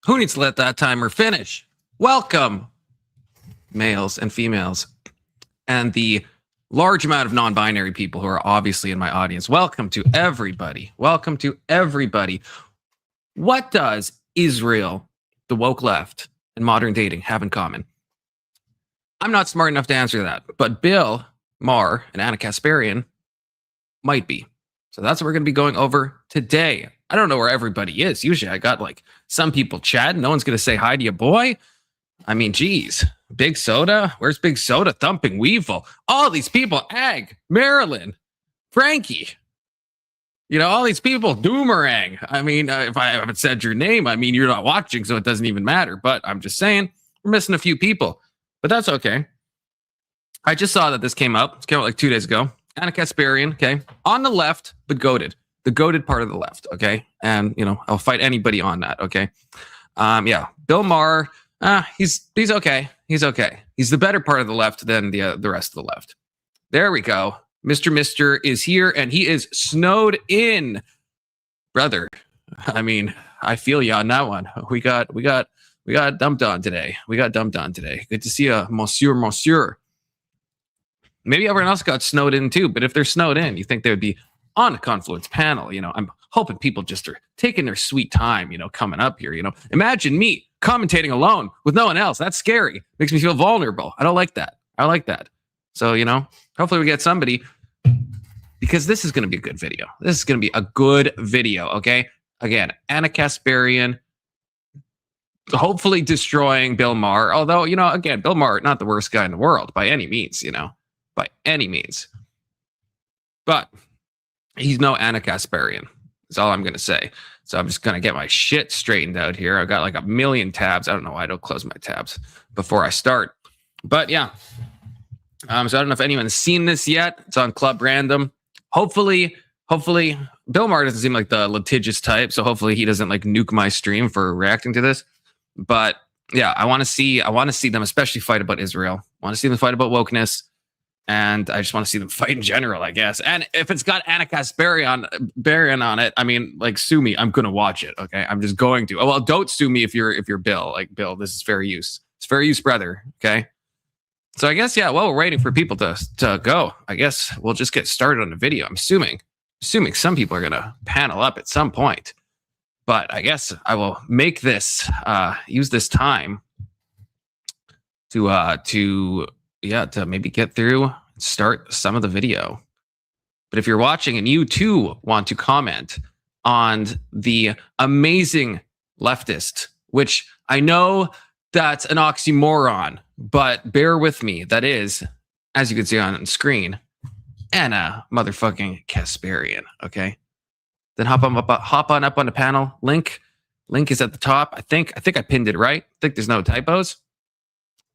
Who needs to let that timer finish? Welcome, males and females, and the large amount of non-binary people who are obviously in my audience. Welcome to everybody. Welcome to everybody. What does Israel, the woke left, and modern dating have in common? I'm not smart enough to answer that, but Bill, Maher, and Ana Kasparian might be. So that's what we're going to be going over today. I don't know where everybody is. Usually I got like some people chatting. No one's going to say hi to you, boy. I mean, geez. Big Soda? Where's Big Soda? Thumping Weevil. All these people. Ag, Marilyn, Frankie. You know, all these people. Doomerang. I mean, if I haven't said your name, I mean, you're not watching, so it doesn't even matter. But I'm just saying, we're missing a few people. But that's okay. I just saw that this came out. It came out like 2 days ago. Ana Kasparian, okay, on the left, but goated. The goated part of the left, okay? And, you know, I'll fight anybody on that, okay? Yeah, Bill Maher, he's okay. He's okay. He's the better part of the left than the rest of the left. There we go. Mr. is here, and he is snowed in. Brother, I mean, I feel you on that one. We got dumped on today. Good to see you, monsieur. Maybe everyone else got snowed in too, but if they're snowed in, you think they would be on a Confluence panel. You know, I'm hoping people just are taking their sweet time, you know, coming up here. You know, imagine me commentating alone with no one else. That's scary. Makes me feel vulnerable. I don't like that. So, you know, hopefully we get somebody, because this is going to be a good video. This is going to be a good video, okay? Again, Ana Kasparian hopefully destroying Bill Maher. Although, you know, again, Bill Maher, not the worst guy in the world by any means, you know. By any means. But he's no Ana Kasparian. That's all I'm going to say. So I'm just going to get my shit straightened out here. I've got like a million tabs. I don't know why I don't close my tabs before I start. But yeah. So I don't know if anyone's seen this yet. It's on Club Random. Hopefully, Bill Maher doesn't seem like the litigious type. So hopefully he doesn't like nuke my stream for reacting to this. But yeah, I want to see them especially fight about Israel. I want to see them fight about wokeness. And I just want to see them fight in general, I guess. And if it's got Ana Kasparian on it, I mean, like, sue me. I'm going to watch it, okay? I'm just going to. Oh, well, don't sue me if you're Bill. Like, Bill, this is fair use. It's fair use, brother, okay? So I guess, yeah, well, we're waiting for people to go. I guess we'll just get started on the video. I'm assuming some people are going to panel up at some point. But I guess I will make this, use this time to maybe get through and start some of the video. But if you're watching and you too want to comment on the amazing leftist, which I know that's an oxymoron, but bear with me. That is, as you can see on screen, Ana motherfucking Kasparian. Okay, then hop on up on the panel. Link is at the top. I think I pinned it right. I think there's no typos.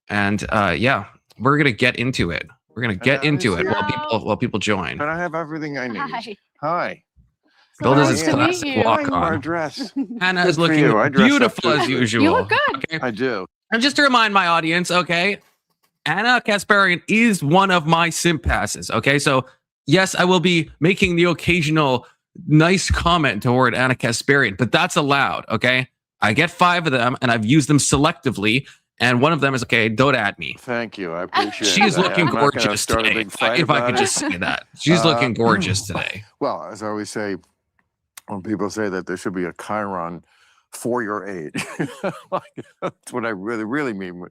And yeah. We're gonna get into it. While people join. But I have everything I need. Hi. Bill does his classic walk on. Dress. Ana is looking beautiful as usual. You look good. Okay? I do. And just to remind my audience, okay, Ana Kasparian is one of my simp passes. Okay, so yes, I will be making the occasional nice comment toward Ana Kasparian, but that's allowed. Okay, I get 5 of them, and I've used them selectively. And one of them is, okay, don't at me. Thank you. I appreciate it. She's looking gorgeous today. If I could just say that. She's looking gorgeous today. Well, as I always say, when people say that there should be a Chiron for your age, that's what I really mean.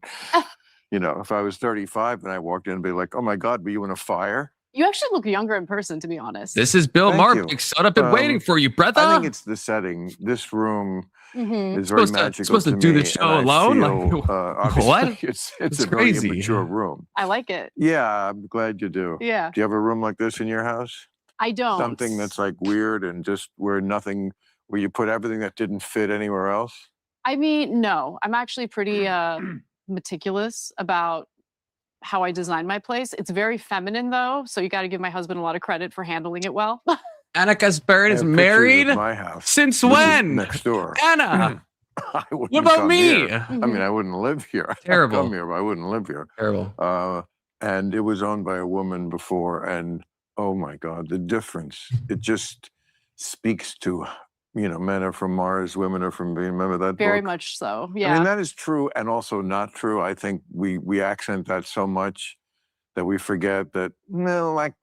You know, if I was 35 and I walked in and be like, oh my God, were you in a fire? You actually look younger in person, to be honest. This is Bill Maher. I've been waiting for you, brother. I think it's the setting. This room is very magical. Supposed to do the show alone? What? It's a crazy. very immature room. I like it. Yeah, I'm glad you do. Yeah. Do you have a room like this in your house? I don't. Something that's like weird and just where you put everything that didn't fit anywhere else? I mean, no. I'm actually pretty meticulous about how I design my place. It's very feminine though, so you got to give my husband a lot of credit for handling it well. Ana Kasparian is married? My house. Since when? Next door. Ana! What about me? I mean, I wouldn't live here. Terrible. I'd come here, but I wouldn't live here. Terrible. And it was owned by a woman before, and oh my God, the difference. It just speaks to, men are from Mars, women are from Venus. Remember that Very book? much so. I Yeah. mean, that is true and also not true. I think we accent that so much that we forget that, like,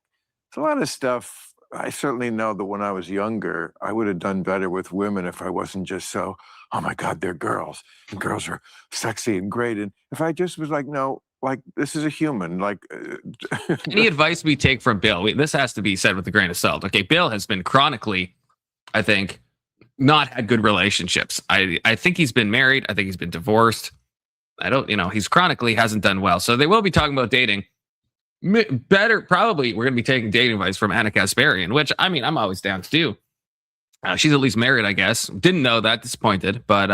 it's a lot of stuff. I certainly know that when I was younger, I would have done better with women if I wasn't just so, oh my God, they're girls and girls are sexy and great. And if I just was like, no, like, this is a human. Like, Any advice we take from Bill, this has to be said with a grain of salt. Okay, Bill has been chronically, I think, not had good relationships. I think he's been married. I think he's been divorced. I don't, he's chronically hasn't done well. So they will be talking about dating. Better, probably, we're going to be taking dating advice from Ana Kasparian, which, I mean, I'm always down to do. She's at least married, I guess. Didn't know that, disappointed. But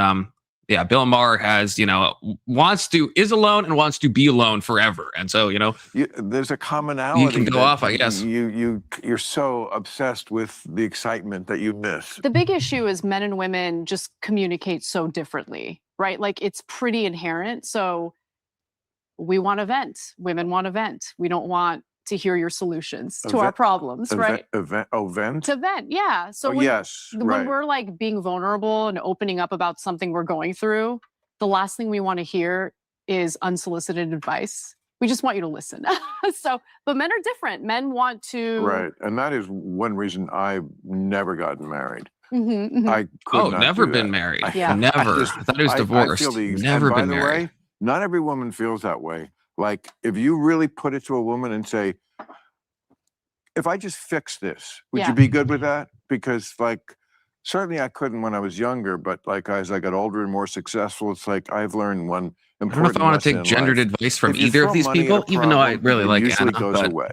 yeah, Bill Maher has, is alone and wants to be alone forever. And so, there's a commonality. You can go off, I guess. You're so obsessed with the excitement that you miss. The big issue is men and women just communicate so differently, right? Like, it's pretty inherent. So we want to vent. Women want to vent. We don't want to hear your solutions to our problems, right? Vent? To vent, yeah. So when we're like being vulnerable and opening up about something we're going through, the last thing we want to hear is unsolicited advice. We just want you to listen. But men are different. Men want to. Right. And that is one reason I've never gotten married. I could not never do been that. married. Yeah. Never. I thought he was divorced. Never been married. Way, not every woman feels that way. Like, if you really put it to a woman and say, if I just fix this, would you be good with that? Because, like, certainly I couldn't when I was younger, but like as I got older and more successful, it's like I've learned one important I don't know if I want to take gendered life. advice from either of these people, even though I really like usually Anna, goes but, away.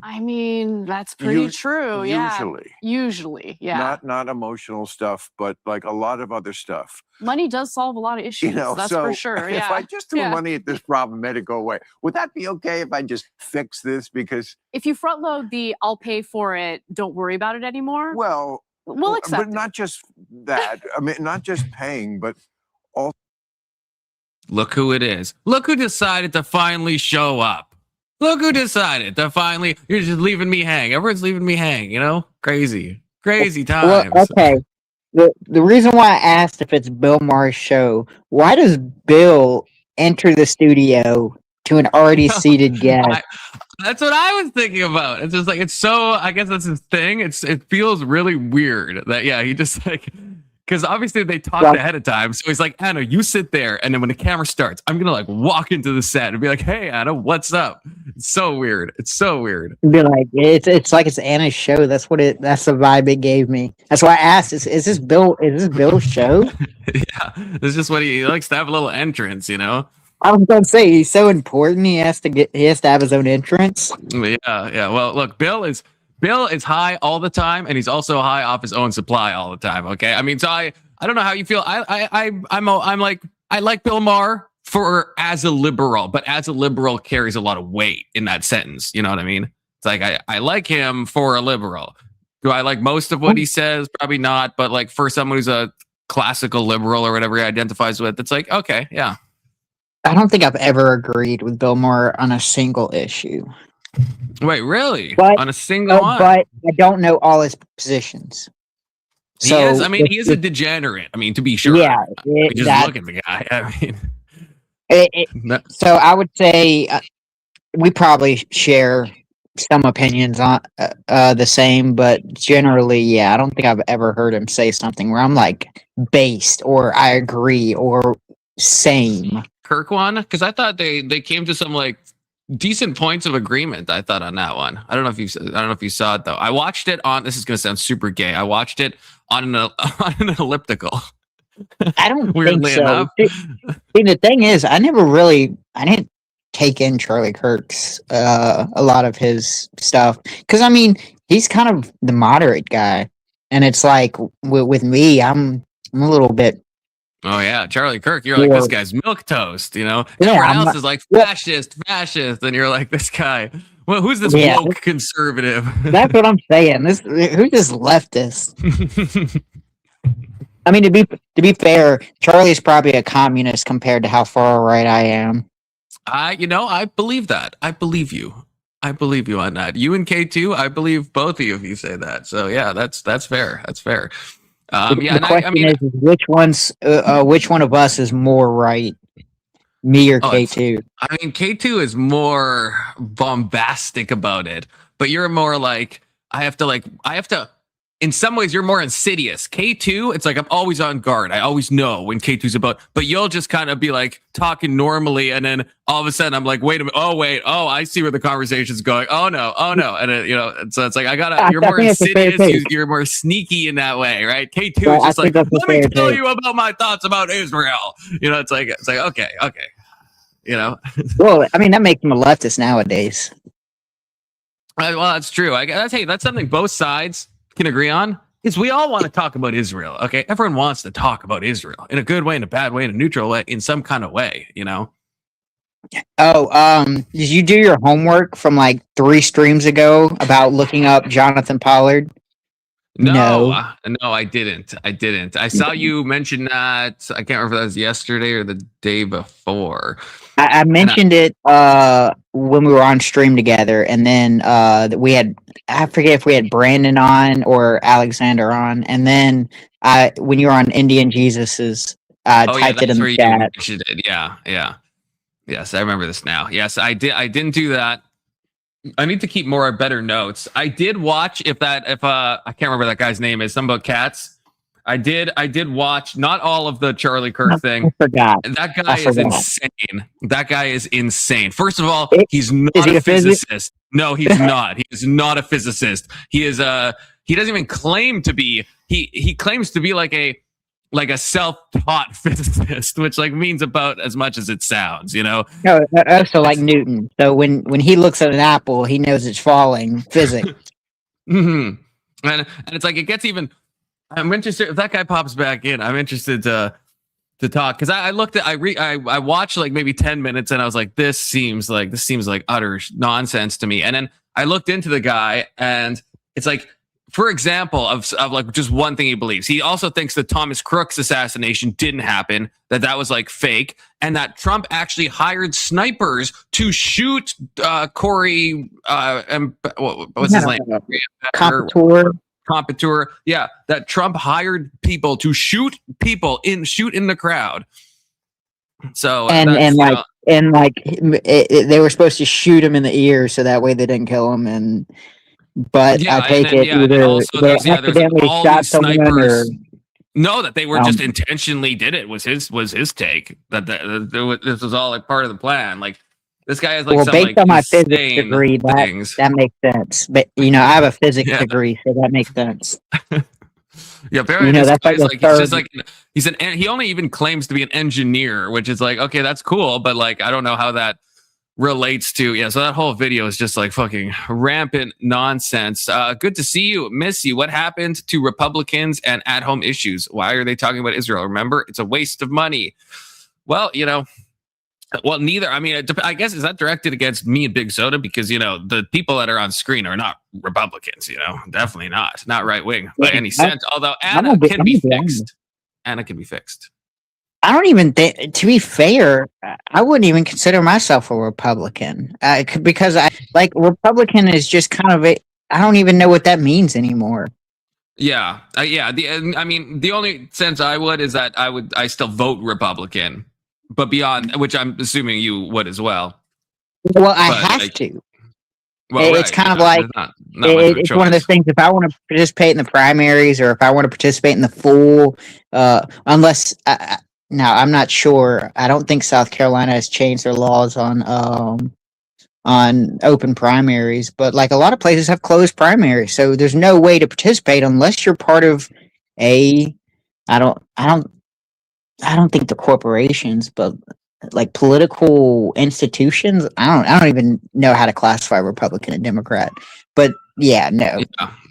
I mean, that's pretty true. Yeah. Usually, yeah. Not emotional stuff, but like a lot of other stuff. Money does solve a lot of issues. That's for sure. Yeah. If I just threw money at this problem, made it go away, would that be okay if I just fix this? Because if you front load the "I'll pay for it, don't worry about it anymore," well, we'll accept. But not just that. I mean, not just paying, but also. Look who it is. Look who decided to finally show up. Look who decided to finally. You're just leaving me hang. Everyone's leaving me hang. Crazy times. Well, okay. The reason why I asked if it's Bill Maher's show, why does Bill enter the studio to an already seated guest? That's what I was thinking about. It's just like, it's so, I guess that's his thing. It feels really weird that, he just like, because obviously they talked ahead of time. So he's like, Anna, you sit there. And then when the camera starts, I'm going to like walk into the set and be like, hey, Anna, what's up? It's so weird. It's so weird. Be like, it's like it's Anna's show. That's the vibe it gave me. That's why I asked, is this Bill's show? Yeah. It's just what he likes to have a little entrance, I was going to say, he's so important. He has to have his own entrance. Yeah. Well, look, Bill is high all the time, and he's also high off his own supply all the time. Okay, I mean, so I don't know how you feel. I like Bill Maher as a liberal, but as a liberal carries a lot of weight in that sentence. You know what I mean? It's like I like him for a liberal. Do I like most of what he says? Probably not. But like for someone who's a classical liberal or whatever he identifies with, it's like, okay, yeah. I don't think I've ever agreed with Bill Maher on a single issue. Wait, really? But, on a single one? But I don't know all his positions. He is. I mean, he is a degenerate. I mean, to be sure. Yeah. Just look at the guy. I mean, so I would say we probably share some opinions on the same, but generally, I don't think I've ever heard him say something where I'm like based or I agree or same. Kirk one, because I thought they came to some like decent points of agreement. I thought on that one. I don't know if you saw it though. I watched it on. This is gonna sound super gay. I watched it on an elliptical. I don't Weirdly think so. enough. See, the thing is, I didn't take in Charlie Kirk's a lot of his stuff because I mean he's kind of the moderate guy, and it's like with me, I'm a little bit. Oh yeah, Charlie Kirk. You're like, this guy's milquetoast, Everyone else is like fascist, and you're like, this guy. Well, who's this woke conservative? That's what I'm saying. Who's this leftist? I mean, to be fair, Charlie's probably a communist compared to how far right I am. I believe that. I believe you. I believe you on that. You and K2, I believe both of you if you say that. So yeah, that's fair. That's fair. The question is which one of us is more right, me or K2? I mean, K2 is more bombastic about it, but you're more like, I have to. In some ways, you're more insidious. K2, it's like I'm always on guard. I always know when K2's about, but you'll just kind of be like talking normally, and then all of a sudden I'm like, wait a minute, I see where the conversation's going. Oh no, and so it's like you're more insidious, you're more sneaky in that way, right? K2 is just like, let me tell you about my thoughts about Israel. It's like okay, Well, I mean, that makes him a leftist nowadays. Well, that's true. That's something both sides can agree on, is we all want to talk about Israel. Okay, everyone wants to talk about Israel in a good way, in a bad way, in a neutral way, in some kind of way. Did you do your homework from like 3 streams ago about looking up Jonathan Pollard? No, I didn't. I saw you mention that. I can't remember if that was yesterday or the day before. I mentioned it when we were on stream together, and then I forget if we had Brandon on or Alexander on, and then when you were on Indian Jesus's, typed it in the chat. You did. Yeah. Yes, I remember this now. Yes, I did. I didn't do that. I need to keep better notes. I did watch if I can't remember that guy's name is, something about cats. I did watch not all of the Charlie Kirk thing. I forgot. That guy is insane. That guy is insane. First of all, he's not a physicist. No, he's not. He is not a physicist. He is he doesn't even claim to be. He claims to be like a self-taught physicist, which means about as much as it sounds, No, also like Newton. So when he looks at an apple, he knows it's falling. Physics. And it's like, it gets even. I'm interested if that guy pops back in. I'm interested to talk, because I watched like maybe 10 minutes and I was like, this seems like utter nonsense to me. And then I looked into the guy, and it's like, for example, of like just one thing he believes. He also thinks that Thomas Crook's assassination didn't happen, that was like fake, and that Trump actually hired snipers to shoot Corey. What's his name? Competour. Yeah, that Trump hired people to shoot in the crowd. So they were supposed to shoot him in the ear so that way they didn't kill him. But I take it either they accidentally shot someone or no, that they were just intentionally did it was his take that this was all like part of the plan. Like, this guy has based on my physics degree, that makes sense. But I have a physics degree, so that makes sense. Yeah, apparently he only even claims to be an engineer, which is like, okay, that's cool, but like I don't know how that relates to so that whole video is just like fucking rampant nonsense. Good to see you, miss you. What happened to Republicans and at-home issues? Why are they talking about Israel? Remember, it's a waste of money. Well, neither. I mean, I guess, is that directed against me and Big Soda? Because, the people that are on screen are not Republicans, definitely not right wing by any sense. Although Anna can be fixed. Anna can be fixed. I don't even think, to be fair, I wouldn't even consider myself a Republican because Republican is just kind of I don't even know what that means anymore. Yeah. The only sense I would is that I still vote Republican. But beyond, which I'm assuming you would as well. Well, I have to. Well, it's kind of like it's one of those things. If I want to participate in the primaries, or if I want to participate in the full, unless now I'm not sure. I don't think South Carolina has changed their laws on open primaries, but like a lot of places have closed primaries, so there's no way to participate unless you're part of I don't think the corporations, but like political institutions. I don't even know how to classify Republican and Democrat. But yeah, no,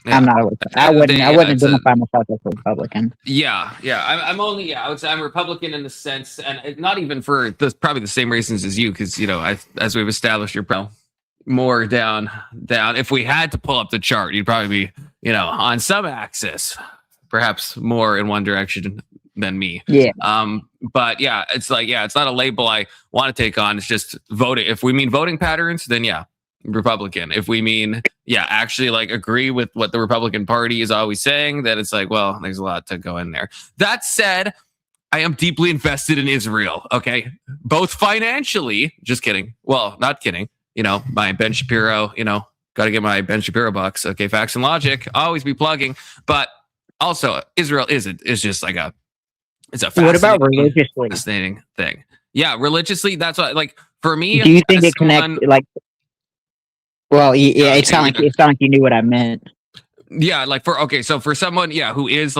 I'm not. I wouldn't identify myself as a Republican. I'm only. I would say I'm Republican in the sense, and not even for probably the same reasons as you, because as we've established, you're probably more down. If we had to pull up the chart, you'd probably be on some axis, perhaps more in one direction than me. Yeah. But it's like, it's not a label I want to take on. It's just voting. If we mean voting patterns, then Republican. If we mean, yeah, actually like agree with what the Republican Party is always saying, then it's like, well, there's a lot to go in there. That said, I am deeply invested in Israel. Okay. Both financially, just kidding. Well, not kidding. You know, my Ben Shapiro, you know, got to get my Ben Shapiro bucks. Okay. Facts and logic, always be plugging. But also, Israel is just like it's a What about religiously? Fascinating thing. Yeah. Religiously, that's what, like, for me. Do you think it connects, like, well, yeah, it sounded like you knew what I meant. Yeah. Like so for someone, yeah, who is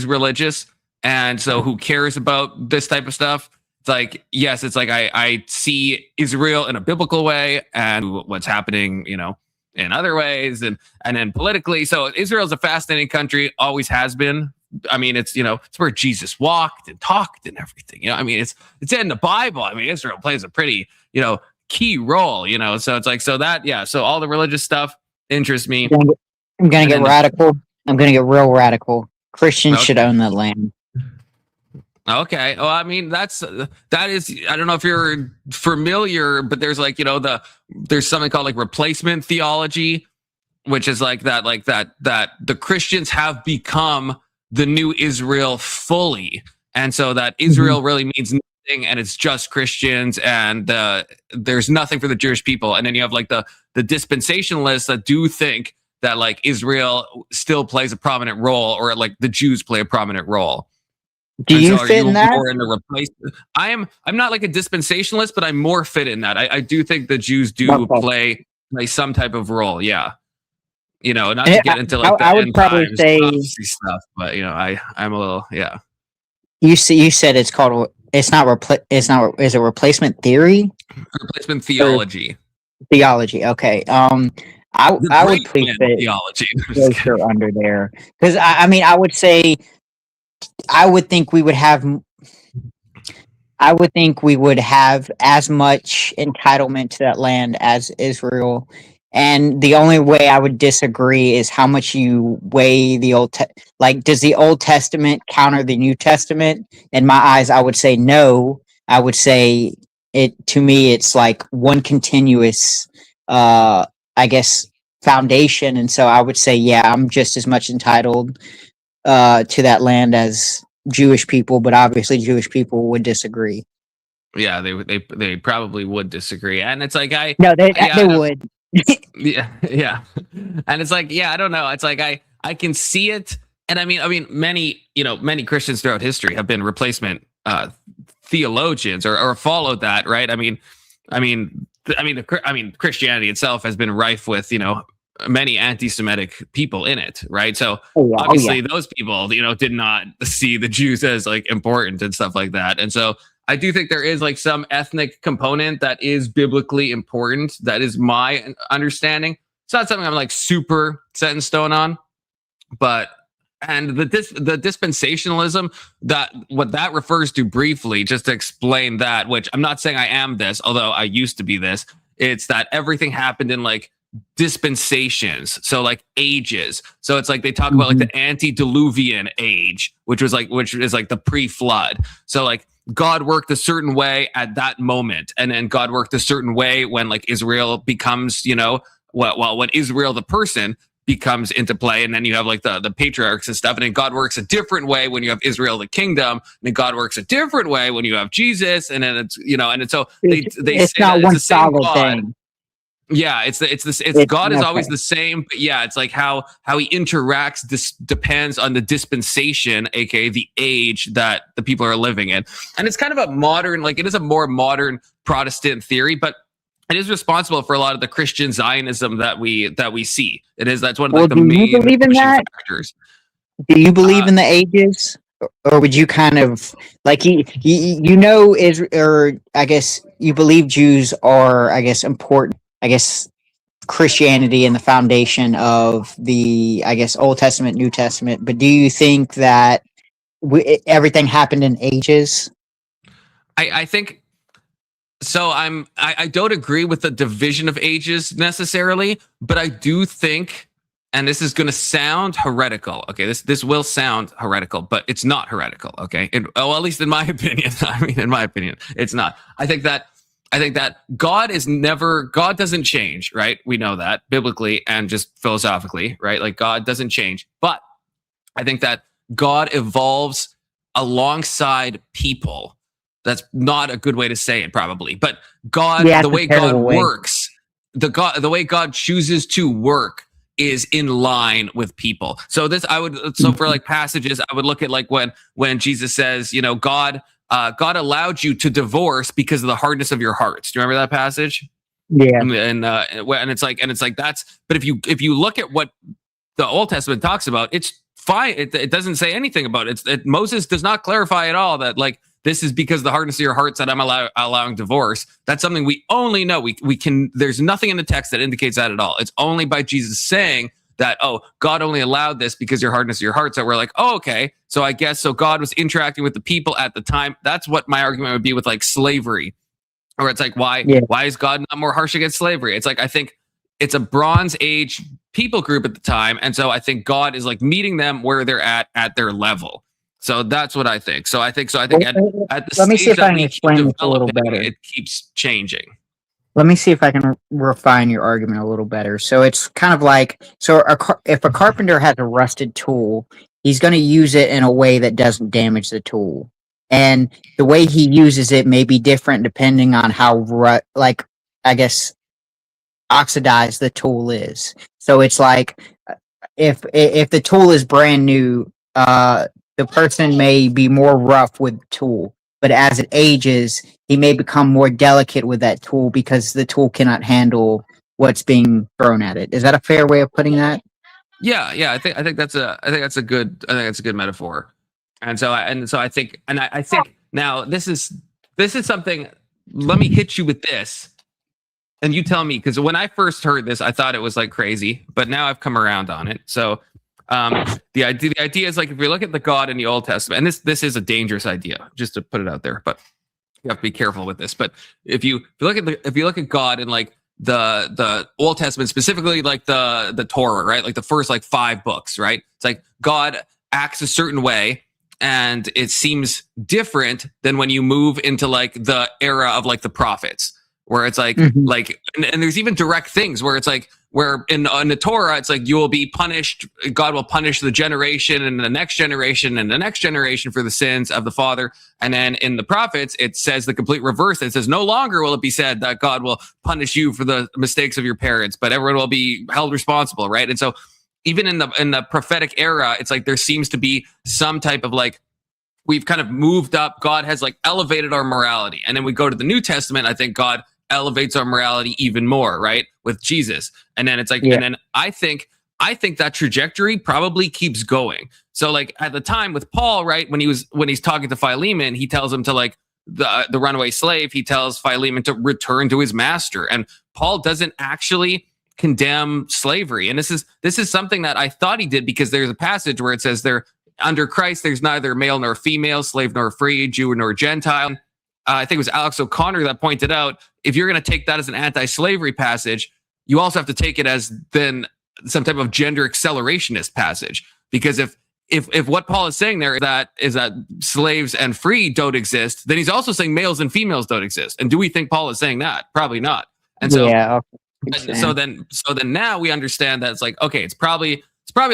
religious, and so who cares about this type of stuff, it's like, yes, it's like I see Israel in a biblical way and what's happening, you know, in other ways, and then politically. So Israel's a fascinating country, always has been. I mean, it's, you know, it's where Jesus walked and talked and everything. You know, I mean, it's in the Bible. I mean, Israel plays a pretty, you know, key role, you know. So it's like, so that, yeah, so all the religious stuff interests me. I'm gonna get radical. I'm gonna get real radical. Christians should own that land. Okay. Well, I mean, that is, I don't know if you're familiar, but there's like, you know, there's something called like replacement theology, which is like that the Christians have become the new Israel fully. And so that Israel really means nothing, and it's just Christians, and there's nothing for the Jewish people. And then you have like the dispensationalists that do think that like Israel still plays a prominent role, or like the Jews play a prominent role. Do you fit in that? More in the replacement? I'm not like a dispensationalist, but I'm more fit in that. I do think the Jews do play some type of role. Yeah, you know, not to get into like the I would probably say stuff, but you know, I'm a little, yeah. You said it's called, is it replacement theory? Replacement theology. Theology. Okay. I would please fit theology under there, because I mean, I would say, I would think we would have as much entitlement to that land as Israel. And the only way I would disagree is how much you weigh the does the Old Testament counter the New Testament? In my eyes, I would say no. I would say to me, it's like one continuous, I guess, foundation. And so I would say, yeah, I'm just as much entitled to that land as Jewish people, but obviously Jewish people would disagree. Yeah, they probably would disagree, and it's like they would. yeah, and it's like, yeah, I don't know. It's like I can see it, and I mean, many Christians throughout history have been replacement theologians or followed that, right? I mean, Christianity itself has been rife with, you know, many anti-Semitic people in it, right? So obviously those people, you know, did not see the Jews as like important and stuff like that. And so I do think there is like some ethnic component that is biblically important. That is my understanding. It's not something I'm like super set in stone on, but and the dispensationalism, that what that refers to briefly, just to explain that, which I'm not saying I am this, although I used to be this. It's that everything happened in like dispensations, so like ages. So it's like they talk about like the antediluvian age, which is like the pre-flood. So like God worked a certain way at that moment, and then God worked a certain way when like Israel becomes, you know, when Israel the person becomes into play, and then you have like the patriarchs and stuff, and then God works a different way when you have Israel the kingdom, and then God works a different way when you have Jesus, and then it's, you know, and it's, so it's say not one solid thing. Yeah, it's God is always the same, but yeah, it's like how he interacts. This depends on the dispensation, aka the age that the people are living in, and it's kind of a modern, like it is a more modern Protestant theory, but it is responsible for a lot of the Christian Zionism that we see. That's one of like, the main factors. Do you believe in the ages, or would you kind of like you know or I guess you believe Jews are, I guess, important? I guess Christianity and the foundation of the, I guess, Old Testament, New Testament. But do you think that everything happened in ages? I think so. I don't agree with the division of ages necessarily, but I do think, and this is going to sound heretical. Okay, this will sound heretical, but it's not heretical. Okay, at least in my opinion. I mean, in my opinion, it's not. I think that I think that God doesn't change, right? We know that biblically and just philosophically, right? Like God doesn't change. But I think that God evolves alongside people. That's not a good way to say it, probably. But God, the way God works, the way God chooses to work is in line with people. So for like passages, I would look at like when Jesus says, you know, God allowed you to divorce because of the hardness of your hearts. Do you remember that passage? Yeah. And it's like that's. But if you look at what the Old Testament talks about, it's fine. It doesn't say anything about it. Moses does not clarify at all that like this is because of the hardness of your hearts that I'm allowing divorce. That's something we only know. We can. There's nothing in the text that indicates that at all. It's only by Jesus saying that, oh, God only allowed this because your hardness of your hearts, that we're like, oh, okay. So I guess, so God was interacting with the people at the time. That's what my argument would be with like slavery, or it's like, why is God not more harsh against slavery? It's like, I think it's a Bronze Age people group at the time. And so I think God is like meeting them where they're at their level. So that's what I think. So I think at the let me see if I can explain this a little better. It keeps changing. Let me see if I can refine your argument a little better. So it's kind of like, if a carpenter has a rusted tool, he's going to use it in a way that doesn't damage the tool. And the way he uses it may be different depending on how, oxidized the tool is. So it's like, if the tool is brand new, the person may be more rough with the tool, but as it ages, he may become more delicate with that tool because the tool cannot handle what's being thrown at it. Is that a fair way of putting that? Yeah. I think that's a good metaphor. And so I think now this is something. Let me hit you with this, and you tell me, because when I first heard this, I thought it was like crazy, but now I've come around on it. So the idea is like, if we look at the God in the Old Testament, and this is a dangerous idea, just to put it out there, but you have to be careful with this. But if you look at God in like the Old Testament, specifically like the Torah, right? Like the first like 5 books, right? It's like God acts a certain way, and it seems different than when you move into like the era of like the prophets, where it's like and there's even direct things where it's like, where in the Torah, it's like you will be punished. God will punish the generation and the next generation and the next generation for the sins of the father. And then in the prophets, it says the complete reverse. It says no longer will it be said that God will punish you for the mistakes of your parents, but everyone will be held responsible, right? And so even in the prophetic era, it's like there seems to be some type of like, we've kind of moved up. God has like elevated our morality. And then we go to the New Testament. I think God elevates our morality even more, right, with Jesus. And then it's like, and then I think that trajectory probably keeps going. So like at the time with Paul, right, when he's talking to Philemon, he tells him to like the runaway slave, he tells Philemon to return to his master. And Paul doesn't actually condemn slavery. And this is something that I thought he did, because there's a passage where it says under Christ, there's neither male nor female, slave nor free, Jew nor Gentile. I think it was Alex O'Connor that pointed out, if you're going to take that as an anti-slavery passage, you also have to take it as then some type of gender accelerationist passage. Because if what Paul is saying there is that slaves and free don't exist, then he's also saying males and females don't exist. And do we think Paul is saying that? Probably not. And so, so then now we understand that it's like, okay, it's probably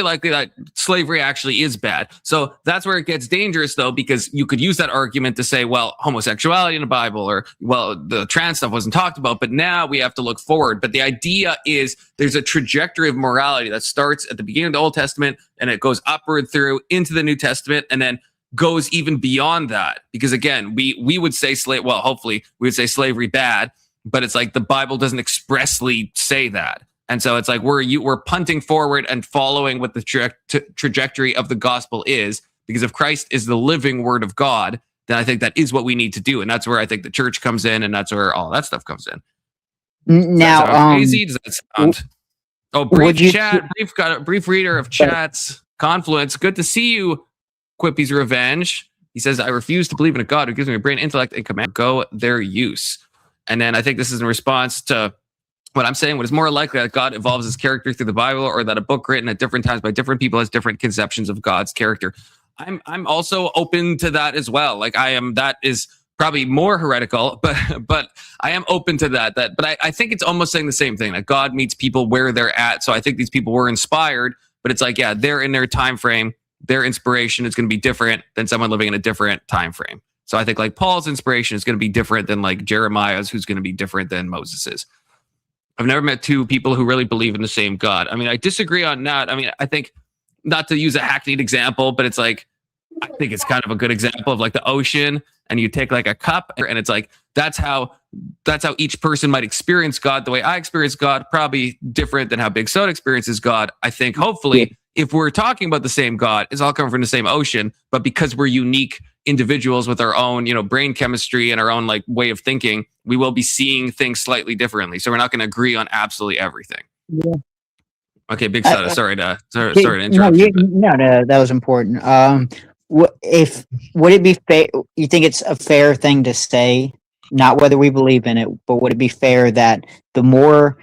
likely that slavery actually is bad. So that's where it gets dangerous, though, because you could use that argument to say, well, homosexuality in the Bible, or, well, the trans stuff wasn't talked about, but now we have to look forward. But the idea is there's a trajectory of morality that starts at the beginning of the Old Testament, and it goes upward through into the New Testament, and then goes even beyond that. Because again, we would say hopefully we would say slavery bad, but it's like the Bible doesn't expressly say that. And so it's like we're punting forward and following what the trajectory of the gospel is, because if Christ is the living word of God, then I think that is what we need to do. And that's where I think the church comes in, and that's where all that stuff comes in. Now, crazy? Does that sound? Brief reader of chats. Confluence. Good to see you, Quippy's Revenge. He says, I refuse to believe in a God who gives me a brain, intellect, and command. Go their use. And then I think this is in response to what I'm saying. What is more likely, that God evolves his character through the Bible, or that a book written at different times by different people has different conceptions of God's character? I'm also open to that as well. Like that is probably more heretical, but I am open to that. But I think it's almost saying the same thing, that God meets people where they're at. So I think these people were inspired, but it's like, yeah, they're in their time frame. Their inspiration is going to be different than someone living in a different time frame. So I think like Paul's inspiration is going to be different than like Jeremiah's, who's going to be different than Moses's. I've never met two people who really believe in the same God. I mean, I disagree on that. I mean, I think, not to use a hackneyed example, but it's like, I think it's kind of a good example of like the ocean, and you take like a cup, and it's like, that's how each person might experience God. The way I experience God, probably different than how Big Soda experiences God. I think hopefully if we're talking about the same God, it's all coming from the same ocean, but because we're unique individuals with our own, brain chemistry and our own like way of thinking, we will be seeing things slightly differently. So we're not going to agree on absolutely everything. Yeah. Okay, Big Soda. Sorry to interrupt you. No, that was important. Would it be fair? You think it's a fair thing to say, not whether we believe in it, but would it be fair that the more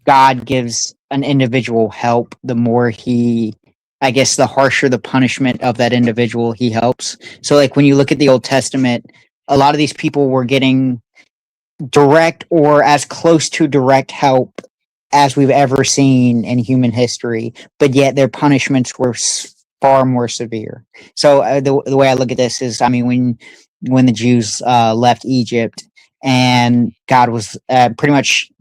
God gives an individual help, the more the harsher the punishment of that individual he helps? So like when you look at the Old Testament, a lot of these people were getting direct or as close to direct help as we've ever seen in human history, but yet their punishments were far more severe. So the way I look at this is, I mean, when the Jews left Egypt, and God was pretty much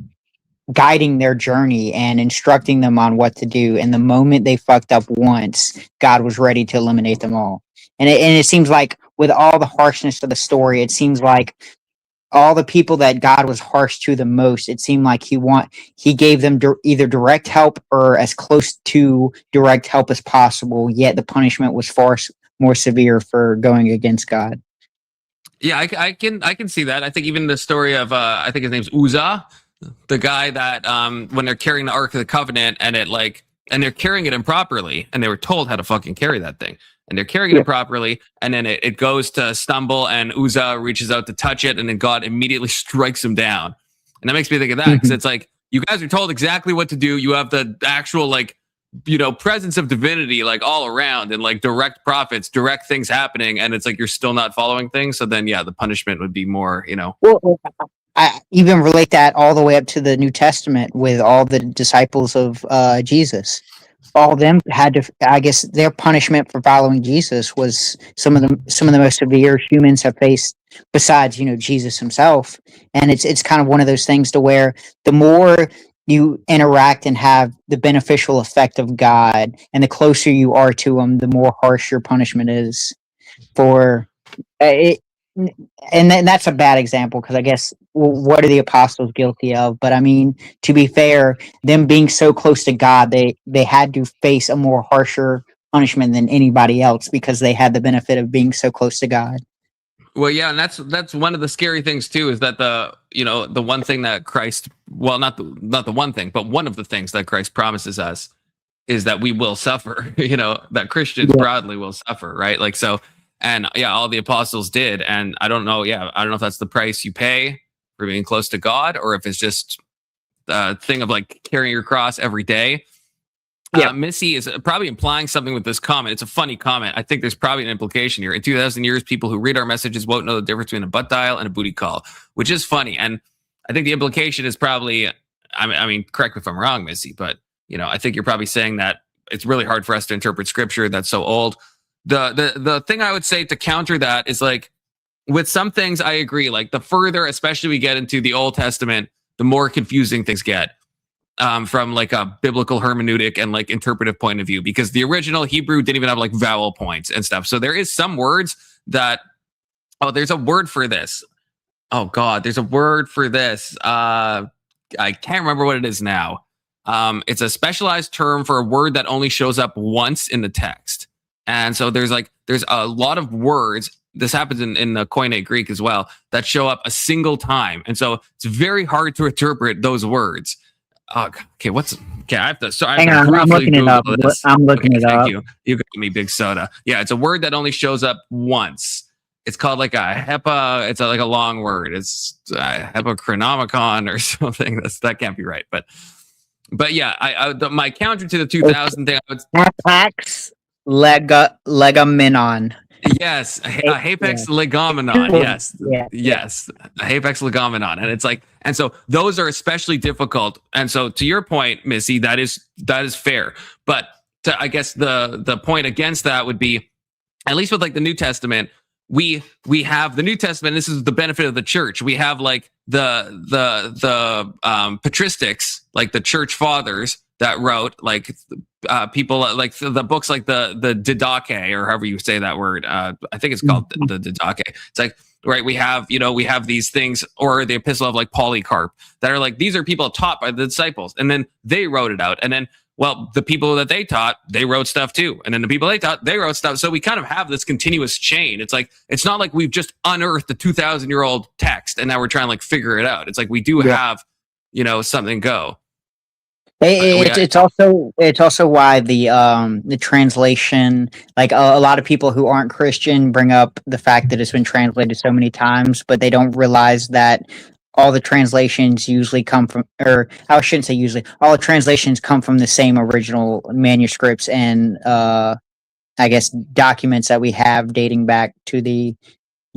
guiding their journey and instructing them on what to do, and the moment they fucked up once, God was ready to eliminate them all. And it seems like with all the harshness of the story, it seems like all the people that God was harsh to the most, it seemed like he gave them either direct help or as close to direct help as possible, yet the punishment was far more severe for going against God. Yeah, I can see that. I think even the story of I think his name's Uzzah, the guy that when they're carrying the Ark of the Covenant, and they're carrying it improperly, and they were told how to fucking carry that thing, and they're carrying it improperly, and then it goes to stumble, and Uzzah reaches out to touch it, and then God immediately strikes him down. And that makes me think of that, because it's like, you guys are told exactly what to do. You have the actual presence of divinity like all around, and like direct prophets, direct things happening, and it's like you're still not following things. So then the punishment would be more, Well, I even relate that all the way up to the New Testament with all the disciples of Jesus. All of them had to, I guess, their punishment for following Jesus was some of the most severe humans have faced, besides Jesus himself. And it's kind of one of those things to where the more you interact and have the beneficial effect of God, and the closer you are to him, the more harsh your punishment is for it. And that's a bad example, because I guess, what are the apostles guilty of? But I mean, to be fair, them being so close to God, they had to face a more harsher punishment than anybody else, because they had the benefit of being so close to God. Well, yeah, and that's one of the scary things too, is that the one thing that Christ, well, not the one thing, but one of the things that Christ promises us is that we will suffer. That Christians broadly will suffer, right? Like, so. And yeah, all the apostles did. And I don't know if that's the price you pay for being close to God, or if it's just a thing of like carrying your cross every day. Yeah. Missy is probably implying something with this comment. It's a funny comment. I think there's probably an implication here. In 2,000 years, people who read our messages won't know the difference between a butt dial and a booty call, which is funny. And I think the implication is probably, I mean, correct me if I'm wrong, Missy, but I think you're probably saying that it's really hard for us to interpret scripture that's so old. The thing I would say to counter that is, like, with some things I agree. Like, the further, especially we get into the Old Testament, the more confusing things get from like a biblical hermeneutic and like interpretive point of view, because the original Hebrew didn't even have like vowel points and stuff. So there is some words that, there's a word for this. Oh God, there's a word for this. I can't remember what it is now. It's a specialized term for a word that only shows up once in the text. And so there's a lot of words. This happens in the Koine Greek as well, that show up a single time. And so it's very hard to interpret those words. Okay, I have to. Sorry, hang on, I'm looking it up. I'm looking it up. Thank you. You got me, Big Soda. Yeah, it's a word that only shows up once. It's called like a HEPA. It's like a long word. It's Hepacrinomicon or something. That can't be right. But yeah, my counter to the 2000 thing. Hapax legamenon. Yes, Hapex legomenon. Yes, yes, Hapex legomenon, and it's like, and so those are especially difficult. And so, to your point, Missy, that is fair. But I guess the point against that would be, at least with like the New Testament, we have the New Testament. This is the benefit of the church. We have like the patristics, like the church fathers that wrote, like people like the books like the Didache, or however you say that word. I think it's called the Didache. It's like, right, we have these things, or the epistle of like Polycarp, that are like, these are people taught by the disciples, and then they wrote it out, and then, well, the people that they taught, they wrote stuff too. And then the people they taught, they wrote stuff. So we kind of have this continuous chain. It's like, it's not like we've just unearthed a 2,000-year-old text and now we're trying to like figure it out. It's like, we do have, something go. It's also why the translation, like a lot of people who aren't Christian bring up the fact that it's been translated so many times, but they don't realize that all the translations usually come from, or I shouldn't say usually, all the translations come from the same original manuscripts and I guess documents that we have dating back to the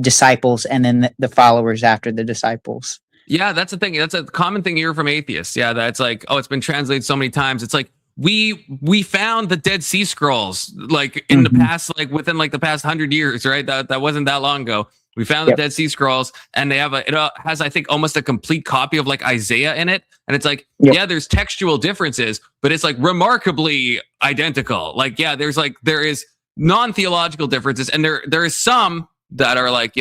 disciples and then the followers after the disciples. Yeah, that's the thing. That's a common thing here from atheists. Yeah, that's like, oh, it's been translated so many times. It's like, we found the Dead Sea Scrolls like in the past, like within like the past 100 years, right? That wasn't that long ago. We found the Dead Sea Scrolls, and they have it has, I think, almost a complete copy of like Isaiah in it. And it's like, yeah, there's textual differences, but it's like remarkably identical. Like, yeah, there is non-theological differences, and there is some that are like,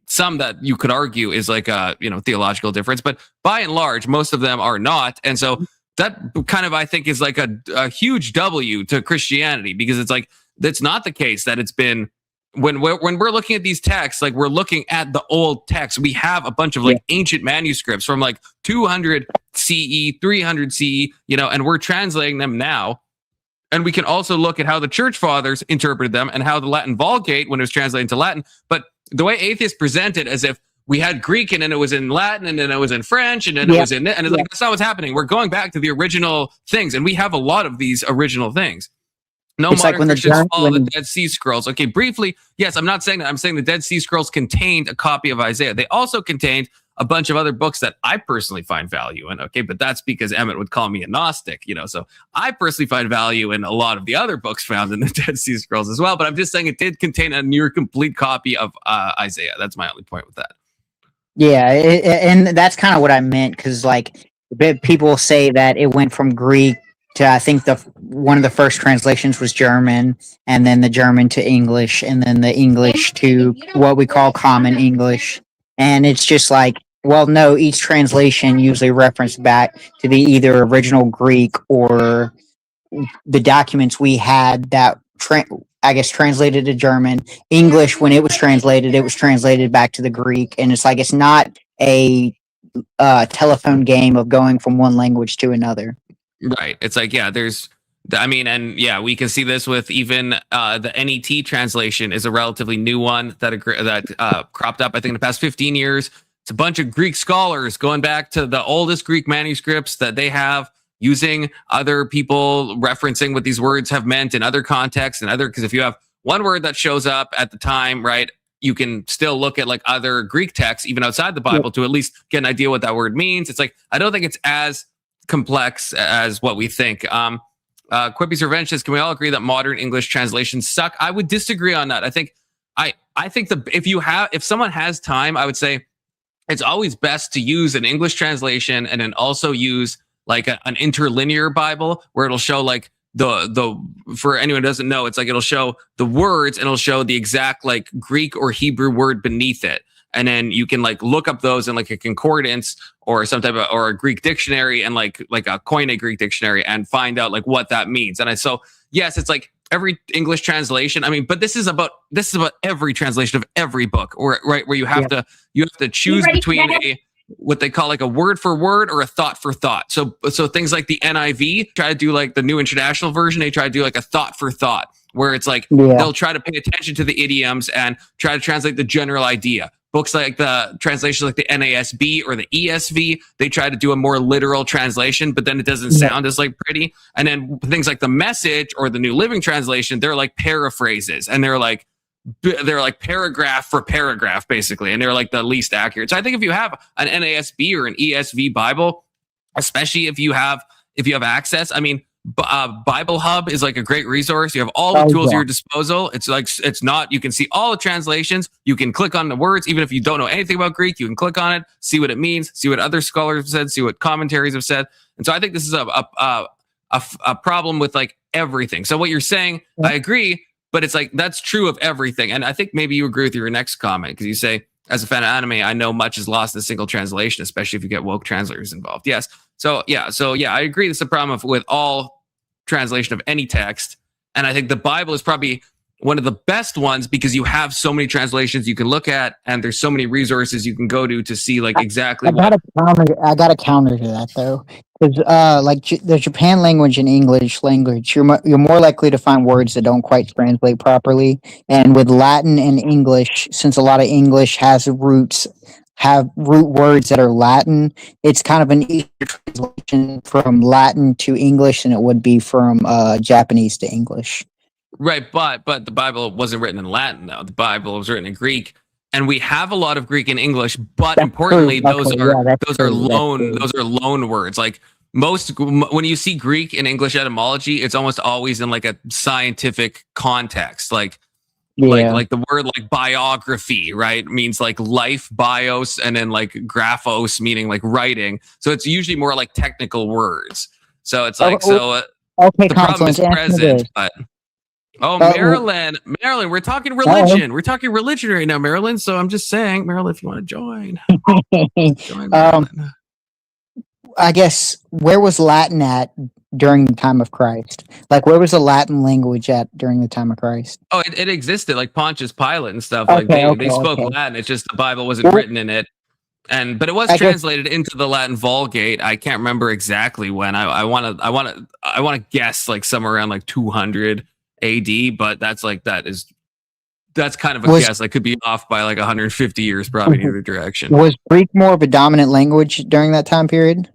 some that you could argue is like a, theological difference, but by and large, most of them are not. And so that kind of, I think, is like a huge W to Christianity, because it's like, that's not the case that it's been. When we're looking at these texts, like we're looking at the old text, we have a bunch of like ancient manuscripts from like 200 CE, 300 CE, and we're translating them now. And we can also look at how the church fathers interpreted them and how the Latin Vulgate, when it was translated into Latin. But the way atheists present it, as if we had Greek and then it was in Latin and then it was in French and then it was in, and it's like, that's not what's happening. We're going back to the original things, and we have a lot of these original things. No, it's modern like Christians follow the Dead Sea Scrolls. Okay, briefly, yes, I'm not saying that. I'm saying the Dead Sea Scrolls contained a copy of Isaiah. They also contained a bunch of other books that I personally find value in. Okay, but that's because Emmett would call me a Gnostic, so I personally find value in a lot of the other books found in the Dead Sea Scrolls as well. But I'm just saying it did contain a near complete copy of Isaiah. That's my only point with that. Yeah, and that's kind of what I meant, because like people say that it went from Greek to, I think one of the first translations was German, and then the German to English, and then the English to what we call Common English. And it's just like, well, no, each translation usually referenced back to the either original Greek or the documents we had that translated to German. English, when it was translated back to the Greek. And it's like, it's not a telephone game of going from one language to another. Right. It's like, yeah, we can see this with even the NET translation is a relatively new one that cropped up, I think, in the past 15 years. It's a bunch of Greek scholars going back to the oldest Greek manuscripts that they have, using other people referencing what these words have meant in other contexts because if you have one word that shows up at the time, right, you can still look at like other Greek texts, even outside the Bible, to at least get an idea what that word means. It's like, I don't think it's as complex as what we think. Quippy's Revenge says, can we all agree that modern English translations suck? I would disagree on that. I think if someone has time, I would say it's always best to use an English translation and then also use like an interlinear Bible, where it'll show like the for anyone who doesn't know, it's like it'll show the words and it'll show the exact like Greek or Hebrew word beneath it. And then you can like look up those in like a concordance or some type of, or a Greek dictionary, and like a Koine Greek dictionary, and find out like what that means. And so yes, it's like every English translation. I mean, but this is about every translation of every book, or right, where you have to choose between what they call like a word for word or a thought for thought. So things like the NIV try to do like the New International Version. They try to do like a thought for thought, where it's like they'll try to pay attention to the idioms and try to translate the general idea. Books like the translations like the NASB or the ESV, they try to do a more literal translation, but then it doesn't sound as like pretty. And then things like the Message or the New Living Translation, they're like paraphrases, and they're like they're like paragraph for paragraph basically, and they're like the least accurate. So I think if you have an NASB or an ESV Bible, especially if you have access, I mean, Bible Hub is like a great resource. You have all the tools at your disposal. It's like, you can see all the translations. You can click on the words. Even if you don't know anything about Greek, you can click on it, see what it means, see what other scholars have said, see what commentaries have said. And so I think this is a problem with like everything. So what you're saying, I agree, but it's like, that's true of everything. And I think maybe you agree with your next comment, because you say, as a fan of anime, I know much is lost in a single translation, especially if you get woke translators involved. Yes. So yeah, I agree. This is a problem with all translation of any text. And I think the Bible is probably one of the best ones because you have so many translations you can look at, and there's so many resources you can go to see like exactly I got a counter to that though. Because the Japan language and English language, you're more likely to find words that don't quite translate properly. And with Latin and English, since a lot of English have root words that are Latin, it's kind of an easier translation from Latin to English than it would be from Japanese to English. Right, but the Bible wasn't written in Latin though. The Bible was written in Greek. And we have a lot of Greek and English, but importantly, those are loan words. Like when you see Greek and English etymology, it's almost always in like a scientific context. Like the word like biography, right, means like life, bios, and then like graphos, meaning like writing. So it's usually more like technical words. So it's like the problem is present, but. Marilyn, we're talking religion. We're talking religion right now, Marilyn. So I'm just saying, Marilyn, if you want to join, Marilyn. I guess, where was Latin at during the time of Christ? Like, where was the Latin language at during the time of Christ? Oh, it existed, like Pontius Pilate and stuff. Like they spoke Latin. It's just the Bible wasn't written in it. But it was translated into the Latin Vulgate. I can't remember exactly when. I want to guess like somewhere around like 200 AD, but that's kind of a guess. I could be off by like 150 years, probably in either direction. Was Greek more of a dominant language during that time period?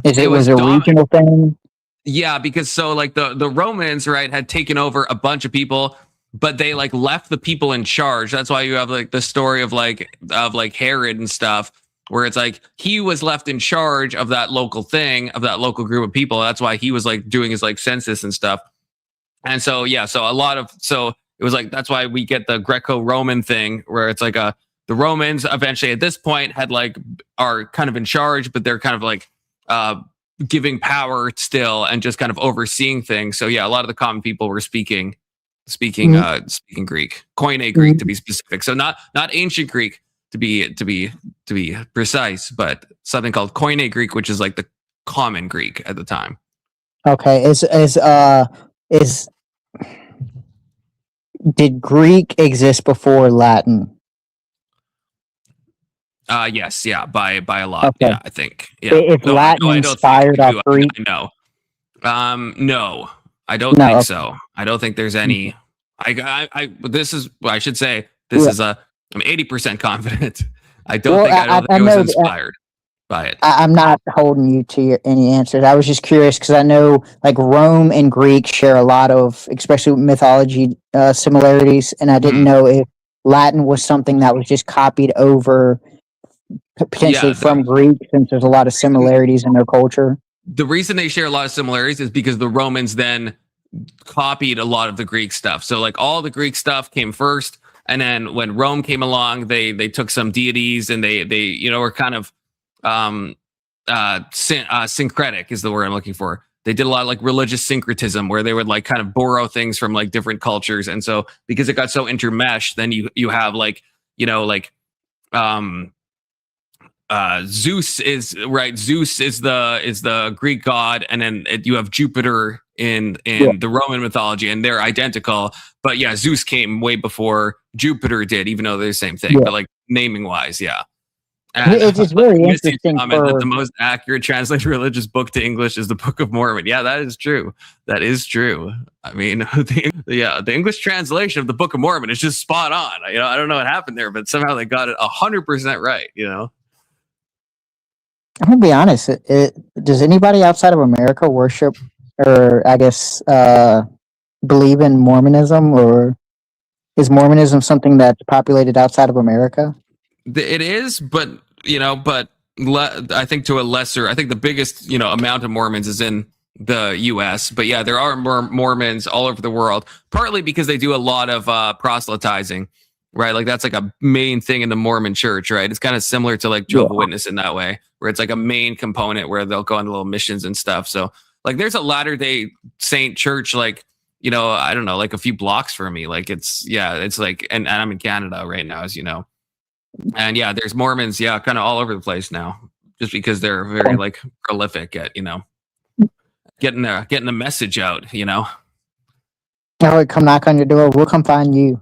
It was a regional thing? Yeah, because so like the Romans, right, had taken over a bunch of people, but they like left the people in charge. That's why you have like the story of Herod and stuff, where it's like he was left in charge of that local thing, of that local group of people. That's why he was like doing his like census and stuff. And so, so it was like, that's why we get the Greco-Roman thing where it's like the Romans eventually at this point are kind of in charge, but they're kind of like giving power still and just kind of overseeing things. So yeah, a lot of the common people were speaking Greek, Koine Greek to be specific. So not ancient Greek to be precise, but something called Koine Greek, which is like the common Greek at the time. Okay. Did Greek exist before Latin? Yes, yeah, by a lot. Okay. Yeah, I think. Yeah. If Latin inspired off Greek? No. No, I don't think so. I don't think there's any. I should say this is I'm 80% confident. I don't think it was inspired by it. I'm not holding you to any answers. I was just curious because I know like Rome and Greek share a lot of, especially mythology similarities, and I didn't know if Latin was something that was just copied over potentially from Greek, since there's a lot of similarities in their culture. The reason they share a lot of similarities is because the Romans then copied a lot of the Greek stuff. So like all the Greek stuff came first, and then when Rome came along, they took some deities and they were kind of syncretic is the word I'm looking for. They did a lot of like religious syncretism where they would like kind of borrow things from like different cultures. And so because it got so intermeshed, then you have like, Zeus is right. Zeus is the Greek god. And then you have Jupiter in the Roman mythology, and they're identical. But yeah, Zeus came way before Jupiter did, even though they're the same thing, but like naming wise. Yeah. It's very interesting. That the most accurate translated religious book to English is the Book of Mormon. Yeah, that is true. That is true. I mean, the English translation of the Book of Mormon is just spot on. I don't know what happened there, but somehow they got it 100% right. I'm gonna be honest. Does anybody outside of America worship, or I guess believe in Mormonism, or? Is Mormonism something that's populated outside of America? It is, but I think to a lesser. I think the biggest amount of Mormons is in the U.S. But yeah, there are more Mormons all over the world. Partly because they do a lot of proselytizing, right? Like that's like a main thing in the Mormon Church, right? It's kind of similar to like Jehovah's Witness in that way, where it's like a main component where they'll go on little missions and stuff. So like, there's a Latter-day Saint church, like I don't know, like a few blocks from me. Like it's like, and I'm in Canada right now, as you know. And yeah, there's Mormons, kind of all over the place now, just because they're very like prolific at getting the message out. Oh, come knock on your door. We'll come find you.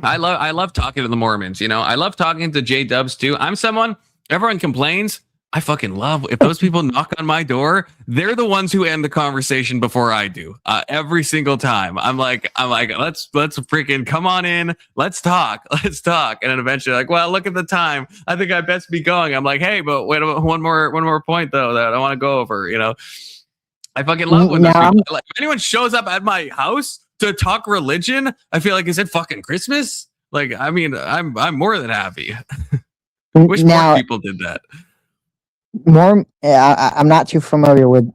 I love talking to the Mormons. I love talking to J-Dubs too. I'm someone, everyone complains. I fucking love if those people knock on my door. They're the ones who end the conversation before I do. Every single time, I'm like, let's freaking come on in. Let's talk. And then eventually, like, well, look at the time. I think I best be going. I'm like, hey, but wait, one more point though that I want to go over. I fucking love when those people, like, if anyone shows up at my house to talk religion, I feel like, is it fucking Christmas? Like, I mean, I'm more than happy. Wish more people did that. I'm not too familiar with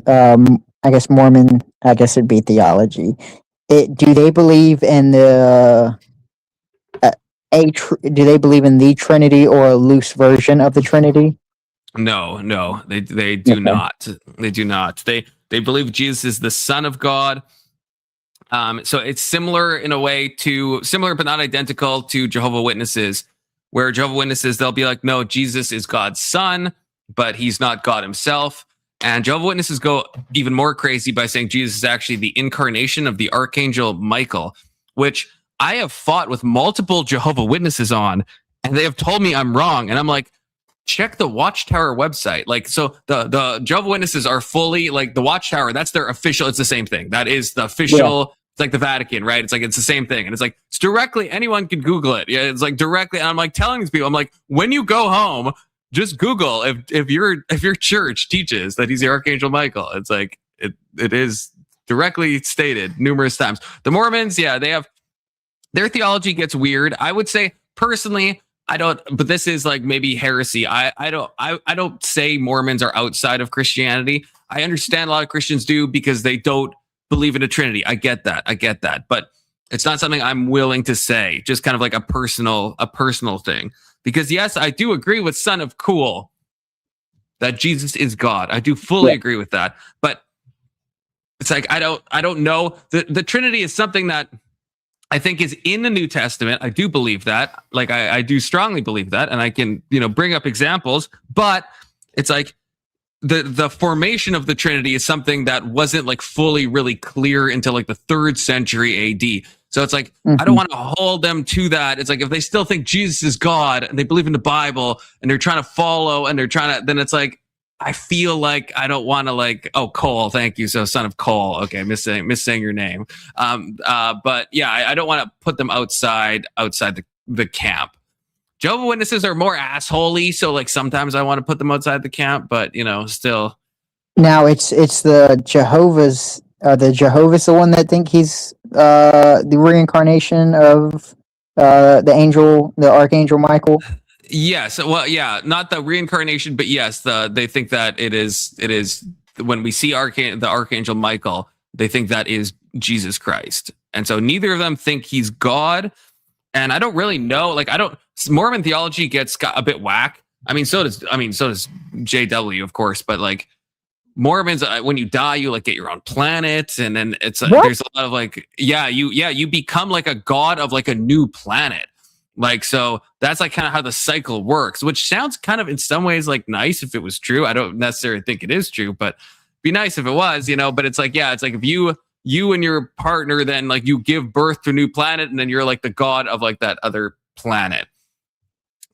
I guess Mormon. I guess it'd be theology. Do they believe in the do they believe in the Trinity or a loose version of the Trinity? No, they do not. They do not. They believe Jesus is the Son of God. So it's similar in a way similar but not identical to Jehovah's Witnesses, where Jehovah's Witnesses, they'll be like, no, Jesus is God's son, but he's not God himself. And Jehovah's Witnesses go even more crazy by saying Jesus is actually the incarnation of the Archangel Michael, which I have fought with multiple Jehovah's Witnesses on, and they have told me I'm wrong. And I'm like, check the Watchtower website. Like, so the Jehovah's Witnesses are fully like the Watchtower. That's their official. It's the same thing. That is the official. Yeah. It's like the Vatican, right? It's like, it's the same thing. And it's like, it's directly, anyone can Google it. Yeah. It's like directly. And I'm like telling these people, I'm like, when you go home, just Google if your church teaches that he's the Archangel Michael. It's like, it is directly stated numerous times. The Mormons, they have, their theology gets weird. I would say personally, I don't, but this is like maybe heresy. I don't say Mormons are outside of Christianity. I understand a lot of Christians do because they don't believe in a Trinity. I get that. But it's not something I'm willing to say, just kind of like a personal thing. Because yes, I do agree with Son of Cool that Jesus is God. I do fully agree with that. But it's like, I don't know. The Trinity is something that I think is in the New Testament. I do believe that. Like, I do strongly believe that. And I can, bring up examples, but it's like the formation of the Trinity is something that wasn't like fully really clear until like the 3rd century AD. So it's like, I don't want to hold them to that. It's like, if they still think Jesus is God and they believe in the Bible and they're trying to follow and they're trying to, then it's like, I feel like I don't want to like, oh, Cole, thank you. So Son of Cole. Okay. Missaying your name. But yeah, I don't want to put them outside the camp. Jehovah's Witnesses are more assholey. So like, sometimes I want to put them outside the camp, but still. Now it's the Jehovah's, the one that think he's the reincarnation of the Archangel Michael. Yes. Well, yeah, not the reincarnation, but yes, they think that it is when we see the Archangel Michael, they think that is Jesus Christ. And so neither of them think he's God. And I don't really know, like, Mormon theology got a bit whack. I mean, so does JW, of course, but like Mormons, when you die, you like get your own planet. And then there's a lot of like, you become like a god of like a new planet. Like, so that's like kind of how the cycle works, which sounds kind of in some ways like nice if it was true. I don't necessarily think it is true, but be nice if it was, but it's like, it's like if you and your partner, then like you give birth to a new planet and then you're like the god of like that other planet.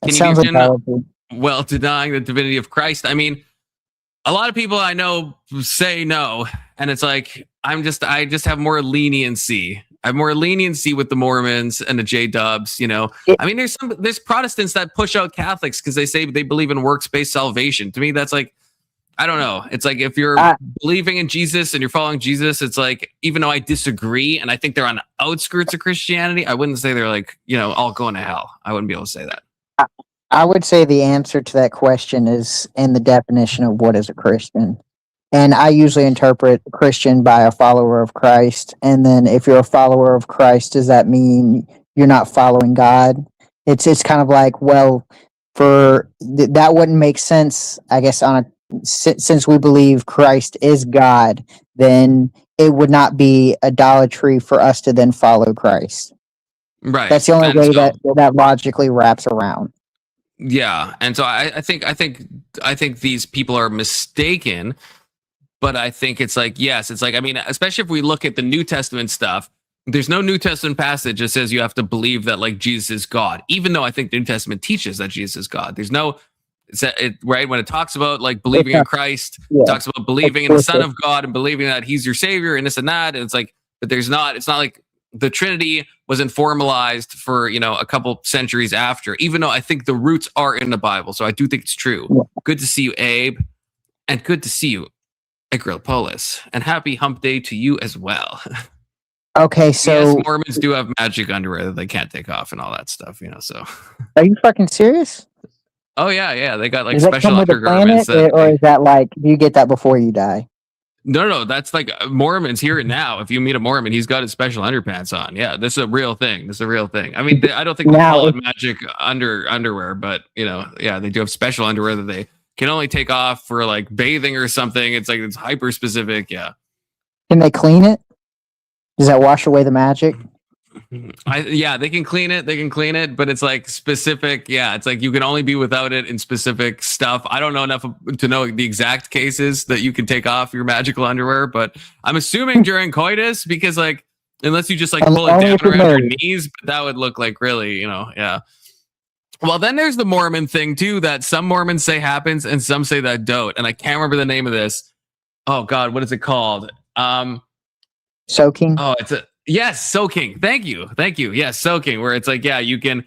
Can you imagine, well, denying the divinity of Christ? I mean, a lot of people I know say no, and it's like, I just have more leniency. I have more leniency with the Mormons and the J-Dubs, I mean, there's Protestants that push out Catholics because they say they believe in works-based salvation. To me, that's like, I don't know. It's like if you're believing in Jesus and you're following Jesus, it's like, even though I disagree and I think they're on the outskirts of Christianity, I wouldn't say they're like, all going to hell. I wouldn't be able to say that. I would say the answer to that question is in the definition of what is a Christian. And I usually interpret Christian by a follower of Christ. And then if you're a follower of Christ, does that mean you're not following God? It's kind of like, well, that wouldn't make sense, I guess, since we believe Christ is God, then it would not be idolatry for us to then follow Christ. Right. That's the only way that logically wraps around. Yeah, and so I think these people are mistaken, but I think it's like, yes, it's like, I mean, especially if we look at the New Testament stuff, there's no New Testament passage that says you have to believe that like Jesus is God, even though I think the New Testament teaches that Jesus is God. There's no, right, when it talks about like believing in Christ, it talks about believing in the Son of God and believing that he's your savior and this and that, and it's like, but it's not like the Trinity wasn't formalized for, a couple centuries after, even though I think the roots are in the Bible. So I do think it's true. Yeah. Good to see you, Abe. And good to see you, Agrilopolis. And happy hump day to you as well. Okay, so... Yes, Mormons do have magic underwear that they can't take off and all that stuff, so... Are you fucking serious? Oh, yeah. They got like Does special undergarments. Or is that like, do you get that before you die? No, that's like Mormons here and now. If you meet a Mormon, he's got his special underpants on. Yeah, this is a real thing. I mean, I don't think they call it magic underwear, but yeah, they do have special underwear that they can only take off for like bathing or something. It's like, it's hyper specific. Yeah. Can they clean it? Does that wash away the magic? Yeah, they can clean it, but it's like specific. Yeah, it's like you can only be without it in specific stuff. I don't know enough to know the exact cases that you can take off your magical underwear, but I'm assuming during coitus, because like, unless you just like pull it down around your knees, but that would look like really, yeah. Well, then there's the Mormon thing too, that some Mormons say happens and some say that don't. And I can't remember the name of this. Oh God, what is it called? Soaking. Oh, yes, soaking. Thank you. Yes, soaking, where it's like, yeah, you can,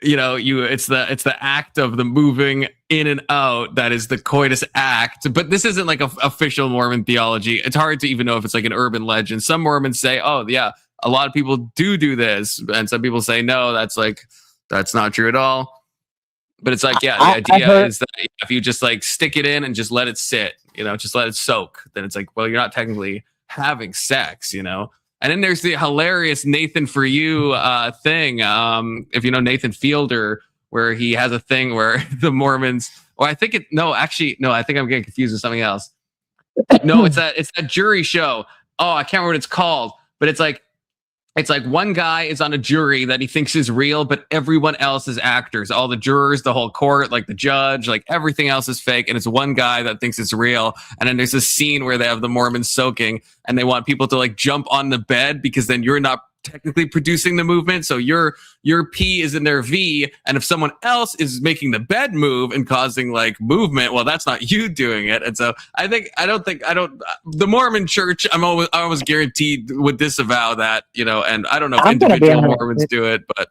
it's the act of the moving in and out that is the coitus act. But this isn't like a official Mormon theology. It's hard to even know if it's like an urban legend. Some Mormons say, oh yeah, a lot of people do this, and some people say no, that's not true at all. But it's like, yeah, the idea is that if you just like stick it in and just let it sit, just let it soak, then it's like, well, you're not technically having sex, And then there's the hilarious Nathan For You thing. If you know Nathan Fielder, where he has a thing where the Mormons, or I think I think I'm getting confused with something else. No, it's that jury show. Oh, I can't remember what it's called, but it's like one guy is on a jury that he thinks is real, but everyone else is actors. All the jurors, the whole court, like the judge, like everything else is fake. And it's one guy that thinks it's real. And then there's this scene where they have the Mormons soaking and they want people to like jump on the bed because then you're not technically producing the movement. So your P is in their V. And if someone else is making the bed move and causing like movement, well, that's not you doing it. And so the Mormon church, I almost guaranteed would disavow that, and I don't know if individual Mormons do it, but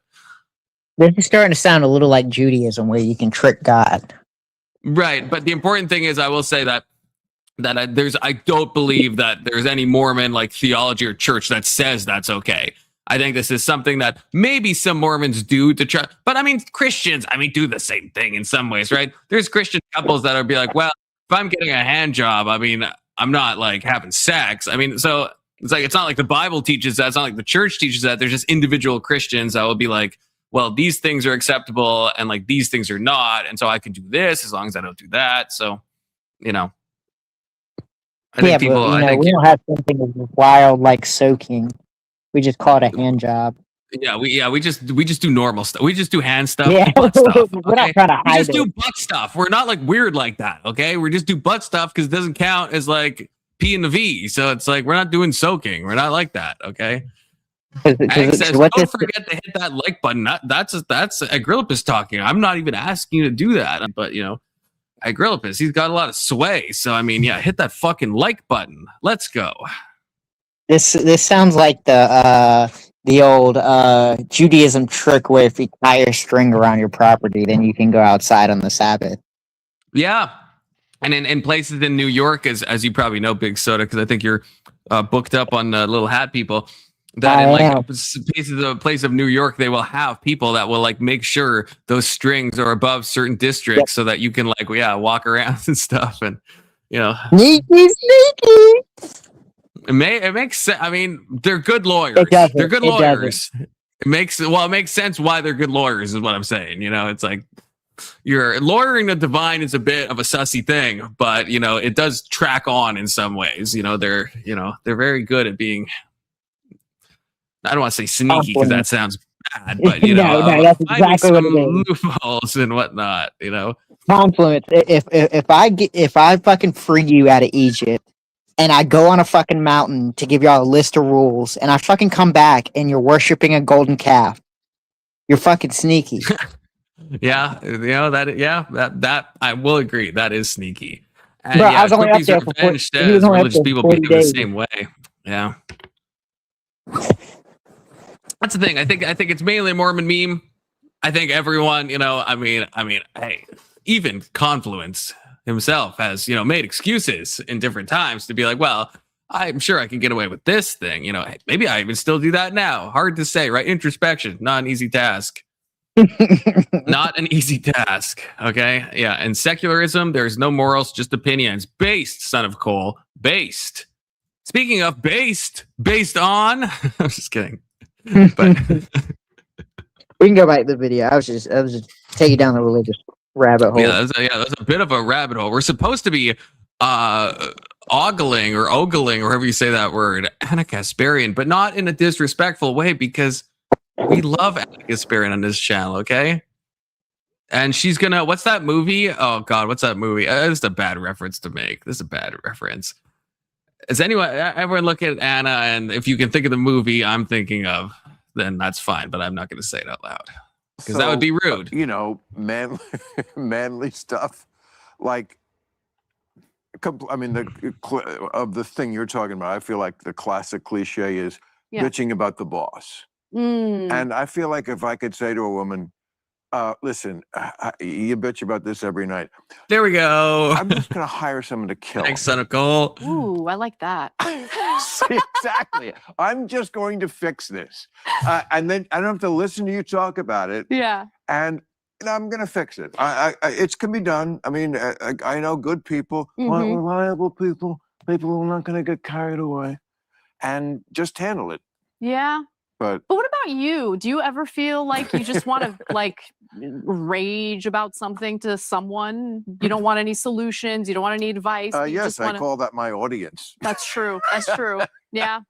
this is starting to sound a little like Judaism where you can trick God. Right. But the important thing is, I will say that I don't believe that there's any Mormon like theology or church that says that's okay. I think this is something that maybe some Mormons do to try, but I mean, Christians, do the same thing in some ways, right? There's Christian couples that are be like, well, if I'm getting a hand job, I'm not like having sex. So it's like, it's not like the Bible teaches that. It's not like the church teaches that. There's just individual Christians that will be like, well, these things are acceptable and like these things are not. And so I can do this as long as I don't do that. So, I think people, we don't have something as wild like soaking. We just call it a hand job. Yeah, we just do normal stuff. We just do hand stuff, yeah. butt stuff. Okay? We're not trying to hide We just do butt stuff. We're not like weird like that. Okay, we just do butt stuff because it doesn't count as like P and the V. So it's like we're not doing soaking. We're not like that. Okay. Ag says, don't forget to hit that like button. That's Agrippa's talking. I'm not even asking you to do that, but Agrippa, he's got a lot of sway. So hit that fucking like button. Let's go. This sounds like the old Judaism trick where if you tie a string around your property, then you can go outside on the Sabbath. Yeah. And in places in New York, as you probably know, Big Soda, because I think you're booked up on Little Hat People, that in like place of New York, they will have people that will like make sure those strings are above certain districts so that you can like, walk around and stuff. And, sneaky. It makes sense. I mean, they're good lawyers. They're good lawyers. It makes sense why they're good lawyers is what I'm saying. It's like you're lawyering the divine is a bit of a sussy thing, but it does track on in some ways. They're very good at being, I don't want to say sneaky because that sounds bad, but no, that's exactly what it is. Loopholes and whatnot, Confluence. If I fucking free you out of Egypt and I go on a fucking mountain to give y'all a list of rules and I fucking come back and you're worshiping a golden calf, you're fucking sneaky. That I will agree. That is sneaky. And bro, I was only up there for 40 days. Religious people behave the same way. Yeah. That's the thing. I think it's mainly a Mormon meme. I think everyone, hey, even Confluence himself has, made excuses in different times to be like, well, I'm sure I can get away with this thing. Maybe I even still do that now. Hard to say, right? Introspection, not an easy task. Not an easy task. Okay. Yeah. And secularism, there's no morals, just opinions. Based, son of Cole. Based. Speaking of based on. I'm just kidding. But we can go back to the video. I was just taking down the religious rabbit hole. Yeah, that's a bit of a rabbit hole. We're supposed to be ogling or however you say that word, Ana Kasparian, but not in a disrespectful way because we love Ana Kasparian on this channel, okay? And she's gonna, what's that movie? Oh God, what's that movie? This is a bad reference to make. This is a bad reference. Is everyone look at Anna, and if you can think of the movie I'm thinking of, then that's fine, but I'm not going to say it out loud because that would be rude. Manly stuff, like, I mean, of the thing you're talking about, I feel like the classic cliche is bitching about the boss. And I feel like if I could say to a woman, listen, you bitch about this every night. There we go. I'm just going to hire someone to kill. Thanks, son of Cole. Ooh, I like that. See, exactly. I'm just going to fix this. And then I don't have to listen to you talk about it. Yeah. And I'm going to fix it. It can be done. I mean, I know good people, reliable people who are not going to get carried away, and just handle it. Yeah. But what about you? Do you ever feel like you just want to like rage about something to someone? You don't want any solutions. You don't want any advice. Yes, I call that my audience. That's true. That's true. Yeah.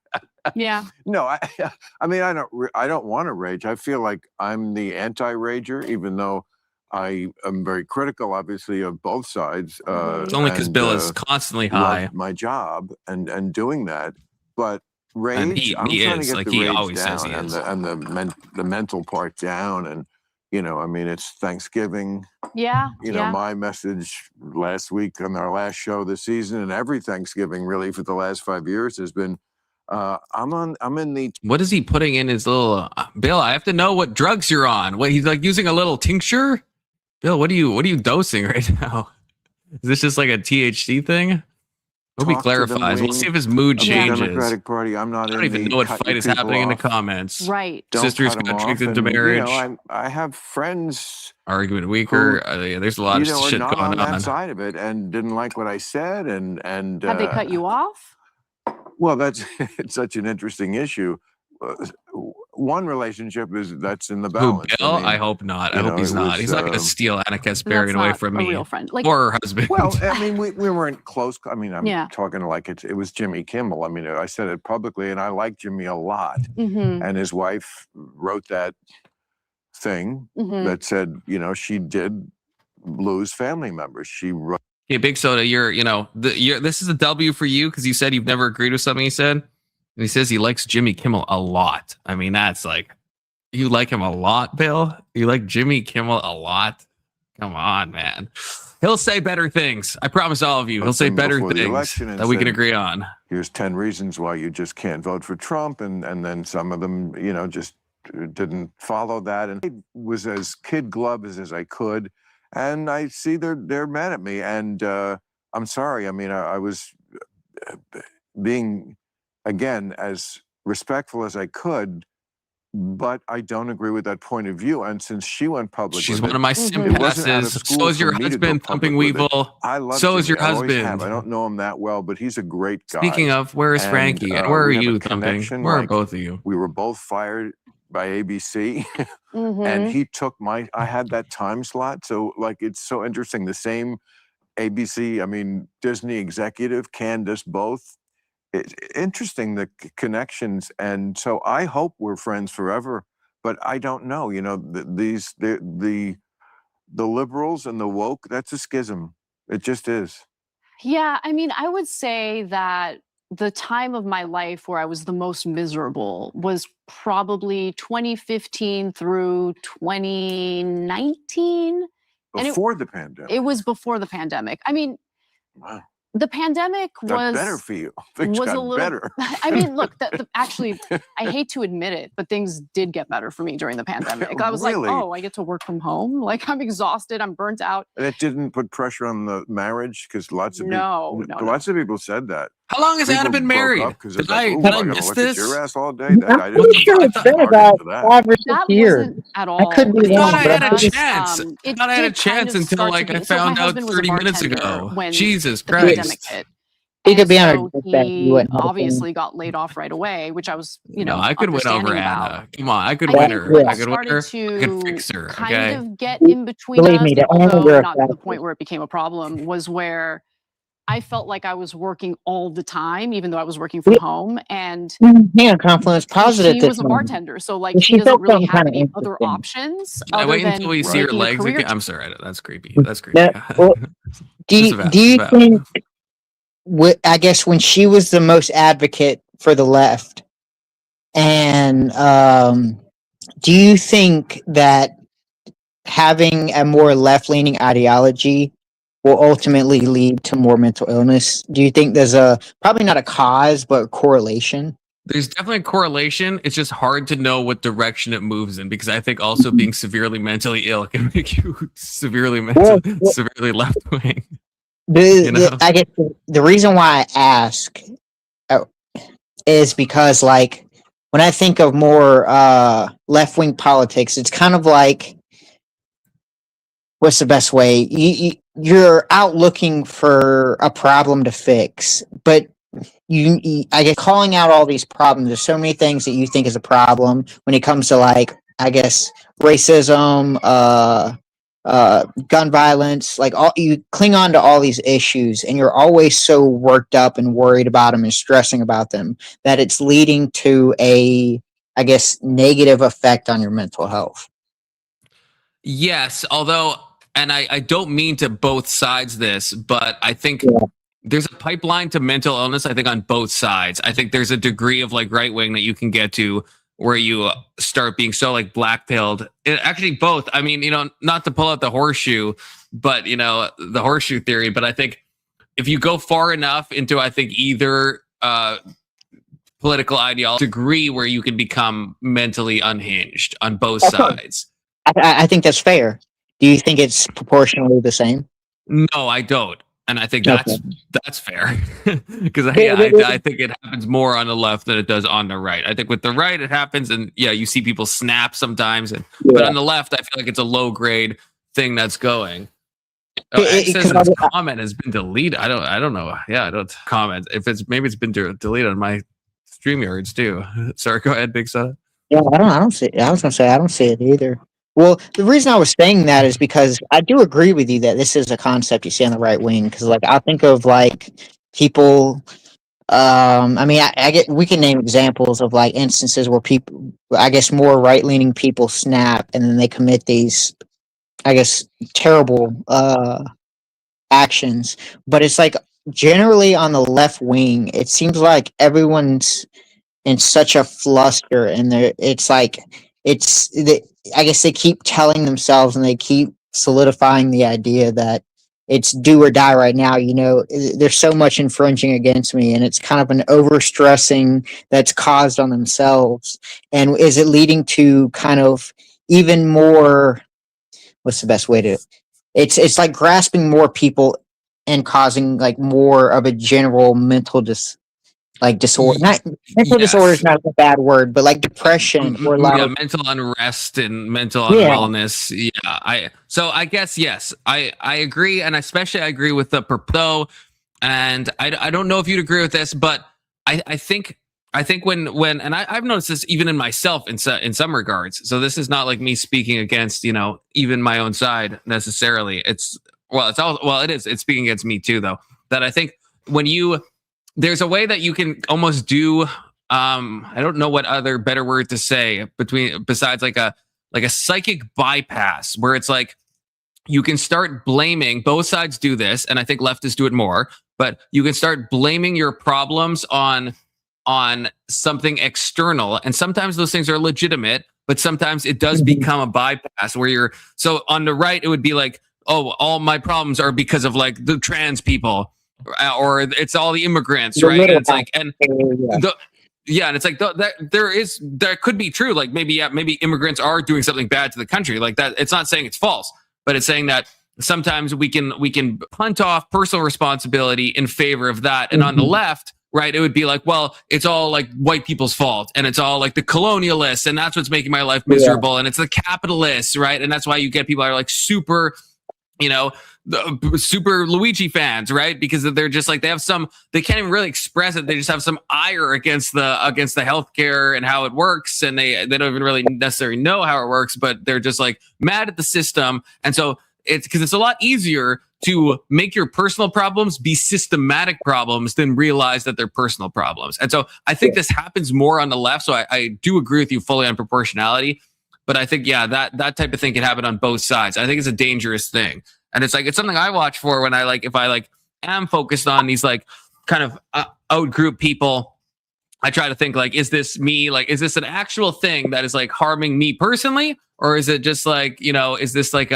Yeah. No, I mean, I don't want to rage. I feel like I'm the anti-rager, even though I am very critical, obviously, of both sides. It's only because Bill is constantly high. My job and doing that, but rage. And he is like he always says he is. And the mental part down, and I mean, it's Thanksgiving. Yeah. My message last week on our last show this season, and every Thanksgiving really for the last 5 years has been, I'm in the. What is he putting in his little Bill? I have to know what drugs you're on. What he's like using a little tincture. Bill, what are you dosing right now? Is this just like a THC thing? Hope he clarifies. We'll see if his mood changes. Democratic Party. I don't even know what fight is happening in the comments. Right. Sisters got tricked into marriage. I have friends. Argument weaker. There's a lot of shit not going on. That side of it, and didn't like what I said, and have they cut you off? Well, it's such an interesting issue. One relationship that's in the balance. Who, Bill? I hope not. I hope he's not. He's not going to steal Ana Kasparian away from me. Real friend. Or her husband. Well, I mean, we weren't close. I mean, I'm talking like it was Jimmy Kimmel. I mean, I said it publicly, and I like Jimmy a lot. And his wife wrote that thing that said, she did lose family members. She wrote. Hey, Big Soda, this is a W for you because you said you've never agreed with something he said. And he says he likes Jimmy Kimmel a lot. I mean, that's like, you like him a lot, Bill? You like Jimmy Kimmel a lot? Come on, man. He'll say better things. I promise all of you. He'll say better things that we can agree on. Here's 10 reasons why you just can't vote for Trump. And then some of them, just didn't follow that. And I was as kid glove as I could. And I see they're mad at me. And I'm sorry. I mean, I was being, again, as respectful as I could, but I don't agree with that point of view. And since she went public She's with one it, of my it wasn't out of sympasses. school So is for your me to go husband, public Thumping with it. Weevil. I love So is Jimmy. your I always have. husband. I don't know him that well, but he's a great guy. Speaking of, where is And, Frankie? And where are we have a you, Thumping? connection, Where are like, both of you? we were both fired by ABC, Mm-hmm. and he took I had that time slot. So, like, it's so interesting. The same ABC, I mean, Disney executive canned us both. It's interesting, the connections. And so I hope we're friends forever, but I don't know. You know, the liberals and the woke, that's a schism. It just is. Yeah, I mean, I would say that the time of my life where I was the most miserable was probably 2015 through 2019. Before the pandemic. It was before the pandemic. I mean, wow. The pandemic got better for you. Things was got a little better. I mean, look, actually, I hate to admit it, but things did get better for me during the pandemic. I was Really? like, oh, I get to work from home. Like, I'm exhausted. I'm burnt out. And it didn't put pressure on the marriage, because lots of No. lots of people said that. How long has Anna People been broke married? up 'cause Did it's like, I, "Ooh, did I gotta miss look at this? your ass all day." I'm pretty sure it's been about 5 or 6 That years. wasn't at all. could be I thought wrong, I but had I'm a pretty- chance. I thought I had a chance until like I found out 30 minutes ago. When Jesus the pandemic Christ. hit. He could be on so a deathbed. He he wouldn't have a obviously got laid off right away, which I was, No, I could win over understanding about. Anna. Come on, I could I win think her. what I could win started her. I to could fix her. kind Okay. of get in between Believe us, me, the only although real not to the factor- point where it became a problem, was where I felt like I was working all the time, even though I was working from home. And Yeah, Confluence Positive. she was a bartender, so like She he doesn't felt really something have kinda any other interesting. options Can I other wait than until we see her making a legs career again? I'm sorry. That's creepy. Mm. That's creepy. Well, do Just you, about, do you just about. think, I guess when she was the most advocate for the left, and do you think that having a more left-leaning ideology will ultimately lead to more mental illness? Do you think there's probably not a cause, but a correlation? There's definitely a correlation. It's just hard to know what direction it moves in, because I think also being severely mentally ill can make you severely severely left wing. I guess the reason why I ask is because, like, when I think of more left-wing politics, it's kind of like, what's the best way? You're out looking for a problem to fix, but I guess calling out all these problems. There's so many things that you think is a problem when it comes to, like, I guess, racism, gun violence. Like, you cling on to all these issues, and you're always so worked up and worried about them and stressing about them that it's leading to a, I guess, negative effect on your mental health. Yes, although, and I don't mean to both sides this, but I think there's a pipeline to mental illness, I think, on both sides. I think there's a degree of like right wing that you can get to where you start being so like black-pilled. Actually, both. I mean, not to pull out the horseshoe, but the horseshoe theory. But I think if you go far enough into, I think, either political ideology degree where you can become mentally unhinged on both sides. I think that's fair. Do you think it's proportionally the same? No, I don't. And I think that's fair, because I think it happens more on the left than it does on the right. I think with the right it happens, and you see people snap sometimes, but on the left I feel like it's a low grade thing that's going. This comment has been deleted. I don't know. Yeah, I don't comment if maybe it's been deleted on my StreamYards too. Sorry, go ahead, Big Son. Yeah, I don't see it. I was gonna say I don't see it either. Well, the reason I was saying that is because I do agree with you that this is a concept you see on the right wing. Because, like, I think of like people. I mean, I get we can name examples of like instances where people, I guess, more right leaning people snap and then they commit these, I guess, terrible actions. But it's like generally on the left wing, it seems like everyone's in such a fluster, and it's like I guess they keep telling themselves and they keep solidifying the idea that it's do or die right now. There's so much infringing against me, and it's kind of an overstressing that's caused on themselves. And is it leading to kind of even more, what's the best way to, it's like grasping more people and causing like more of a general mental disorder. Not mental disorder is not a bad word, but like depression or like mental unrest and mental Yeah. unwellness. Yeah, I guess yes, I agree, and especially I agree with the though, and I don't know if you'd agree with this, but I think when and I've noticed this even in myself in some regards. So this is not like me speaking against even my own side necessarily. It's speaking against me too though. That I think when there's a way that you can almost do I don't know what other better word to say besides like a psychic bypass, where it's like you can start blaming. Both sides do this, and I think leftists do it more, but you can start blaming your problems on something external, and sometimes those things are legitimate, but sometimes it does become a bypass where you're so on the right it would be like, oh, all my problems are because of like the trans people, or it's all the immigrants, right? And it's like, and and it's like that could be true. Like maybe immigrants are doing something bad to the country. Like that, it's not saying it's false, but it's saying that sometimes we can punt off personal responsibility in favor of that. And on the left, right, it would be like, well, it's all like white people's fault, and it's all like the colonialists, and that's what's making my life miserable, and it's the capitalists, right? And that's why you get people that are like super super Luigi fans, right? Because they're just like, they can't even really express it. They just have some ire against the healthcare and how it works, and they don't even really necessarily know how it works, but they're just like mad at the system. And so it's because it's a lot easier to make your personal problems be systematic problems than realize that they're personal problems. And so I think this happens more on the left. So I do agree with you fully on proportionality. But I think, that type of thing can happen on both sides. I think it's a dangerous thing. And it's like, it's something I watch for when if I am focused on these like kind of out group people. I try to think like, is this me? Like, is this an actual thing that is like harming me personally? Or is it just like, is this like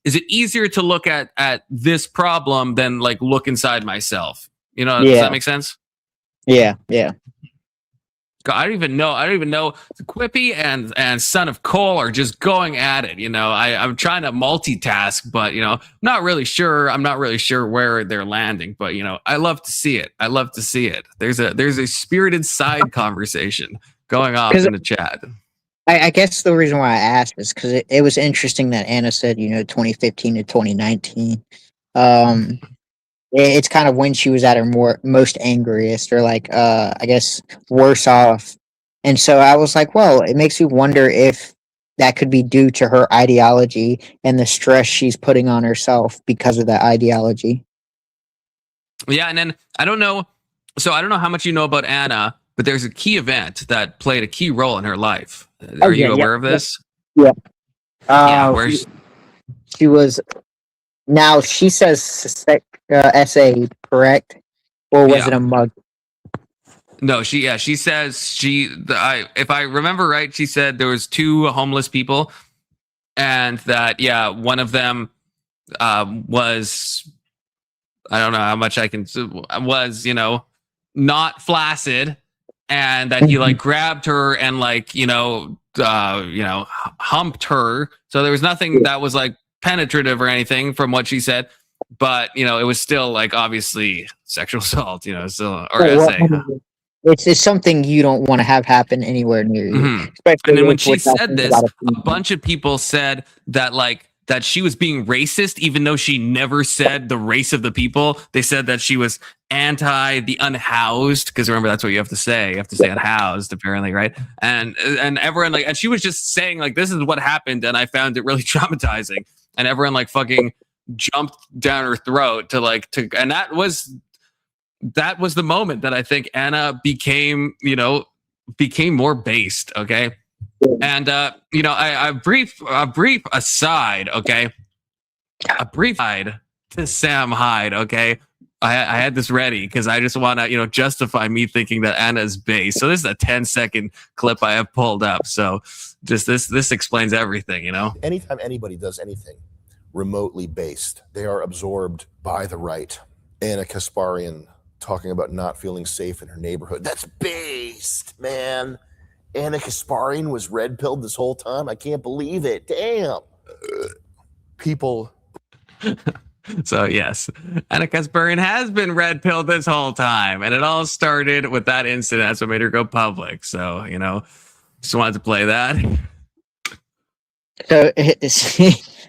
is it easier to look at this problem than like look inside myself? Does that make sense? Yeah. I don't even know. Quippy and Son of Cole are just going at it. I'm trying to multitask, but I'm not really sure. I'm not really sure where they're landing. But I love to see it. There's a spirited side conversation going on in the chat. I guess the reason why I asked is because it was interesting that Anna said 2015 to 2019. It's kind of when she was at her most angriest, or like I guess worse off. And so I was like, well, it makes me wonder if that could be due to her ideology and the stress she's putting on herself because of that ideology. Yeah, and then I don't know how much you know about Anna, but there's a key event that played a key role in her life. Are you aware of this? Yeah. Where she was. Now she says SA, correct? Or was it a mug? No, she says if I remember right, she said there was 2 homeless people, and that one of them was, I don't know how much I can, was not flaccid, and that he like grabbed her and like humped her. So there was nothing that was like penetrative or anything from what she said, but it was still like obviously sexual assault, still, or SA. It's something you don't want to have happen anywhere near you. Mm-hmm. And then when she said this, a bunch of people said that she was being racist, even though she never said the race of the people. They said that she was anti the unhoused, because remember, that's what you have to say. You have to say unhoused, apparently, right? And everyone and she was just saying like, this is what happened, and I found it really traumatizing. And everyone like fucking jumped down her throat and that was the moment that I think Anna became more based. Okay. And a brief aside, okay, a brief aside to Sam Hyde, okay. I had this ready because I just want to justify me thinking that Anna is based. So this is a 10-second clip I have pulled up. So just this explains everything. Anytime anybody does anything remotely based, they are absorbed by the right. Ana Kasparian talking about not feeling safe in her neighborhood. That's based, man. Ana Kasparian was red-pilled this whole time. I can't believe it. Damn. People. So yes, Ana Kasparian has been red pilled this whole time, and it all started with that incident. That's what made her go public. So just wanted to play that. So,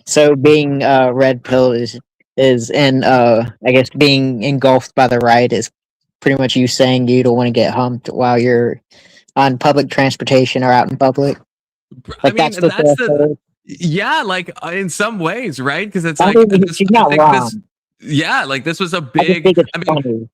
so being red pill is and I guess being engulfed by the right is pretty much you saying you don't want to get humped while you're on public transportation or out in public. I mean, yeah, like in some ways, right? Because it's like she's not wrong. Like this was a big. Funny.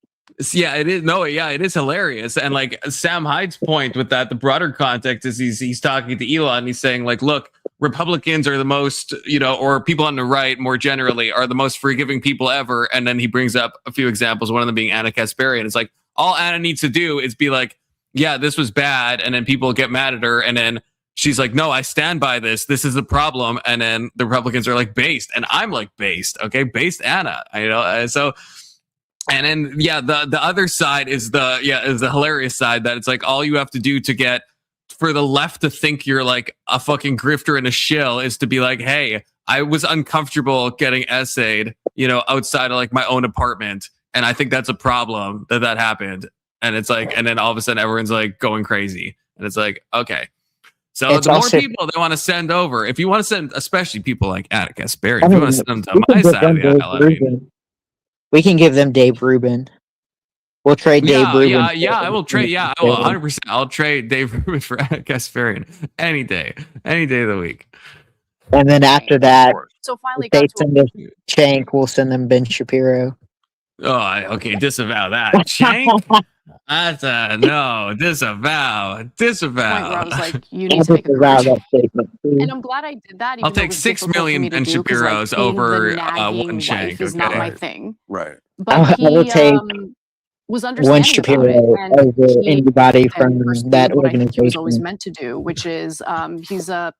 Yeah, it is. No, yeah, it is hilarious. And like Sam Hyde's point with that, the broader context is he's talking to Elon and he's saying like, look, Republicans are the most, or people on the right more generally are the most forgiving people ever. And then he brings up a few examples, one of them being Ana Kasparian. It's like all Ana needs to do is be like, yeah, this was bad. And then people get mad at her. And then she's like, no, I stand by this. This is the problem. And then the Republicans are like, based. And I'm like, based. Okay, based Ana. So. And then, the other side is the hilarious side that it's like all you have to do to get for the left to think you're like a fucking grifter and a shill is to be like, hey, I was uncomfortable getting essayed, outside of like my own apartment. And I think that's a problem that happened. And it's like, and then all of a sudden everyone's like going crazy. And it's like, okay. So it's the more people they want to send over, if you want to send, especially people like Ana Kasparian, if you want to send them to my side of the aisle, we can give them Dave Rubin. We'll trade Dave Rubin. I will trade. Yeah, I will 100%. I'll trade Dave Rubin for Ana Kasparian any day of the week. And then after that, so finally, they send us Shank. We'll send them Ben Shapiro. Oh, okay. Disavow that. Shank. That's no. Disavow. I was like, you need to make that statement. And I'm glad I did that. I'll take 6 million Ben Shapiros over one Shank. Is not my thing. Right. But he will take was understanding one Shapiro over anybody from that organization. He was always meant to do, which is he's the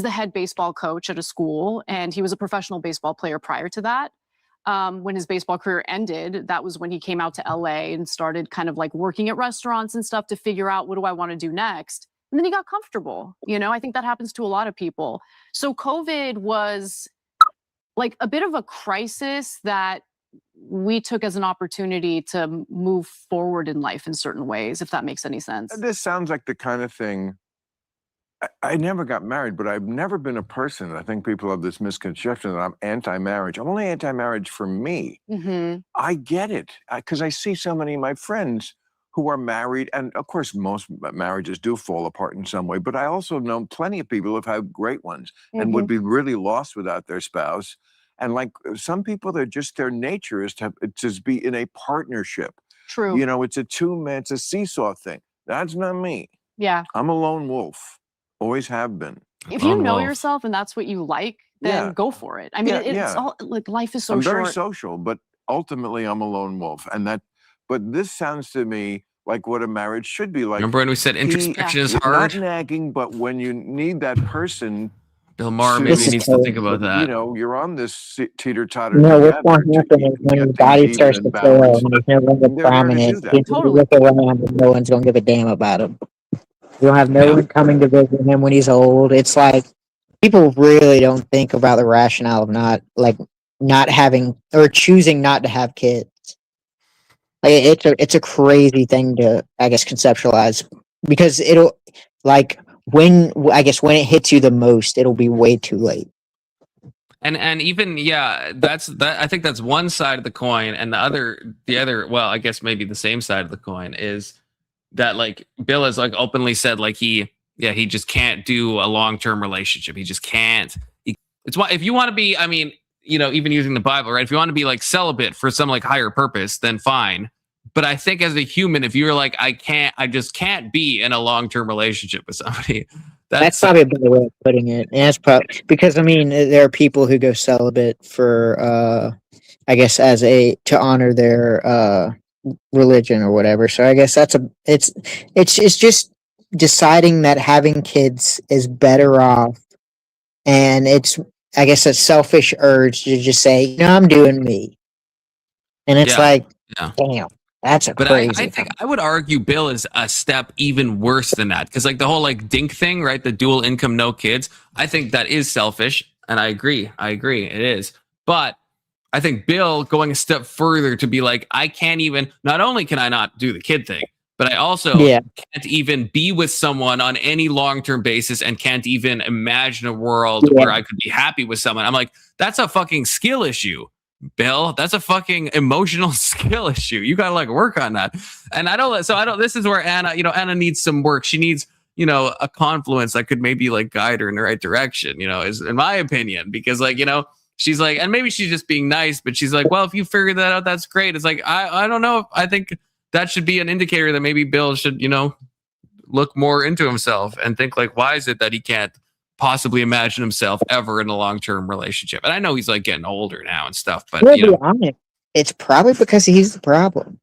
head baseball coach at a school, and he was a professional baseball player prior to that. When his baseball career ended, that was when he came out to LA and started kind of like working at restaurants and stuff to figure out what do I want to do next. And then he got comfortable. I think that happens to a lot of people. So COVID was like a bit of a crisis that we took as an opportunity to move forward in life in certain ways, if that makes any sense. This sounds like the kind of thing. I never got married, but I've never been a person. I think people have this misconception that I'm anti-marriage. I'm only anti-marriage for me. Mm-hmm. I get it because I see so many of my friends who are married. And of course, most marriages do fall apart in some way. But I also know plenty of people who have had great ones and would be really lost without their spouse. And like some people, their nature is to be in a partnership. True. It's it's a seesaw thing. That's not me. Yeah. I'm a lone wolf. Always have been. If you know yourself and that's what you like, then go for it. I mean, it's all like life is so short. I'm very social, but ultimately I'm a lone wolf. But this sounds to me like what a marriage should be like. Remember when we said introspection is hard? Not nagging, but when you need that person. Bill Maher maybe needs to think about that. You're on this teeter-totter. No, what's going to happen is when your body starts to fail and there's no one to prominent, you look around and no one's going to give a damn about him. You'll have no one coming to visit him when he's old. It's like people really don't think about the rationale of not having or choosing not to have kids. Like it's a crazy thing to, I guess, conceptualize because it'll when it hits you the most, it'll be way too late. And even I think that's one side of the coin, and the other well, I guess maybe the same side of the coin is that like Bill has like openly said like he just can't do a long-term relationship. He just can't. It's why if you want to be, I mean, even using the Bible, right? If you want to be like celibate for some like higher purpose, then fine. But I think as a human, if you're like, I just can't be in a long-term relationship with somebody. That's probably a better way of putting it. And that's probably because I mean there are people who go celibate for I guess to honor their religion or whatever. So I guess it's just deciding that having kids is better off, and it's I guess a selfish urge to just say, I'm doing me, and it's damn, that's crazy. I think I would argue Bill is a step even worse than that because like the whole like dink thing, right? The dual income, no kids. I think that is selfish, and I agree. It is, but I think Bill going a step further to be like, I can't even, not only can I not do the kid thing, but I also can't even be with someone on any long-term basis and can't even imagine a world where I could be happy with someone. I'm like, that's a fucking skill issue, Bill. That's a fucking emotional skill issue. You gotta like work on that. And this is where Anna, Anna needs some work. She needs, a confluence that could maybe like guide her in the right direction, is in my opinion, because like, she's like, and maybe she's just being nice, but she's like, well, if you figure that out, that's great. It's like, I don't know. I think that should be an indicator that maybe Bill should, look more into himself and think like, why is it that he can't possibly imagine himself ever in a long-term relationship? And I know he's like getting older now and stuff, but be honest, it's probably because he's the problem.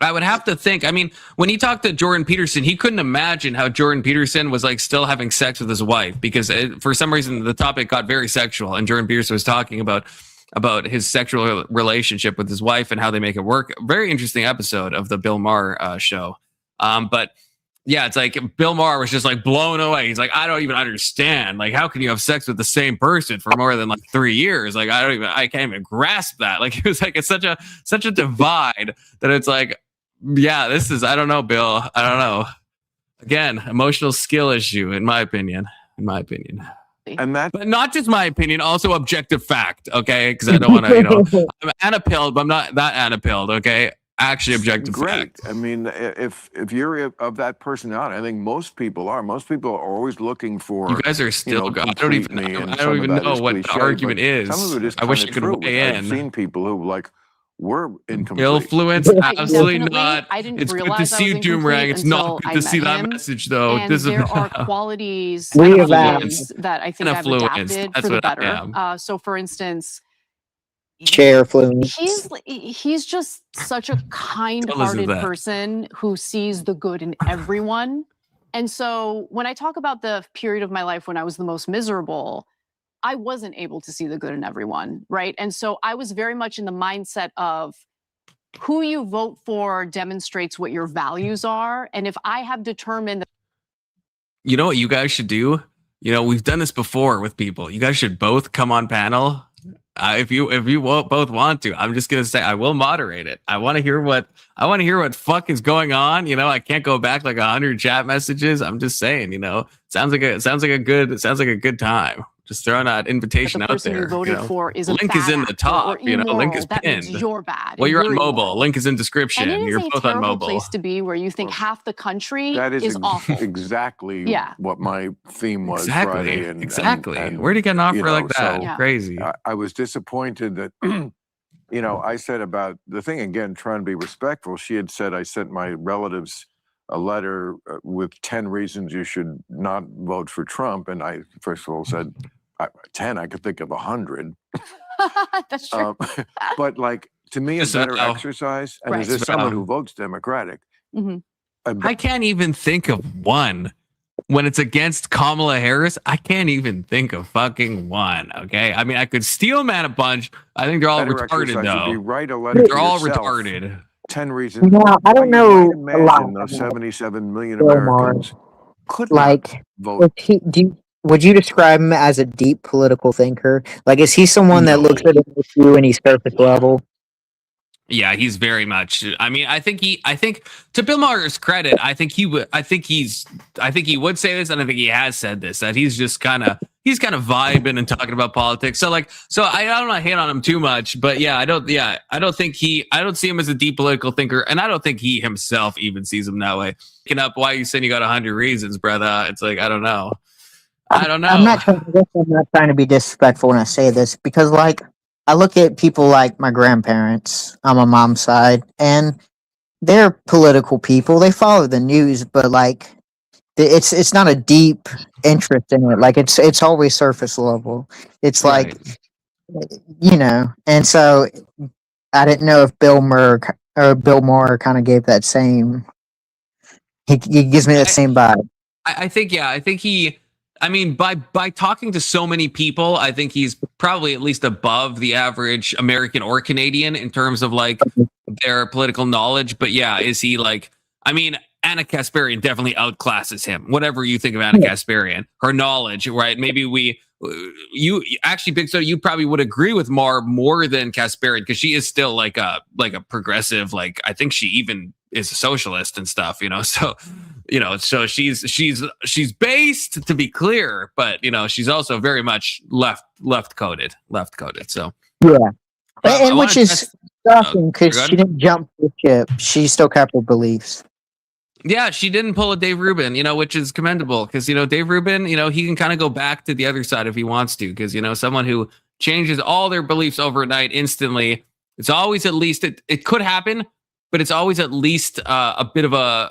I would have to think. I mean, when he talked to Jordan Peterson, he couldn't imagine how Jordan Peterson was like still having sex with his wife because for some reason the topic got very sexual, and Jordan Peterson was talking about his sexual relationship with his wife and how they make it work. Very interesting episode of the Bill Maher show. But yeah, it's like Bill Maher was just like blown away. He's like, I don't even understand. Like, how can you have sex with the same person for more than like 3 years? Like, I can't even grasp that. Like, it was like, it's such a divide that it's like, yeah, this is, I don't know, Bill. I don't know. Again, emotional skill issue, in my opinion. And that, but not just my opinion, also objective fact. Okay, because I don't want to, I'm Anna-pilled, but I'm not that Anna-pilled. Okay, actually objective fact. I mean, if you're of that personality, I think most people are. Most people are always looking for. You guys are still. I don't even know what the argument is. Some of it is I wish I could true. weigh in. I've seen people who like were incomplete. Influence, absolutely not. I didn't it's good to realize see you, Doomerang. It's not good to see that message, though. And there are qualities that I think I've adapted for the better. So, for instance, chair fluence. He's just such a kind-hearted person who sees the good in everyone. And so, when I talk about the period of my life when I was the most miserable, I wasn't able to see the good in everyone, right? And so I was very much in the mindset of who you vote for demonstrates what your values are. And if I have determined that... You know what you guys should do? We've done this before with people. You guys should both come on panel. If you both want to, I'm just going to say I will moderate it. I want to hear what fuck is going on. I can't go back like 100 chat messages. I'm just saying, sounds like a good time. Just throwing that invitation out there. You voted for is a link is in the top. Link is pinned. You're bad. Well, you're on mobile. Link is in description. You're both on mobile. Place to be where you think half the country is awful. Exactly. What my theme was. Exactly. Friday Exactly. Where'd you get an offer like that? So crazy. I was disappointed that. I said about the thing again, trying to be respectful. She had said I sent my relatives a letter with 10 reasons you should not vote for Trump, and I first of all said 10. I could think of 100. That's true. But like to me, a better exercise. And is this someone who votes Democratic? I can't even think of one. When it's against Kamala Harris, I can't even think of fucking one. Okay, I mean I could steel man a bunch. I think they're all retarded though. Write a letter they're all retarded. 10 reasons. No, I don't know. A lot of 77 million Americans could like vote. Would you describe him as a deep political thinker? Like, is he someone that looks at an issue and he's surface level? Yeah, he's very much. I mean, I think to Bill Maher's credit, I think he would say this, and I think he has said this, that he's kind of vibing and talking about politics. So I don't want to hate on him too much, but I don't see him as a deep political thinker, and I don't think he himself even sees him that way. Picking up why you saying you got 100 reasons, brother. It's like, I don't know. I'm not trying to be disrespectful when I say this, because like I look at people like my grandparents on my mom's side, and they're political people. They follow the news, but like it's not a deep interest in it. Like it's always surface level. It's like, and so I didn't know if Bill Maher kind of gave that same. He gives me that same vibe. I think he. I mean, by talking to so many people, I think he's probably at least above the average American or Canadian in terms of like their political knowledge. But yeah, is he like? I mean, Ana Kasparian definitely outclasses him. Whatever you think of Ana Kasparian, her knowledge, right? Maybe we you actually, Big Soda, you probably would agree with Maher more than Kasparian, because she is still like a progressive. Like, I think she even is a socialist and stuff, so so she's based, to be clear, but she's also very much left coded. So yeah, and which is shocking, because she didn't jump the ship. She still kept her beliefs. Yeah, she didn't pull a Dave Rubin, which is commendable, because Dave Rubin, he can kind of go back to the other side if he wants to, because someone who changes all their beliefs overnight instantly, it's always at least it could happen, but it's always at least a bit of a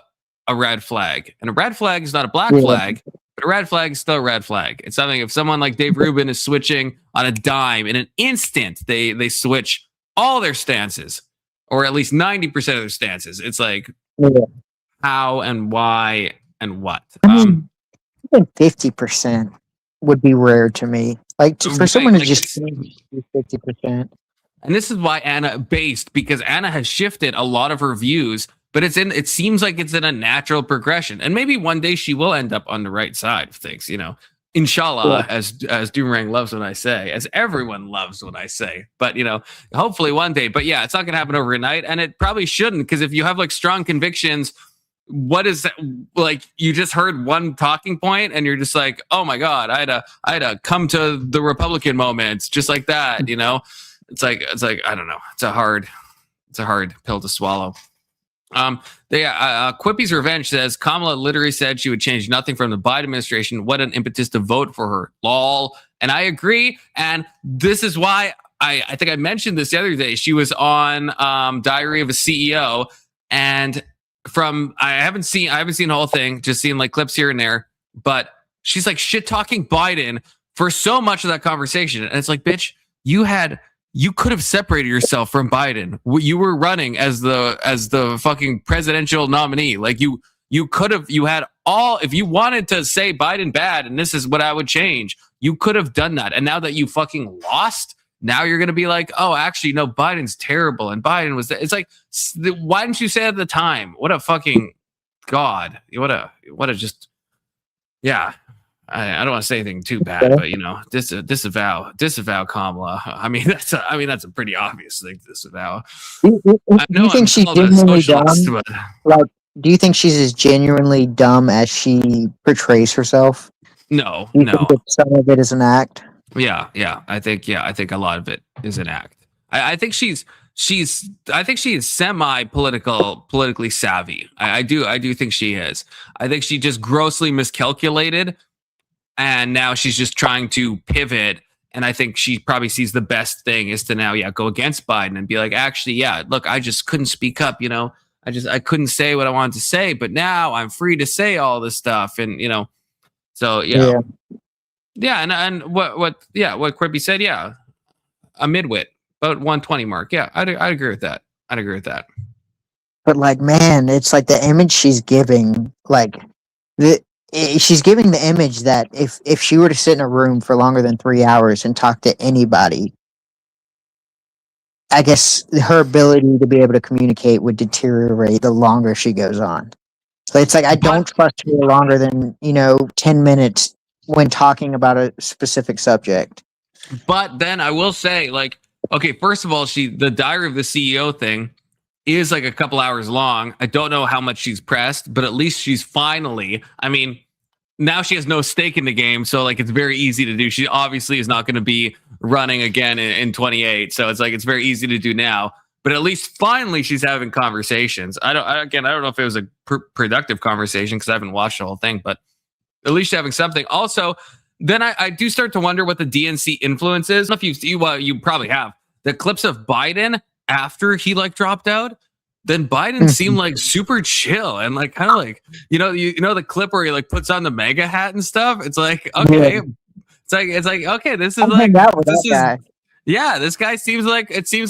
red flag. And a red flag is not a black flag, but a red flag is still a red flag. It's something, if someone like Dave Rubin is switching on a dime in an instant, they switch all their stances, or at least 90% of their stances. It's like, how and why and what. I think 50% would be rare to me. Like, for someone to just 50%. And this is why Ana based, because Ana has shifted a lot of her views, but it seems like it's in a natural progression. And maybe one day she will end up on the right side of things, Inshallah, as Doomerang loves when I say, as everyone loves when I say. But hopefully one day. But yeah, it's not gonna happen overnight, and it probably shouldn't, because if you have like strong convictions, what is that? Like, you just heard one talking point and you're just like, oh my God, I had to come to the Republican moment, just like that, It's like I don't know. It's a hard pill to swallow. Quippy's Revenge says Kamala literally said she would change nothing from the Biden administration. What an impetus to vote for her. Lol. And I agree. And this is why I think I mentioned this the other day. She was on Diary of a CEO, and I haven't seen the whole thing, just seen like clips here and there, but she's like shit talking Biden for so much of that conversation. And it's like, bitch, you could have separated yourself from Biden. You were running as the fucking presidential nominee. Like, you had all, if you wanted to say Biden bad and this is what I would change, you could have done that. And now that you fucking lost, now you're going to be like, oh, actually, no, Biden's terrible. And Biden was, it's like, why didn't you say it at the time? What a fucking God. What a just, yeah. I don't want to say anything too bad, but disavow Kamala. I mean, that's a pretty obvious thing to disavow. Do you think she's genuinely dumb? Like, do you think she's as genuinely dumb as she portrays herself? No, do you think that some of it is an act? Yeah. I think a lot of it is an act. I think she is politically savvy. I do think she is. I think she just grossly miscalculated, and now she's just trying to pivot. And I think she probably sees the best thing is to now, go against Biden and be like, actually, look, I just couldn't speak up. I couldn't say what I wanted to say, but now I'm free to say all this stuff. And, so, yeah. And what Quippy said, a midwit, about 120 mark. Yeah, I'd agree with that. But like, man, it's like the image she's giving, like she's giving the image that if she were to sit in a room for longer than 3 hours and talk to anybody, I guess her ability to be able to communicate would deteriorate the longer she goes on. So it's like, I don't trust her longer than 10 minutes when talking about a specific subject. But then I will say, like, okay, first of all, the Diary of the CEO thing is like a couple hours long. I don't know how much she's pressed, but at least she's finally, now she has no stake in the game. So like, it's very easy to do. She obviously is not going to be running again in 28. So it's like, it's very easy to do now, but at least finally she's having conversations. I don't know if it was a productive conversation, because I haven't watched the whole thing, but at least having something. Also, then I do start to wonder what the DNC influence is. I don't know if you probably have the clips of Biden after he like dropped out. Then Biden seemed like super chill and like kind of like the clip where he like puts on the MAGA hat and stuff. It's like, okay, it's like okay, this guy seems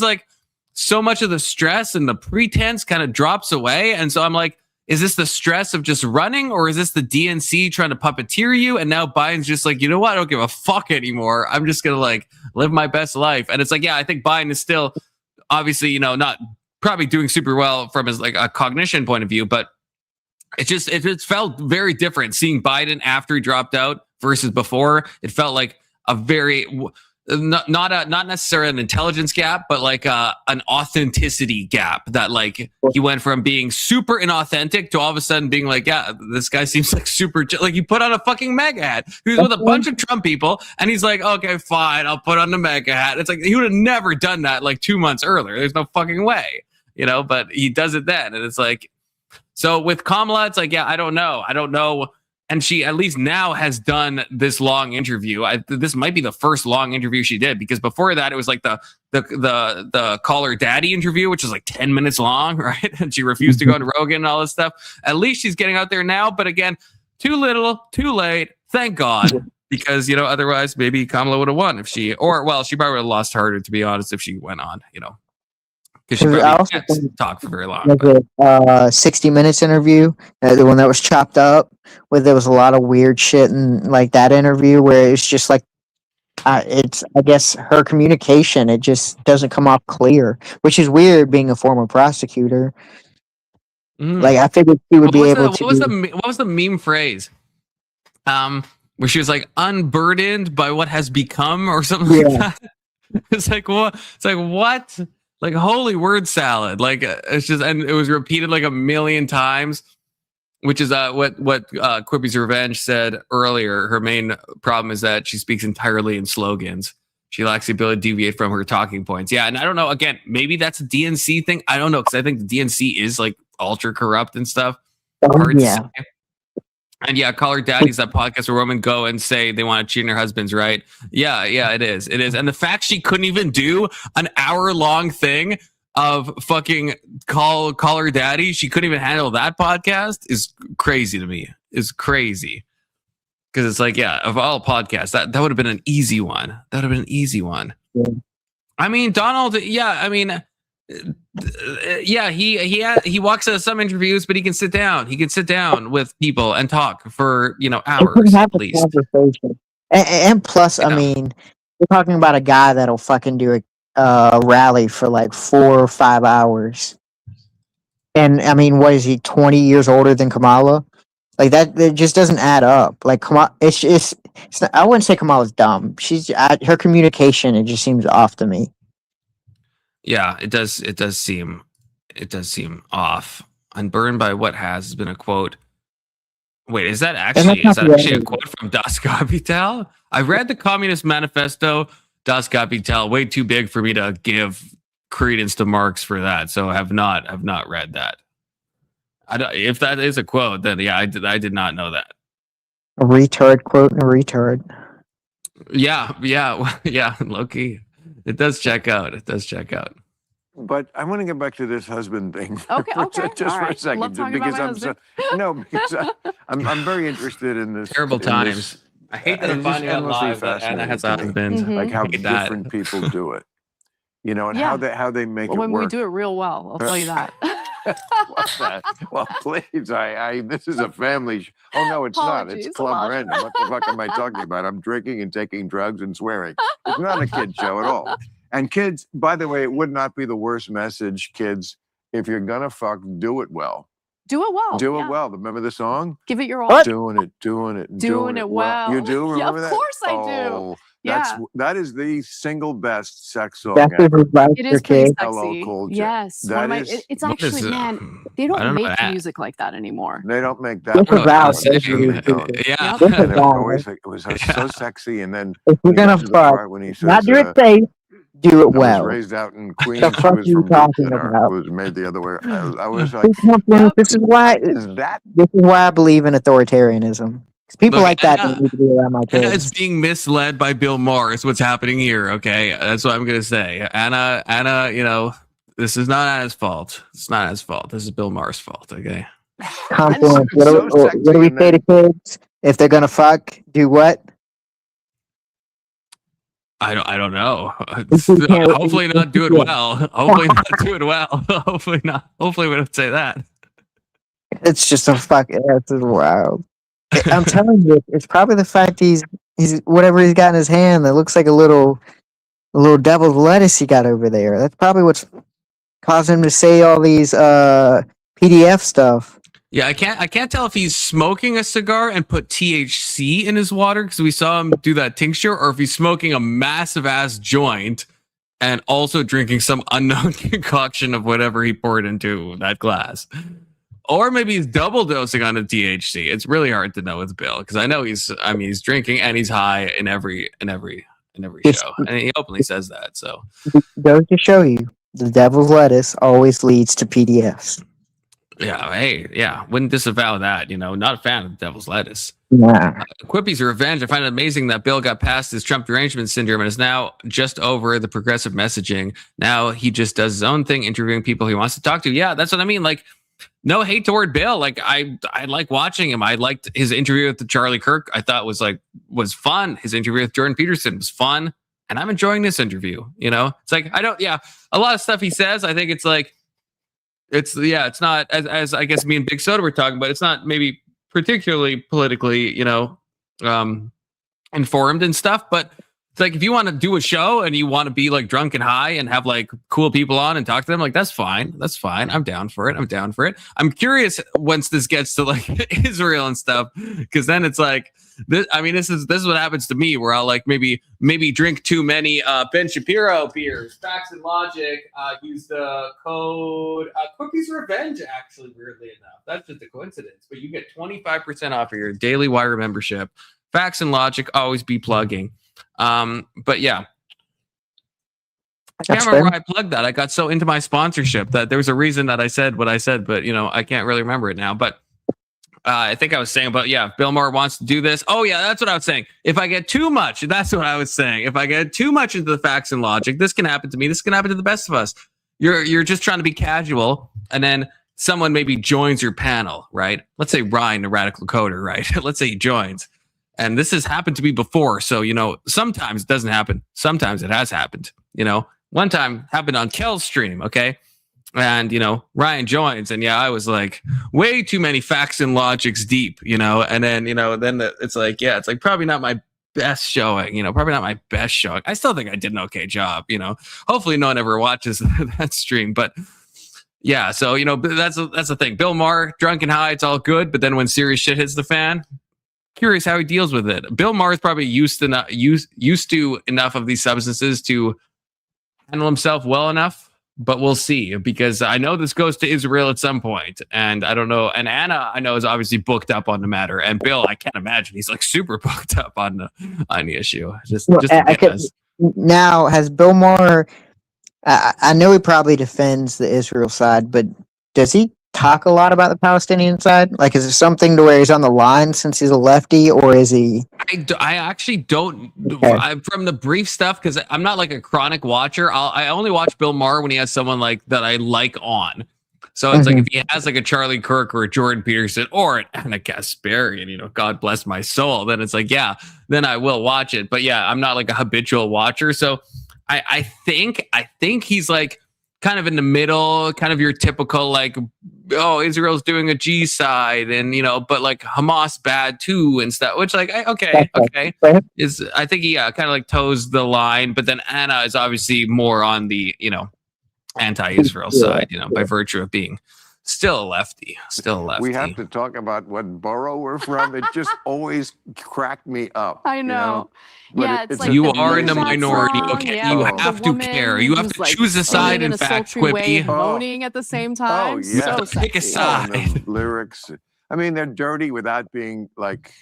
like so much of the stress and the pretense kind of drops away, and so I'm like, is this the stress of just running, or is this the DNC trying to puppeteer you? And now Biden's just like, you know what? I don't give a fuck anymore. I'm just going to like live my best life. And it's like, I think Biden is still obviously, not probably doing super well from his like a cognition point of view, but it felt very different seeing Biden after he dropped out versus before. It felt like very not necessarily an intelligence gap, but like an authenticity gap. That like he went from being super inauthentic to all of a sudden being like, yeah, this guy seems like super like he put on a fucking MAGA hat. He was with a bunch of Trump people, and he's like, okay, fine, I'll put on the MAGA hat. It's like he would have never done that like 2 months earlier. There's no fucking way, but he does it then, and it's like, so with Kamala, it's like, yeah, I don't know. And she at least now has done this long interview. This might be the first long interview she did, because before that it was like the Call Her Daddy interview, which was like 10 minutes long, right? And she refused to go on Rogan and all this stuff. At least she's getting out there now. But again, too little, too late. Thank God, because otherwise maybe Kamala would have won if she probably would have lost harder, to be honest, if she went on. Because she probably can't talk for very long. Like 60 Minutes interview, the one that was chopped up, where there was a lot of weird shit in like that interview, where it's just like, it's, I guess, her communication, it just doesn't come off clear, which is weird being a former prosecutor. Like, I figured she would be able to. What was the meme phrase? Where she was like unburdened by what has become, or something like that. It's like what? It's like what? Like holy word salad. Like it's just, and it was repeated like a million times, which is what Quippy's Revenge said earlier. Her main problem is that she speaks entirely in slogans. She lacks the ability to deviate from her talking points. Yeah, and I don't know. Again, maybe that's a DNC thing. I don't know, because I think the DNC is like ultra corrupt and stuff. Yeah. And yeah, Call Her Daddy's that podcast where women go and say they want to cheat on their husbands, right? Yeah, it is. And the fact she couldn't even do an hour-long thing of fucking call Her Daddy, she couldn't even handle that podcast, is crazy to me. Is crazy. Because it's like, yeah, of all podcasts, that would have been an easy one. Yeah. I mean, Donald, he walks out of some interviews, but he can sit down. He can sit down with people and talk for hours at least. And plus, I mean, we're talking about a guy that'll fucking do a rally for like 4 or 5 hours. And I mean, what is he, 20 years older than Kamala? Like that, it just doesn't add up. Like Kamala, it's not, I wouldn't say Kamala's dumb. Her communication, it just seems off to me. Yeah, it does seem off. Unburned by what has been a quote. Wait, is that actually a quote from Das Kapital? I read the Communist Manifesto, Das Kapital, way too big for me to give credence to Marx for that. So I have not read that. If that is a quote, then yeah, I did not know that. A retard quote and a retard. Yeah, Loki. It does check out. But I want to get back to this husband thing. Okay. Just for a second, because I'm very interested in this. Terrible times. I hate that I'm finding out live that Anna has a husband. Like how different people do it, and how they make it work. We do it real well, I'll tell you that. What's that? Well, please, this is a family. Oh no, it's not. It's Club Random. What the fuck am I talking about? I'm drinking and taking drugs and swearing. It's not a kid show at all. And kids, by the way, it would not be the worst message, kids. If you're gonna fuck, do it well. Do it well. Do it well. Remember the song? Give it your all. Doing it well. You do remember that? Of course I do. That is the single best sex song ever. It is pretty sexy. Hello, Cold J. Yes. It's actually, man, they don't make music like that anymore. They don't make that. Yeah. It was so sexy, and then if you're gonna fuck, not do it safe, do it well. I was raised out in Queens. The fuck are you talking about? It was made the other way. I was like, this is why I believe in authoritarianism. People like that don't need to be around my kids. Anna is being misled by Bill Maher. Is what's happening here. Okay, that's what I'm gonna say. Anna, this is not Anna's fault. It's not Anna's fault. This is Bill Maher's fault. Okay. Confluence. What do we say to kids? If they're gonna fuck, do what? I don't know. Hopefully not do it well. Hopefully not do it well. Hopefully not. Hopefully we don't say that. It's just a fucking. That's wild. I'm telling you, it's probably the fact he's whatever he's got in his hand that looks like a little devil's lettuce he got over there. That's probably what's caused him to say all these PDF stuff. Yeah, I can't tell if he's smoking a cigar and put THC in his water because we saw him do that tincture, or if he's smoking a massive ass joint and also drinking some unknown concoction of whatever he poured into that glass. Or maybe he's double dosing on the THC. It's really hard to know with Bill because I know he's drinking and he's high in every show, and he openly says that. So goes to show you, the devil's lettuce always leads to PDFs. Yeah, hey, yeah, wouldn't disavow that. Not a fan of the devil's lettuce. Yeah. Quippy's revenge. I find it amazing that Bill got past his Trump derangement syndrome and is now just over the progressive messaging. Now he just does his own thing, interviewing people he wants to talk to. Yeah, that's what I mean. Like, no hate toward Bill. Like, I like watching him. I liked his interview with Charlie Kirk. I thought was fun. His interview with Jordan Peterson was fun, and I'm enjoying this interview. It's like a lot of stuff he says. I think it's like. It's not as I guess me and Big Soda were talking about. It's not maybe particularly politically, informed and stuff. But it's like if you want to do a show and you want to be like drunk and high and have like cool people on and talk to them, like that's fine. That's fine. I'm down for it. I'm curious once this gets to like Israel and stuff, because then it's like this. I mean, this is what happens to me, where I'll like maybe drink too many Ben Shapiro beers. Facts and Logic. Use the code Cookies Revenge. Actually, weirdly enough, that's just a coincidence. But you get 25% off of your Daily Wire membership. Facts and Logic. Always be plugging. But yeah. I can't remember why I plugged that. I got so into my sponsorship that there was a reason that I said what I said, but I can't really remember it now. But I think I was saying about, if Bill Maher wants to do this. Oh, yeah, that's what I was saying. If I get too much, that's what I was saying. If I get too much into the facts and logic, this can happen to me. This can happen to the best of us. You're just trying to be casual, and then someone maybe joins your panel, right? Let's say Ryan, the radical coder, right? Let's say he joins. And this has happened to me before. So, sometimes it doesn't happen. Sometimes it has happened. One time happened on Kel's stream, okay? And, Ryan joins, and I was like way too many facts and logics deep, and then, it's like probably not my best showing, probably not my best showing. I still think I did an okay job, hopefully no one ever watches that stream, but yeah. So, that's the thing. Bill Maher, drunk and high, it's all good. But then when serious shit hits the fan, curious how he deals with it. Bill Maher is probably used to enough of these substances to handle himself well enough. But we'll see, because I know this goes to Israel at some point, and I don't know. And Anna, I know, is obviously booked up on the matter, and Bill, I can't imagine he's like super booked up on the issue. Now, has Bill Maher? I know he probably defends the Israel side, but does he talk a lot about the Palestinian side? Like, is it something to where he's on the line since he's a lefty, or is he? I actually don't. Okay. From the brief stuff, because I'm not like a chronic watcher. I only watch Bill Maher when he has someone like that I like on. So it's like if he has like a Charlie Kirk or a Jordan Peterson or an Ana Kasparian, God bless my soul, then it's like, then I will watch it. But I'm not like a habitual watcher. So I think he's like kind of in the middle, kind of your typical like, oh, Israel's doing a G side, and but like Hamas bad too and stuff. Which like okay, is I think he kind of like toes the line, but then Anna is obviously more on the anti-Israel side, by virtue of being still a lefty. We have to talk about what borough we're from. It just always cracked me up. I know. It's like you are in the minority. Okay, you have to care. You have to choose a side. In fact, Quippy, moaning at the same time. Oh yeah, so pick a side. The lyrics. I mean, they're dirty without being like.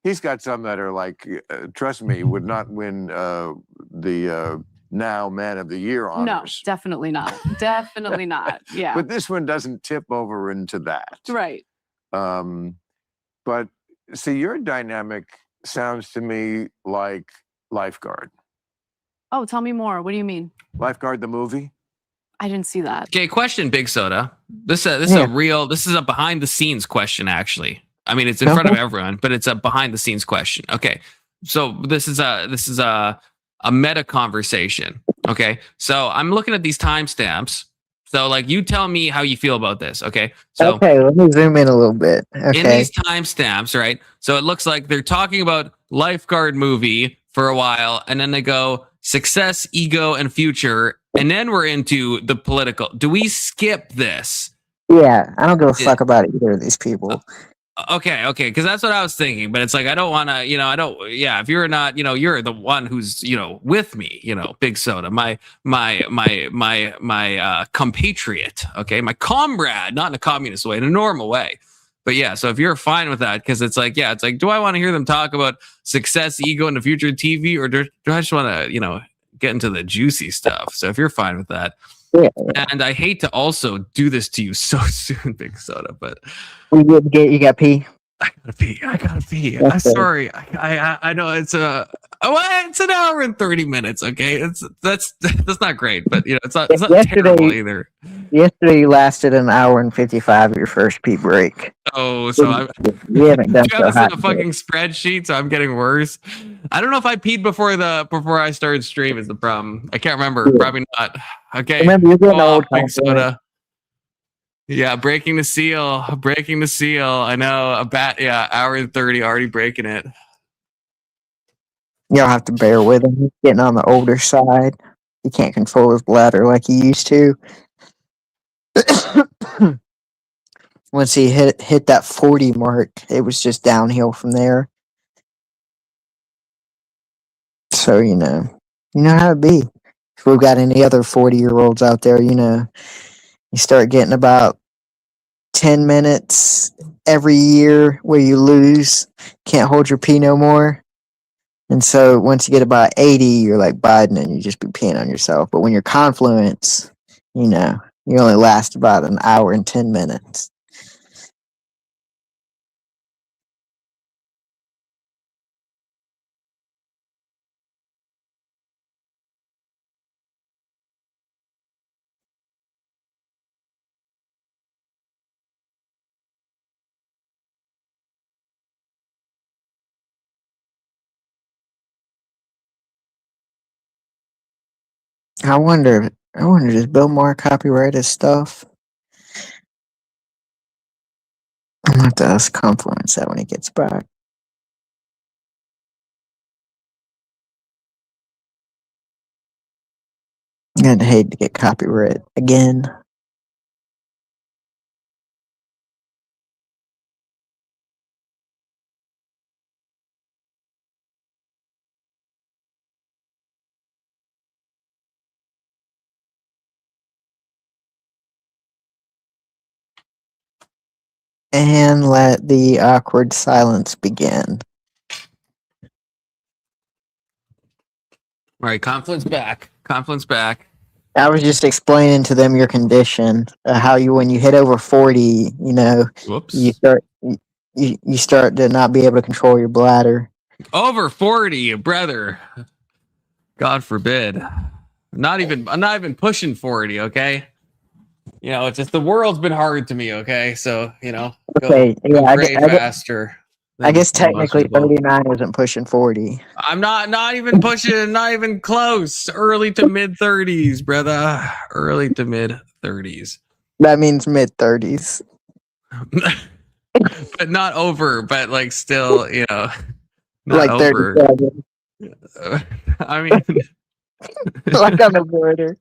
He's got some that are like, trust me, would not win the now Man of the Year honors. No, definitely not. Definitely not. Yeah. But this one doesn't tip over into that. Right. But see, your dynamic sounds to me like Lifeguard. Oh, tell me more. What do you mean? Lifeguard, the movie? I didn't see that. Okay, question, Big Soda. This is a behind the scenes question, actually. I mean, it's in front of everyone, but it's a behind the scenes question. Okay. So this is a meta conversation. Okay. So I'm looking at these timestamps. So like, you tell me how you feel about this. Okay. So okay, let me zoom in a little bit. Okay. In these timestamps, right? So it looks like they're talking about Lifeguard movie for a while, and then they go success, ego, and future, and then we're into the political. Do we skip this? Yeah, I don't give a fuck about either of these people. Okay, because that's what I was thinking. But it's like I don't want to, I don't. Yeah, if you're not, you're the one who's, with me, Big Soda, my compatriot, okay, my comrade, not in a communist way, in a normal way. But yeah, so if you're fine with that, because it's like, do I want to hear them talk about success, ego, and the future of TV, or do I just want to, get into the juicy stuff? So if you're fine with that. Yeah. And I hate to also do this to you so soon, Big Soda, but you got pee. I gotta pee. I'm sorry. I know it's it's an hour and 30 minutes. Okay, that's not great, but it's not terrible either. Yesterday you lasted an hour and 55 of your first pee break. Oh, so we haven't done you have this in a fucking spreadsheet, so I'm getting worse. I don't know if I peed before I started stream is the problem. I can't remember. Yeah. Probably not. Okay. Remember, you're getting old. Big Soda. Yeah, breaking the seal. I know. Hour and 30 already breaking it. You'll have to bear with him. He's getting on the older side. He can't control his bladder like he used to. Once he hit that 40 mark, it was just downhill from there. So, you know how it be. If we've got any other 40-year-olds out there, you start getting about 10 minutes every year where you lose, can't hold your pee no more. And so once you get about 80, you're like Biden and you just be peeing on yourself. But when you're Confluence, you only last about an hour and 10 minutes. I wonder, does Bill Maher copyright his stuff? I'm gonna have to ask Confluence that when he gets back. I'd hate to get copyright again. And let the awkward silence begin. All right, Confluence back. I was just explaining to them your condition, how when you hit over 40, Whoops. you start to not be able to control your bladder. Over 40, brother. God forbid. I'm not even pushing 40, okay? It's just the world's been hard to me, okay? So, go faster. I guess technically 39 isn't pushing 40. I'm not even pushing, not even close. Early to mid 30s, brother. Early to mid 30s. That means mid 30s. But not over, but like still, not like over. 37. I mean, like on the border.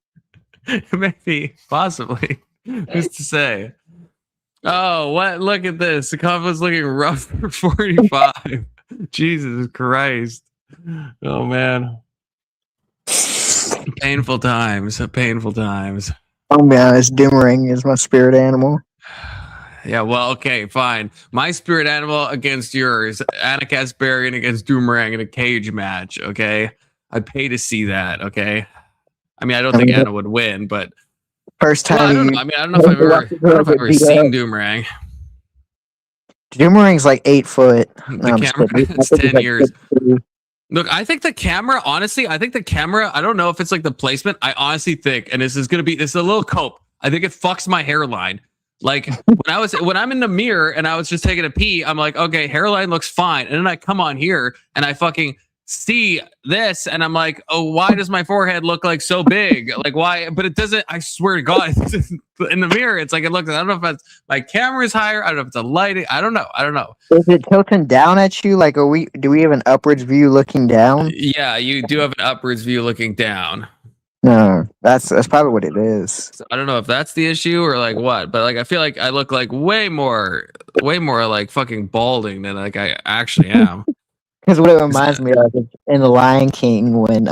Maybe, possibly. Who's to say? Oh, what? Look at this. The Confluence looking rough for 45. Jesus Christ. Oh, man. Painful times. Oh, man, this Doomerang is my spirit animal. Yeah, well, okay, fine. My spirit animal against yours. Ana Kasparian against Doomerang in a cage match, okay? I'd pay to see that, okay? I mean, I don't think Ana would win, but... First time I don't know. I mean, I don't know if I've ever seen Doomerang. Doomerang's like 8 foot. The camera is 10 years. Look, I think the camera, honestly, I don't know if it's like the placement. I honestly think, and this is a little cope. I think it fucks my hairline. Like when I'm in the mirror and I was just taking a pee, I'm like, okay, hairline looks fine. And then I come on here and I fucking see this and I'm like, oh, why does my forehead look like so big? Like why? But it doesn't. I swear to God, in the mirror, it's like it looks. I don't know if that's my camera is higher. I don't know if it's a lighting. I don't know. Is it tilting down at you? Like, do we have an upwards view looking down? Yeah, you do have an upwards view looking down. No, that's probably what it is. So I don't know if that's the issue or like what, but like I feel like I look like way more like fucking balding than like I actually am. Because what it reminds me of is in The Lion King when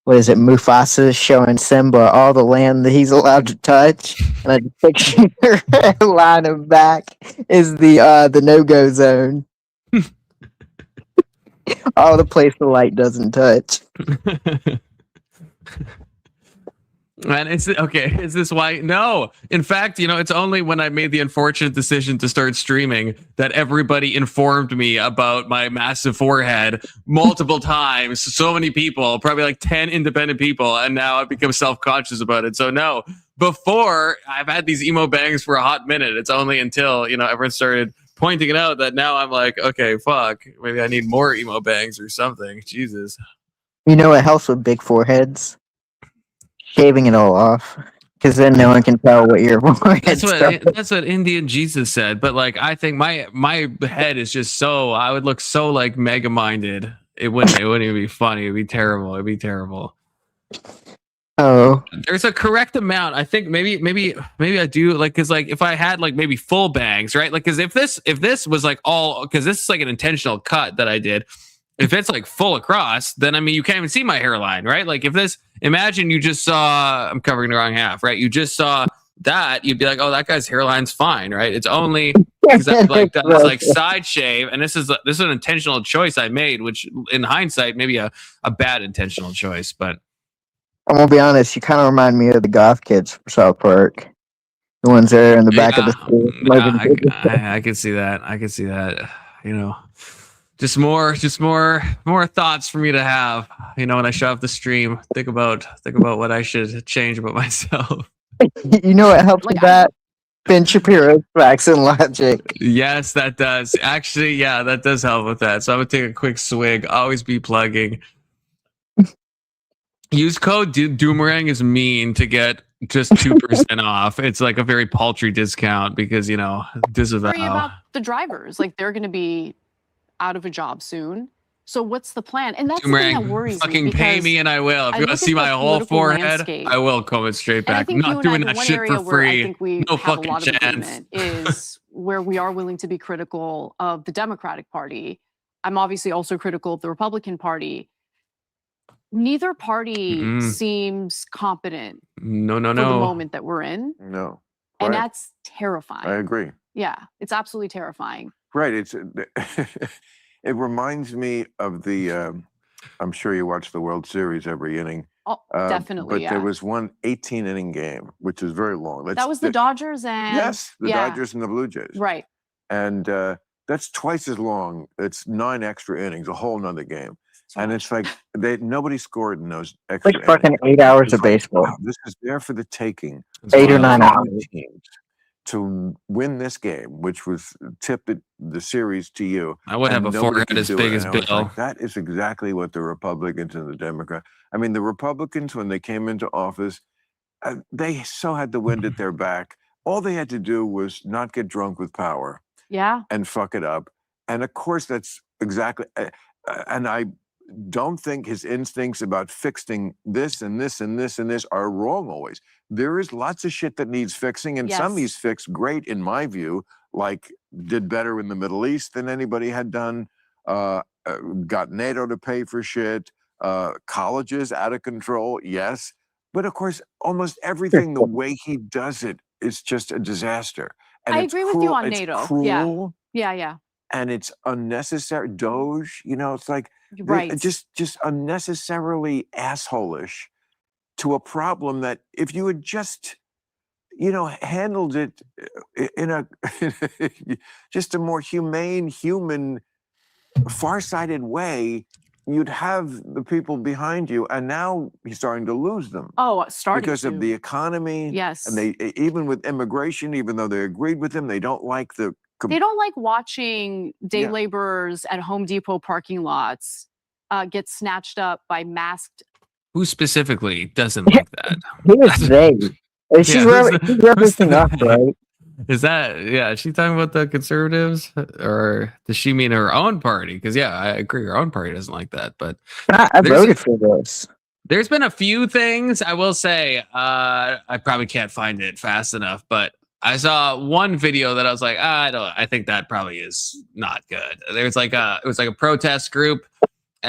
what is it, Mufasa is showing Simba all the land that he's allowed to touch, and I just picture line of back is the no-go zone. All the place the light doesn't touch. And it's okay. Is this why? No. In fact, it's only when I made the unfortunate decision to start streaming that everybody informed me about my massive forehead multiple times. So many people, probably like 10 independent people, and now I've become self-conscious about it. So no, before I've had these emo bangs for a hot minute. It's only until, everyone started pointing it out that now I'm like, okay, fuck, maybe I need more emo bangs or something. Jesus. You know what helps with big foreheads? Shaving it all off, because then no one can tell what your forehead's that's what Indian Jesus said. But like, I think my head is just so, I would look so like mega minded. It wouldn't even be funny. It'd be terrible. It'd be terrible. Oh, there's a correct amount. I think maybe I do, like, because like if I had like maybe full bangs, right? Like, because if this was like all, because this is like an intentional cut that I did. If it's like full across, then I mean, you can't even see my hairline, right? Like if this, imagine you just saw, I'm covering the wrong half, right? You just saw that, you'd be like, oh, that guy's hairline's fine, right? It's only because that was like side shave, and this is an intentional choice I made, which in hindsight maybe a bad intentional choice, but I'm gonna be honest, you kind of remind me of the goth kids from South Park, the ones there in the back of the school. I can see that. I can see that. Just more thoughts for me to have, when I shut off the stream. Think about what I should change about myself. You know what helps with that? Ben Shapiro's Facts and Logic. Yes, that does. Actually, yeah, that does help with that. So I'm gonna take a quick swig. Always be plugging. Use code Doomerang is mean to get just 2% off. It's like a very paltry discount because disavow. Worry about the drivers, like they're gonna be out of a job soon. So what's the plan? And that's the thing that worries me. Fucking pay me and I will. If you want to see my whole forehead, I will comb it straight back. I'm not doing that shit for free. I think we no have fucking a lot of agreement is where we are willing to be critical of the Democratic Party. I'm obviously also critical of the Republican Party. Neither party seems competent. No. For the moment that we're in. No. And that's terrifying. I agree. Yeah, it's absolutely terrifying. Right. It reminds me of the. I'm sure you watch the World Series every inning. Oh, definitely. But there was one 18-inning game, which is very long. That was the Dodgers and the Dodgers and the Blue Jays. Right. And that's twice as long. It's 9 extra innings, a whole nother game. And it's like nobody scored in those extra innings. Like fucking 8 hours of baseball. Wow, this is there for the taking. 8 or 9 hours. To win this game, which was tipped the series to you. I would have a forehead as big as Bill. Like, that is exactly what the Republicans and the Democrats. I mean, the Republicans, when they came into office, they so had the wind at their back. All they had to do was not get drunk with power. Yeah. And fuck it up. And of course, that's exactly. And I don't think his instincts about fixing this and this and this and this are wrong always. There is lots of shit that needs fixing, and some he's fixed great, in my view, like did better in the Middle East than anybody had done, got NATO to pay for shit, colleges out of control, yes. But of course, almost everything, the way he does it is just a disaster. And I agree with you on NATO. It's cruel. Yeah. And it's unnecessary. Doge, it's like just unnecessarily asshole-ish to a problem that if you had just, handled it in a just a more humane, human, far-sighted way, you'd have the people behind you. And now he's starting to lose them. Oh, because of the economy. Yes. And they, even with immigration, even though they agreed with him, they don't like they don't like watching day laborers at Home Depot parking lots get snatched up by masked. Who specifically doesn't like that? Who is they? She's referencing us, right? Is that, is she talking about the conservatives, or does she mean her own party? Because I agree, her own party doesn't like that. But I voted for this. There's been a few things I will say. I probably can't find it fast enough, but I saw one video that I was like, I think that probably is not good. It was like a protest group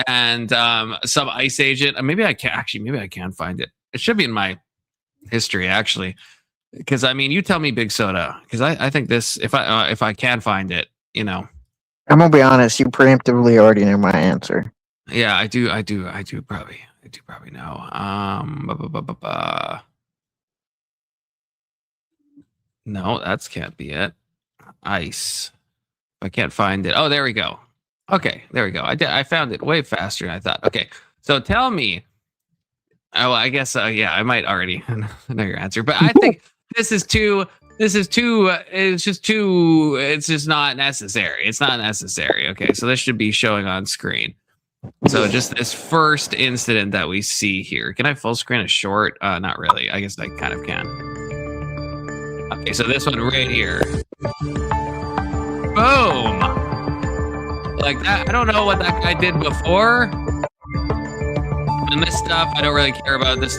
and some ICE agent. Maybe I can find it. It should be in my history actually, because I mean, you tell me, Big Soda, because I think this, if I can find it, you know. I'm gonna be honest. You preemptively already know my answer. Yeah, I do probably know. No, that can't be it. ICE. I can't find it. Oh, there we go. Okay, there we go. I found it way faster than I thought. Okay, so tell me. Oh, I guess yeah, I might already know your answer, but I think this is too. It's just not necessary. It's not necessary. Okay, so this should be showing on screen. So just this first incident that we see here. Can I full screen a short? Not really. I guess I kind of can. Okay, so this one right here. Boom! Like that. I don't know what that guy did before. And this stuff, I don't really care about. This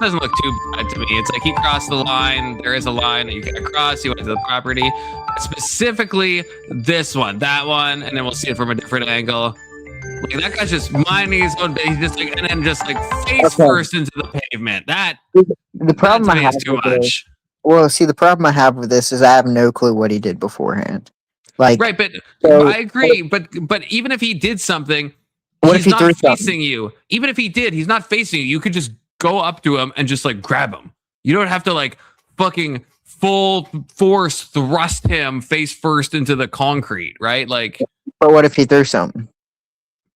doesn't look too bad to me. It's like he crossed the line. There is a line that you can cross. He went to the property. Specifically this one, that one, and then we'll see it from a different angle. Like that guy's just minding his own business, just like, and then just like face first into the pavement. The problem I have is too with much. Well, see, the problem I have with this is I have no clue what he did beforehand. Like, right, but so, I agree. But even if he did something, what he's if he not threw facing something? you. Even if he did, he's not facing you. You could just go up to him and just like grab him. You don't have to like fucking full force thrust him face first into the concrete, right? Like, but what if he threw something?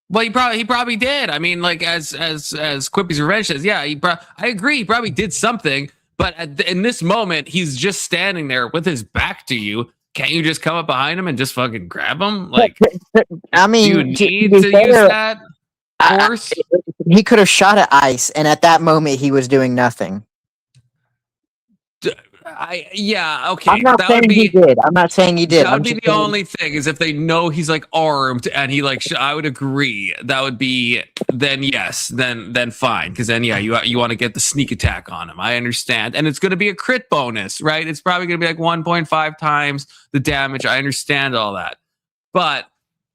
Well, he probably did. I mean, like as Quippy's Revenge says, yeah, I agree. He probably did something, but in this moment, he's just standing there with his back to you. Can't you just come up behind him and just fucking grab him? Like, I mean, do you need to use that force? He could have shot at ICE, and at that moment, he was doing nothing. Yeah, okay. I'm not saying he did. I'm not saying he did. That would be the only thing is if they know he's like armed and he like. I would agree. That would be then yes, then fine. Because then yeah, you want to get the sneak attack on him. I understand, and it's going to be a crit bonus, right? It's probably going to be like 1.5 times the damage. I understand all that, but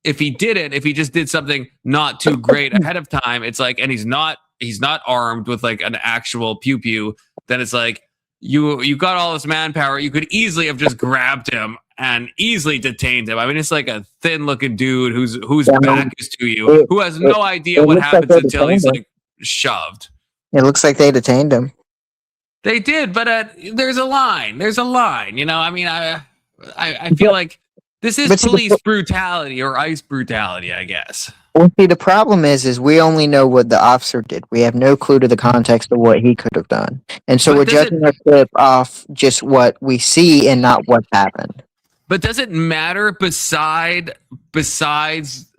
if he didn't, if he just did something not too great ahead of time, it's like, and he's not armed with like an actual pew pew, then it's like. You got all this manpower. You could easily have just grabbed him and easily detained him. I mean, it's like a thin-looking dude whose back is to you, who has no idea what happens until he's like shoved. It looks like they detained him. They did, but there's a line. There's a line. You know, I mean, I feel like this is police brutality or ICE brutality, I guess. Well, see, the problem is we only know what the officer did. We have no clue to the context of what he could have done. And so we're judging our clip off just what we see and not what happened. But does it matter besides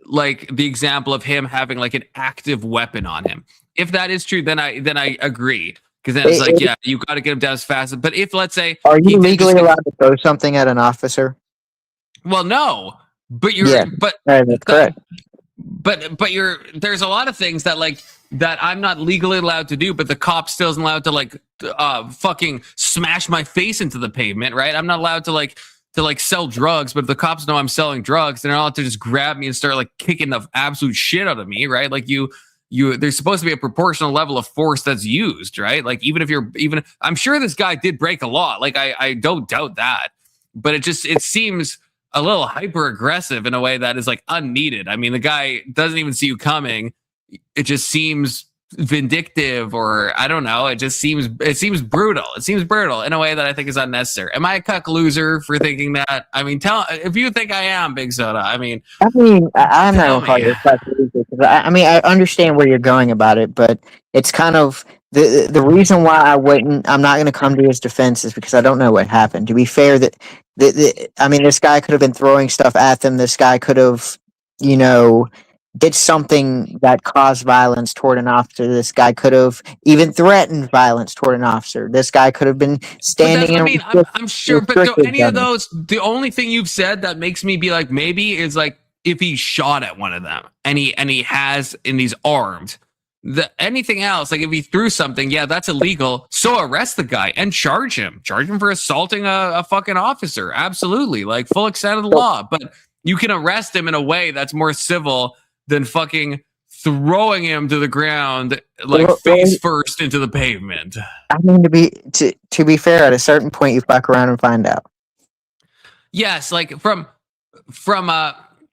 like the example of him having like an active weapon on him? If that is true, then I agree. Because then it's like, yeah, you got to get him down as fast. But if, let's say... Are you legally allowed to throw something at an officer? Well, no. But you're... Yeah, but that's correct. But there's a lot of things that like that I'm not legally allowed to do, but the cop still isn't allowed to like fucking smash my face into the pavement, right? I'm not allowed to sell drugs, but if the cops know I'm selling drugs, they're not allowed to just grab me and start like kicking the absolute shit out of me, right? Like there's supposed to be a proportional level of force that's used, right? Like even I'm sure this guy did break a law, like I don't doubt that, but it seems a little hyper aggressive in a way that is like unneeded. I mean, the guy doesn't even see you coming. It just seems vindictive, or I don't know. It seems brutal. It seems brutal in a way that I think is unnecessary. Am I a cuck loser for thinking that? I mean, if you think I am, Big Soda. I mean, I know how you're cuck loser. I mean, I understand where you're going about it, but it's kind of the reason why I'm not going to come to his defense is because I don't know what happened. To be fair, I mean, this guy could have been throwing stuff at them. This guy could have, did something that caused violence toward an officer. This guy could have even threatened violence toward an officer. This guy could have been standing. I'm sure, but any of those, the only thing you've said that makes me be like maybe is like if he shot at one of them and he's armed, anything else, like if he threw something, yeah, that's illegal. So arrest the guy and charge him for assaulting a fucking officer. Absolutely, like full extent of the law. But you can arrest him in a way that's more civil than fucking throwing him to the ground, like face first into the pavement. I mean, to be fair, at a certain point, you fuck around and find out. Yes, like from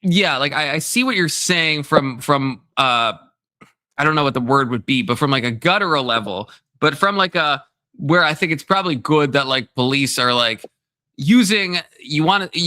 yeah, like I see what you're saying from I don't know what the word would be, but from like a guttural level, but from like where I think it's probably good that like police are like using, we want to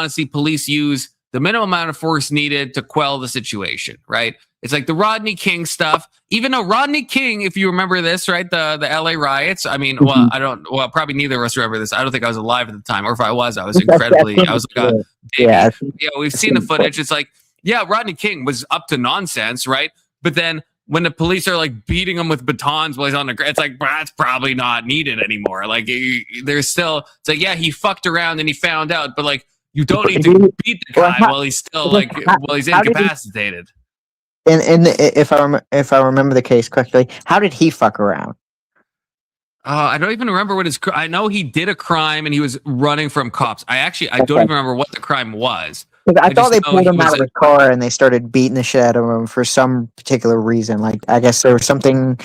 see police use the minimum amount of force needed to quell the situation, right? It's like the Rodney King stuff, even though Rodney King, if you remember this, right? The LA riots. I mean, probably neither of us remember this. I don't think I was alive at the time, or if I was incredibly, I was like a baby. Yeah, we've seen the footage. It's like, yeah, Rodney King was up to nonsense, right? But then when the police are like beating him with batons while he's on the ground, it's like, that's probably not needed anymore. Like there's still, it's like, yeah, he fucked around and he found out, but like, you don't need to beat the guy while he's still while he's incapacitated. And if I remember the case correctly, how did he fuck around? I don't even remember what I know he did a crime and he was running from cops. I don't even remember what the crime was. I thought they pulled him out of his car and they started beating the shit out of him for some particular reason. Like, I guess there was something.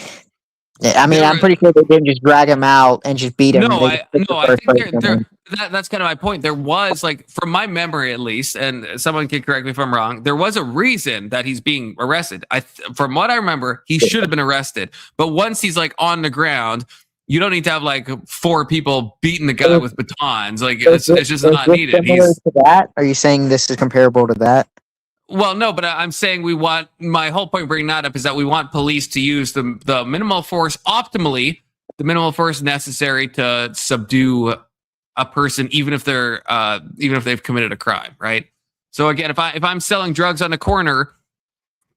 I mean, I'm pretty sure they didn't just drag him out and just beat him. I think that's kind of my point. There was, like, from my memory at least, and someone can correct me if I'm wrong, there was a reason that he's being arrested. From what I remember, he should have been arrested. But once he's like on the ground, you don't need to have like 4 people beating the guy with batons. Like it's just not needed. To that? Are you saying this is comparable to that? Well, no, but I'm saying my whole point bringing that up is that we want police to use the minimal force optimally, the minimal force necessary to subdue a person, even if they've committed a crime, right? So again, if I'm selling drugs on the corner,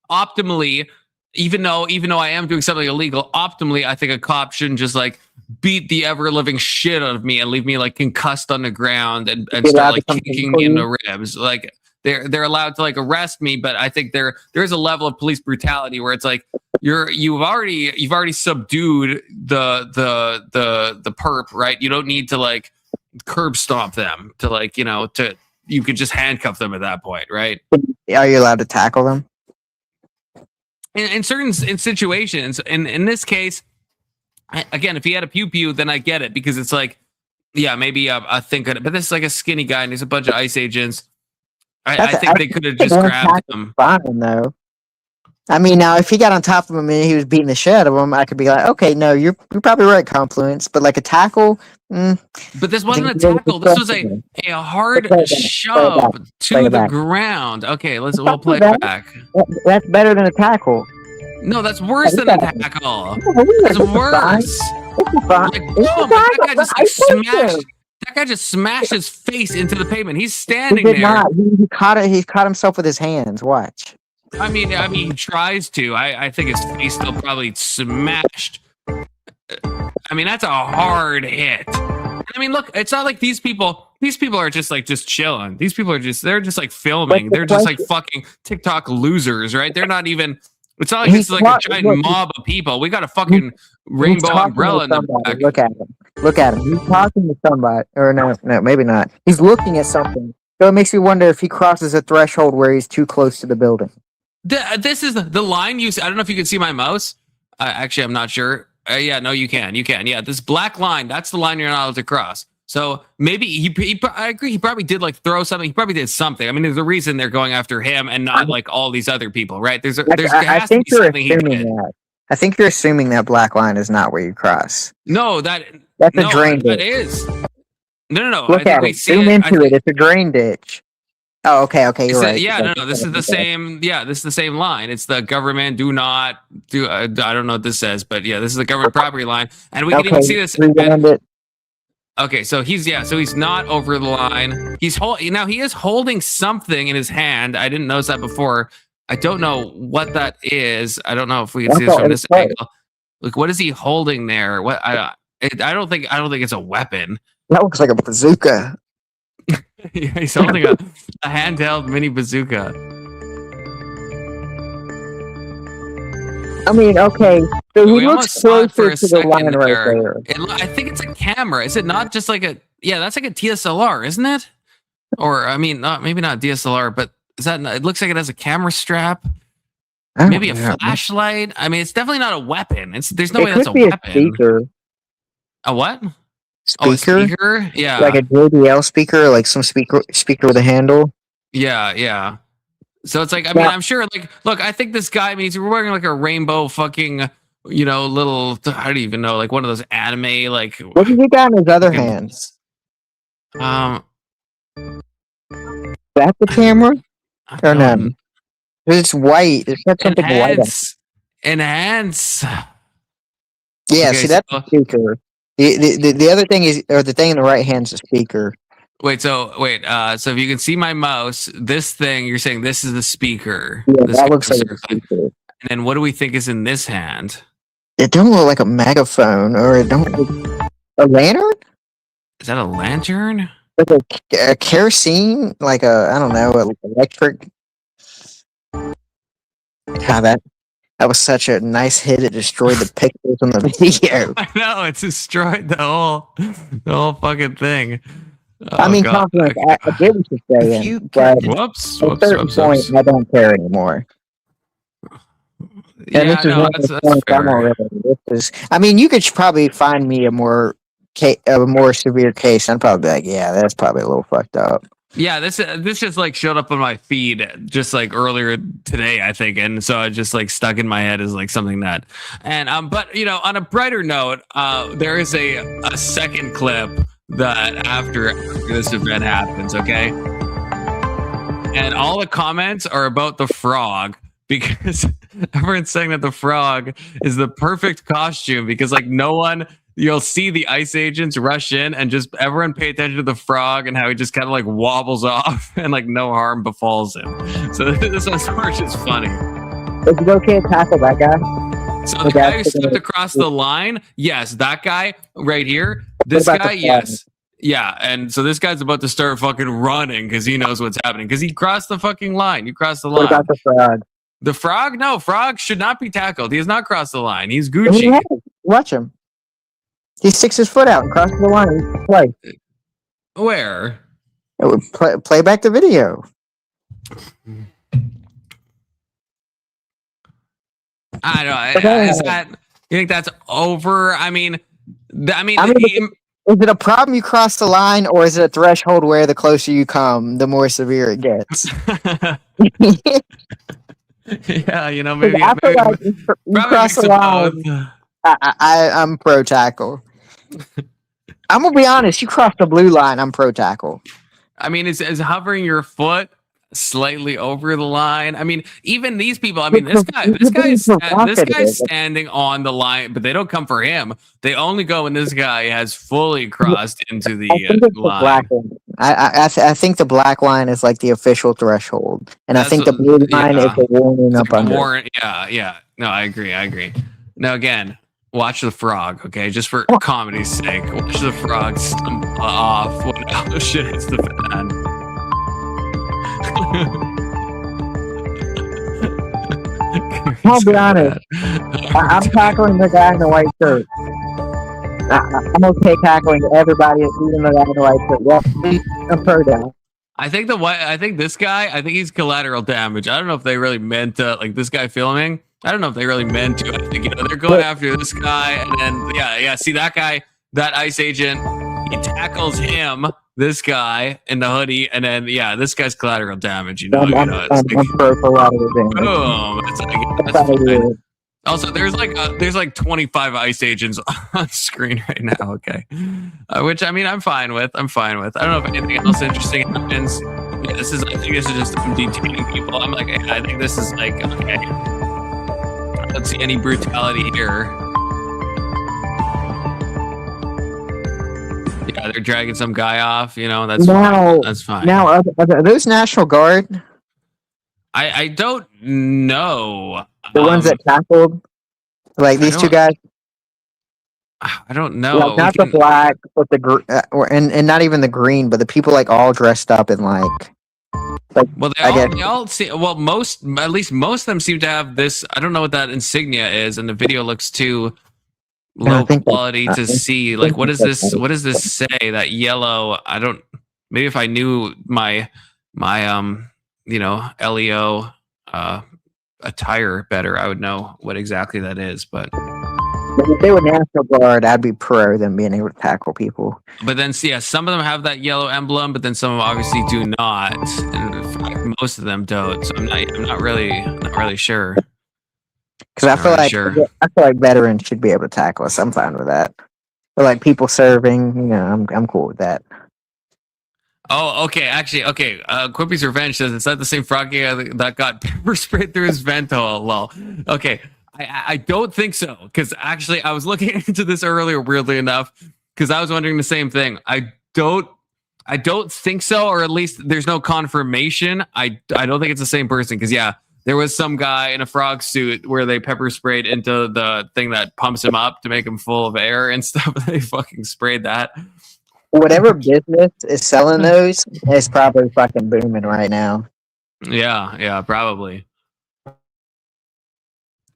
optimally, even though I am doing something illegal, optimally, I think a cop shouldn't just like beat the ever living shit out of me and leave me like concussed on the ground and start like kicking me in the ribs. Like they're allowed to like arrest me, but I think there is a level of police brutality where it's like you've already subdued the perp, right? You don't need to like curb stomp them to like, you could just handcuff them at that point, right? Are you allowed to tackle them? In certain situations, in this case, again, if he had a pew-pew, then I get it, because it's like, yeah, maybe I think of it, but this is like a skinny guy and there's a bunch of ICE agents. I think they could have just grabbed him. Fine, though. I mean, now if he got on top of him and he was beating the shit out of him, I could be like, okay, no, you're probably right, Confluence. But like a tackle, but this wasn't a tackle. This was a hard shove to the ground. Okay, we'll play it back. That's better than a tackle. No, that's worse than a tackle. That's worse. Like, boom, that guy just smashed his face into the pavement. He's standing there. He caught himself with his hands. Watch. I mean, he tries to. I think his face still probably smashed. I mean, that's a hard hit. And I mean, look, it's not like these people are just chilling. These people they're just like filming. They're just like fucking TikTok losers, right? They're not even, it's not like this is like a giant mob of people. We got a fucking rainbow umbrella in the back. Look at him. He's talking to somebody. Or no, maybe not. He's looking at something. So it makes me wonder if he crosses a threshold where he's too close to the building. This is the line I don't know if you can see my mouse. Actually, I'm not sure. Yeah, no, you can. Yeah, this black line, that's the line you're not allowed to cross. So maybe I agree. He probably did like throw something. He probably did something. I mean, there's a reason they're going after him and not like all these other people, right? I think you're assuming that. I think you're assuming that black line is not where you cross. No, that's a drain ditch. That is. No. Look at it. Zoom into it. It's a drain ditch. Oh, okay, you're right. Yeah, no. This is the same. Yeah, this is the same line. It's the government do not do. I don't know what this says, but yeah, this is the government property line, and we can even see this. Okay, so he's not over the line. He is holding something in his hand. I didn't notice that before. I don't know what that is. I don't know if we can see this from this angle. Look, what is he holding there? What I don't think it's a weapon. That looks like a bazooka. Yeah, he's holding a handheld mini bazooka. I mean, okay, so he We looks almost saw it for closer a to the second line right there. there. I think it's a camera. Is it not just like a? Yeah, that's like a DSLR, isn't it? Or I mean, maybe not DSLR, but is that? It looks like it has a camera strap. Maybe a flashlight. I mean, it's definitely not a weapon. There's no way that's a be weapon. A speaker. A what? Speaker? Oh, a speaker? Yeah. Like a JBL speaker, like some speaker with a handle. Yeah. So it's like, I mean, I'm sure, like, look, I think this guy, I mean, he's wearing like a rainbow fucking, little, I don't even know, like one of those anime, like. What does he got in his other hands? That's the camera? Or no? It's white. It's got something white on it. Enhance. Yeah, okay, see, that's the speaker. The other thing is, or the thing in the right hand is a speaker. So if you can see my mouse, this thing, you're saying this is the speaker. Yeah, this that looks like a speaker. And then what do we think is in this hand? It don't look like a megaphone, or it don't look a lantern? Is that a lantern? Like a kerosene, like I don't know, like electric. God, that was such a nice hit. It destroyed the pixels on the video. I know, it destroyed the whole fucking thing. I mean, confidence. I get what you're saying, but whoops. I don't care anymore. And yeah, that's fair. I mean, you could probably find me a more severe case. I'd probably be like, yeah, that's probably a little fucked up. Yeah, this just like showed up on my feed just like earlier today, I think, and so it just like stuck in my head as like something that. And but on a brighter note, there is a second clip that after this event happens, okay, and all the comments are about the frog because everyone's saying that the frog is the perfect costume because like no one. You'll see the ice agents rush in and just everyone pay attention to the frog and how he just kind of like wobbles off and like no harm befalls him. So this part is funny. Is it okay to tackle that guy? So the guy who stepped across the line, yes, that guy right here. This guy, yes. Yeah, and so this guy's about to start fucking running because he knows what's happening because he crossed the fucking line. You crossed the line. What about the frog? The frog? No, frog should not be tackled. He has not crossed the line. He's Gucci. Watch him. He sticks his foot out and crosses the line. Play. Where? It would play back the video. I don't know. Is that you think that's over? I mean, is it a problem you cross the line, or is it a threshold where the closer you come, the more severe it gets? Yeah, maybe you cross the line. I'm pro tackle. I'm gonna be honest. You cross the blue line, I'm pro tackle. I mean, is hovering your foot slightly over the line? I mean, even these people. I mean, this guy's standing on the line, but they don't come for him. They only go when this guy has fully crossed into the line. I think the black line is like the official threshold, and I think the blue line is the warning up under. Yeah. No, I agree. Now again. Watch the frog, okay? Just for comedy's sake. Watch the frog stumble off when all the shit hits the fan. I'll be honest. I'm tackling the guy in the white shirt. I'm okay tackling everybody, even the guy in the white shirt. Well, I'm pro down. I think this guy, he's collateral damage. I don't know if they really meant to, like this guy filming. I don't know if they really meant to. I think they're going after this guy, and then yeah. See that guy, that ice agent, he tackles him, this guy in the hoodie, and then this guy's collateral damage. I'm pro collateral damage. Boom! That's also, there's like 25 ice agents on screen right now. Okay, which I mean, I'm fine with. I don't know if anything else interesting happens. Yeah, I think this is just them detaining people. I'm like, I think this is like okay. I don't see any brutality here. Yeah, they're dragging some guy off. That's fine. That's fine. Now, are those National Guard? I don't know. The ones that tackled, like these two guys. I don't know. Like not the black, but the and not even the green, but the people like all dressed up in like Like, Well, they all see. Well, at least most of them seem to have this. I don't know what that insignia is, and the video looks too low quality to see. Like, what is this? What does this say? That yellow. I don't. Maybe if I knew my LEO attire better, I would know what exactly that is. But if they were National Guard, I'd be pro them being able to tackle people. But then, see, yeah, some of them have that yellow emblem, but then some of them obviously do not, and in fact, most of them don't. So I'm not really sure. Because I feel like veterans should be able to tackle us. I'm fine with that. But like people serving, I'm cool with that. Oh, okay. Actually, okay. Quippy's Revenge says it's not the same frog guy that got pepper sprayed through his vento. Lol. Okay. I don't think so, because actually I was looking into this earlier, weirdly enough, because I was wondering the same thing. I don't think so, or at least there's no confirmation. I don't think it's the same person, because yeah, there was some guy in a frog suit where they pepper sprayed into the thing that pumps him up to make him full of air and stuff. They fucking sprayed that. Whatever business is selling those is probably fucking booming right now. Yeah, probably.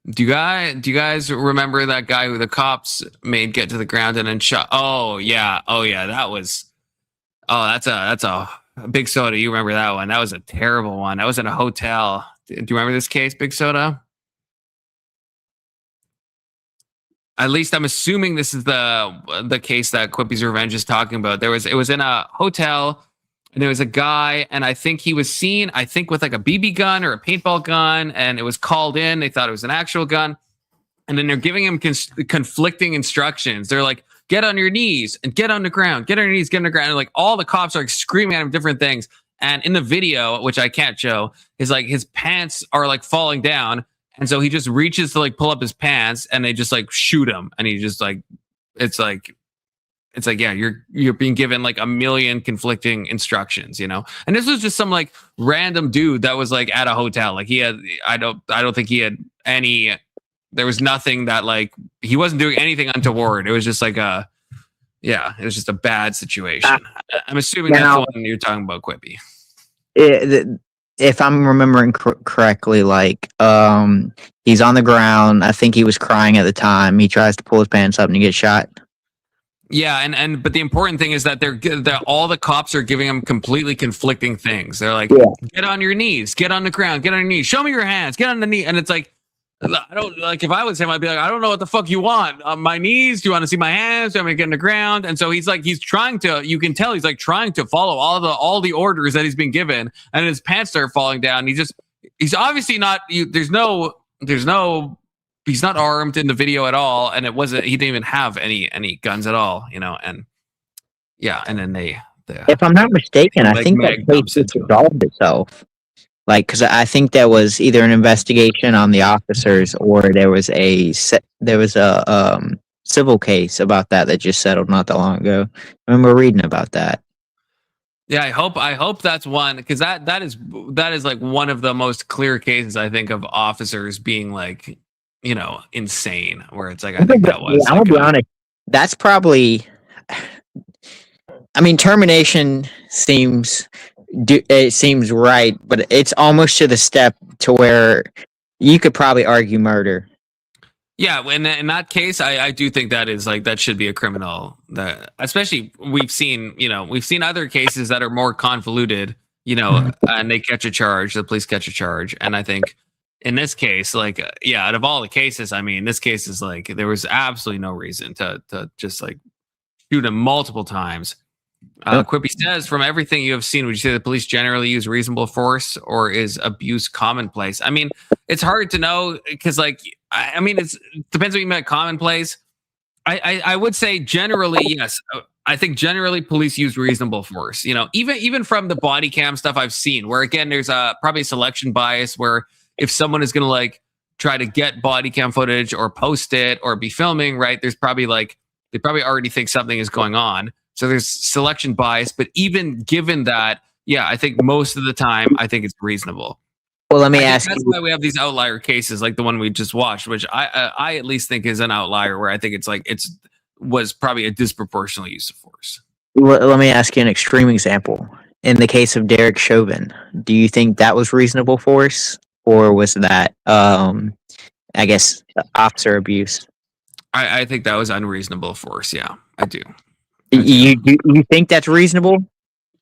Do you guys remember that guy who the cops made get to the ground and then shot? Oh yeah, that was. Oh, that's a Big Soda. You remember that one? That was a terrible one. That was in a hotel. Do you remember this case, Big Soda? At least I'm assuming this is the case that Quippy's Revenge is talking about. It was in a hotel. And there was a guy, and I think he was seen, with like a BB gun or a paintball gun, and it was called in. They thought it was an actual gun. And then they're giving him conflicting instructions. They're like, get on your knees and get on the ground, get on your knees, get on the ground. And like all the cops are like screaming at him different things. And in the video, which I can't show, is like his pants are like falling down. And so he just reaches to like pull up his pants, and they just like shoot him. And he just like, it's like, yeah, you're being given like a million conflicting instructions, And this was just some like random dude that was like at a hotel. Like I don't think he had any. There was nothing that like he wasn't doing anything untoward. It was just like it was just a bad situation. I'm assuming that's the one you're talking about, Quippy. If I'm remembering correctly, like he's on the ground. I think he was crying at the time. He tries to pull his pants up and he gets shot. Yeah, but the important thing is that that all the cops are giving him completely conflicting things. They're like, get on your knees, get on the ground, get on your knees, show me your hands, get on the knee. And it's like, I don't like, if I was him, I'd be like, I don't know what the fuck you want. On my knees? Do you want to see my hands? Do you want me to get on the ground? And so he's trying to, you can tell he's like trying to follow all the orders that he's been given, and his pants start falling down. He's obviously not, there's no, he's not armed in the video at all, and he didn't even have any guns at all, and yeah, and then they if I'm not mistaken, I think that case resolved itself. Like, because I think there was either an investigation on the officers, or there was a civil case about that just settled not that long ago. I remember reading about that. Yeah, I hope that's one, because that is like one of the most clear cases, I think, of officers being like, insane, where it's like, I think that was. I'm gonna be honest. That's probably. I mean, termination seems right, but it's almost to the step to where you could probably argue murder. Yeah, in that case, I do think that is like, that should be a criminal. That, especially we've seen other cases that are more convoluted, and they catch a charge. The police catch a charge, and I think in this case, like, out of all the cases, I mean, this case is like, there was absolutely no reason to just like shoot him multiple times. Quippy says, from everything you have seen, would you say the police generally use reasonable force, or is abuse commonplace? I mean, it's hard to know, because like, I mean, it depends what you mean by commonplace. I would say generally, yes. I think generally police use reasonable force, even from the body cam stuff I've seen, where again, there's probably a selection bias, where if someone is going to like try to get body cam footage or post it or be filming, right, there's probably like, they probably already think something is going on. So there's selection bias, but even given that, yeah, I think most of the time, I think it's reasonable. Well, let me ask you. That's why we have these outlier cases like the one we just watched, which I at least think is an outlier, where I think it's like, was probably a disproportionate use of force. Let me ask you an extreme example. in the case of Derek Chauvin, do you think that was reasonable force, or was that, I guess, officer abuse? I think that was unreasonable force. Yeah, I do. You think that's reasonable?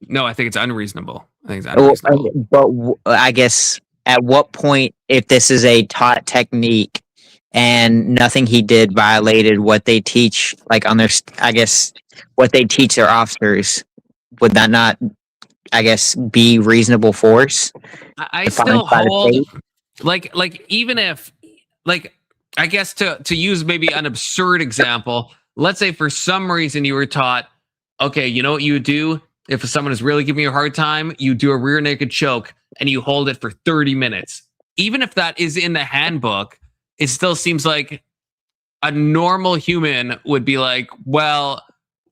No, I think it's unreasonable. I think it's unreasonable. But I guess at what point, if this is a taught technique and nothing he did violated what they teach, like on their, I guess, what they teach their officers, would that not, I guess, be reasonable force? I still hold, like even if, like, I guess to use maybe an absurd example, let's say for some reason you were taught, okay, you know what you do? If someone is really giving you a hard time, you do a rear naked choke and you hold it for 30 minutes. Even if that is in the handbook, it still seems like a normal human would be like, well,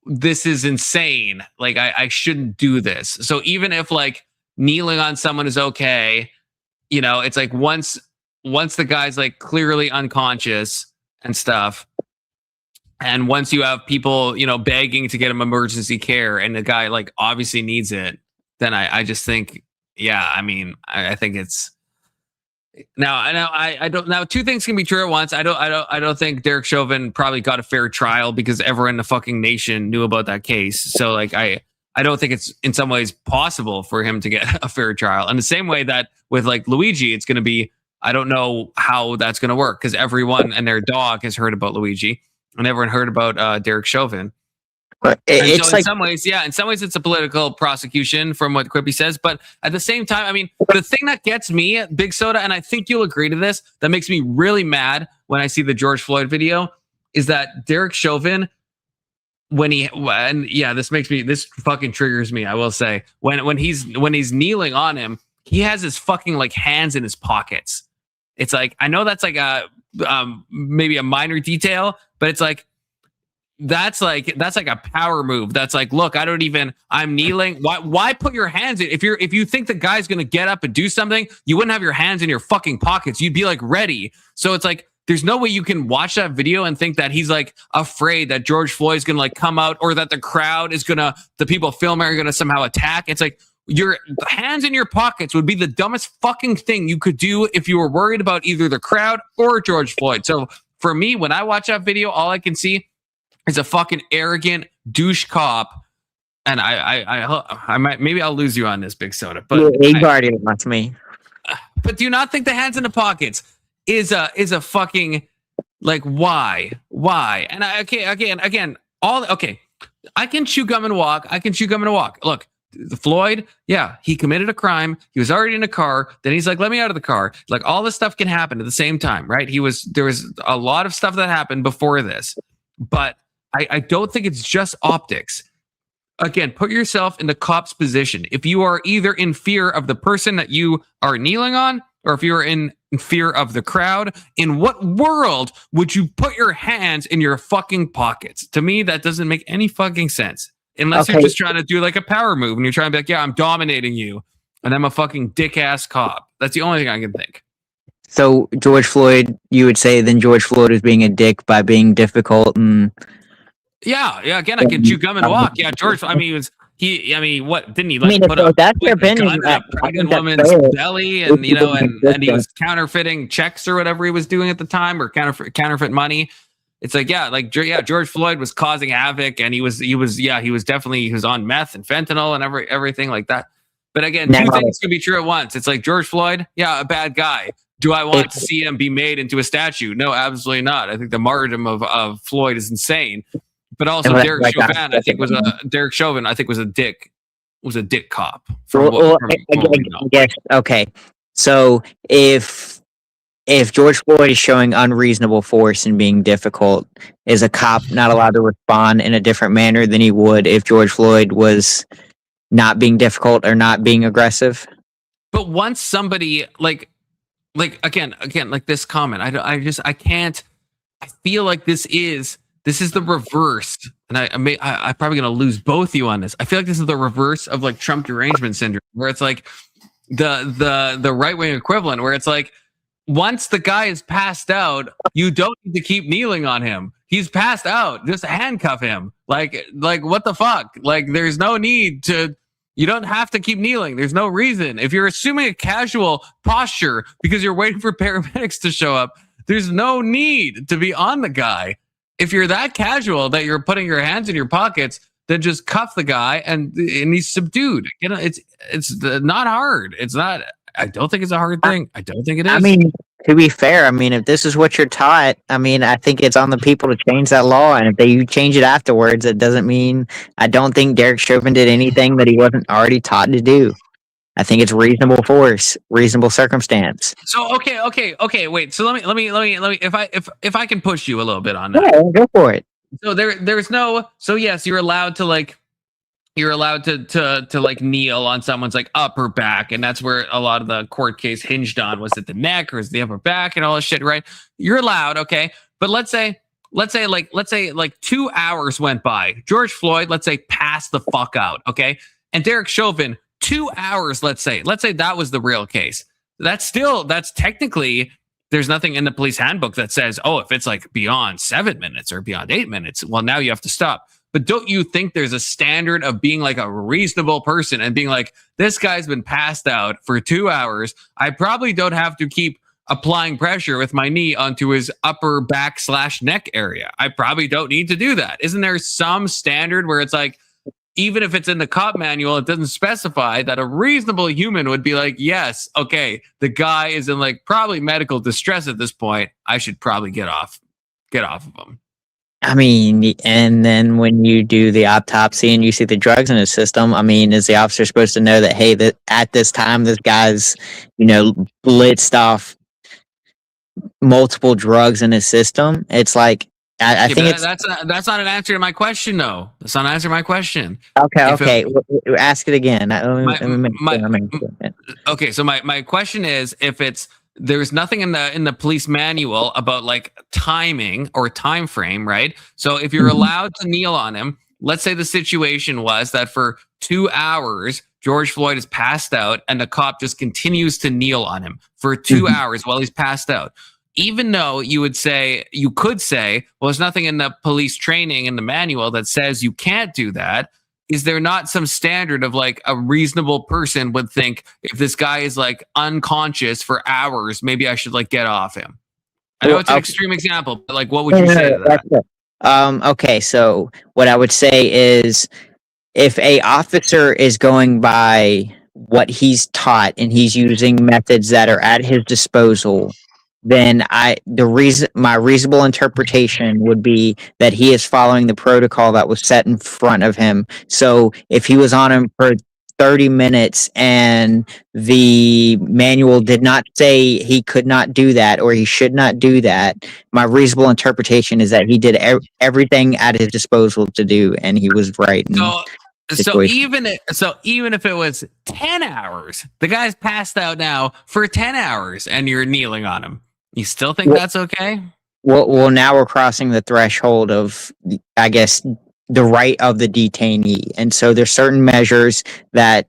this is insane. Like, I shouldn't do this. So even if like kneeling on someone is okay, you know, it's like once the guy's like clearly unconscious and stuff, and once you have people, you know, begging to get him emergency care and the guy like obviously needs it, then I just think, yeah, I mean, I think it's now, I don't now two things can be true at once. I don't think Derek Chauvin probably got a fair trial because everyone in the fucking nation knew about that case. So like I don't think it's in some ways possible for him to get a fair trial. And the same way that with like Luigi, it's going to be, I don't know how that's going to work because everyone and their dog has heard about Luigi. And everyone heard about Derek Chauvin. But it's so in some ways, it's a political prosecution from what Quippy says. But at the same time, I mean, the thing that gets me, Big Soda, and I think you'll agree to this, that makes me really mad when I see the George Floyd video, is that Derek Chauvin, this fucking triggers me, I will say. When he's kneeling on him, he has his fucking like hands in his pockets. It's like, I know that's like a maybe a minor detail, but it's like that's like a power move. That's like, look, I'm kneeling. Why put your hands in? If you think the guy's gonna get up and do something, you wouldn't have your hands in your fucking pockets. You'd be like ready. So it's like there's no way you can watch that video and think that he's like afraid that George Floyd's gonna like come out, or that the people filming are gonna somehow attack. It's like your hands in your pockets would be the dumbest fucking thing you could do if you were worried about either the crowd or George Floyd. So for me, when I watch that video, all I can see is a fucking arrogant douche cop. And I might, maybe I'll lose you on this, Big Soda, but you've already lost me. But do you not think the hands in the pockets is a fucking like why? And I can chew gum and walk. Look, Floyd, yeah, he committed a crime. He was already in a car. Then he's like, let me out of the car. Like all this stuff can happen at the same time, right? There was a lot of stuff that happened before this, but I don't think it's just optics. Again, put yourself in the cop's position. If you are either in fear of the person that you are kneeling on, or if you're in fear of the crowd, in what world would you put your hands in your fucking pockets? To me, that doesn't make any fucking sense. Unless you're just trying to do like a power move and you're trying to be like, yeah, I'm dominating you and I'm a fucking dick ass cop. That's the only thing I can think. So George Floyd, you would say then George Floyd is being a dick by being difficult and yeah. Again, I can chew gum and walk. Yeah, George. I mean, what didn't he like put a gun in a pregnant woman's belly, and you know, and he was counterfeiting checks or whatever he was doing at the time, or counterfeit money. It's like, George Floyd was causing havoc, and he was on meth and fentanyl and everything like that. But again, two things can be true at once. It's like George Floyd, a bad guy. Do I want to see him be made into a statue? No, absolutely not. I think the martyrdom of Floyd is insane. But also Derek Chauvin, I think was a dick cop. I guess, okay. So if George Floyd is showing unreasonable force and being difficult, is a cop not allowed to respond in a different manner than he would if George Floyd was not being difficult or not being aggressive? But once somebody like again, like this comment, I can't. I feel like this is the reverse, and I'm probably gonna lose both of you on this. I feel like this is the reverse of like Trump derangement syndrome, where it's like the right wing equivalent, where it's like once the guy is passed out, you don't need to keep kneeling on him. He's passed out. Just handcuff him. Like what the fuck? Like there's no need to, You don't have to keep kneeling. There's no reason. If you're assuming a casual posture because you're waiting for paramedics to show up, there's no need to be on the guy. If you're that casual that you're putting your hands in your pockets, then just cuff the guy and he's subdued. You know, it's not hard. It's not. I don't think it's a hard thing. I don't think it is. I mean, to be fair, I mean, if this is what you're taught, I mean, I think it's on the people to change that law. And if you change it afterwards, it doesn't mean. I don't think Derek Chauvin did anything that he wasn't already taught to do. I think it's reasonable force, reasonable circumstance. So okay. Wait. So let me. If I can push you a little bit on that. Yeah, go for it. So there's no. So yes, you're allowed to like. You're allowed to like kneel on someone's like upper back, and that's where a lot of the court case hinged on. Was it the neck or is it the upper back and all this shit, right? You're allowed, okay. But let's say like 2 hours went by. George Floyd, let's say, passed the fuck out, okay? And Derek Chauvin, 2 hours, let's say that was the real case. That's technically, there's nothing in the police handbook that says, oh, if it's like beyond 7 minutes or beyond 8 minutes, well, now you have to stop. But don't you think there's a standard of being like a reasonable person and being like, this guy's been passed out for 2 hours. I probably don't have to keep applying pressure with my knee onto his upper back / neck area. I probably don't need to do that. Isn't there some standard where it's like, even if it's in the cop manual, it doesn't specify that a reasonable human would be like, yes, okay, the guy is in like probably medical distress at this point. I should probably get off of him. I mean, and then when you do the autopsy and you see the drugs in his system, I mean, is the officer supposed to know that, hey, that at this time, this guy's, blitzed off multiple drugs in his system? It's like, I think that's not an answer to my question, though. That's not an answer to my question. Okay. Ask it again. Okay, so my question is, if there's nothing in the police manual about like timing or time frame, right? So if you're allowed to kneel on him, let's say the situation was that for 2 hours, George Floyd is passed out and the cop just continues to kneel on him for 2 hours while he's passed out. Even though you could say, well, there's nothing in the police training in the manual that says you can't do that. Is there not some standard of like a reasonable person would think, if this guy is like unconscious for hours, maybe I should like get off him? I know it's an extreme example, but like, what would you say to that? Okay, so what I would say is, if a officer is going by what he's taught and he's using methods that are at his disposal, then my reasonable interpretation would be that he is following the protocol that was set in front of him. So if he was on him for 30 minutes and the manual did not say he could not do that or he should not do that, my reasonable interpretation is that he did everything at his disposal to do, and he was right. So even if it was 10 hours, the guy's passed out now for 10 hours and you're kneeling on him, you still think that's okay? Well, now we're crossing the threshold of, I guess, the right of the detainee. And so there's certain measures that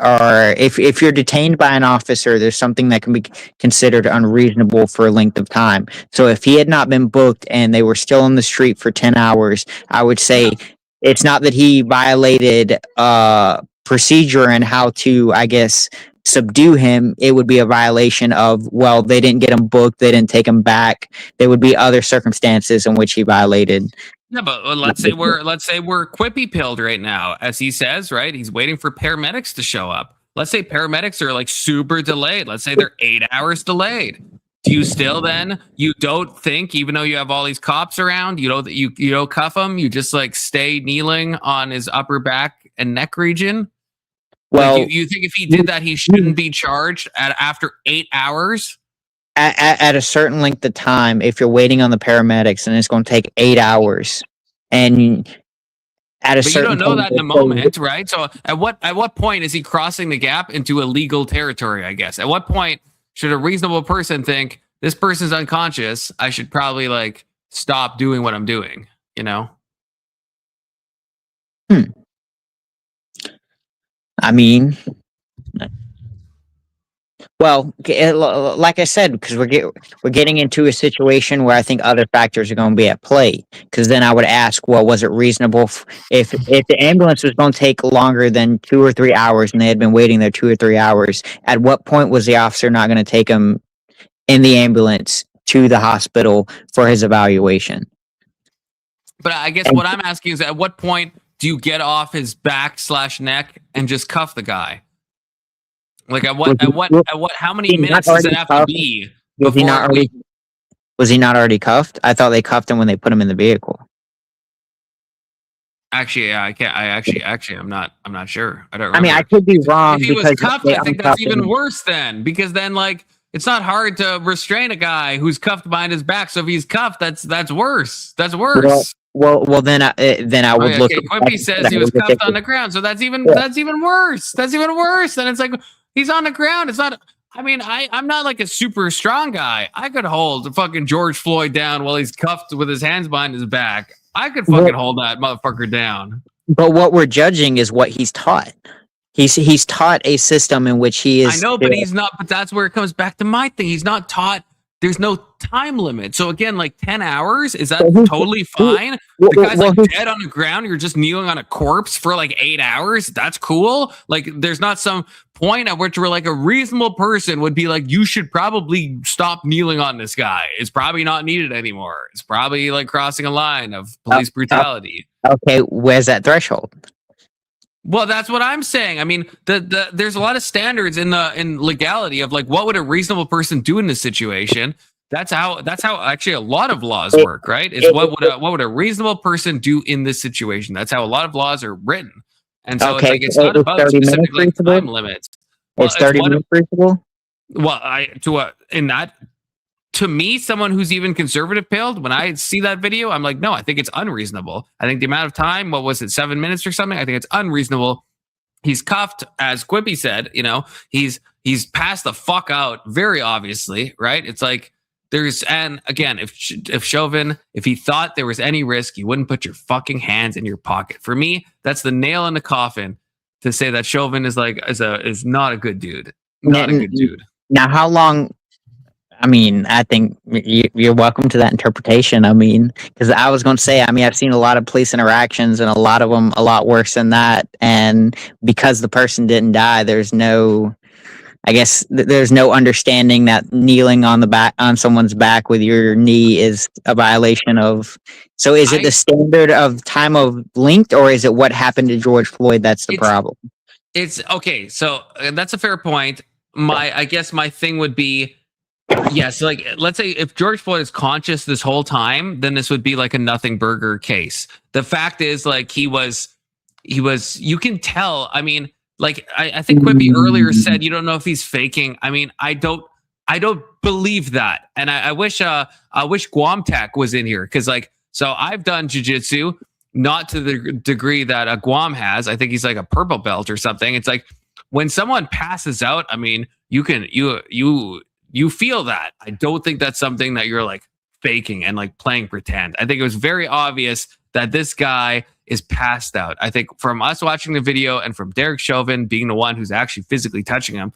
are, if you're detained by an officer, there's something that can be considered unreasonable for a length of time. So if he had not been booked and they were still on the street for 10 hours, I would say it's not that he violated procedure and how to, I guess, subdue him. It would be a violation of, well, they didn't get him booked, they didn't take him back. There would be other circumstances in which he violated. Yeah, but let's say we're quippy pilled right now, as he says, right? He's waiting for paramedics to show up. Let's say paramedics are like super delayed. Let's say they're 8 hours delayed. Do you still then, you don't think, even though you have all these cops around, you don't cuff him, you just like stay kneeling on his upper back and neck region? Well, like you think if he did that, he shouldn't be charged after 8 hours? At a certain length of time, if you're waiting on the paramedics and it's going to take 8 hours, and at a certain, you don't know that in the moment, right? So at what point is he crossing the gap into illegal territory? I guess at what point should a reasonable person think, this person's unconscious, I should probably like stop doing what I'm doing? I mean, Well, like I said, because we're getting into a situation where I think other factors are going to be at play. Because then I would ask, well, was it reasonable if the ambulance was going to take longer than 2 or 3 hours, and they had been waiting there 2 or 3 hours? At what point was the officer not going to take him in the ambulance to the hospital for his evaluation? But I guess what I'm asking is, at what point do you get off his back / neck and just cuff the guy? Like at what how many minutes does it have to be Was he not already cuffed? I thought they cuffed him when they put him in the vehicle. Actually, yeah, I can't. I'm not sure. I don't remember. I mean, I could be wrong. If he was cuffed, I think that's even worse then, because then like it's not hard to restrain a guy who's cuffed behind his back. So if he's cuffed, that's worse. That's worse. Well, then I would look. Quippy says he was cuffed on the ground, so that's even worse. That's even worse. Then it's like he's on the ground. It's not. I mean, I'm not like a super strong guy. I could hold fucking George Floyd down while he's cuffed with his hands behind his back. I could fucking hold that motherfucker down. But what we're judging is what he's taught. He's taught a system in which he is. I know, but he's not. But that's where it comes back to my thing. He's not taught. There's no time limit. So again, like 10 hours, is that totally fine? The guy's like dead on the ground. You're just kneeling on a corpse for like 8 hours. That's cool. Like there's not some point at which we're like a reasonable person would be like, you should probably stop kneeling on this guy. It's probably not needed anymore. It's probably like crossing a line of police brutality. Okay, where's that threshold? Well, that's what I'm saying. I mean, there's a lot of standards in legality of like what would a reasonable person do in this situation. That's how actually a lot of laws work, right? Is what would a reasonable person do in this situation? That's how a lot of laws are written. And so it's not about specific like, time limits. Well, it's 30 minutes reasonable. Well, to me, someone who's even conservative pilled, when I see that video, I'm like, no, I think it's unreasonable. I think the amount of time, what was it, 7 minutes or something? I think it's unreasonable. He's cuffed, as Quippy said, he's passed the fuck out, very obviously, right? It's like and again, if Chauvin, if he thought there was any risk, you wouldn't put your fucking hands in your pocket. For me, that's the nail in the coffin to say that Chauvin is not a good dude. Not a good dude. Now, how long? I mean, I think you're welcome to that interpretation. I mean, because I was going to say, I mean, I've seen a lot of police interactions and a lot of them a lot worse than that. And because the person didn't die, there's no understanding that kneeling on someone's back with your knee is a violation of. So is it the standard of time of length, or is it what happened to George Floyd that's the problem? It's okay. So that's a fair point. I guess my thing would be, yes, like let's say if George Floyd is conscious this whole time, then this would be like a nothing burger case. The fact is, like he was, you can tell. I mean, like I think Quippy earlier said, you don't know if he's faking. I mean, I don't believe that, and I wish Guam Tech was in here, because like, so I've done jiu-jitsu, not to the degree that Guam has. I think he's like a purple belt or something. It's like when someone passes out, I mean, you feel that. I don't think that's something that you're like faking and like playing pretend. I think it was very obvious that this guy is passed out. I think from us watching the video and from Derek Chauvin being the one who's actually physically touching him,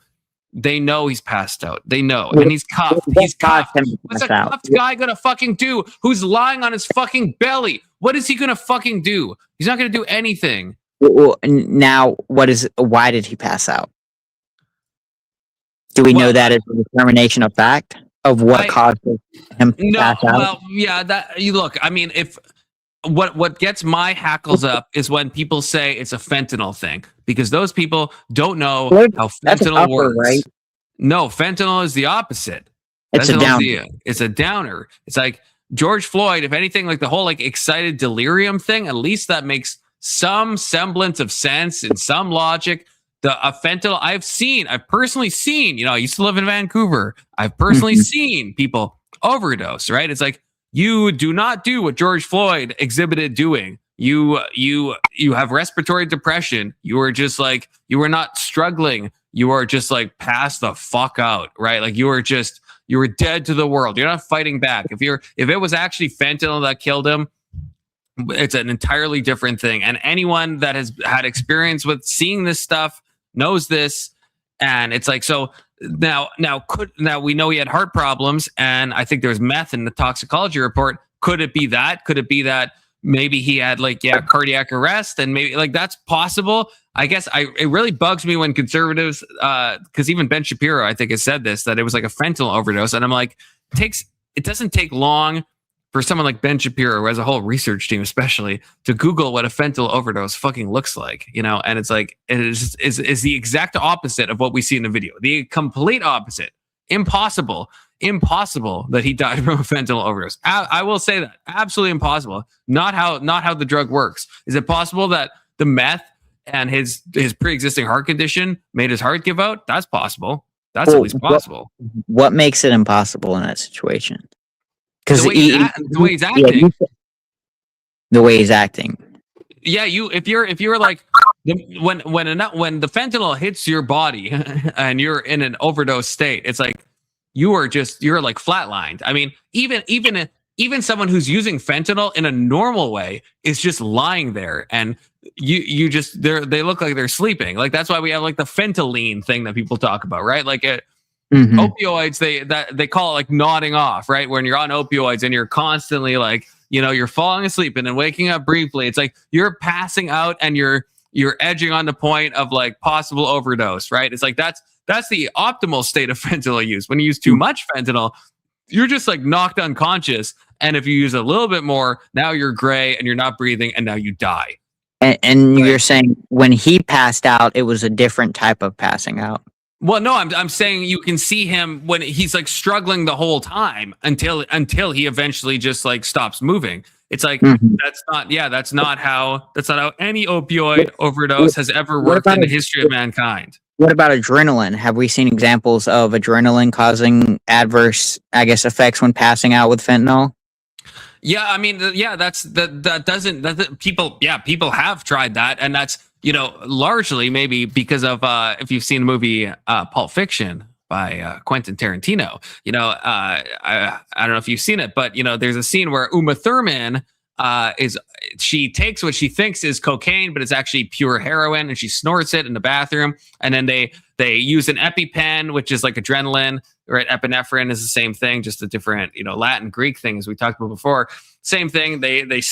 they know he's passed out. They know. And he's cuffed. He's cuffed. What's a cuffed guy gonna fucking do who's lying on his fucking belly? What is he gonna fucking do? He's not gonna do anything. Well, now, why did he pass out? Do we know that is a determination of fact of what caused him to pass out? Well, yeah, that you look. I mean, if what gets my hackles up is when people say it's a fentanyl thing, because those people don't know how fentanyl works. Right? No, fentanyl is the opposite. It's a downer. It's a downer. It's like George Floyd. If anything, like the whole like excited delirium thing, at least that makes some semblance of sense and some logic. The fentanyl I've personally seen, I used to live in Vancouver. I've personally seen people overdose, right? It's like, you do not do what George Floyd exhibited doing. You have respiratory depression. You are just like, you are not struggling. You are just like passed the fuck out, right? Like you were dead to the world. You're not fighting back. If it was actually fentanyl that killed him, it's an entirely different thing. And anyone that has had experience with seeing this stuff knows this. And it's like, so now we know he had heart problems, and I think there's meth in the toxicology report. Could it be that? Could it be that maybe he had cardiac arrest, and maybe that's possible? I guess it really bugs me when conservatives, because even Ben Shapiro, I think, has said this, that it was like a fentanyl overdose. And I'm like, it doesn't take long for someone like Ben Shapiro, who has a whole research team, especially, to Google what a fentanyl overdose fucking looks like, and it's like, it is the exact opposite of what we see in the video. The complete opposite. Impossible that he died from a fentanyl overdose. I will say that. Absolutely impossible. Not how the drug works. Is it possible that the meth and his pre-existing heart condition made his heart give out? That's possible. That's at least possible. What makes it impossible in that situation? Because the way he's acting. Yeah, the way he's acting. Yeah, if you're like, when the fentanyl hits your body and you're in an overdose state, it's like you're like flatlined. I mean, even someone who's using fentanyl in a normal way is just lying there, and they look like they're sleeping. Like, that's why we have like the Fentanyl thing that people talk about, right? Like opioids, they call it like nodding off, right? When you're on opioids and you're constantly like, you're falling asleep and then waking up briefly. It's like you're passing out and you're edging on the point of like possible overdose, right? It's like that's the optimal state of fentanyl use. When you use too much fentanyl, you're just like knocked unconscious. And if you use a little bit more, now you're gray and you're not breathing, and now you die. And you're saying when he passed out, it was a different type of passing out. Well, no, I'm saying you can see him when he's like struggling the whole time until he eventually just like stops moving. It's like that's not how any opioid overdose has ever worked in the history of mankind. What about adrenaline? Have we seen examples of adrenaline causing adverse, I guess, effects when passing out with fentanyl? Yeah, I mean, people have tried that, and that's, largely maybe because of if you've seen the movie Pulp Fiction by Quentin Tarantino. I don't know if you've seen it, but there's a scene where Uma Thurman she takes what she thinks is cocaine, but it's actually pure heroin, and she snorts it in the bathroom, and then they use an EpiPen, which is like adrenaline, right? Epinephrine is the same thing, just a different Latin Greek thing, as we talked about before. Same thing. They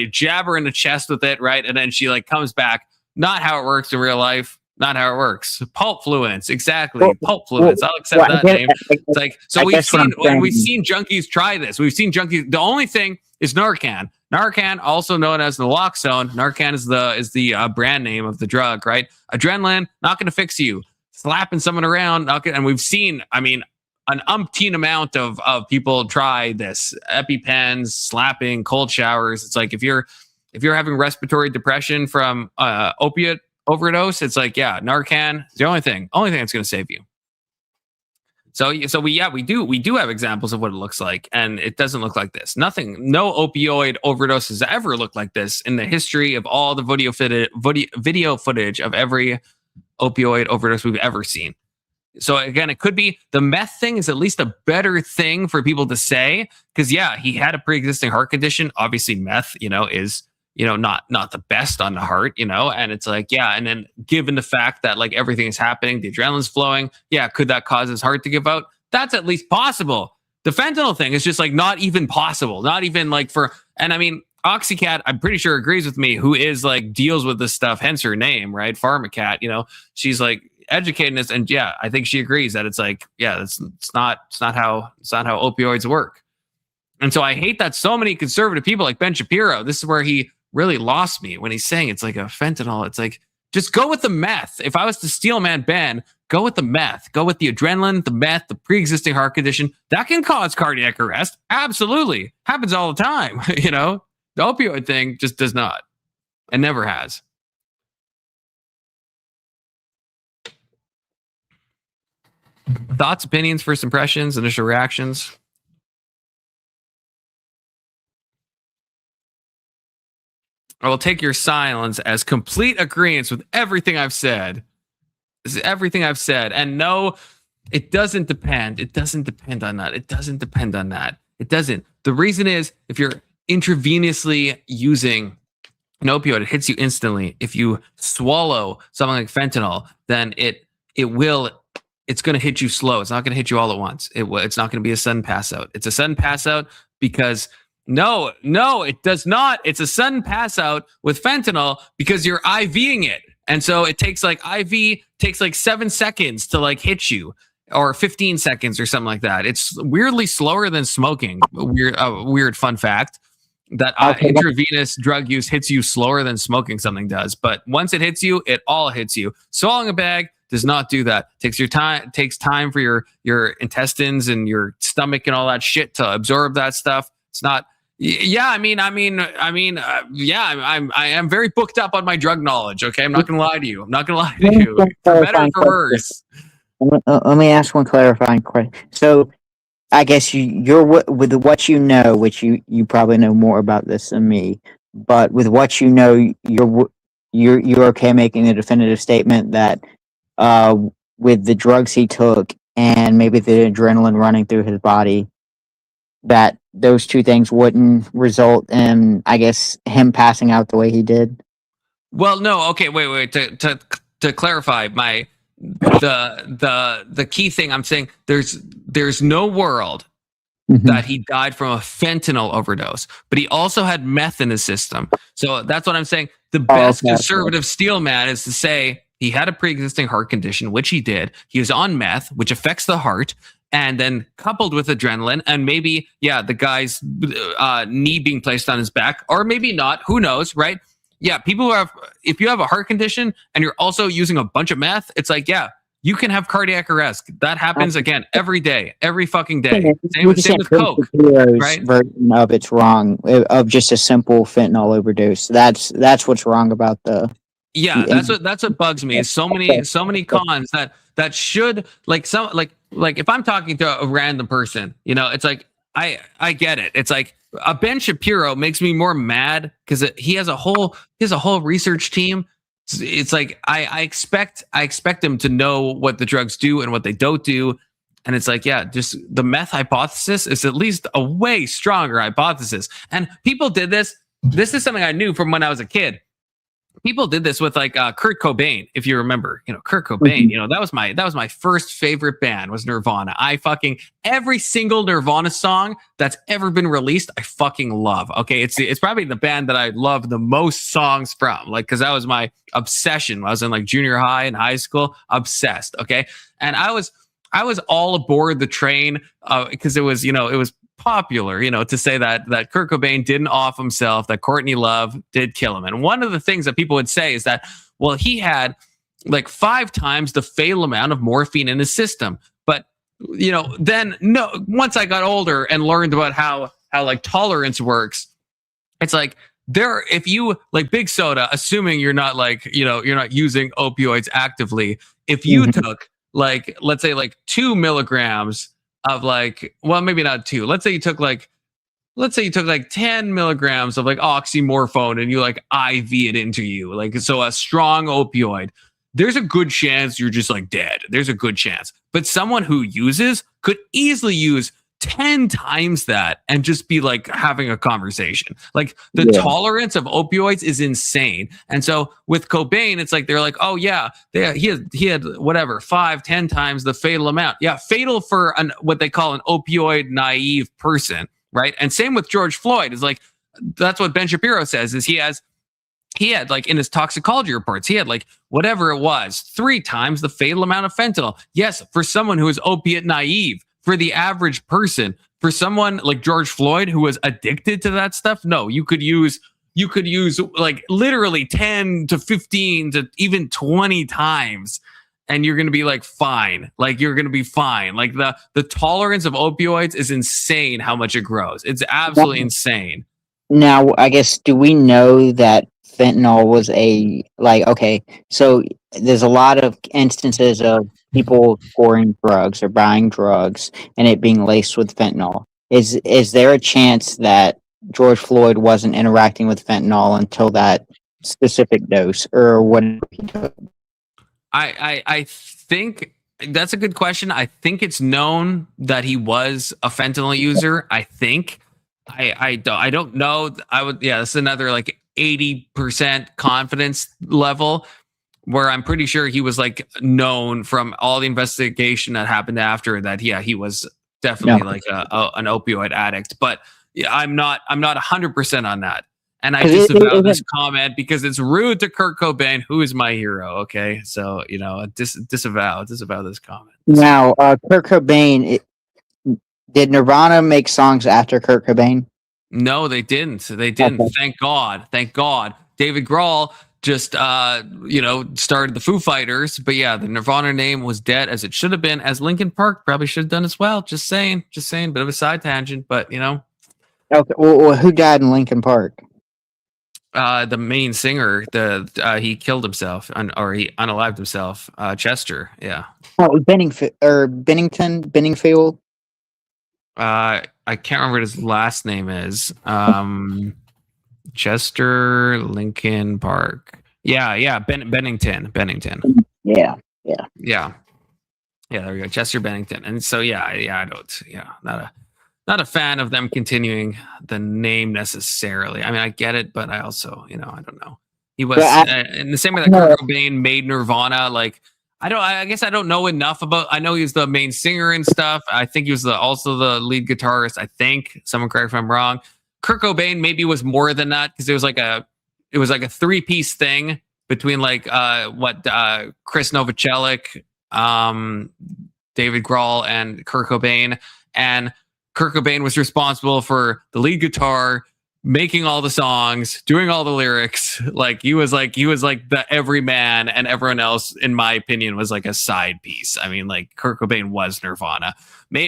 jab her in the chest with it, right? And then she like comes back. Not how it works in real life. Not how it works. Pulp fluence, exactly. Pulp fluence. I'll accept that name. It's like, so we've seen junkies try this. We've seen junkies. The only thing is Narcan. Narcan, also known as naloxone. Narcan is the brand name of the drug, right? Adrenaline, not going to fix you. Slapping someone around, and we've seen, I mean, an umpteen amount of people try this. EpiPens, slapping, cold showers. It's like if you're having respiratory depression from opiate overdose, it's like, yeah, Narcan is the only thing that's going to save you. So we do have examples of what it looks like, and it doesn't look like this. No opioid overdose has ever looked like this in the history of all the video footage of every opioid overdose we've ever seen. So again, it could be the meth thing is at least a better thing for people to say, because he had a pre-existing heart condition. Obviously, meth, is not the best on the heart, and it's like, and then given the fact that like everything is happening, the adrenaline's flowing, could that cause his heart to give out? That's at least possible. The fentanyl thing is just like not even possible, not even like and I mean, Oxycat, I'm pretty sure agrees with me, who is like deals with this stuff, hence her name, right? PharmaCat, she's like educating us, and I think she agrees that it's like, it's not how opioids work. And so I hate that so many conservative people like Ben Shapiro, this is where he really lost me when he's saying it's like a fentanyl. It's like, just go with the meth. If I was to steal man Ben, go with the meth, go with the adrenaline, the meth, the pre-existing heart condition that can cause cardiac arrest. Absolutely. Happens all the time. The opioid thing just does not, and never has. Thoughts, opinions, first impressions, initial reactions. I will take your silence as complete agreement with everything I've said. This is everything I've said. And no, it doesn't depend. It doesn't depend on that. It doesn't depend on that. It doesn't. The reason is, if you're intravenously using an opioid, it hits you instantly. If you swallow something like fentanyl, then it it's going to hit you slow. It's not going to hit you all at once. It's not going to be a sudden pass out. It's a sudden pass out because no, it does not. It's a sudden pass out with fentanyl because you're IVing it. And so it takes like 7 seconds to like hit you, or 15 seconds or something like that. It's weirdly slower than smoking. Weird fun fact that intravenous drug use hits you slower than smoking something does. But once it hits you, it all hits you. Swallowing a bag does not do that. Takes time for your intestines and your stomach and all that shit to absorb that stuff. It's not. Yeah, I am very booked up on my drug knowledge. Okay, I'm not gonna lie to you. For better or for worse. Let me ask one clarifying question. So, I guess you're with what you know, which you probably know more about this than me. But with what you know, you're okay making a definitive statement that with the drugs he took and maybe the adrenaline running through his body, that those two things wouldn't result in, I guess, him passing out the way he did. Well, no. Okay, wait. To clarify, the key thing I'm saying, there's no world that he died from a fentanyl overdose, but he also had meth in his system. So that's what I'm saying. The best conservative steel man is to say he had a pre-existing heart condition, which he did. He was on meth, which affects the heart. And then coupled with adrenaline and maybe, the guy's knee being placed on his back, or maybe not, who knows, right? Yeah, if you have a heart condition and you're also using a bunch of meth, it's like, you can have cardiac arrest. That happens again every day, every fucking day. Same with coke, right? Version of it's wrong, of just a simple fentanyl overdose. That's what's wrong about the. Yeah, that's what bugs me. Is so many cons that should like if I'm talking to a random person, it's like I get it. It's like a Ben Shapiro makes me more mad because he has a whole research team. It's like I expect him to know what the drugs do and what they don't do. And it's like, just the meth hypothesis is at least a way stronger hypothesis. And people did this. This is something I knew from when I was a kid. People did this with like Kurt Cobain, if you remember. Kurt Cobain. That was my first favorite band was Nirvana. Every single Nirvana song that's ever been released, I fucking love. Okay, it's probably the band that I love the most songs from, like, because that was my obsession. I was in like junior high and high school, obsessed. Okay, and I was all aboard the train because it was popular, to say that Kurt Cobain didn't off himself, that Courtney Love did kill him. And one of the things that people would say is that, well, he had like 5 times the fatal amount of morphine in his system. But, then once I got older and learned about how like tolerance works, it's like if you like big soda, assuming you're not like, you're not using opioids actively, if you took like, let's say like 2 milligrams of like, well, maybe not 2. Let's say you took like 10 milligrams of like oxymorphone and you like IV it into you. Like, so a strong opioid, there's a good chance you're just like dead. There's a good chance. But someone who uses could easily use 10 times that and just be like having a conversation. Like the tolerance of opioids is insane. And so with Cobain, it's like they're like, oh yeah, he had whatever 5-10 times the fatal amount. Yeah, fatal for what they call an opioid naive person, right? And same with George Floyd. Is like that's what Ben Shapiro says. Is he had like in his toxicology reports, he had like whatever it was 3 times the fatal amount of fentanyl. Yes, for someone who is opiate naive. For the average person, for someone like George Floyd who was addicted to that stuff, no, you could use like literally 10 to 15 to even 20 times and you're going to be like fine. Like you're going to be fine. Like the tolerance of opioids is insane how much it grows. It's absolutely insane. Now, I guess, do we know that fentanyl was okay, so there's a lot of instances of people pouring drugs or buying drugs and it being laced with fentanyl. Is there a chance that George Floyd wasn't interacting with fentanyl until that specific dose or whatever he took? I think that's a good question. I think it's known that he was a fentanyl user. I think. I don't know. That's another like 80% confidence level. where I'm pretty sure he was like known from all the investigation that happened after that. Yeah, he was definitely like an opioid addict. But yeah, I'm not 100% on that. And I disavow this comment because it's rude to Kurt Cobain, who is my hero. Okay, so disavow this comment. Now, Kurt Cobain, did Nirvana make songs after Kurt Cobain? No, they didn't. They didn't. Okay. Thank God. David Grohl just started the Foo Fighters, but yeah, the Nirvana name was dead as it should have been, as Linkin Park probably should have done as well. Just saying, bit of a side tangent, but Okay, well, who died in Linkin Park? The main singer, he killed himself or he unalived himself. Chester, yeah. Oh, Benningfield. I can't remember what his last name is. Chester Linkin Park. Yeah. Bennington. Yeah. There we go. Chester Bennington. And so not a fan of them continuing the name necessarily. I mean, I get it, but I also, I don't know. He was in the same way that Kurt Cobain made Nirvana. Like, I guess I don't know enough about. I know he's the main singer and stuff. I think he was also the lead guitarist. I think, someone correct if I'm wrong. Kurt Cobain maybe was more than that because it was like a 3-piece thing between like Chris Novoselic, David Grohl, and Kurt Cobain. And Kurt Cobain was responsible for the lead guitar, making all the songs, doing all the lyrics. Like he was like the everyman, and everyone else, in my opinion, was like a side piece. I mean, like Kurt Cobain was Nirvana.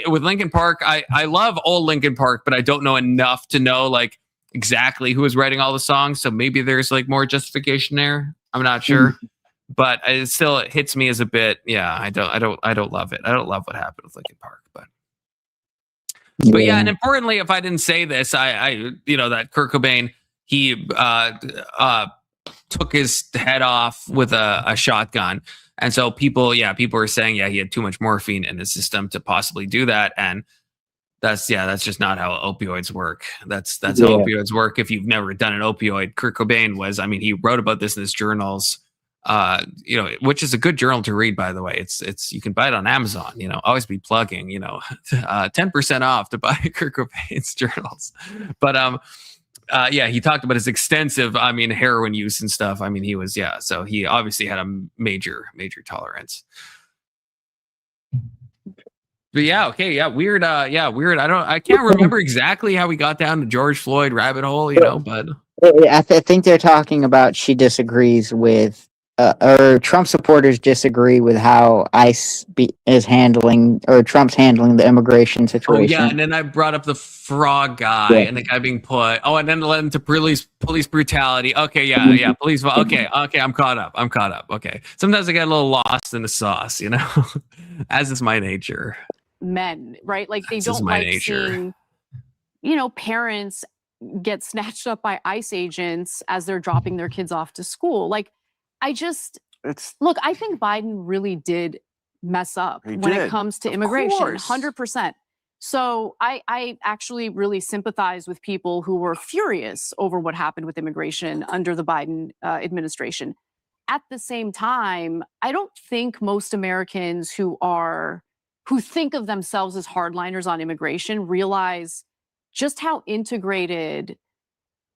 With Linkin Park, I love old Linkin Park, but I don't know enough to know like exactly who was writing all the songs. So maybe there's like more justification there. I'm not sure, but it still hits me as a bit. Yeah, I don't love it. I don't love what happened with Linkin Park, but yeah, and importantly, if I didn't say this, I that Kurt Cobain, he took his head off with a shotgun, and so people were saying he had too much morphine in his system to possibly do that, and that's just not how opioids work. That's how opioids work. If you've never done an opioid, Kurt Cobain was. I mean, he wrote about this in his journals. Which is a good journal to read, by the way. It's you can buy it on Amazon. Always be plugging. 10% off to buy Kurt Cobain's journals. But he talked about his extensive, heroin use and stuff. I mean, he was so he obviously had a major tolerance. But weird. Weird. I can't remember exactly how we got down the George Floyd rabbit hole. But I think they're talking about she disagrees with. Or Trump supporters disagree with how ICE is handling, or Trump's handling the immigration situation. Oh, yeah, and then I brought up the frog guy and the guy being put. Oh, and then led into police brutality. Okay, police. Okay, I'm caught up. Okay, sometimes I get a little lost in the sauce, as is my nature. Men, right? Like they don't like seeing, parents get snatched up by ICE agents as they're dropping their kids off to school. Like, I think Biden really did mess up when it comes to immigration, 100%. So I actually really sympathize with people who were furious over what happened with immigration under the Biden administration. At the same time, I don't think most Americans who think of themselves as hardliners on immigration realize just how integrated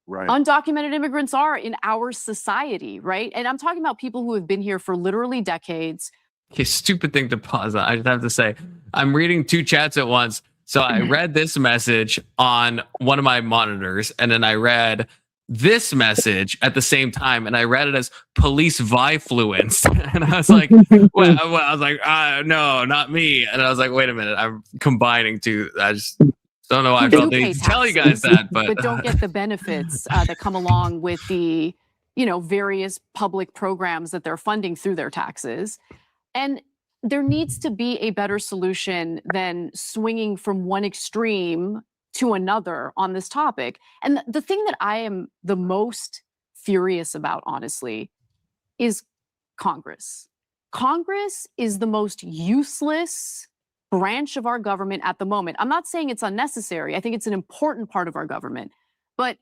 undocumented immigrants are in our society, right? And I'm talking about people who have been here for literally decades. Okay, stupid thing to pause on. I just have to say, I'm reading 2 chats at once. So I read this message on one of my monitors, and then I read this message at the same time, and I read it as police vi-fluence. And I was like, no, not me. And I was like, wait a minute, I'm combining 2. I just don't know why I felt need to tell you guys that, but don't get the benefits that come along with the, various public programs that they're funding through their taxes. And there needs to be a better solution than swinging from one extreme to another on this topic. And the thing that I am the most furious about, honestly, is Congress. Congress is the most useless branch of our government at the moment. I'm not saying it's unnecessary. I think it's an important part of our government. But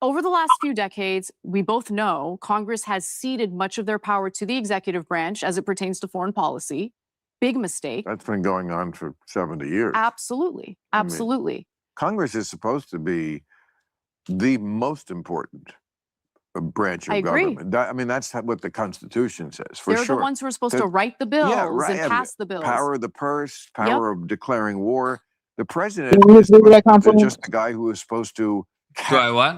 over the last few decades, we both know Congress has ceded much of their power to the executive branch as it pertains to foreign policy. Big mistake. That's been going on for 70 years. Absolutely. Absolutely. I mean, Congress is supposed to be the most important branch of government. I mean, that's what the Constitution says, for They're sure. the ones who are supposed to write the bills and pass the bills. Power of the purse, power of declaring war. The president is just the guy who is supposed to... Do I what?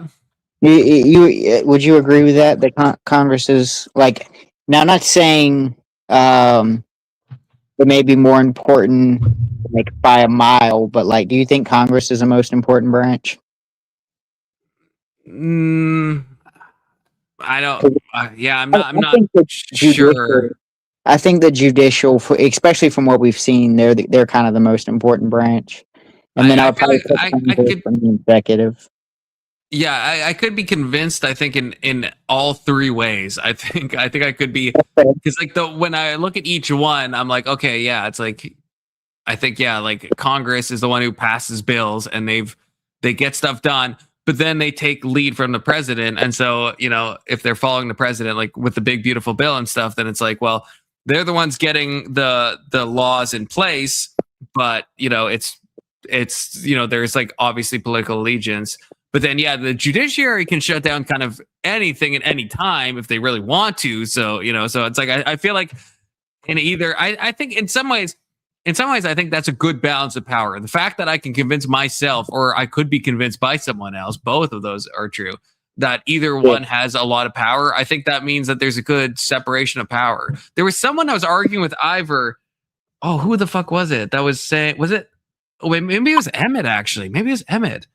You would you agree with that? That Congress is like, now, not saying it may be more important, like by a mile, but like, do you think Congress is the most important branch? I don't. Yeah, I'm not sure. I think the judicial, especially from what we've seen, they're kind of the most important branch, and then I could from the executive. Yeah, I could be convinced. I think in all three ways. I think I could be, because like when I look at each one, I'm like, okay, yeah, it's like, I think, yeah, like Congress is the one who passes bills and they get stuff done, but then they take lead from the president. And so, you know, if they're following the president, like with the big, beautiful bill and stuff, then it's like, well, they're the ones getting the laws in place, but you know, it's, you know, there's like obviously political allegiance. But then, yeah, the judiciary can shut down kind of anything at any time if they really want to. So, you know, so it's like, I feel like in either, I think in some ways, I think that's a good balance of power. The fact that I can convince myself, or I could be convinced by someone else, both of those are true, that either one has a lot of power. I think that means that there's a good separation of power. There was someone I was arguing with Ivor. Oh, who the fuck was it? That was saying, was it? Oh, wait, maybe it was Emmett, actually. Maybe it was Emmett.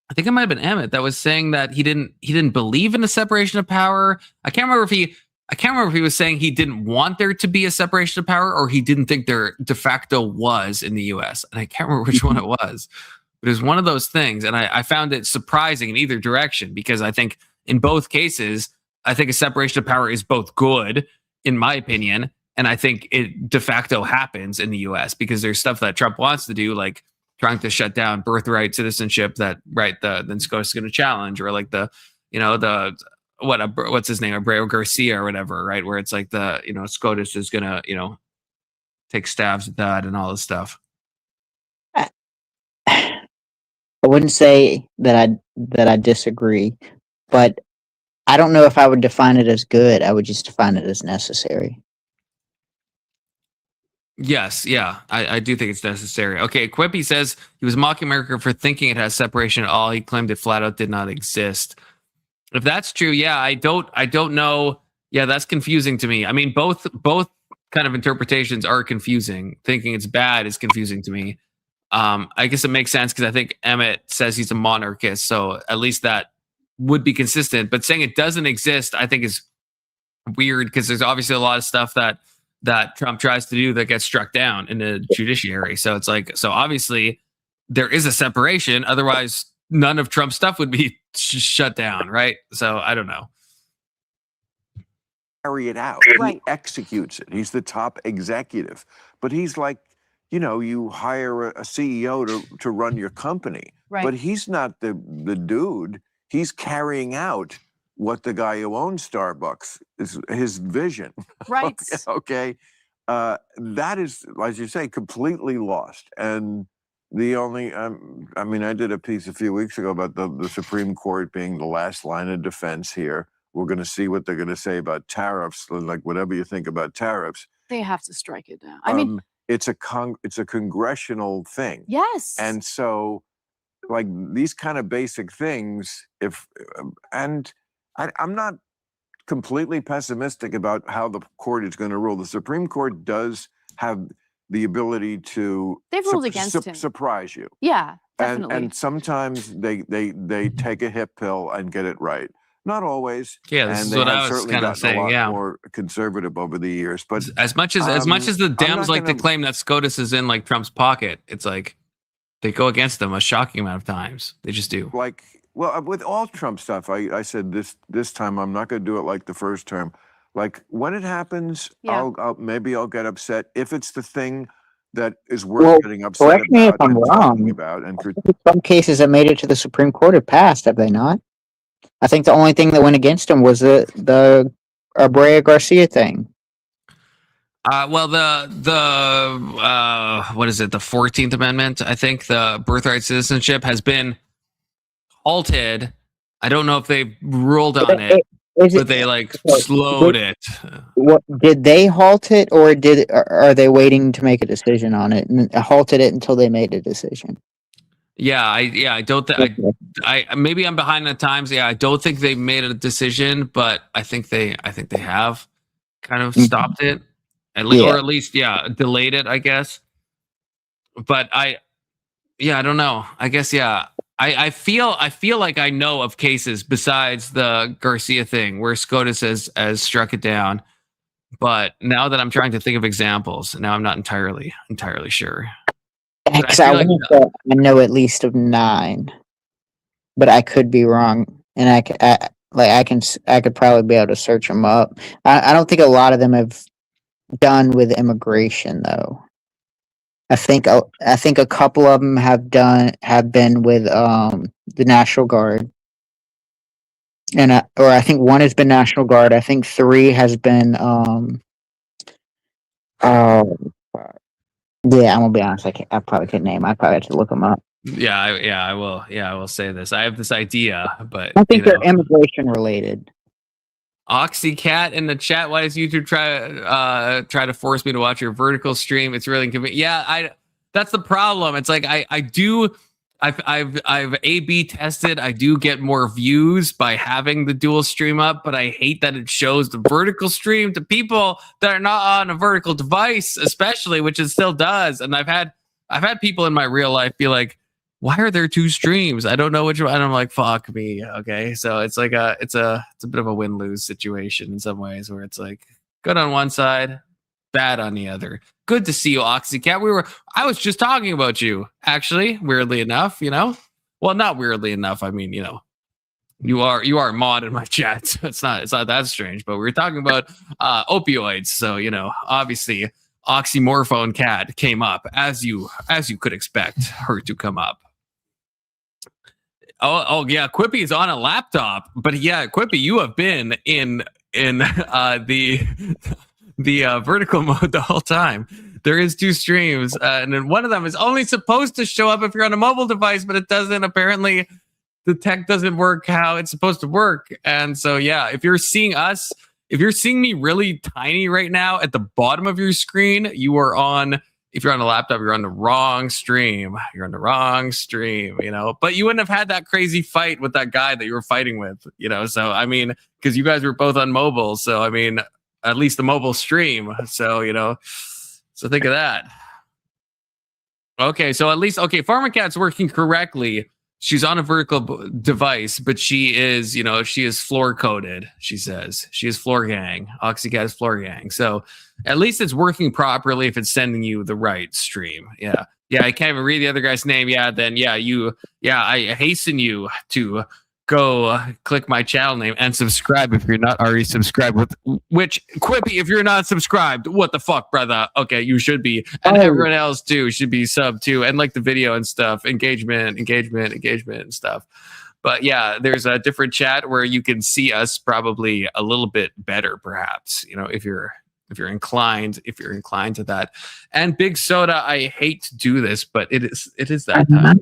I think it might have been Emmett that was saying that he didn't believe in a separation of power. I can't remember if he was saying he didn't want there to be a separation of power, or he didn't think there de facto was in the US. And I can't remember which one it was, but it was one of those things. And I found it surprising in either direction, because I think in both cases, I think a separation of power is both good, in my opinion. And I think it de facto happens in the US because there's stuff that Trump wants to do, like trying to shut down birthright citizenship that then SCOTUS is going to challenge, or like the, you know, what's his name, Abreu Garcia or whatever, right? Where it's like the, you know, SCOTUS is going to, you know, take stabs at that and all this stuff. I wouldn't say that I disagree, but I don't know if I would define it as good. I would just define it as necessary. Yes, yeah, I do think it's necessary. Okay, Quippy says he was mocking America for thinking it has separation at all. He claimed it flat out did not exist. If that's true, yeah, I don't know. Yeah, that's confusing to me. I mean, both kind of interpretations are confusing. Thinking it's bad is confusing to me. I guess it makes sense because I think Emmett says he's a monarchist, so at least that would be consistent. But saying it doesn't exist, I think, is weird, because there's obviously a lot of stuff that Trump tries to do that gets struck down in the judiciary. So it's like, so obviously there is a separation. Otherwise, none of Trump's stuff would be shut down, right? So I don't know. Carry it out. Right. He executes it. He's the top executive. But he's like, you know, you hire a CEO to run your company. Right. But he's not the dude. He's carrying out what the guy who owns Starbucks is, his vision. Right. Okay. That is, as you say, completely lost. And the only, I mean, I did a piece a few weeks ago about the Supreme Court being the last line of defense here. We're going to see what they're going to say about tariffs, like whatever you think about tariffs. They have to strike it down. I mean, it's a congressional thing. Yes. And so, like, these kind of basic things, I'm not completely pessimistic about how the court is going to rule. The Supreme Court does have the ability to surprise you. Yeah, definitely. And sometimes they take a hip pill and get it right. Not always. Yeah, this and is what I was kind of saying. A lot more conservative over the years. But as much as the Dems like to claim that SCOTUS is in like Trump's pocket, it's like they go against them a shocking amount of times. They just do. Like, well, with all Trump stuff, I said this time I'm not going to do it like the first term. Like, when it happens, maybe I'll get upset if it's the thing that is worth getting upset correct me if about I'm and wrong. talking about. And some cases that made it to the Supreme Court have passed, have they not? I think the only thing that went against him was the Abreu Garcia thing. Well, what is it? The 14th Amendment, I think, the birthright citizenship has been halted. I don't know if they ruled on it, but they slowed it. What did they halt it, or are they waiting to make a decision on it and halted it until they made a decision? Yeah, I don't think I maybe I'm behind the times. Yeah, I don't think they made a decision, but I think they have kind of stopped it. Or at least, delayed it, I guess. But I don't know. I guess, I feel like I know of cases besides the Garcia thing where SCOTUS has struck it down. But now that I'm trying to think of examples, now I'm not entirely sure. I know at least of 9, but I could be wrong, and I could probably be able to search them up. I don't think a lot of them have done with immigration, though. I think a couple of them have been with the National Guard, and I think one has been National Guard. I think 3 has been yeah, I'm gonna be honest. I probably couldn't name. I probably have to look them up. I will. Yeah, I will say this. I have this idea, but I think they're immigration related. Oxycat in the chat. Why does YouTube try to force me to watch your vertical stream? It's really inconvenient. Yeah, that's the problem. It's like I've A/B tested. I do get more views by having the dual stream up, but I hate that it shows the vertical stream to people that are not on a vertical device, especially, which it still does. And I've had people in my real life be like, "Why are there 2 streams? I don't know which one." And I'm like, "Fuck me." Okay, so it's like it's a bit of a win-lose situation in some ways, where it's like good on one side, bad on the other. Good to see you, Oxycat. I was just talking about you, actually, weirdly enough, Well, not weirdly enough. I mean, you are a mod in my chat, so it's not that strange, but we were talking about opioids. So, obviously Oxymorphone Cat came up as you could expect her to come up. Oh yeah, Quippy is on a laptop, but yeah, Quippy, you have been in the vertical mode the whole time. There is 2 streams, and then one of them is only supposed to show up if you're on a mobile device, but it doesn't. Apparently, the tech doesn't work how it's supposed to work. And so, yeah, if you're seeing me really tiny right now at the bottom of your screen, you are on. If you're on a laptop, you're on the wrong stream. You're on the wrong stream, But you wouldn't have had that crazy fight with that guy that you were fighting with, So I mean, because you guys were both on mobile, so I mean, at least the mobile stream. So so think of that. Okay, so at least Pharmacat's working correctly. She's on a vertical device, but she is floor coded. She says she is floor gang. Oxycat is floor gang. So at least it's working properly if it's sending you the right stream. Yeah. I can't even read the other guy's name. Yeah. Then I hasten you to go click my channel name and subscribe if you're not already subscribed. Which Quippy, if you're not subscribed, what the fuck, brother? Okay, you should be, and everyone else too should be sub too, and like the video and stuff, engagement and stuff. But yeah, there's a different chat where you can see us probably a little bit better, perhaps. If you're inclined to that. And Big Soda, I hate to do this, but it is that time.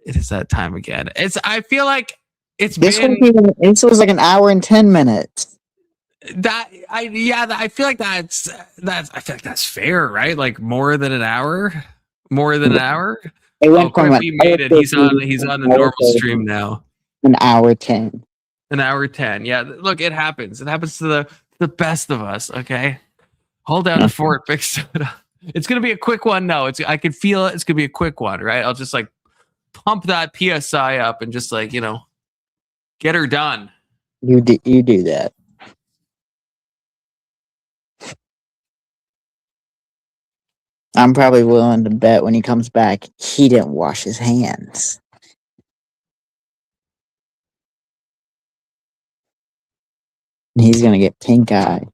It is that time again. I feel like this was like an hour and 10 minutes. I feel like that's fair, right? Like more than an hour. He made it. He's on the normal stream now. An hour 10. An hour 10. Yeah, look, it happens. It happens to the best of us. Okay, hold down the fort, Big Soda. It's gonna be a quick one. No, I can feel it. It's gonna be a quick one, right? I'll just like pump that PSI up and just like, get her done. You do that. I'm probably willing to bet when he comes back, he didn't wash his hands. He's going to get pink eye.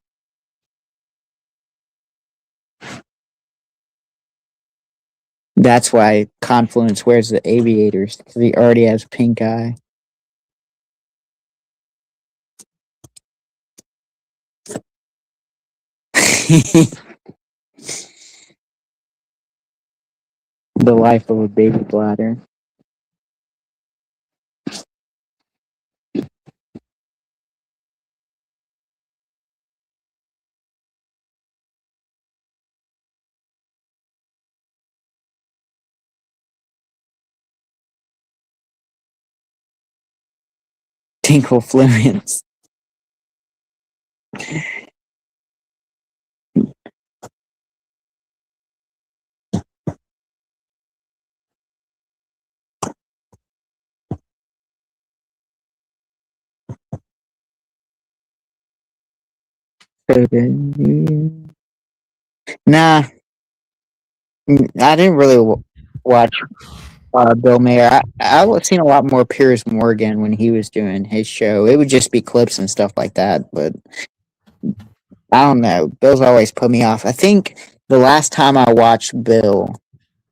That's why Confluence wears the aviators, because he already has pink eye. The life of a baby bladder. Tinkle fluence. Nah, I didn't really watch Bill Maher. I've seen a lot more Piers Morgan when he was doing his show. It would just be clips and stuff like that, but I don't know. Bill's always put me off. I think the last time I watched Bill,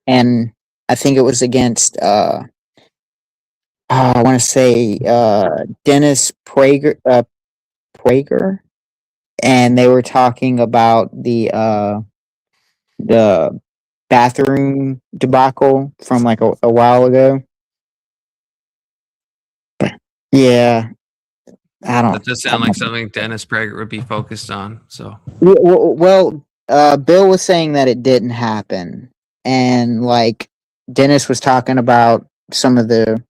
and I think it was against I want to say Dennis Prager, and they were talking about the bathroom debacle from like a while ago. Yeah, I don't. That does sound like something Dennis Prager would be focused on. So Well, Bill was saying that it didn't happen, and like Dennis was talking about some of the,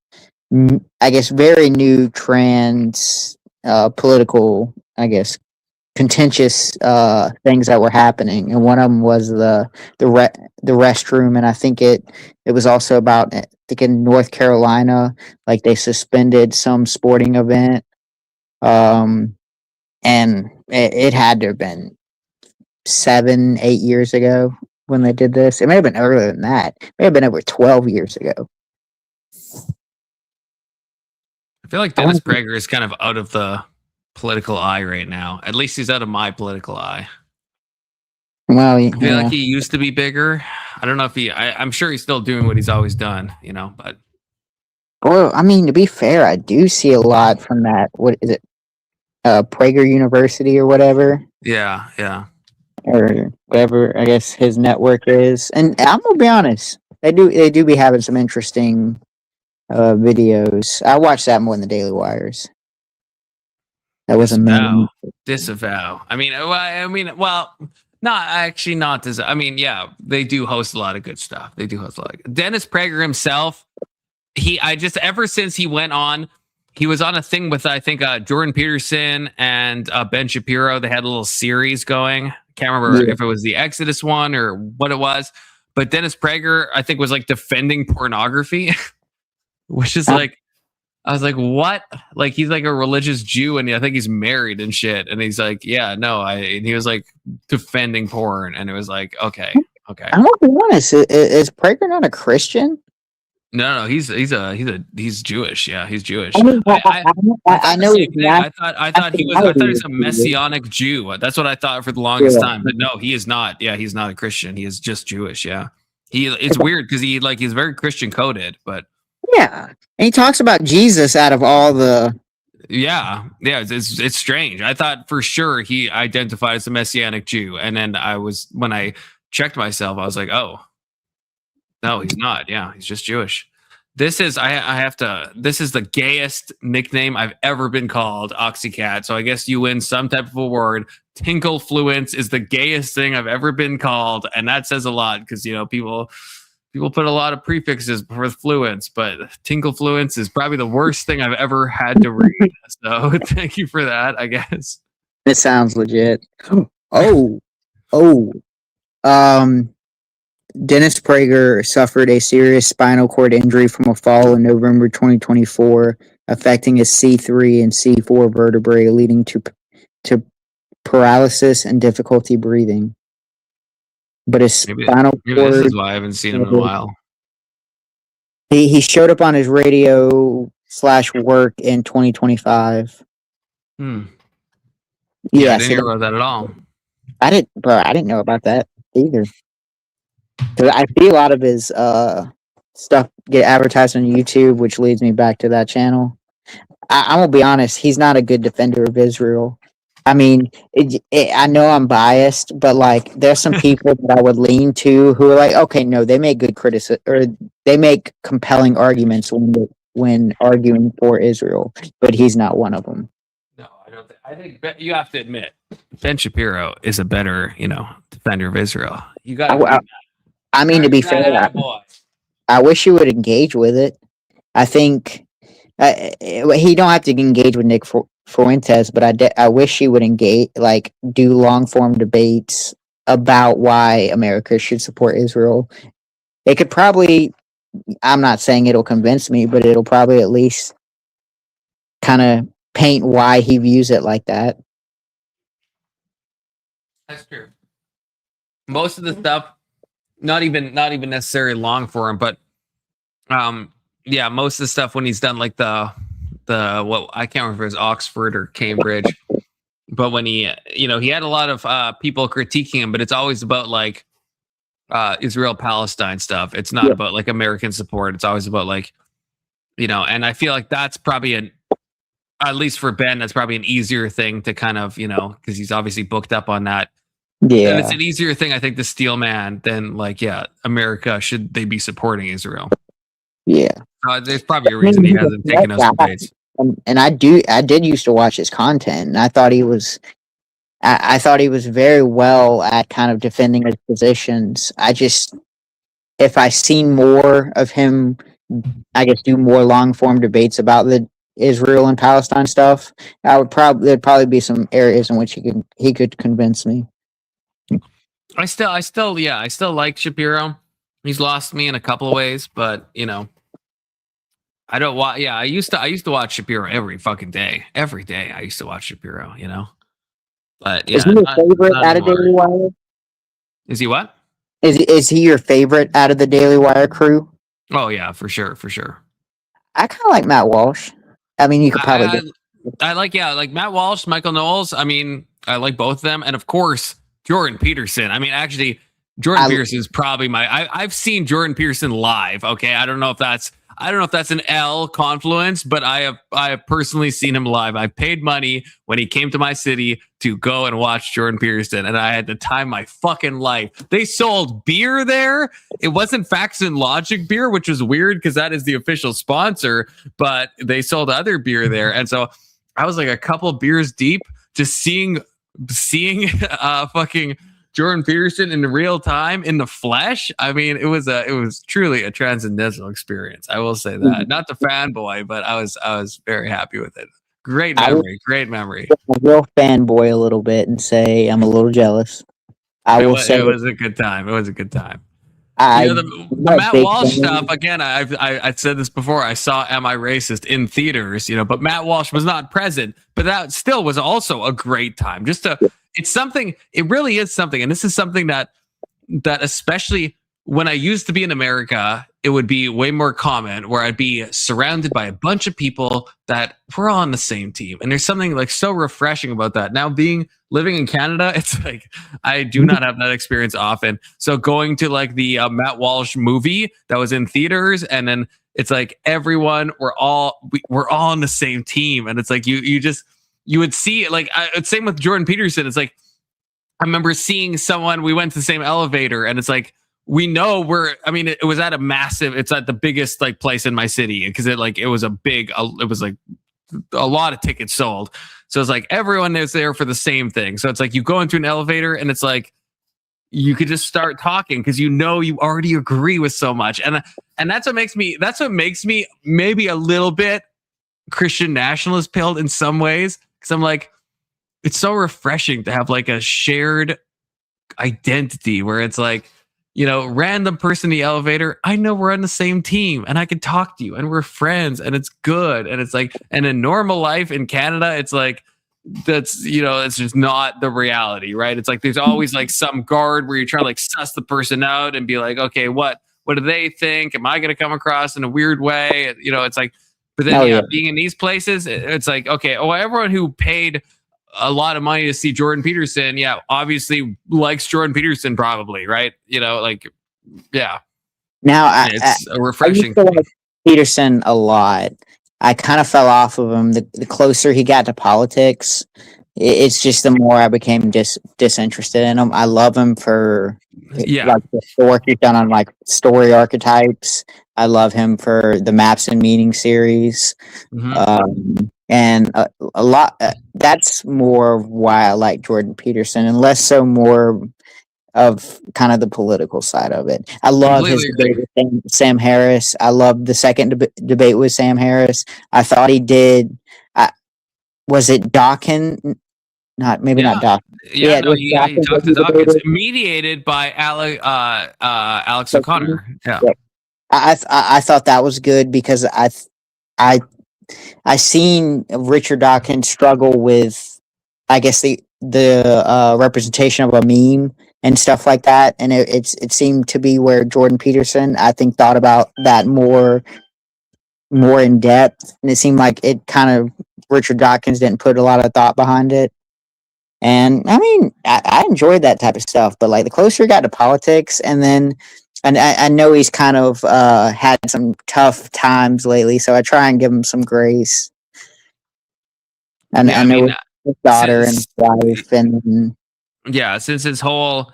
I guess, very new trans political, I guess, contentious things that were happening, and one of them was the restroom, and I think it was also about, I think, in North Carolina, like they suspended some sporting event, and it had to have been 7-8 years ago when they did this. It may have been earlier than that. It may have been over 12 years ago. I feel like Dennis Prager is kind of out of the political eye right now. At least he's out of my political eye. Well, I feel like he used to be bigger. I don't know if I'm sure he's still doing what he's always done, but. Well, I mean, to be fair, I do see a lot from that. What is it? Prager University or whatever. Yeah. Or whatever, I guess his network is. And I'm gonna be honest, they do be having some interesting videos. I watch that more than the Daily Wires. That was Disavow. I mean, not. I mean, yeah, they do host a lot of good stuff. They do host a lot. Dennis Prager himself, ever since he went on, he was on a thing with, I think, Jordan Peterson and Ben Shapiro. They had a little series going. Can't remember if it was the Exodus one or what it was. But Dennis Prager, I think, was like defending pornography, which is like, I was like, what? Like, he's like a religious Jew, and I think he's married and shit. And he's like, yeah, no, and he was like defending porn, and it was like, okay. I'm gonna be honest. Is Prager not a Christian? No, he's Jewish. Yeah, he's Jewish. I mean, I know. I thought he was a messianic Jew. That's what I thought for the longest time. But no, he is not. Yeah, he's not a Christian. He is just Jewish. Yeah, it's weird because he's very Christian coded. But yeah, and he talks about Jesus out of all the. Yeah, it's strange. I thought for sure he identified as a messianic Jew, and then when I checked myself, I was like, oh. No, he's not. Yeah, he's just Jewish. This is this is the gayest nickname I've ever been called, Oxycat. So I guess you win some type of award. Tinkle Fluence is the gayest thing I've ever been called, and that says a lot because people put a lot of prefixes with fluence, but Tinkle Fluence is probably the worst thing I've ever had to read. So thank you for that, I guess. It sounds legit. Dennis Prager suffered a serious spinal cord injury from a fall in November 2024, affecting his C3 and C4 vertebrae, leading to paralysis and difficulty breathing. But his spinal cord... Maybe this is why I haven't seen him in a while. He showed up on his radio/work in 2025. Yeah, I didn't hear about that at all. I didn't know about that either. Because I see a lot of his stuff get advertised on YouTube, which leads me back to that channel. I'm gonna be honest, he's not a good defender of Israel. I mean, I know I'm biased, but like, there's some people that I would lean to who are like, okay, no, they make good criticism or they make compelling arguments when arguing for Israel, but he's not one of them. No, I don't. I think you have to admit Ben Shapiro is a better, defender of Israel. You got to. I mean, to be fair, I wish he would engage with it. I think he don't have to engage with Nick Fuentes, but I wish he would engage, like, do long form debates about why America should support Israel. It could probably, I'm not saying it'll convince me, but it'll probably at least kind of paint why he views it like that. That's true. Most of the stuff, not even necessarily long form, but yeah, most of the stuff when he's done like the what I can't remember if it was Oxford or Cambridge, but when he had a lot of people critiquing him, but it's always about like Israel Palestine stuff. It's not about like American support. It's always about like, and I feel like that's probably at least for Ben, that's probably an easier thing to kind of, because he's obviously booked up on that. Yeah. And it's an easier thing, I think, to steel man than like, America, should they be supporting Israel? Yeah. There's probably a reason he hasn't taken those debates. And I did used to watch his content, and I thought he was very well at kind of defending his positions. If I seen more of him, I guess, do more long form debates about the Israel and Palestine stuff, there'd probably be some areas in which he could convince me. I still like Shapiro. He's lost me in a couple of ways, but I don't watch. Yeah, I used to watch Shapiro every fucking day. Every day I used to watch Shapiro. But yeah, is he your favorite out of Daily Wire? Is he what? Is he your favorite out of the Daily Wire crew? Oh yeah, for sure. I kind of like Matt Walsh. I mean, you could probably. I like Matt Walsh, Michael Knowles. I mean, I like both of them, and of course Jordan Peterson. I mean, actually, Jordan Peterson is probably I've seen Jordan Peterson live. Okay, I don't know if that's an L confluence, but I have personally seen him live. I paid money when he came to my city to go and watch Jordan Peterson, and I had the time of my fucking life. They sold beer there. It wasn't Facts and Logic beer, which was weird because that is the official sponsor, but they sold other beer there. And so I was like a couple beers deep just seeing fucking Jordan Peterson in real time in the flesh. I mean, it was truly a transcendental experience. I will say that. Not the fanboy, but I was very happy with it. Great memory. I'm a real fanboy a little bit and say I'm a little jealous. It was a good time. The Matt Walsh stuff, again, I said this before. I saw Am I Racist in theaters, but Matt Walsh was not present, but that still was also a great time. It really is something. And this is something that especially when I used to be in America, it would be way more common where I'd be surrounded by a bunch of people that we're all on the same team. And there's something like so refreshing about that. Now living in Canada, it's like, I do not have that experience often. So going to like the Matt Walsh movie that was in theaters, and then it's like everyone, we're all on the same team. And it's like, you would see it, like, same with Jordan Peterson. It's like, I remember seeing someone, we went to the same elevator, and it's like, we know it was at it's at the biggest like place in my city, because it was like a lot of tickets sold. So it's like everyone is there for the same thing. So it's like you go into an elevator and it's like you could just start talking because you already agree with so much. And that's what makes me maybe a little bit Christian nationalist pilled in some ways. Because I'm like, it's so refreshing to have like a shared identity where it's like, random person in the elevator, I know we're on the same team and I can talk to you and we're friends and it's good. And it's like, and in normal life in Canada, it's like, that's, it's just not the reality, right? It's like, there's always like some guard where you're trying to like suss the person out and be like, okay, what do they think? Am I going to come across in a weird way? It's like, but then being in these places, it's like, okay, everyone who paid a lot of money to see Jordan Peterson, obviously likes Jordan Peterson, probably, right? Now it's a refreshing I used to like Peterson a lot. I kind of fell off of him the closer he got to politics, it's just the more I became disinterested in him. I love him for like the work he's done on like story archetypes. I love him for the Maps and Meaning series. And a lot. That's more why I like Jordan Peterson, and less so more of kind of the political side of it. I love his debate with Sam Harris. I love the second debate with Sam Harris. I thought he did. Was it Dawkins? Not Dawkins. Yeah, no, he talked to Dawkins. Mediated by Alex O'Connor. Yeah. I thought that was good because I seen Richard Dawkins struggle with, I guess, the representation of a meme and stuff like that, and it seemed to be where Jordan Peterson, I think, thought about that more in depth, and it seemed like it kind of Richard Dawkins didn't put a lot of thought behind it. And I mean, I enjoyed that type of stuff, but like the closer he got to politics, and then. And I know he's kind of had some tough times lately, so I try and give him some grace. And I know his daughter and his wife, and since the whole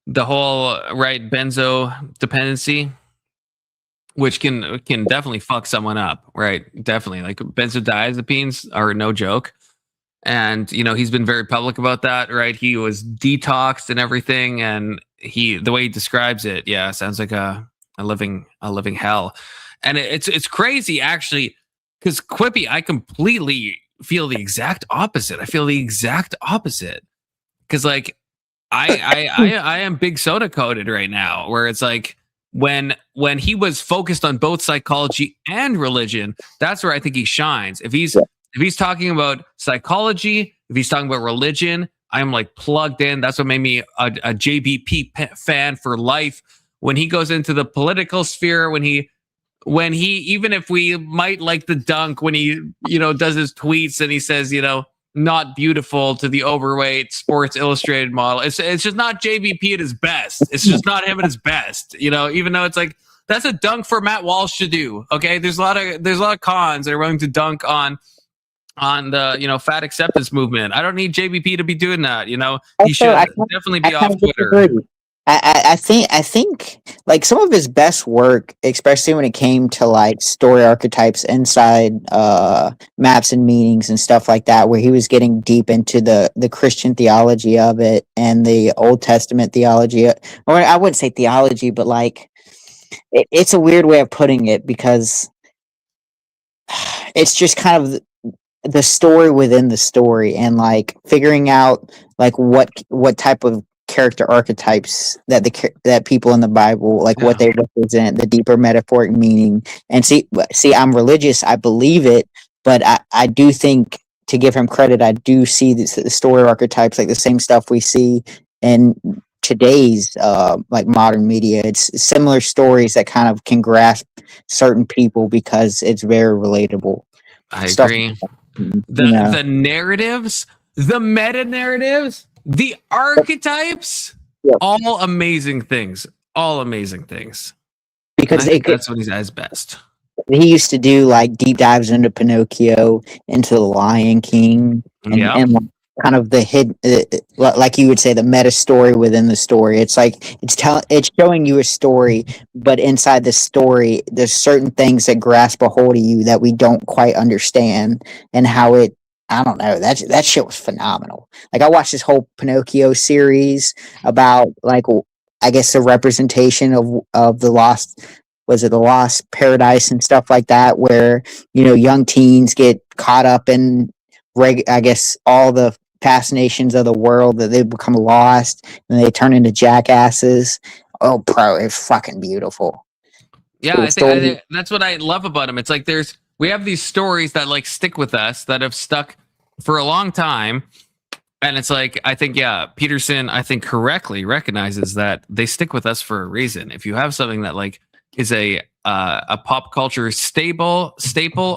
benzo dependency, which can definitely fuck someone up, right? Definitely, like benzodiazepines are no joke. And he's been very public about that, right? He was detoxed and everything, and the way he describes it, sounds like a living hell. And it's crazy actually, because Quippy, I completely feel the exact opposite. I feel the exact opposite, because like I am big soda coded right now, where it's like when he was focused on both psychology and religion, that's where I think he shines. If he's talking about psychology, if he's talking about religion, I'm like plugged in. That's what made me a JBP fan for life. When he goes into the political sphere, when he even if we might like the dunk, when he does his tweets and he says not beautiful to the overweight Sports Illustrated model, it's just not JBP at his best. It's just not him at his best. Even though it's like that's a dunk for Matt Walsh to do. Okay, there's a lot of cons that are willing to dunk on the fat acceptance movement. I don't need JBP to be doing that. He should definitely be off Twitter. I think like some of his best work, especially when it came to like story archetypes inside Maps and Meanings and stuff like that, where he was getting deep into the Christian theology of it and the Old Testament theology, or I wouldn't say theology, but like it's a weird way of putting it, because it's just kind of the story within the story, and like figuring out like what type of character archetypes that people in the Bible, like what they represent, the deeper metaphoric meaning. And see, I'm religious, I believe it, but I do think, to give him credit, I do see the story archetypes, like the same stuff we see in today's like modern media. It's similar stories that kind of can grasp certain people because it's very relatable. I agree. The narratives, the meta narratives, the archetypes, all amazing things. Because that's what he's at his best. He used to do like deep dives into Pinocchio, into The Lion King, and kind of the hidden, like you would say, the meta story within the story. It's like it's showing you a story, but inside the story, there's certain things that grasp a hold of you that we don't quite understand, and how it. I don't know. That shit was phenomenal. Like I watched this whole Pinocchio series about like I guess the representation of the lost. Was it the Lost Paradise and stuff like that, where young teens get caught up in I guess all the fascinations of the world, that they become lost and they turn into jackasses. Oh, bro, it's fucking beautiful. Yeah, I think that's what I love about him. It's like we have these stories that like stick with us, that have stuck for a long time. And it's like, I think, Peterson, I think correctly recognizes that they stick with us for a reason. If you have something that like is a pop culture staple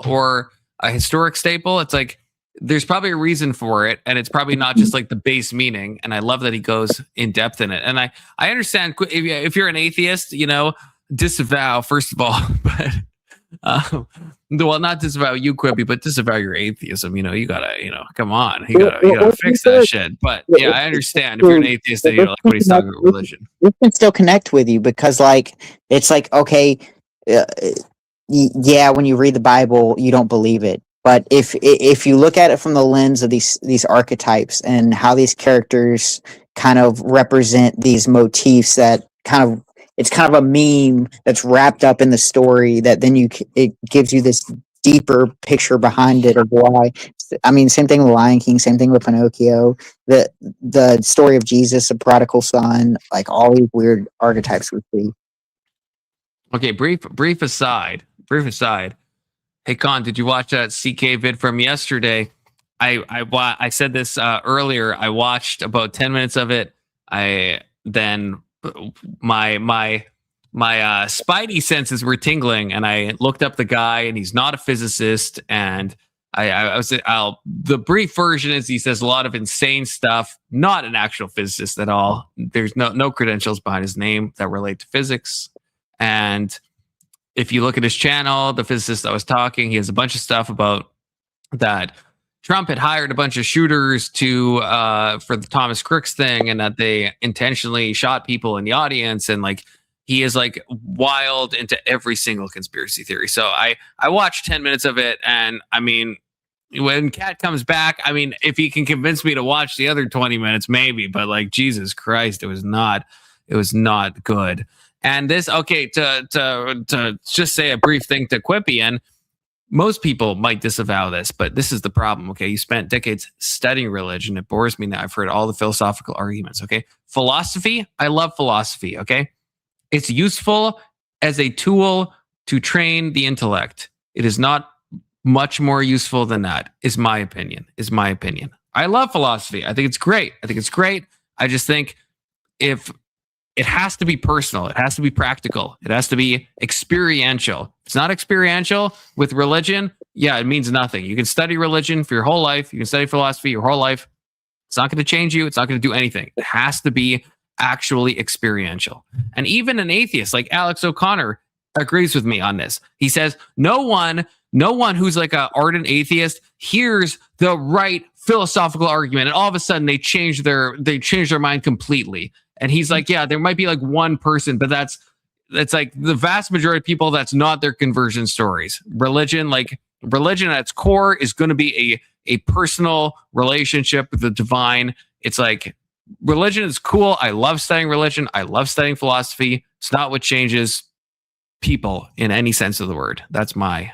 or a historic staple, it's like there's probably a reason for it, and it's probably not just like the base meaning. And I love that he goes in depth in it. And I understand if you're an atheist, disavow first of all, well, not disavow you, Quippy, but disavow your atheism. You gotta, come on, you gotta fix that shit. But yeah, I understand if you're an atheist, then what he's talking about religion. We can still connect with you because, it's like, okay, yeah, when you read the Bible, you don't believe it. But if you look at it from the lens of these archetypes and how these characters kind of represent these motifs that it's kind of a meme that's wrapped up in the story that then it gives you this deeper picture behind it of why. I mean, same thing with Lion King, same thing with Pinocchio, the story of Jesus, the prodigal son, like all these weird archetypes we see. Okay, brief aside. Hey, Con, did you watch that CK vid from yesterday? I said this earlier. I watched about 10 minutes of it. My spidey senses were tingling, and I looked up the guy, and he's not a physicist. And the brief version is he says a lot of insane stuff. Not an actual physicist at all. There's no credentials behind his name that relate to physics. And if you look at his channel, the physicist that was talking, he has a bunch of stuff about that Trump had hired a bunch of shooters for the Thomas Crooks thing, and that they intentionally shot people in the audience, and he is wild into every single conspiracy theory. So I watched 10 minutes of it, and I mean, when Kat comes back, I mean, if he can convince me to watch the other 20 minutes, maybe, but Jesus Christ, it was not good. And this, okay, to just say a brief thing to Quippy, most people might disavow this, but this is the problem, okay? You spent decades studying religion. It bores me now. I've heard all the philosophical arguments, okay? Philosophy, I love philosophy, okay? It's useful as a tool to train the intellect. It is not much more useful than that, is my opinion. I love philosophy. I think it's great. I just think if it has to be personal, it has to be practical, it has to be experiential. If it's not experiential with religion, yeah, it means nothing. You can study religion for your whole life. You can study philosophy your whole life. It's not going to change you. It's not going to do anything. It has to be actually experiential. And even an atheist like Alex O'Connor agrees with me on this. He says no one who's like an ardent atheist hears the right philosophical argument, and all of a sudden they change their mind completely. And he's like, yeah, there might be one person, but that's the vast majority of people, that's not their conversion stories. Religion at its core is going to be a personal relationship with the divine. It's religion is cool. I love studying religion. I love studying philosophy. It's not what changes people in any sense of the word. That's my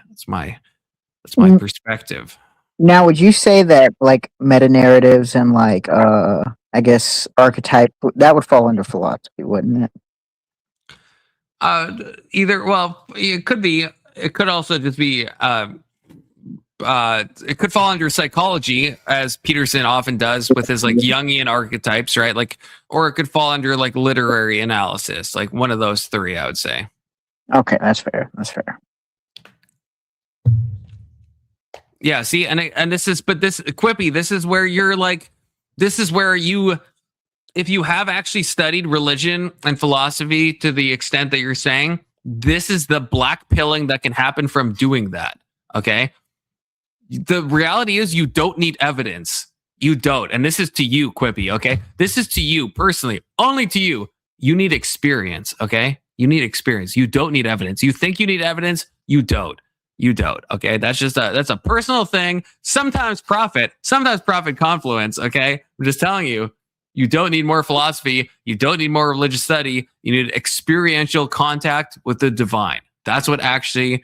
perspective. Now, would you say that meta narratives and I guess archetype, that would fall under philosophy, wouldn't it? It could be. It could also just be. It could fall under psychology, as Peterson often does with his Jungian archetypes, right? Or it could fall under literary analysis, one of those three, I would say. Okay, that's fair. Yeah. See, and this Quippy, this is where you're this is where if you have actually studied religion and philosophy to the extent that you're saying, this is the black pilling that can happen from doing that. Okay. The reality is you don't need evidence. You don't. And this is to you, Quippy. Okay. This is to you personally, only to you. You need experience. Okay. You need experience. You don't need evidence. You think you need evidence. You don't. Okay. That's a personal thing. Sometimes profit confluence. Okay. I'm just telling you, you don't need more philosophy. You don't need more religious study. You need experiential contact with the divine. That's what actually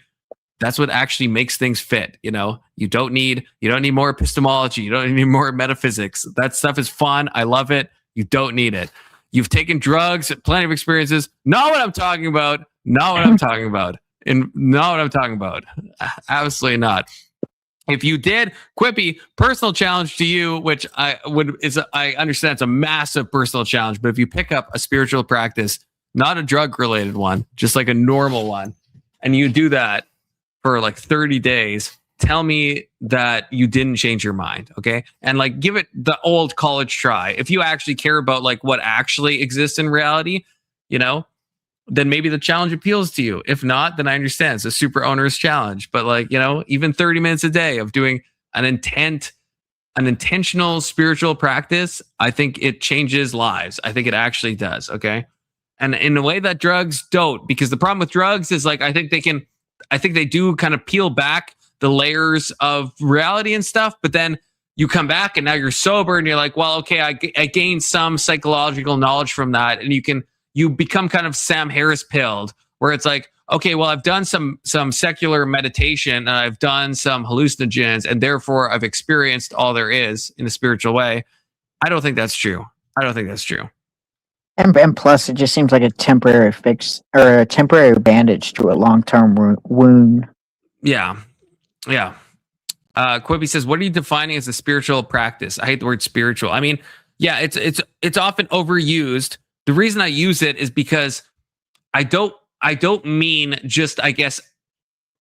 makes things fit. You don't need more epistemology. You don't need more metaphysics. That stuff is fun. I love it. You don't need it. You've taken drugs, plenty of experiences. Not what I'm talking about. Absolutely not. If you did, Quippy, personal challenge to you, which I understand it's a massive personal challenge, but if you pick up a spiritual practice, not a drug related one, just a normal one, and you do that for 30 days, tell me that you didn't change your mind. Okay. And give it the old college try. If you actually care about what actually exists in reality, then maybe the challenge appeals to you. If not, then I understand. It's a super onerous challenge. But like, even 30 minutes a day of doing an intentional spiritual practice, I think it changes lives. I think it actually does. Okay. And in a way that drugs don't, because the problem with drugs is like, I think they do kind of peel back the layers of reality and stuff, but then you come back and now you're sober and you're like, well, okay, I gained some psychological knowledge from that. And you become kind of Sam Harris pilled, where it's like, okay, well, I've done some secular meditation and I've done some hallucinogens and therefore I've experienced all there is in a spiritual way. I don't think that's true. And plus, it just seems like a temporary fix or a temporary bandage to a long-term wound. Yeah. Quibi says, what are you defining as a spiritual practice? I hate the word spiritual. I mean, yeah, it's often overused. The reason I use it is because I don't mean just, I guess,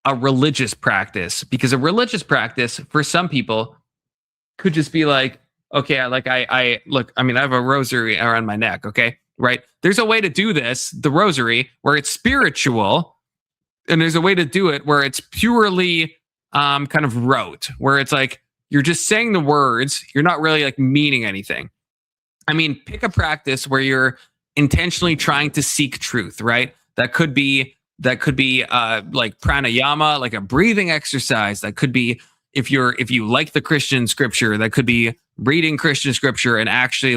a religious practice, because a religious practice for some people could just be like, okay, I have a rosary around my neck. Okay. Right. There's a way to do this, the rosary, where it's spiritual, and there's a way to do it where it's purely kind of rote, where it's like you're just saying the words, you're not really like meaning anything. I mean, pick a practice where you're intentionally trying to seek truth, right? That could be like pranayama, like a breathing exercise. That could be if you like the Christian scripture, that could be reading Christian scripture and actually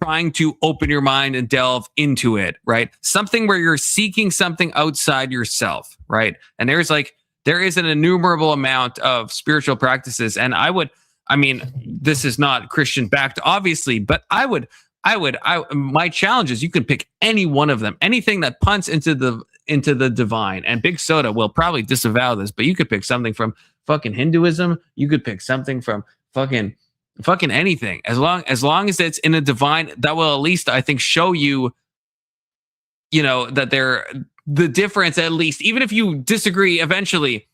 trying to open your mind and delve into it, right? Something where you're seeking something outside yourself, right? And there is an innumerable amount of spiritual practices. And this is not Christian backed, obviously, but my challenge is you can pick any one of them, anything that punts into the divine. And Big Soda will probably disavow this, but you could pick something from fucking Hinduism. You could pick something from fucking anything, as long as it's in a divine, that will at least, I think, show you, that the difference, at least, even if you disagree eventually,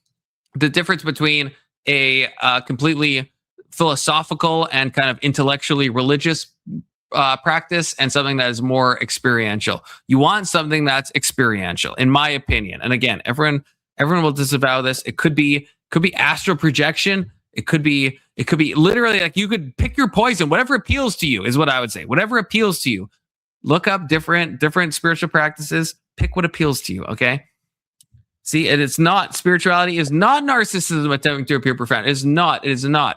the difference between a completely philosophical and kind of intellectually religious practice and something that is more experiential. You want something that's experiential, in my opinion. And again, everyone will disavow this. It could be astral projection. It could be literally like you could pick your poison. Whatever appeals to you is what I would say. Whatever appeals to you. Look up different spiritual practices. Pick what appeals to you. Okay. See, and it's not, spirituality is not narcissism attempting to appear profound. It is not.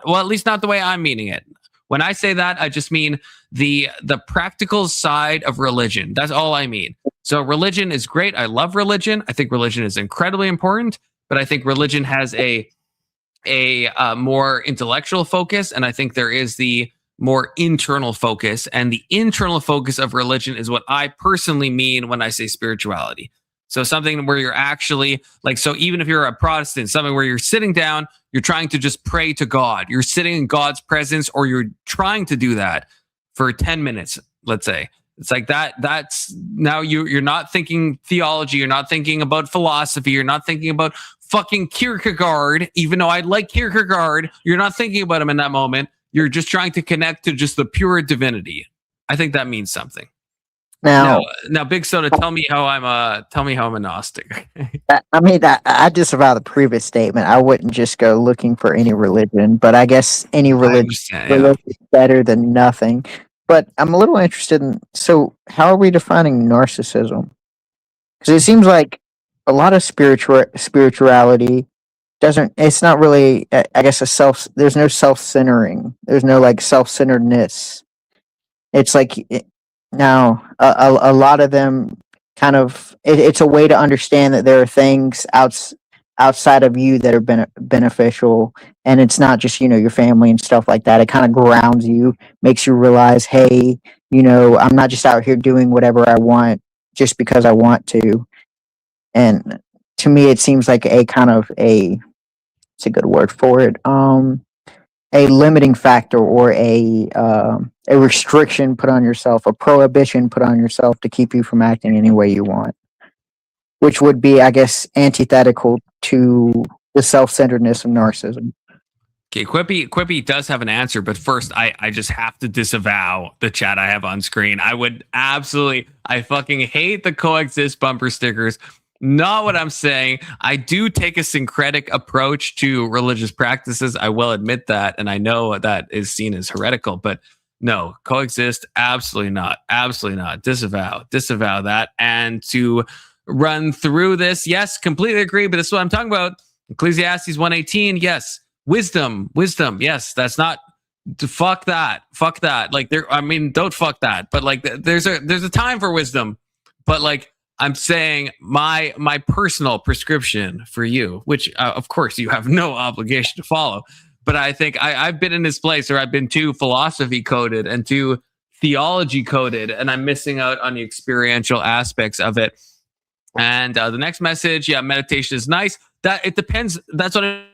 Well, at least not the way I'm meaning it. When I say that, I just mean the practical side of religion. That's all I mean. So religion is great. I love religion. I think religion is incredibly important, but I think religion has a more intellectual focus, and I think there is the more internal focus, and the internal focus of religion is what I personally mean when I say spirituality. So something where you're actually like, so even if you're a Protestant, something where you're sitting down, you're trying to just pray to God, you're sitting in God's presence, or you're trying to do that for 10 minutes, let's say. It's like that's now you're not thinking theology, you're not thinking about philosophy, you're not thinking about fucking Kierkegaard, even though I like Kierkegaard, you're not thinking about him in that moment. You're just trying to connect to just the pure divinity. I think that means something. Now, Big Soda, tell me how I'm a Gnostic. I disavow the previous statement. I wouldn't just go looking for any religion, but I guess any religion is better than nothing. But I'm a little interested in, so how are we defining narcissism? Because it seems like a lot of spirituality it's not really, I guess, there's no self-centering. There's no like self-centeredness. It's like, now a lot of them kind of, it's a way to understand that there are things outside of you that are beneficial, and it's not just, your family and stuff like that. It kind of grounds you, makes you realize, hey, I'm not just out here doing whatever I want just because I want to. And to me, it seems like it's a good word for it, a limiting factor, or a restriction put on yourself, a prohibition put on yourself to keep you from acting any way you want, which would be, I guess, antithetical to the self-centeredness of narcissism. Okay, Quippy does have an answer, but first I just have to disavow the chat I have on screen. I fucking hate the coexist bumper stickers. Not what I'm saying. I do take a syncretic approach to religious practices. I will admit that, and I know that is seen as heretical, but no, coexist, absolutely not. Absolutely not. Disavow that. And to run through this, yes, completely agree, but this is what I'm talking about. Ecclesiastes 1:18, yes. Wisdom, yes. That's not fuck that. Like don't fuck that. But like there's a time for wisdom. But like I'm saying my personal prescription for you, which of course you have no obligation to follow. But I think I've been in this place where I've been too philosophy coded and too theology coded, and I'm missing out on the experiential aspects of it. And the next message, yeah, meditation is nice. That it depends. That's what I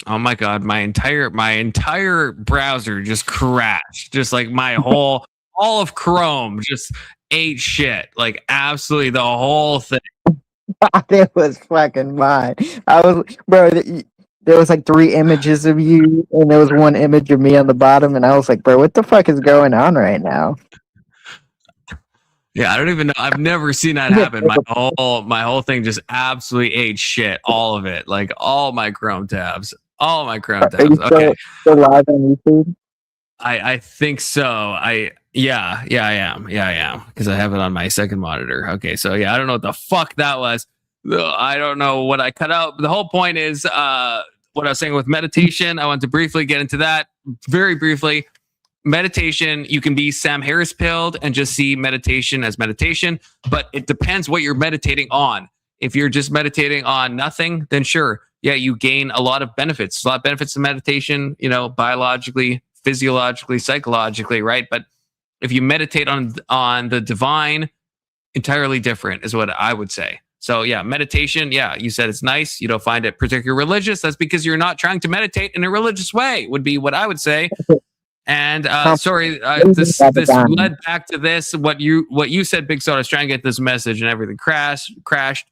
Oh my god, my entire browser just crashed. Just like all of Chrome just ate shit. Like absolutely the whole thing. It was fucking mine. There was like 3 images of you, and there was 1 image of me on the bottom, and I was like, bro, what the fuck is going on right now? Yeah, I don't even know. I've never seen that happen. My whole thing just absolutely ate shit. All of it. Like all my Chrome tabs. Okay. Still live on YouTube? I think so. I am. Because I have it on my second monitor. Okay, so yeah, I don't know what the fuck that was. I don't know what I cut out. The whole point is what I was saying with meditation. I want to briefly get into that. Very briefly. Meditation, you can be Sam Harris pilled and just see meditation as meditation, but it depends what you're meditating on. If you're just meditating on nothing, then sure. Yeah, you gain a lot of benefits. A lot of benefits to meditation, biologically, physiologically, psychologically, right? But if you meditate on the divine, entirely different is what I would say. So yeah, meditation, yeah, you said it's nice. You don't find it particularly religious. That's because you're not trying to meditate in a religious way, would be what I would say. And this led back to this. What you said, Big Soda. I was trying to get this message, and everything crashed.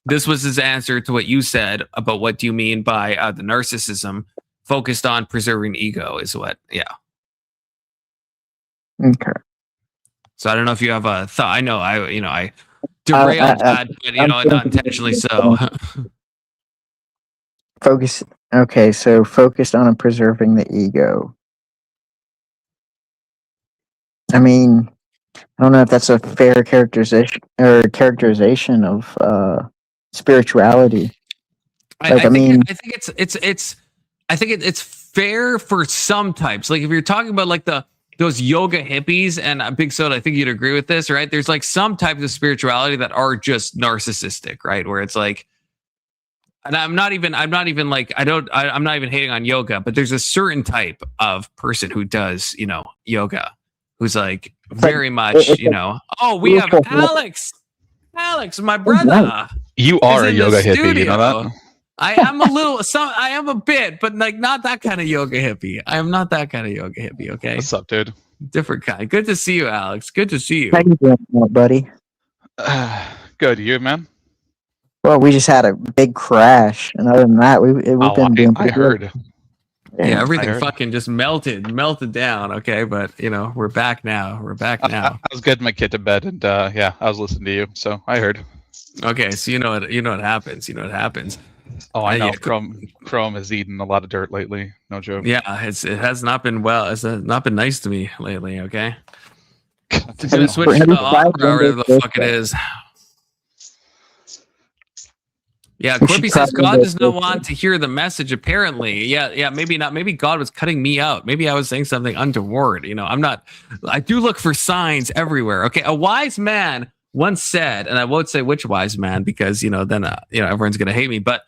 This was his answer to what you said about what do you mean by the narcissism focused on preserving ego is what. Yeah. Okay. So I don't know if you have a thought. I know I derailed that, but not intentionally so. Focus. Okay, so focused on preserving the ego. I mean, I don't know if that's a fair characterization of spirituality. I think it's fair for some types. Like if you're talking about like those yoga hippies and Big Soda, I think you'd agree with this, right? There's like some types of spirituality that are just narcissistic, right? Where it's like, and I'm not even hating on yoga, but there's a certain type of person who does, yoga, who's like very much, oh, we have Alex, my brother. You are a yoga hippie, you know that? I am a bit, but like not that kind of yoga hippie. I am not that kind of yoga hippie, okay? What's up, dude? Different kind. Good to see you, Alex. Good to see you. How you doing, buddy? Good, you, man? Well, we just had a big crash, and other than that, we've been doing pretty good. Heard. Yeah, everything fucking just melted down. Okay, but we're back now. I was getting my kid to bed, and I was listening to you, so I heard. Okay, so you know what happens. Oh, I know. Yeah. Chrome has eaten a lot of dirt lately. No joke. Yeah, it has not been well. It's not been nice to me lately. Okay, I'm gonna switch to the Opera, whatever the fuck it is. Yeah, We should Corby says probably God go does not through want to hear the message. Apparently, yeah, maybe not. Maybe God was cutting me out. Maybe I was saying something untoward. I'm not. I do look for signs everywhere. Okay, a wise man once said, and I won't say which wise man because then everyone's gonna hate me, but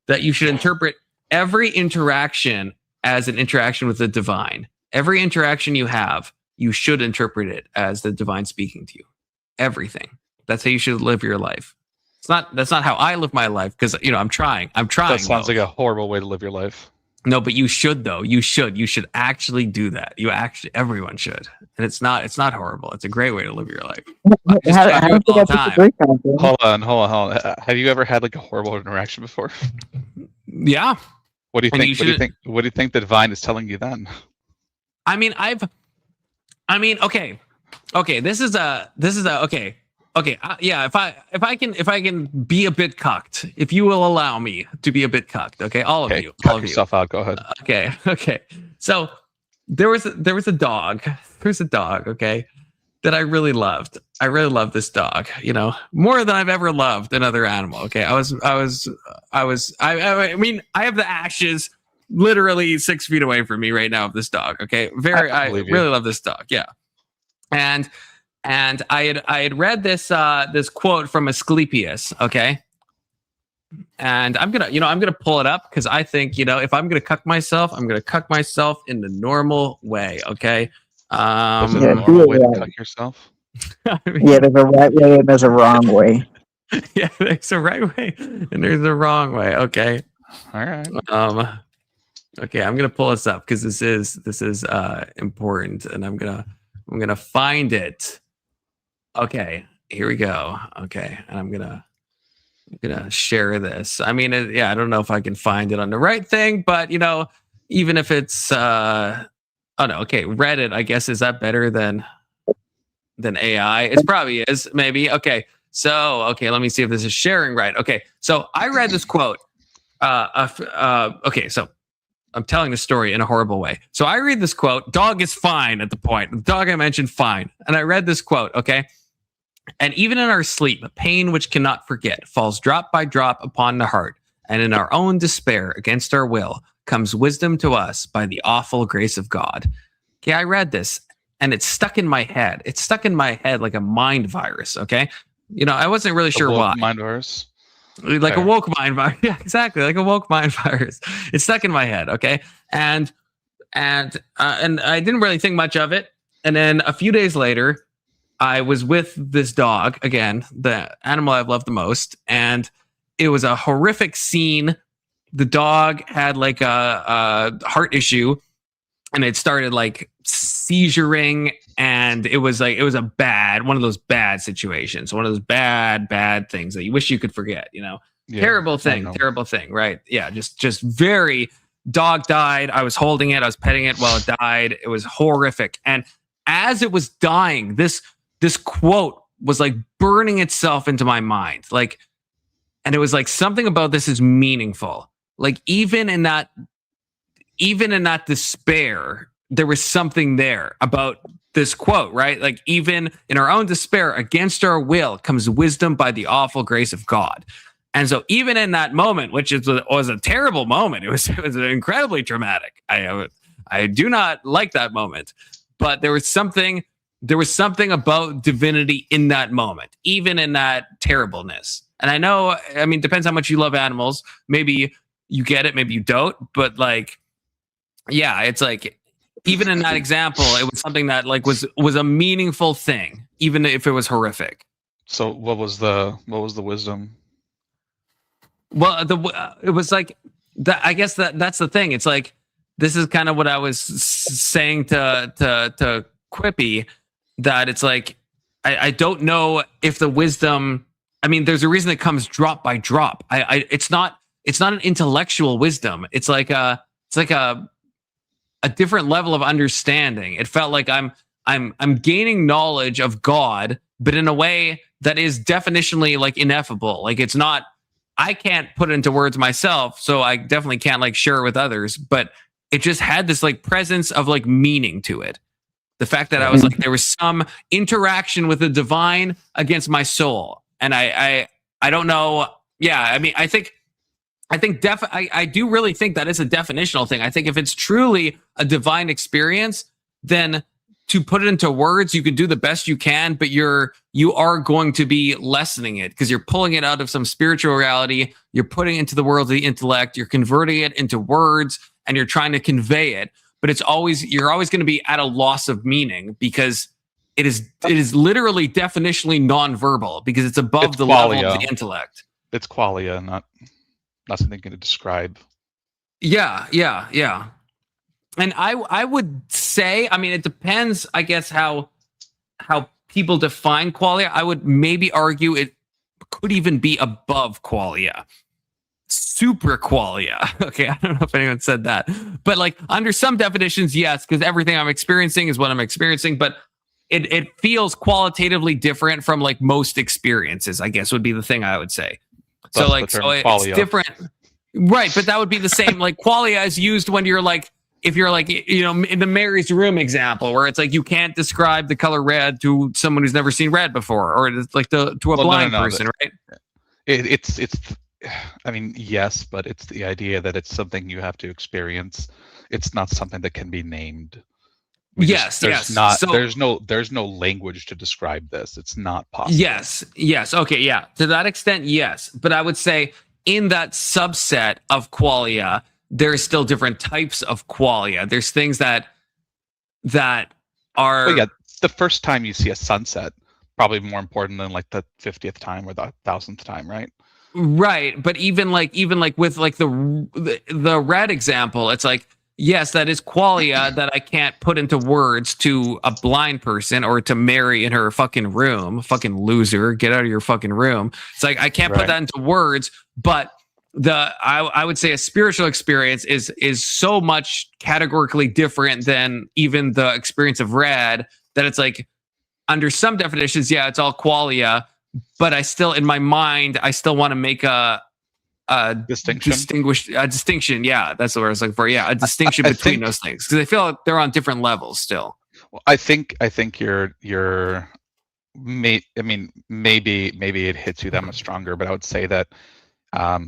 that you should interpret every interaction as an interaction with the divine. Every interaction you have, you should interpret it as the divine speaking to you. Everything. That's how you should live your life. That's not how I live my life because I'm trying. That sounds like a horrible way to live your life. No, but you should though. You should actually do that. Everyone should. And it's not horrible. It's a great way to live your life. I just How try to do it do all the that's a time. great compliment. Hold on. Have you ever had like a horrible interaction before? Yeah. What do you And think? you What do you should- think? What do you think the divine is telling you then? Okay. This is okay. Okay. Yeah. If I can be a bit cucked, if you will allow me to be a bit cucked. Okay. All of you. Cut All of you. yourself out. Go ahead. Okay. So there was a dog. There's a dog. Okay. That I really loved. I really loved this dog. More than I've ever loved another animal. Okay. I mean, I have the ashes literally 6 feet away from me right now of this dog. Okay. I believe you. really love this dog. Yeah. And I had read this quote from Asclepius. Okay. And I'm gonna pull it up because I think if I'm gonna cuck myself, I'm gonna cuck myself in the normal way. Okay. There's a Yeah, normal do way it to right. cut yourself. I mean, Yeah, there's a right way and there's a wrong way. yeah, there's a right way and there's a wrong way. Okay. All right. Okay, I'm gonna pull this up because this is important, and I'm gonna find it. Okay, here we go. Okay, and I'm gonna share this. I mean, I don't know if I can find it on the right thing, but even if it's oh no, okay, Reddit. I guess is that better than AI? It probably is, maybe. Okay, so let me see if this is sharing right. Okay, so I read this quote. Okay, so I'm telling the story in a horrible way. So I read this quote. Dog is fine at the point. The dog I mentioned, fine. And I read this quote. Okay. And even in our sleep, pain which cannot forget falls drop by drop upon the heart. And in our own despair, against our will, comes wisdom to us by the awful grace of God. Okay, I read this and it's stuck in my head. It's stuck in my head like a mind virus. Okay. I wasn't really sure why. Mind virus. Like a woke mind virus. Yeah, exactly. Like a woke mind virus. It's stuck in my head. Okay. And I didn't really think much of it. And then a few days later, I was with this dog again, the animal I've loved the most. And it was a horrific scene. The dog had like a heart issue and it started like seizuring. And it was one of those bad situations, one of those bad things that you wish you could forget, Yeah, terrible thing, right? Yeah, just very. Dog died. I was holding it. I was petting it while it died. It was horrific. And as it was dying, this quote was like burning itself into my mind, and it was like something about this is meaningful. Like even in that despair, there was something there about this quote, right? Like even in our own despair, against our will comes wisdom by the awful grace of God. And so even in that moment, which was a terrible moment, it was incredibly traumatic. I do not like that moment, but there was something about divinity in that moment, even in that terribleness. And I mean, depends how much you love animals. Maybe you get it, maybe you don't, but yeah, it's like, even in that example, it was something that was a meaningful thing, even if it was horrific. So what was the wisdom? Well, it was like that. I guess that's the thing. It's like, this is kind of what I was saying to Quippy, that it's like, I don't know if the wisdom, I mean, there's a reason it comes drop by drop. It's not an intellectual wisdom. It's like a different level of understanding. It felt like I'm gaining knowledge of God, but in a way that is definitionally like ineffable. Like it's not, I can't put it into words myself, so I definitely can't share it with others, but it just had this presence of meaning to it. The fact that I was there was some interaction with the divine against my soul. And I don't know. Yeah. I mean, I think I think I do really think that is a definitional thing. I think if it's truly a divine experience, then to put it into words, you can do the best you can, but you are going to be lessening it because you're pulling it out of some spiritual reality. You're putting it into the world of the intellect. You're converting it into words, and you're trying to convey it. But you're always going to be at a loss of meaning because it is literally definitionally nonverbal because it's above the level of the intellect. It's qualia, not something to describe. Yeah. And I would say, I mean, it depends, I guess, how people define qualia. I would maybe argue it could even be above qualia. Super qualia. Okay, I don't know if anyone said that. But like under some definitions, yes, because everything I'm experiencing is what I'm experiencing. But it feels qualitatively different from like most experiences, I guess would be the thing I would say. So like, so it's different. Right, but that would be the same. Like qualia is used when you're like, if you're like, you know, in the Mary's room example, where it's like you can't describe the color red to someone who's never seen red before, or it's like to a blind person, right? It's. I mean, yes, but it's the idea that it's something you have to experience. It's not something that can be named. Yes. There's no language to describe this. It's not possible. Yes. Okay, yeah. To that extent, yes. But I would say in that subset of qualia, there's still different types of qualia. There's things that are. Well, yeah, the first time you see a sunset, probably more important than like the 50th time or the 1000th time, right? Right, but even like with like the red example, it's like, yes, that is qualia that I can't put into words to a blind person or to Mary in her fucking room. Fucking loser, get out of your fucking room. It's like I can't put that into words, but I would say a spiritual experience is so much categorically different than even the experience of red that it's like under some definitions, yeah, it's all qualia. But I still, in my mind, I still want to make a distinction. Yeah, that's what I was looking for. Yeah, a distinction between those things because I feel like they're on different levels still. Well, I think maybe it hits you that much stronger. But I would say that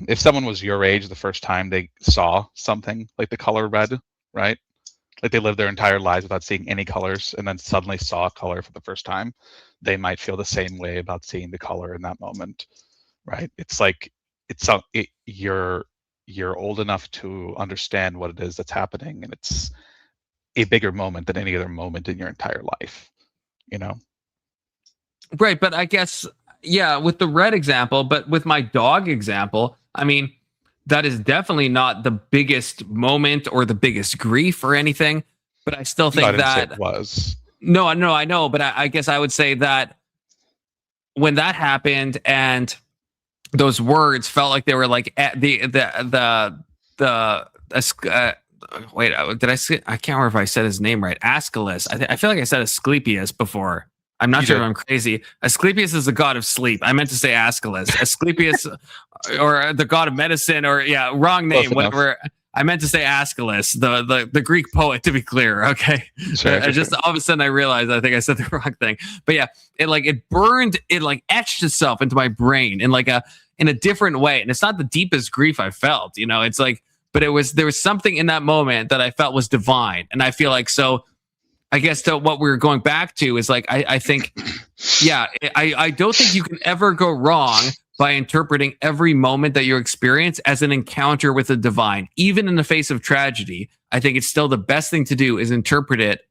if someone was your age the first time they saw something like the color red, right? Like they lived their entire lives without seeing any colors and then suddenly saw a color for the first time, they might feel the same way about seeing the color in that moment, right? It's like you're old enough to understand what it is that's happening, and it's a bigger moment than any other moment in your entire life, you know? Right, but I guess, yeah, with the red example, but with my dog example, I mean, that is definitely not the biggest moment or the biggest grief or anything, but I still think that it was. No, I know, but I guess I would say that when that happened and those words felt like they were like wait, did I say? I can't remember if I said his name right. Aeschylus. I feel like I said Asclepius before. I'm not sure if I'm crazy. Asclepius is the god of sleep. I meant to say Aeschylus. Asclepius, or the god of medicine, or wrong name. Whatever. I meant to say Aeschylus, the Greek poet, to be clear. Okay. Sure. Just all of a sudden I realized I think I said the wrong thing. But yeah, it burned, it like etched itself into my brain in a different way. And it's not the deepest grief I felt, you know. It's like, but there was something in that moment that I felt was divine. And I feel like, so I guess to what we're going back to is like, I think, yeah, I don't think you can ever go wrong by interpreting every moment that you experience as an encounter with the divine. Even in the face of tragedy, I think it's still the best thing to do is interpret it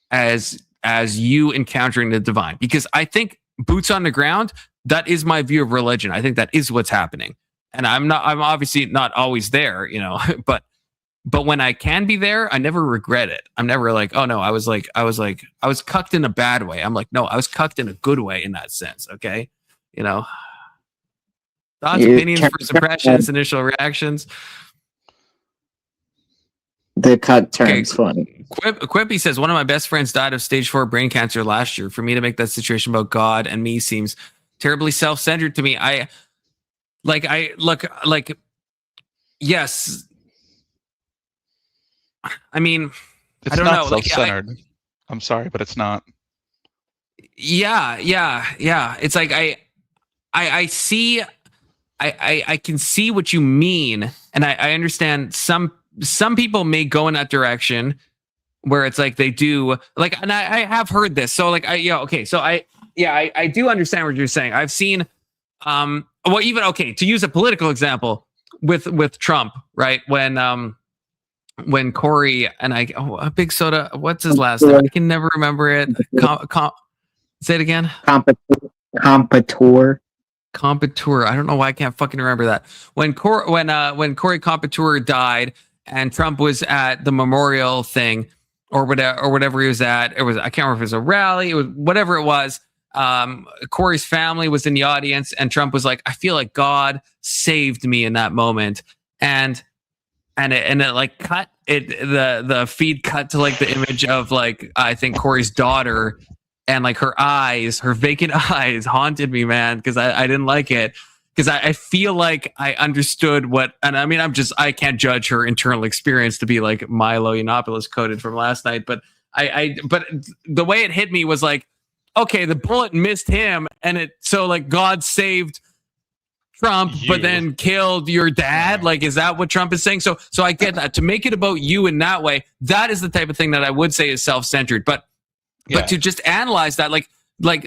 as you encountering the divine. Because I think boots on the ground, that is my view of religion. I think that is what's happening. And I'm obviously not always there, you know, but when I can be there, I never regret it. I'm never like, oh no, I was cucked in a bad way. I'm like, no, I was cucked in a good way in that sense. Okay. You know, thoughts, opinions, first impressions, initial reactions. The cut turns funny. Quippy says, one of my best friends died of stage 4 brain cancer last year. For me to make that situation about God and me seems terribly self-centered to me. Yes. I mean, it's I don't not know. Self-centered. I'm sorry, but it's not. Yeah. It's like I see I can see what you mean, and I understand some people may go in that direction where it's like they do like, and I have heard this. So like I do understand what you're saying. I've seen well, even to use a political example with Trump, right? When Corey and a big soda, what's his last name? I can never remember it. Say it again. Competour. I don't know why I can't fucking remember that. When Corey Competour died and Trump was at the memorial thing or whatever he was at, I can't remember if it was a rally, it was whatever it was. Corey's family was in the audience and Trump was like, I feel like God saved me in that moment. And it like cut it, the feed cut to like the image of like, I think Corey's daughter, and like her vacant eyes haunted me, man. Cause I didn't like it. Cause I feel like I understood and I mean, I can't judge her internal experience to be like Milo Yiannopoulos coded from last night. But but the way it hit me was like, okay, the bullet missed him. And so like God saved Trump, but then killed your dad. Like, is that what Trump is saying? So I get that. To make it about you in that way, that is the type of thing that I would say is self-centered. But to just analyze that, like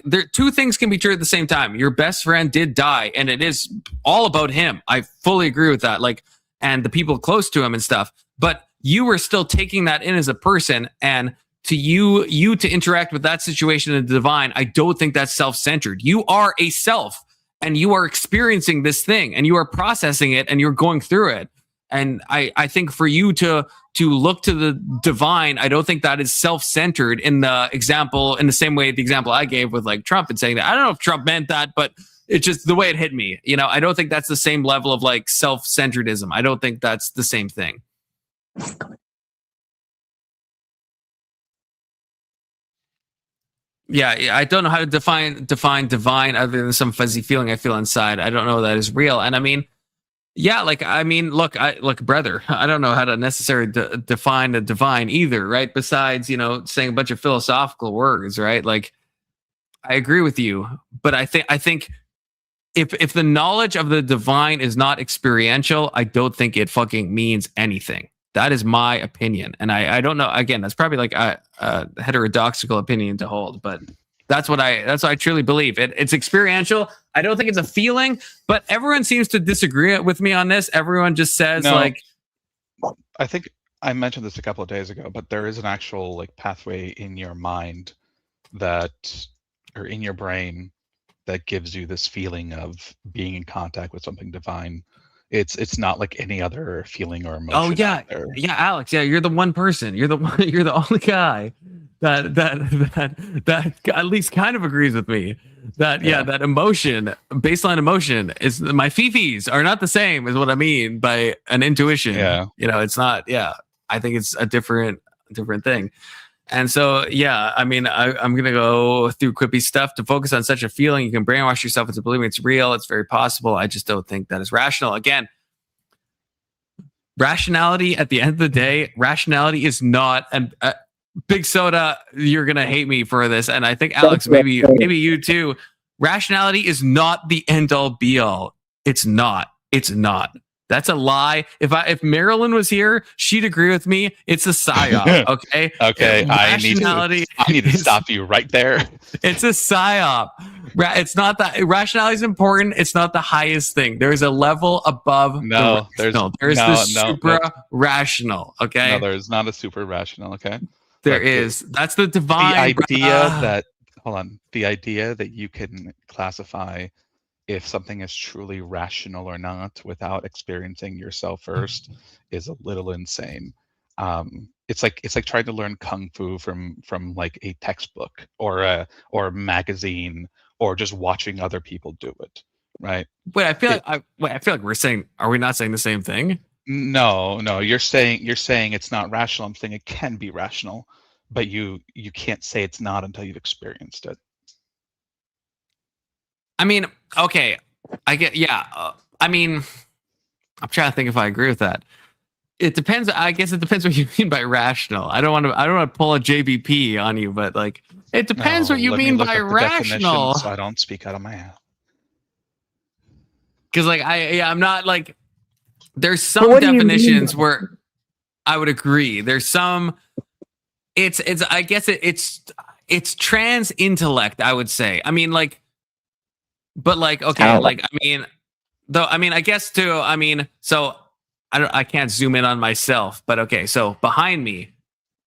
there, two things can be true at the same time. Your best friend did die, and it is all about him. I fully agree with that. Like, and the people close to him and stuff. But you were still taking that in as a person, and to you to interact with that situation in the divine, I don't think that's self-centered. You are a self. And you are experiencing this thing and you are processing it and you're going through it. And I think for you to look to the divine, I don't think that is self-centered in the example, in the same way the example I gave with like Trump and saying that. I don't know if Trump meant that, but it's just the way it hit me. You know, I don't think that's the same level of like self-centeredism. I don't think that's the same thing. Yeah, I don't know how to define divine other than some fuzzy feeling I feel inside. I don't know that is real. And I mean, yeah, like, I mean, look, brother, I don't know how to necessarily define a divine either, right? Besides, you know, saying a bunch of philosophical words, right? Like, I agree with you, but I think if the knowledge of the divine is not experiential, I don't think it fucking means anything. That is my opinion. And I don't know. Again, that's probably like a heterodoxical opinion to hold, but that's what I truly believe. It's experiential. I don't think it's a feeling, but everyone seems to disagree with me on this. Everyone just says like, I think I mentioned this a couple of days ago, but there is an actual like pathway in your mind or in your brain that gives you this feeling of being in contact with something divine. It's not like any other feeling or emotion. Oh yeah, yeah, Alex. Yeah, you're the one person. You're the only guy that at least kind of agrees with me. That emotion, baseline emotion, is my fifis are not the same as what I mean by an intuition. Yeah, you know, it's not. Yeah, I think it's a different thing. And so, yeah, I mean, I'm going to go through quippy stuff to focus on such a feeling. You can brainwash yourself into believing it's real. It's very possible. I just don't think that is rational. Again, rationality at the end of the day, rationality is not Big Soda. You're going to hate me for this. And I think Alex, maybe you too. Rationality is not the end all be all. It's not. That's a lie. If Marilyn was here, she'd agree with me. It's a psyop. Okay. Okay. I need to stop you right there. It's a psyop. It's not that rationality is important. It's not the highest thing. There's a level above. There's the supra rational. Okay. No, there's not a super rational. Okay. There is. That's the divine. The idea that you can classify if something is truly rational or not without experiencing yourself first is a little insane. It's like trying to learn kung fu from like a textbook or a magazine or just watching other people do it, right? Wait, I feel like we're saying, are we not saying the same thing? No, you're saying it's not rational. I'm saying it can be rational, but you can't say it's not until you've experienced it. I mean, okay, I get, yeah. I mean, I'm trying to think if I agree with that. It depends. I guess it depends what you mean by rational. I don't want to pull a JBP on you, but like, it depends what you mean by rational. So I don't speak out of my ass. Because like I'm not like. There's But some what do you definitions mean? where I would agree. There's some. It's I guess it's trans intellect. I would say. I mean like. But like okay, like I mean, though I mean I guess too. I mean so I can't zoom in on myself. But okay, so behind me,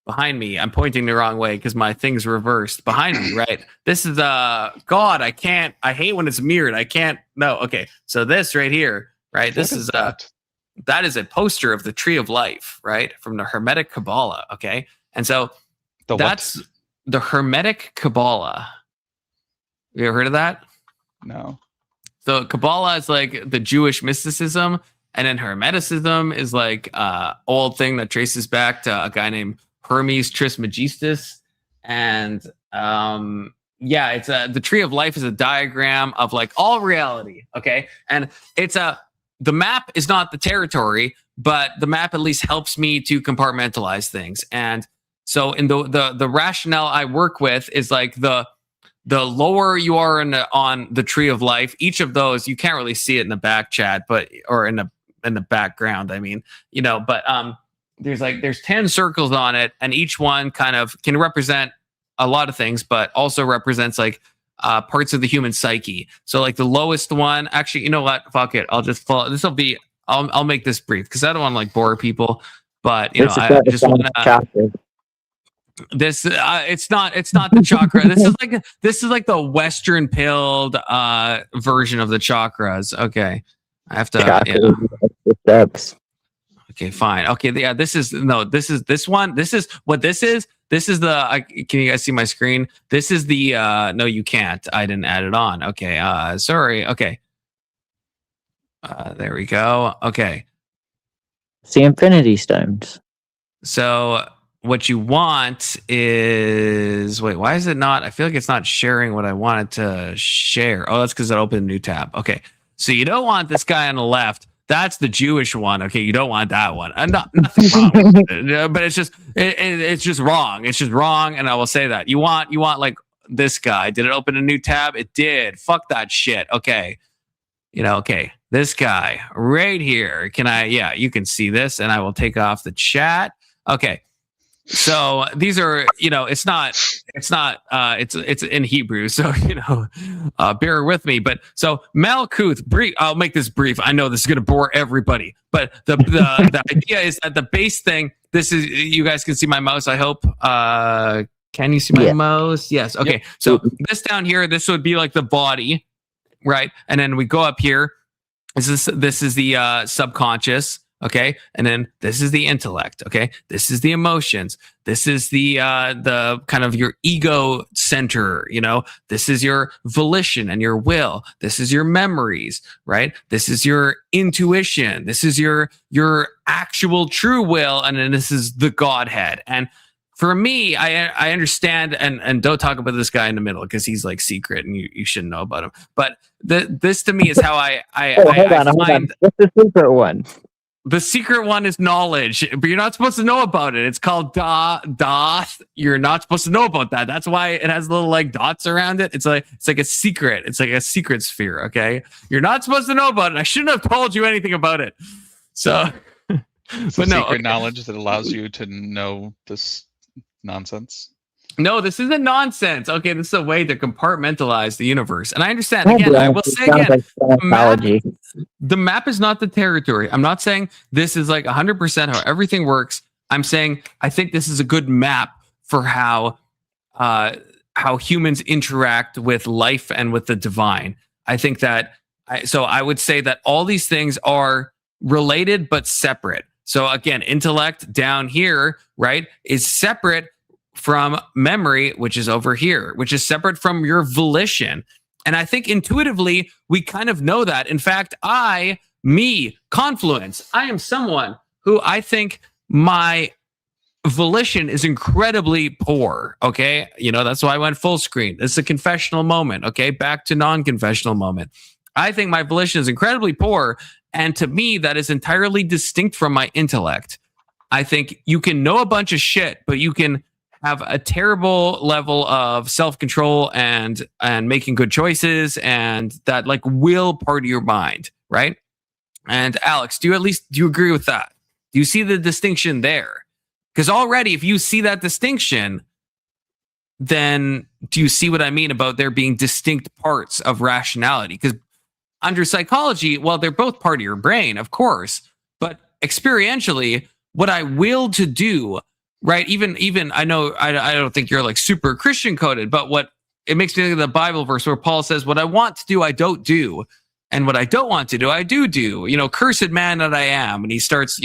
I'm pointing the wrong way because my thing's reversed. Behind me, right? This is God. I hate when it's mirrored. I can't. No. Okay. So this right here, right? This is that is a poster of the Tree of Life, right? From the Hermetic Kabbalah. Okay. And so that's the Hermetic Kabbalah. You ever heard of that? No. So Kabbalah is like the Jewish mysticism, and then Hermeticism is like old thing that traces back to a guy named Hermes Trismegistus. And it's the Tree of Life is a diagram of like all reality. Okay. And it's the map is not the territory, but the map at least helps me to compartmentalize things. And so in the rationale I work with is like the lower you are on the Tree of Life, each of those, you can't really see it in the back chat, or in the background. I mean, but there's 10 circles on it, and each one kind of can represent a lot of things, but also represents like parts of the human psyche. So like the lowest one, actually, you know what? Fuck it. I'll just follow. I'll make this brief because I don't want to like bore people, but I just want to. This it's not the chakra. This is like the Western pilled version of the chakras. Okay, I have to. Steps. Okay, fine. Okay, yeah. This is one. This is what this is. This is the. Can you guys see my screen? This is the. No, you can't. I didn't add it on. Okay. Sorry. Okay. There we go. Okay. The Infinity Stones. So. What you want is why is it not? I feel like it's not sharing what I wanted to share. Oh, that's because it opened a new tab. Okay, so you don't want this guy on the left. That's the Jewish one. Okay, you don't want that one. Nothing wrong with it, but it's just it's just wrong. It's just wrong, and I will say that you want like this guy. Did it open a new tab? It did. Fuck that shit. Okay, okay, this guy right here. Can I? Yeah, you can see this, and I will take off the chat. Okay. So these are, it's in Hebrew. So, bear with me. But so Malkuth, brief. I'll make this brief. I know this is going to bore everybody, but the idea is that the base thing, this is, you guys can see my mouse. I hope, can you see my mouse? Yes. Okay. Yep. So this down here, this would be like the body, right? And then we go up here. This is the subconscious. Okay. And then this is the intellect. Okay. This is the emotions. This is the kind of your ego center, this is your volition and your will. This is your memories, right? This is your intuition. This is your actual true will. And then this is the Godhead. And for me, I understand, and don't talk about this guy in the middle because he's like secret and you shouldn't know about him. But this to me is how I hold on. What's the secret one? The secret one is knowledge, but you're not supposed to know about it. It's called doth. You're not supposed to know about that. That's why it has little like dots around it. It's like a secret. It's like a secret sphere. Okay, you're not supposed to know about it. I shouldn't have told you anything about it. So, but no, secret knowledge that allows you to know this nonsense. No, this isn't nonsense. Okay, this is a way to compartmentalize the universe. And I understand. Again, I will say again, the map is not the territory. I'm not saying this is like 100% how everything works. I'm saying I think this is a good map for how humans interact with life and with the divine. I think that, so I would say that all these things are related but separate. So again, intellect down here, right, is separate from memory, which is over here, which is separate from your volition. And I think intuitively, we kind of know that. In fact, Confluence, I am someone who I think my volition is incredibly poor. Okay. That's why I went full screen. This is a confessional moment. Okay. Back to non-confessional moment. I think my volition is incredibly poor. And to me, that is entirely distinct from my intellect. I think you can know a bunch of shit, but you can have a terrible level of self-control and making good choices, and that like will part of your mind, right? And Alex, do you agree with that? Do you see the distinction there? Because already, if you see that distinction, then do you see what I mean about there being distinct parts of rationality? Because under psychology, well, they're both part of your brain, of course, but experientially, what I will to do, right? Even I know I don't think you're like super Christian coded, but what it makes me think of the Bible verse where Paul says, "What I want to do, I don't do, and what I don't want to do, I do do." You know, cursed man that I am, and he starts,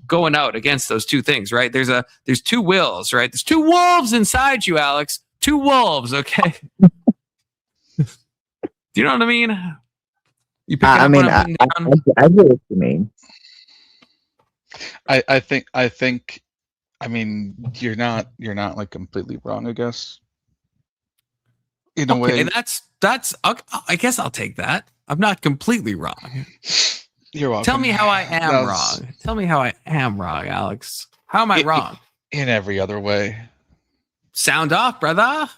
going out against those two things, right? There's two wills, right? There's two wolves inside you, Alex. Two wolves, okay? Do you know what I mean? You picking up what I'm putting down? I get what you mean. I think I mean you're not like completely wrong, I guess. In a way. That's I guess I'll take that. I'm not completely wrong. You're welcome. Tell me how I am wrong. Tell me how I am wrong, Alex. How am I wrong? In every other way. Sound off, brother.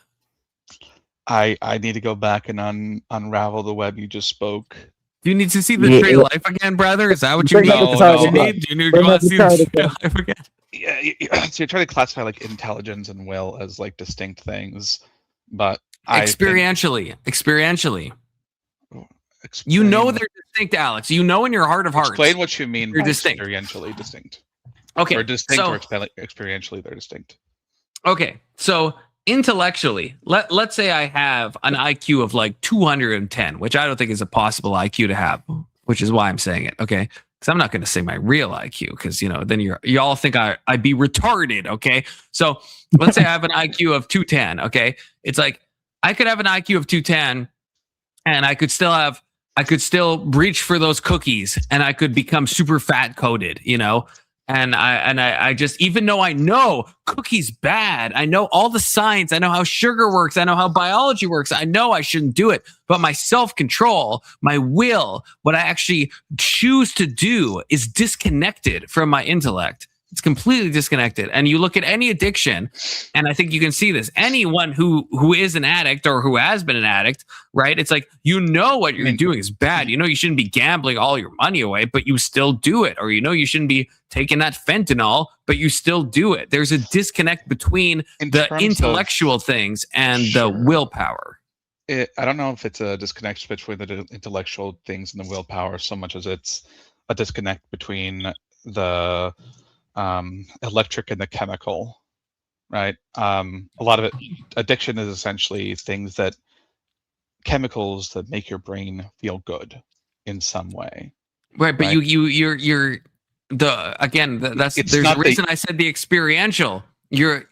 I need to go back and unravel the web you just spoke. Do you need to see the tree of life again, brother? Is that what you need? No. Do you want to see the tree of life again? Yeah, so you're trying to classify like intelligence and will as like distinct things, but experientially. You know they're distinct, Alex. You know in your heart of hearts. Explain what you mean by experientially distinct. Okay. Or distinct or experientially they're distinct. Okay. So intellectually, let's say I have an IQ of like 210, which I don't think is a possible IQ to have, which is why I'm saying it. Okay. Because I'm not going to say my real IQ because, then you all think I'd be retarded. Okay. So let's say I have an IQ of 210. Okay. It's like I could have an IQ of 210 and I could still reach for those cookies and I could become super fat coded, And I just, even though I know cookies bad, I know all the science, I know how sugar works, I know how biology works, I know I shouldn't do it, but my self-control, my will, what I actually choose to do is disconnected from my intellect. It's completely disconnected. And you look at any addiction, and I think you can see this. Anyone who is an addict or who has been an addict, right? It's like, what you're doing is bad. You shouldn't be gambling all your money away, but you still do it. Or you shouldn't be taking that fentanyl, but you still do it. There's a disconnect between the intellectual things and the willpower. I don't know if it's a disconnect between the intellectual things and the willpower so much as it's a disconnect between the electric and the chemical, right? A lot of it, addiction is essentially chemicals that make your brain feel good in some way, right? But you're that's there's a reason I said the experiential. You're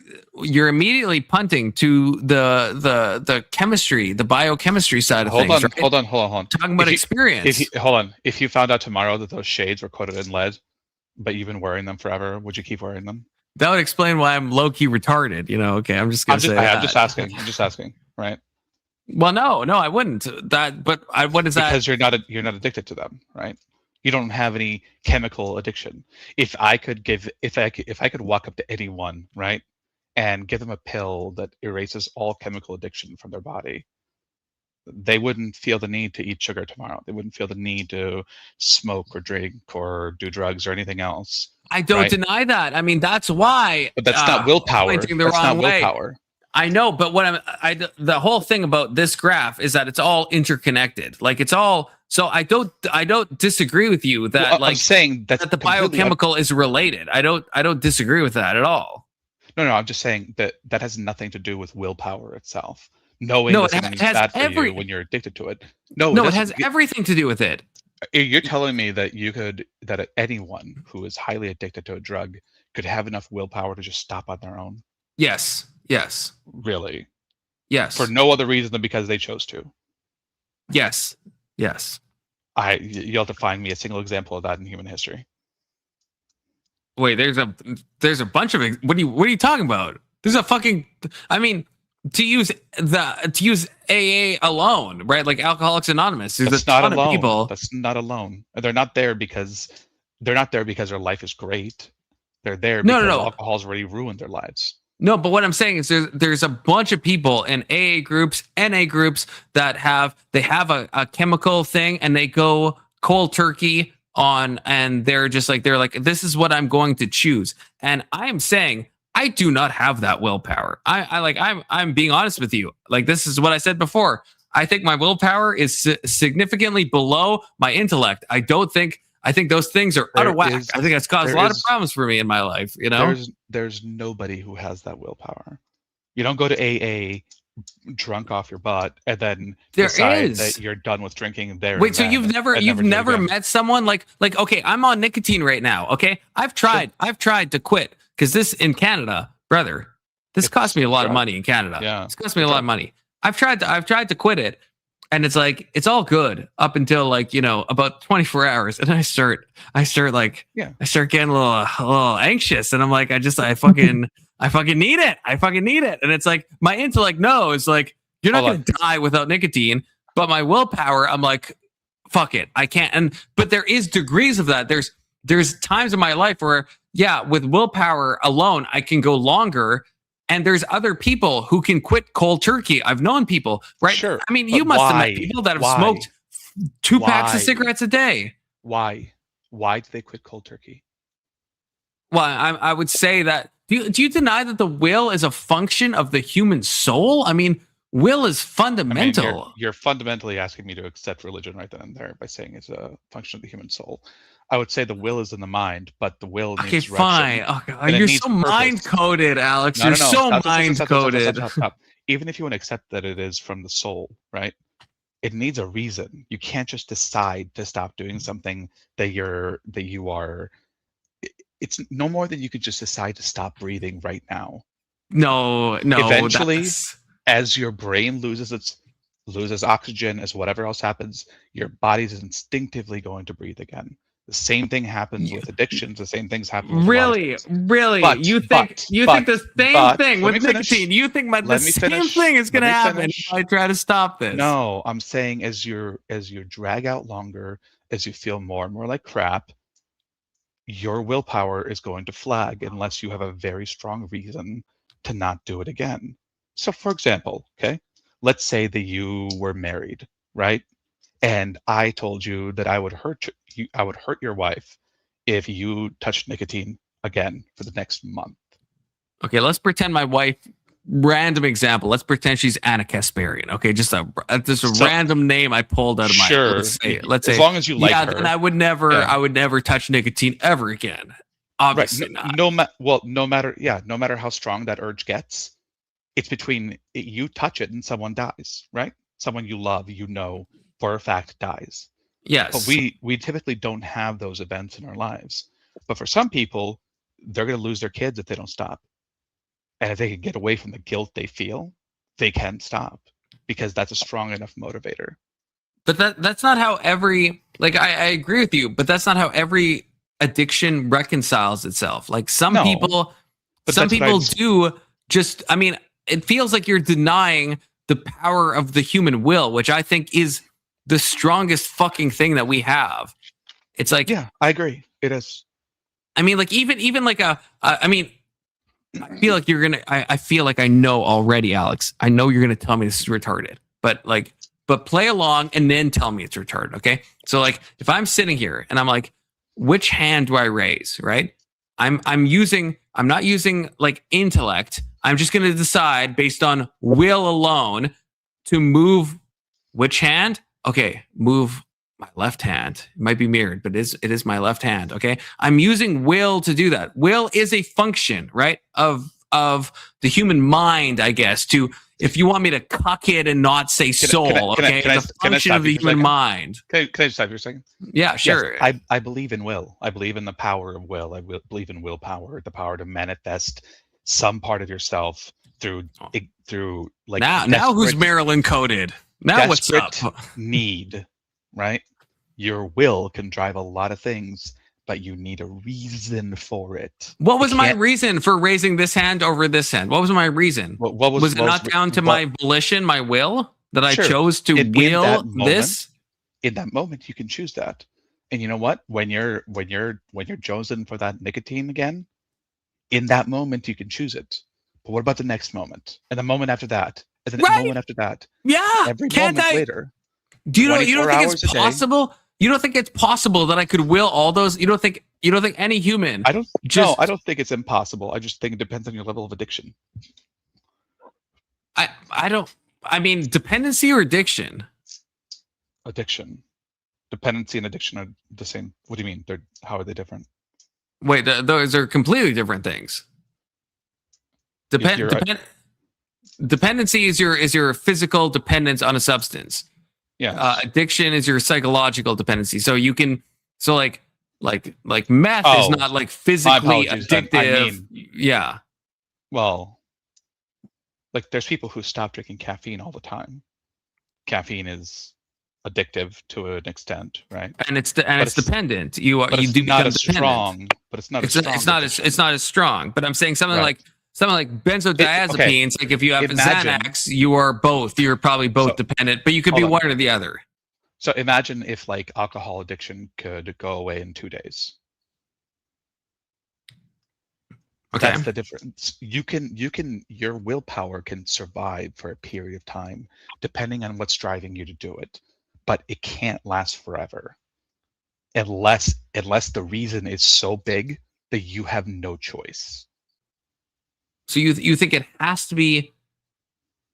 immediately punting to the chemistry, the biochemistry side of things. Hold on. Talking about experience. If you found out tomorrow that those shades were coated in lead, but you've been wearing them forever, would you keep wearing them? That would explain why I'm low-key retarded. Okay, I'm just gonna say that. I'm just asking, right? Well, no, I wouldn't. What is that? Because you're not addicted to them, right? You don't have any chemical addiction. If I could walk up to anyone, right, and give them a pill that erases all chemical addiction from their body, they wouldn't feel the need to eat sugar tomorrow. They wouldn't feel the need to smoke or drink or do drugs or anything else. I don't deny that. I mean, that's why. But that's not willpower. That's not willpower. I know, but the whole thing about this graph is that it's all interconnected. Like it's all. So I don't disagree with you that I'm saying that the biochemical is related. I don't disagree with that at all. No, I'm just saying that has nothing to do with willpower itself. Knowing that something's bad for you when you're addicted to it. No, it has everything to do with it. You're telling me that that anyone who is highly addicted to a drug could have enough willpower to just stop on their own? Yes. Really? Yes. For no other reason than because they chose to? Yes. You'll have to find me a single example of that in human history. Wait, there's a bunch of what are you talking about? There's a fucking. I mean, to use AA alone, right? Like Alcoholics Anonymous. There's a ton of people. That's not alone. They're not there because their life is great. They're there because alcohol's already ruined their lives. No, but what I'm saying is there's a bunch of people in AA groups, NA groups that have a chemical thing and they go cold turkey on, and they're like, this is what I'm going to choose. And I am saying, I do not have that willpower. I'm being honest with you. Like, this is what I said before. I think my willpower is significantly below my intellect. I think those things are out of whack. I think that's caused a lot of problems for me in my life. You know, there's nobody who has that willpower. You don't go to AA drunk off your butt and then decide that you're done with drinking there. Wait, so you've never met someone like okay, I'm on nicotine right now. Okay, I've tried to quit because this in Canada, brother, this cost me a lot of money in Canada. Yeah, it's cost me a lot of money. I've tried to quit it, and it's like it's all good up until like, you know, about 24 hours, and I start getting a little anxious, and I'm like, I fucking need it. I fucking need it. And it's like my intellect knows, like, you're not going to die without nicotine. But my willpower, I'm like, fuck it. I can't. But there is degrees of that. There's times in my life where, yeah, with willpower alone, I can go longer. And there's other people who can quit cold turkey. I've known people, right? Sure. I mean, you must have met people that have smoked 2 packs of cigarettes a day. Why? Why do they quit cold turkey? Well, I would say that. Do you deny that the will is a function of the human soul? I mean, will is fundamental. I mean, you're fundamentally asking me to accept religion right then and there by saying it's a function of the human soul. I would say the will is in the mind, but the will needs direction. Fine. Okay, you're so mind-coded, Alex. You're so mind-coded. Even if you want to accept that it is from the soul, right? It needs a reason. You can't just decide to stop doing something that you are. It's no more than you could just decide to stop breathing right now. No. Eventually, as your brain loses oxygen, as whatever else happens, your body's instinctively going to breathe again. The same thing happens with addictions. The same things happen with really. But, you think the same thing with nicotine? You think the same thing is going to happen if I try to stop this? No, I'm saying as you drag out longer, as you feel more and more like crap, your willpower is going to flag unless you have a very strong reason to not do it again. So, for example, okay, let's say that you were married, right? And I told you that I would hurt your wife if you touched nicotine again for the next month. Okay, let's pretend my wife. Random example. Let's pretend she's Ana Kasparian. Okay, just a random name I pulled out of my. Sure. Let's say. As long as you like her. Then I would never touch nicotine ever again. Obviously not. No matter how strong that urge gets, it's between you touch it and someone dies, right? Someone you love, you know for a fact dies. Yes. But we typically don't have those events in our lives. But for some people, they're going to lose their kids if they don't stop. And if they can get away from the guilt they feel, they can stop because that's a strong enough motivator. But that's not how every, like, I agree with you, but that's not how every addiction reconciles itself. Like some people do just, I mean, it feels like you're denying the power of the human will, which I think is the strongest fucking thing that we have. It's like, yeah, I agree. It is. I mean, like even like I mean, I feel like you're gonna. I feel like I know already, Alex. I know you're gonna tell me this is retarded, but play along and then tell me it's retarded. Okay. So like, if I'm sitting here and I'm like, which hand do I raise? Right. I'm not using like intellect. I'm just gonna decide based on will alone to move which hand. Okay, move my left hand. It might be mirrored, but it is my left hand. Okay, I'm using will to do that. Will is a function, right, of the human mind, I guess. To, if you want me to cuck it and not say soul, it's a function of the human mind. Can I just stop for a second? Yeah, sure. Yes, I believe in will. I believe in the power of will. I believe in willpower, the power to manifest some part of yourself through like now who's Maryland coded? Now what's up? Need, right? Your will can drive a lot of things, but you need a reason for it. What was my reason for raising this hand over this hand? What was my reason? What was it not down to my volition, my will, that I chose to will this? In that moment, you can choose that. And you know what? When you're chosen for that nicotine again, in that moment you can choose it. But what about the next moment? And the moment after that? And the moment after that? Yeah. Every moment later. You don't think it's possible You don't think it's possible that I could will all those? You don't think any human? I don't think it's impossible. I just think it depends on your level of addiction. I mean, dependency or addiction? Addiction. Dependency and addiction are the same. What do you mean? How are they different? Wait, those are completely different things. Dependency is your physical dependence on a substance. Yeah. Addiction is your psychological dependency. So you can like meth is not like physically addictive. Yeah. Well, like there's people who stop drinking caffeine all the time. Caffeine is addictive to an extent, right? And it's dependent. You do become not as strong, but it's not as strong. It's not as strong. But I'm saying something like benzodiazepines. Like if you have Xanax, you are both. You're probably both dependent, but you could be one or the other. So imagine if like alcohol addiction could go away in 2 days. Okay. That's the difference. Your willpower can survive for a period of time, depending on what's driving you to do it, but it can't last forever, unless the reason is so big that you have no choice. So you think it has to be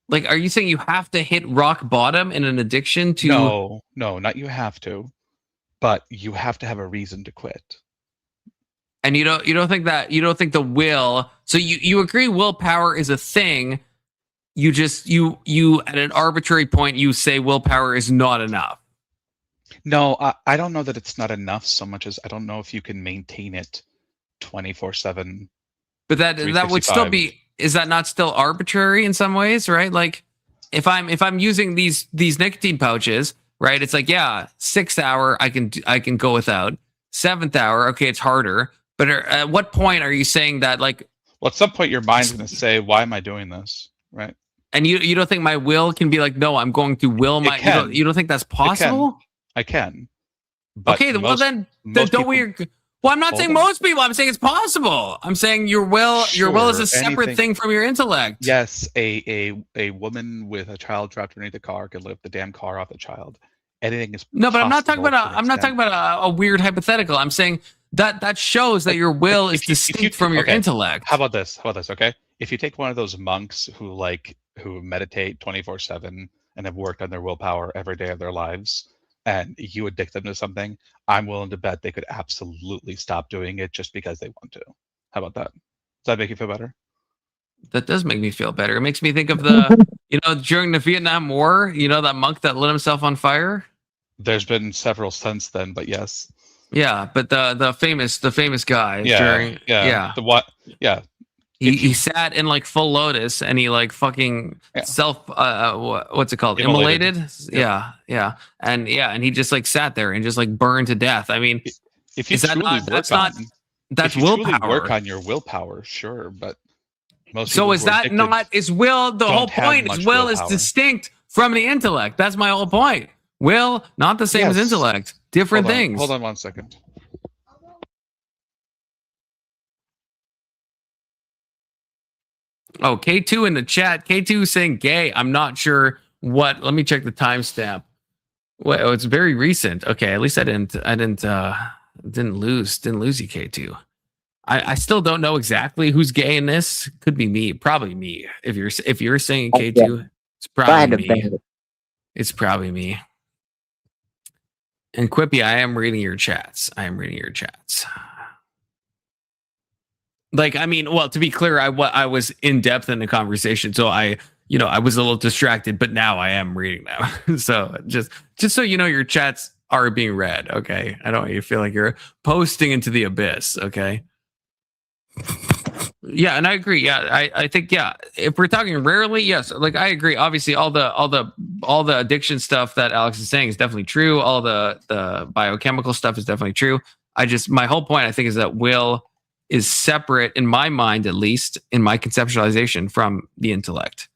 like? Are you saying you have to hit rock bottom in an addiction to? No, not you have to, but you have to have a reason to quit. And you don't think the will. So you agree willpower is a thing. You just you at an arbitrary point you say willpower is not enough. No, I don't know that it's not enough so much as I don't know if you can maintain it 24/7. But that would still be. Is that not still arbitrary in some ways, right? Like if I'm using these nicotine pouches, right? It's like 6th hour I can go without. 7th hour, okay, it's harder. But at what point are you saying that like? Well, at some point your mind's going to say, "Why am I doing this?" Right? And you don't think my will can be like, "No, I'm going to will my." You don't think that's possible? I can. Okay, then don't we? Well, I'm not saying most people. I'm saying it's possible. I'm saying your will is a separate thing from your intellect. Yes, a woman with a child trapped underneath the car could lift the damn car off the child. Anything is no, but I'm not talking about a weird hypothetical. I'm saying that shows that your will is distinct from your intellect. How about this? Okay, if you take one of those monks who meditate 24/7 and have worked on their willpower every day of their lives, and you addict them to something, I'm willing to bet they could absolutely stop doing it just because they want to. How about that? Does that make you feel better? That does make me feel better. It makes me think of during the Vietnam War, that monk that lit himself on fire. There's been several since then, but yes. Yeah, but the famous guy He sat in like full lotus and he like fucking self what's it called? Immolated? Yeah. And he just like sat there and just like burned to death. I mean, if you that's willpower. Truly work on your willpower, sure, but so is that not is will the whole point is will is distinct from the intellect. That's my whole point. Will not the same as intellect. Different things. Hold on 1 second. Oh, K2 in the chat. K2 saying gay. I'm not sure what. Let me check the timestamp. Well, it's very recent. Okay, at least I didn't lose you, K2. I still don't know exactly who's gay in this. Could be me. Probably me. If you're saying K2, it's probably me. It's probably me. And Quippy, I am reading your chats. Like, I mean, well, to be clear, I was in depth in the conversation, so I was a little distracted, but now I am reading them. So just so you know, your chats are being read. Okay, I don't want you to feel like you're posting into the abyss. Okay. Yeah, and I agree. Yeah, I think if we're talking rarely, yes, like I agree. Obviously, all the addiction stuff that Alex is saying is definitely true. All the biochemical stuff is definitely true. My whole point, I think, is that will is separate in my mind, at least in my conceptualization, from the intellect.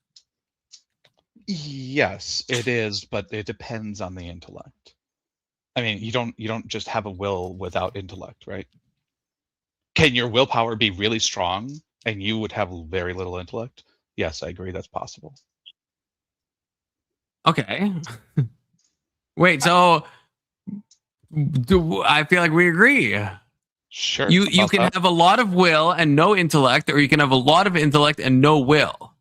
Yes, it is, but it depends on the intellect. I mean, you don't just have a will without intellect, right? Can your willpower be really strong and you would have very little intellect? Yes, I agree. That's possible. Okay. Wait, so I feel like we agree. Sure. You can have a lot of will and no intellect, or you can have a lot of intellect and no will.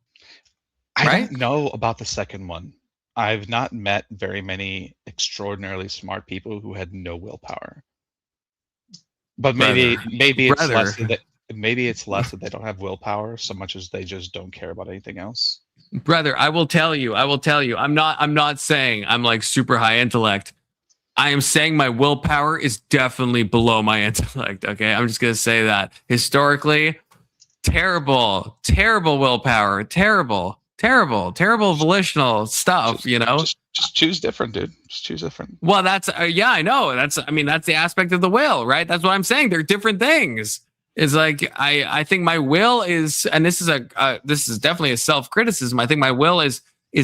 I Right? don't know about the second one. I've not met very many extraordinarily smart people who had no willpower. But maybe it's less that they don't have willpower so much as they just don't care about anything else. Brother, I will tell you. I'm not saying I'm like super high intellect. I am saying my willpower is definitely below my intellect. Okay. I'm just going to say that. Historically, terrible willpower, terrible volitional stuff, Just choose different, dude. Just choose different. Well, that's, yeah, I know. That's the aspect of the will, right? That's what I'm saying. They're different things. It's like, I think my will is, and this is definitely a self-criticism. I think my will is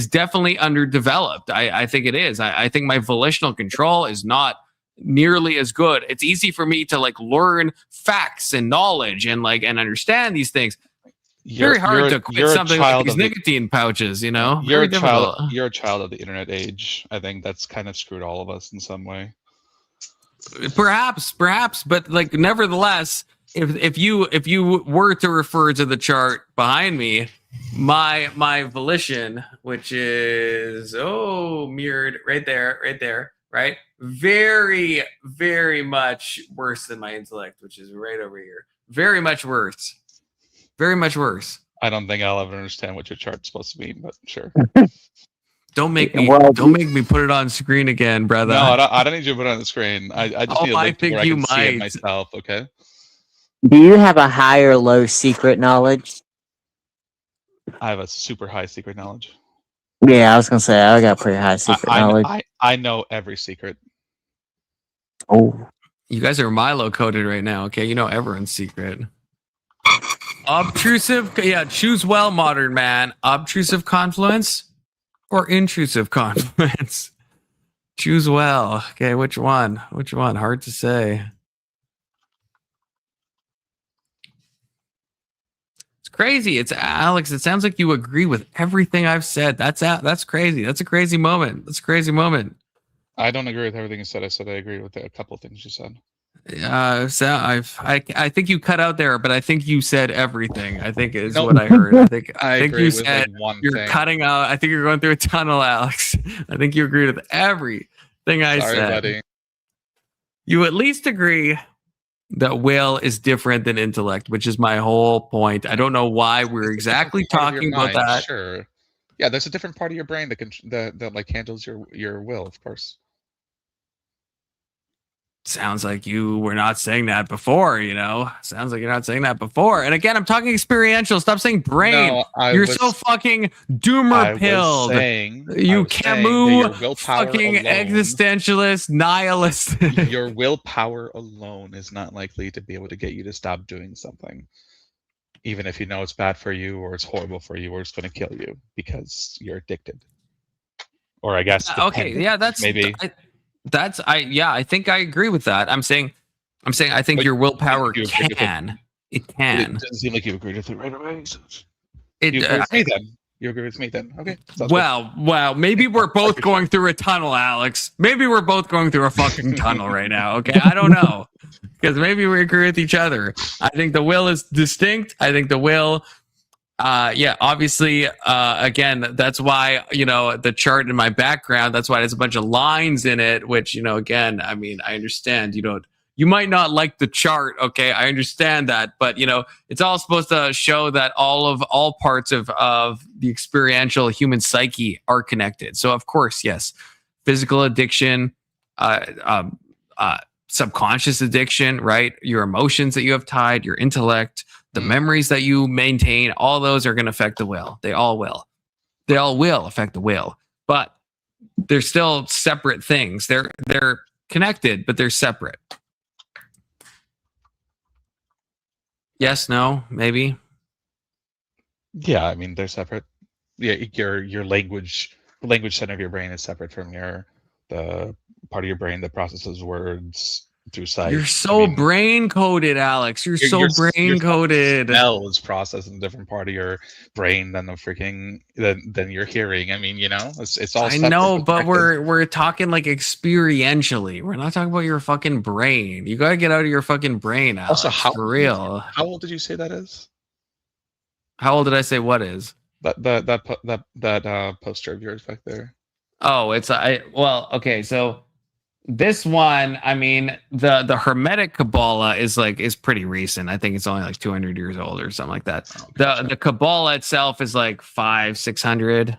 definitely underdeveloped. I think it is. I think my volitional control is not nearly as good. It's easy for me to like learn facts and knowledge and understand these things. Very hard to quit something like these nicotine pouches, You're a child of the internet age. I think that's kind of screwed all of us in some way. Perhaps, but like nevertheless, if you were to refer to the chart behind me, my volition, which is mirrored right there, right? Very, very much worse than my intellect, which is right over here. Very much worse. Very much worse. I don't think I'll ever understand what your chart's supposed to mean, but sure. Don't make me put it on screen again, brother. No, I don't need you to put it on the screen. I just need a link to where I can see it myself, okay? Do you have a high or low secret knowledge? I have a super high secret knowledge. Yeah, I was gonna say I got pretty high secret knowledge. I know every secret. Oh. You guys are Milo coded right now, okay? You know everyone's secret. Obtrusive, yeah, choose well, modern man. Obtrusive confluence or intrusive confluence? Choose well. Okay, which one? Hard to say. It's crazy. It's Alex. It sounds like you agree with everything I've said. That's crazy. That's a crazy moment. I don't agree with everything you said. I said I agree with a couple of things you said. So I think you cut out there, but I think you said everything. I think is what I heard. I think you said you're cutting out. I think you're going through a tunnel, Alex. I think you agreed with everything I said. Buddy. You at least agree that will is different than intellect, which is my whole point. I don't know why we're exactly talking about that. Sure. Yeah, there's a different part of your brain that like handles your will, of course. Sounds like you were not saying that before, Sounds like you're not saying that before. And again, I'm talking experiential. Stop saying brain. No, you're so fucking doomer pilled. You Camus fucking alone, existentialist, nihilist. Your willpower alone is not likely to be able to get you to stop doing something. Even if you know it's bad for you or it's horrible for you or it's going to kill you because you're addicted. Or I guess. Okay. Yeah, that's maybe. I think I agree with that. I'm saying I think your willpower can. It can. It doesn't seem like you agreed with it right away. You agree with me then. Okay. Well, maybe we're both going through a tunnel, Alex. Maybe we're both going through a fucking tunnel right now. Okay. I don't know. Because maybe we agree with each other. I think the will is distinct. I think the will obviously, again, that's why, the chart in my background, that's why there's a bunch of lines in it, which, again, I mean, I understand you might not like the chart. Okay. I understand that, but it's all supposed to show that all parts of the experiential human psyche are connected. So of course, yes, physical addiction, subconscious addiction, right? Your emotions that you have tied, your intellect, the memories that you maintain, all those are going to affect the will. They all will. They all will affect the will, but they're still separate things. They're connected, but they're separate. Yes, no, maybe. Yeah, I mean they're separate. Yeah, your language, the language center of your brain is separate from the part of your brain that processes words through sight. You're so brain coded, Alex. You're so brain coded. Smell is processed in a different part of your brain than the freaking than your hearing. I mean, it's all. I know, but we're talking like experientially. We're not talking about your fucking brain. You gotta get out of your fucking brain, Alex. Also, for real. How old did you say that is? How old did I say what is? That poster of yours back there. Oh, okay, so this one, I mean, the Hermetic Kabbalah is pretty recent. I think it's only like 200 years old or something like that. The Kabbalah itself is like 500-600,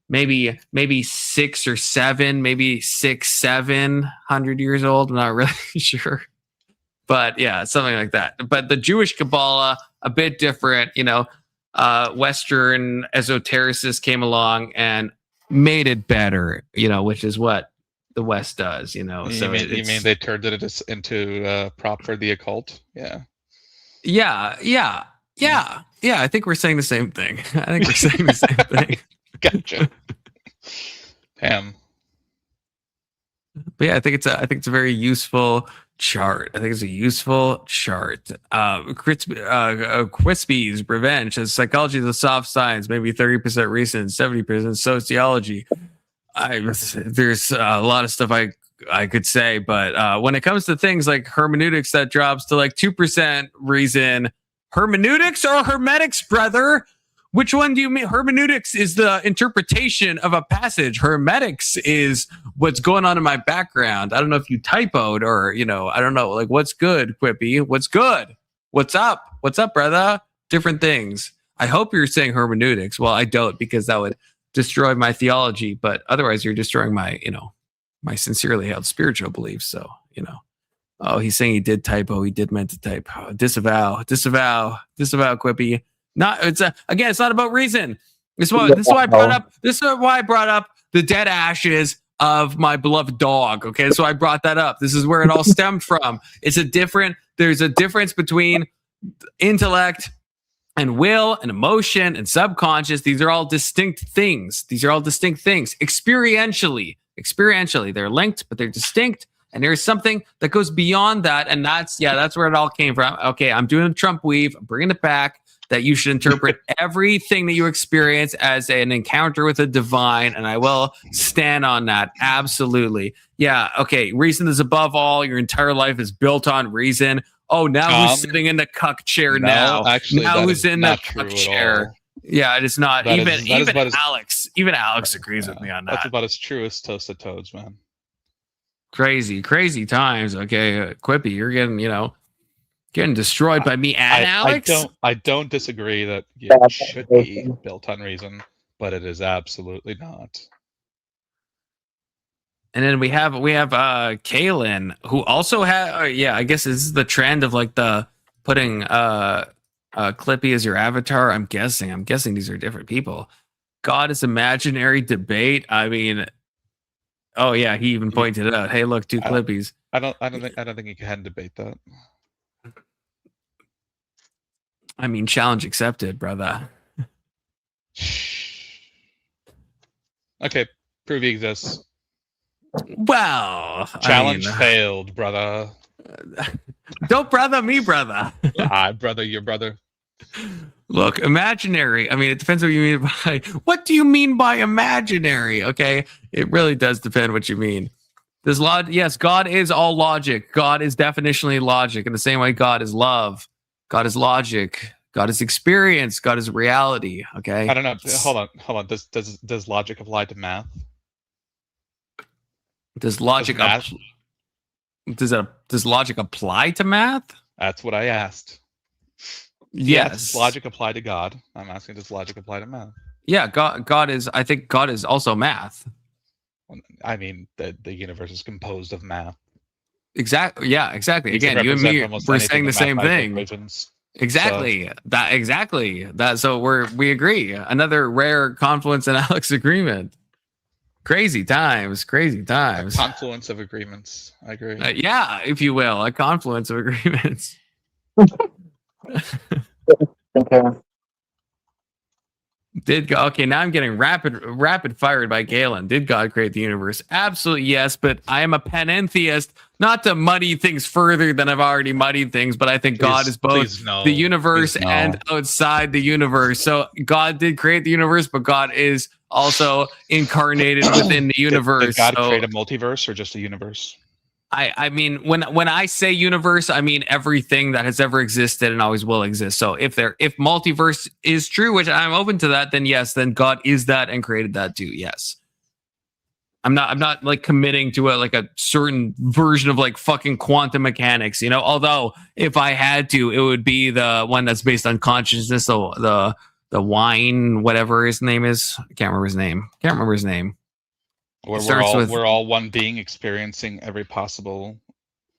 maybe 6 or 7, maybe 600-700 years old. I'm not really sure, but yeah, something like that. But the Jewish Kabbalah, a bit different. Western esotericists came along and made it better. Which is what the West does, You mean they turned it into a prop for the occult? Yeah. I think we're saying the same thing. Gotcha. Damn. But yeah, I think it's a very useful chart. Quispy's Revenge says psychology is a soft science, maybe 30% recent, 70% sociology. There's a lot of stuff I could say, but when it comes to things like hermeneutics, that drops to like 2% reason. Hermeneutics or hermetics, brother? Which one do you mean? Hermeneutics is the interpretation of a passage. Hermetics is what's going on in my background. I don't know if you typoed or, I don't know. Like, what's good, Quippy? What's good? What's up? What's up, brother? Different things. I hope you're saying hermeneutics. Well, I don't, because that would destroy my theology. But otherwise, you're destroying my, my sincerely held spiritual beliefs. So, oh, he's saying he did typo. He did meant to type. Disavow, Quippy. It's not about reason. This is why I brought up the dead ashes of my beloved dog. Okay, so I brought that up. This is where it all stemmed from. There's a difference between intellect and will and emotion and subconscious. These are all distinct things. Experientially, they're linked, but they're distinct. And there's something that goes beyond that, and that's where it all came from. Okay, I'm doing a Trump weave. I'm bringing it back. That you should interpret everything that you experience as an encounter with the divine, and I will stand on that. Absolutely. Yeah, okay. Reason is above all. Your entire life is built on reason. Oh, now who's sitting in the cuck chair now? Actually, now who's in the cuck chair? Yeah, it is not. Even Alex agrees with me on that. That's about as true as toasted toads, man. Crazy times. Okay, Quippy, you're getting destroyed by me and Alex. I don't disagree that it should be built on reason, but it is absolutely not. And then we have Kaylin, who also had I guess this is the trend of like the putting Clippy as your avatar. I'm guessing these are different people. God is imaginary debate. I mean, oh yeah, he even pointed it out. Hey, look, two Clippies. I don't think you can debate that. I mean, challenge accepted, brother. Okay, prove he exists. Well, challenge failed, brother. Don't brother me, brother. Brother, your brother. Look, imaginary. I mean, it depends what you mean by. What do you mean by imaginary? Okay, it really does depend what you mean. Yes, God is all logic. God is definitionally logic. In the same way, God is love. God is logic. God is experience. God is reality. Okay. I don't know. Hold on. Does logic apply to math? Does logic apply to math? That's what I asked. Yes. Does logic apply to God? I'm asking, does logic apply to math? Yeah. God is. I think God is also math. I mean, the universe is composed of math. Exactly. Yeah. Exactly. Again, you and me, we're saying the same thing. Exactly. So we agree. Another rare confluence in Alex agreement. Crazy times. A confluence of agreements. I agree. Yeah, if you will, a confluence of agreements. Okay. Okay, now I'm getting rapid fired by Galen. Did God create the universe? Absolutely yes, but I am a panentheist, not to muddy things further than I've already muddied things, but I think God is both the universe and outside the universe. So God did create the universe, but God is also incarnated within the universe. Did God create a multiverse or just a universe? I mean, when I say universe, I mean everything that has ever existed and always will exist. So if multiverse is true, which I'm open to that, then yes, then God is that and created that too. Yes. I'm not like committing to a certain version of like fucking quantum mechanics, although if I had to, it would be the one that's based on consciousness. So the wine, whatever his name is. I can't remember his name. We're all one being experiencing every possible.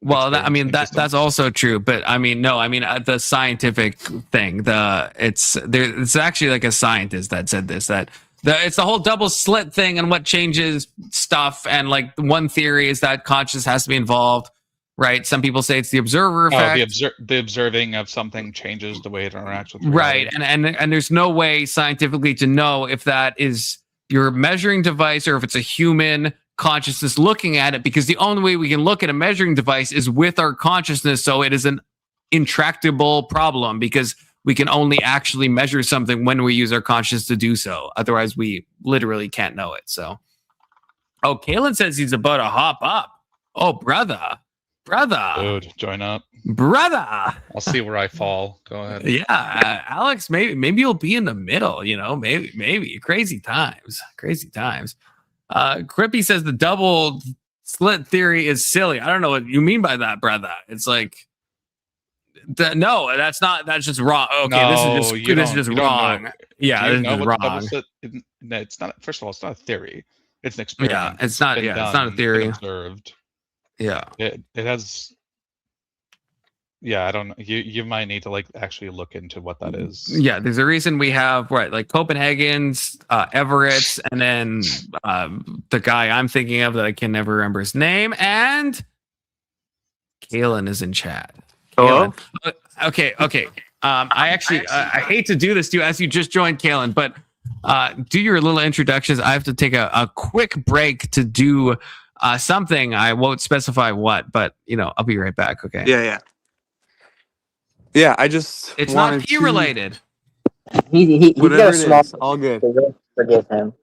Well, that's also true, but the scientific thing. It's actually like a scientist that said this, it's the whole double slit thing and what changes stuff. And like one theory is that consciousness has to be involved, right? Some people say it's the observer effect. The observing of something changes the way it interacts with reality. Right, and there's no way scientifically to know if that is your measuring device or if it's a human consciousness looking at it, because the only way we can look at a measuring device is with our consciousness. So it is an intractable problem because we can only actually measure something when we use our consciousness to do so. Otherwise, we literally can't know it. So, Kalen says he's about to hop up. Oh, brother. Dude, join up. Brother. I'll see where I fall. Go ahead. Yeah, Alex, maybe you'll be in the middle, maybe. Crazy times. Crippy says the double slit theory is silly. I don't know what you mean by that, brother. It's like, no, that's just wrong. Okay, this is just wrong. Yeah, this is just wrong. It's not. First of all, it's not a theory. It's an experiment. Yeah, it's not a theory. Observed. Yeah, it has. Yeah, I don't know. You might need to like actually look into what that is. Yeah, there's a reason we have like Copenhagen's, Everett's, and then the guy I'm thinking of that I can never remember his name, and Kalen is in chat. Hello? Okay. I hate to do this to you as you just joined, Kalen, but do your little introductions. I have to take a quick break to do something. I won't specify what, but I'll be right back. Okay. Yeah. It's not P related. He whatever got a it small. is, all good. Forgive him.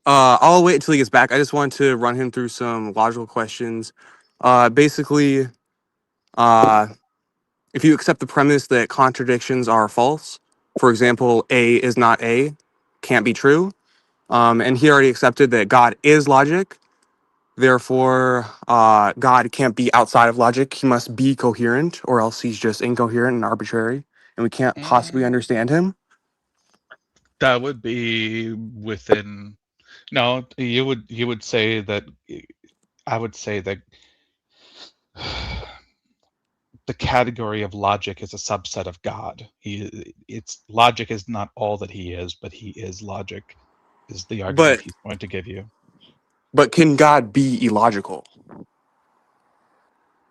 I'll wait until he gets back. I just want to run him through some logical questions. Basically, if you accept the premise that contradictions are false, for example, A is not A, can't be true. And he already accepted that God is logic. Therefore, God can't be outside of logic. He must be coherent, or else he's just incoherent and arbitrary, and we can't possibly understand him. That would be within. No, you would say that. I would say that the category of logic is a subset of God. Logic is not all that he is, but he is logic. Is the argument he's going to give you? But can God be illogical?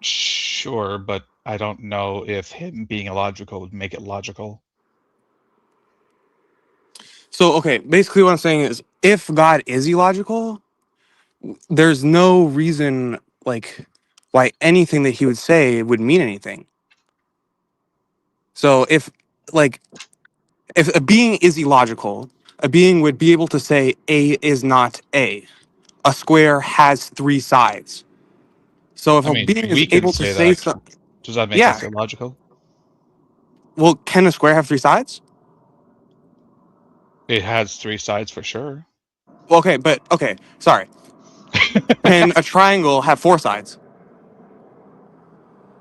Sure, but I don't know if him being illogical would make it logical. So, okay, basically what I'm saying is, if God is illogical, there's no reason, why anything that he would say would mean anything. So, if a being is illogical, a being would be able to say A is not A. A square has 3 sides. So if a being is able to say something... Does that make it illogical? Well, can a square have 3 sides? It has 3 sides for sure. Well, okay, sorry. Can a triangle have 4 sides?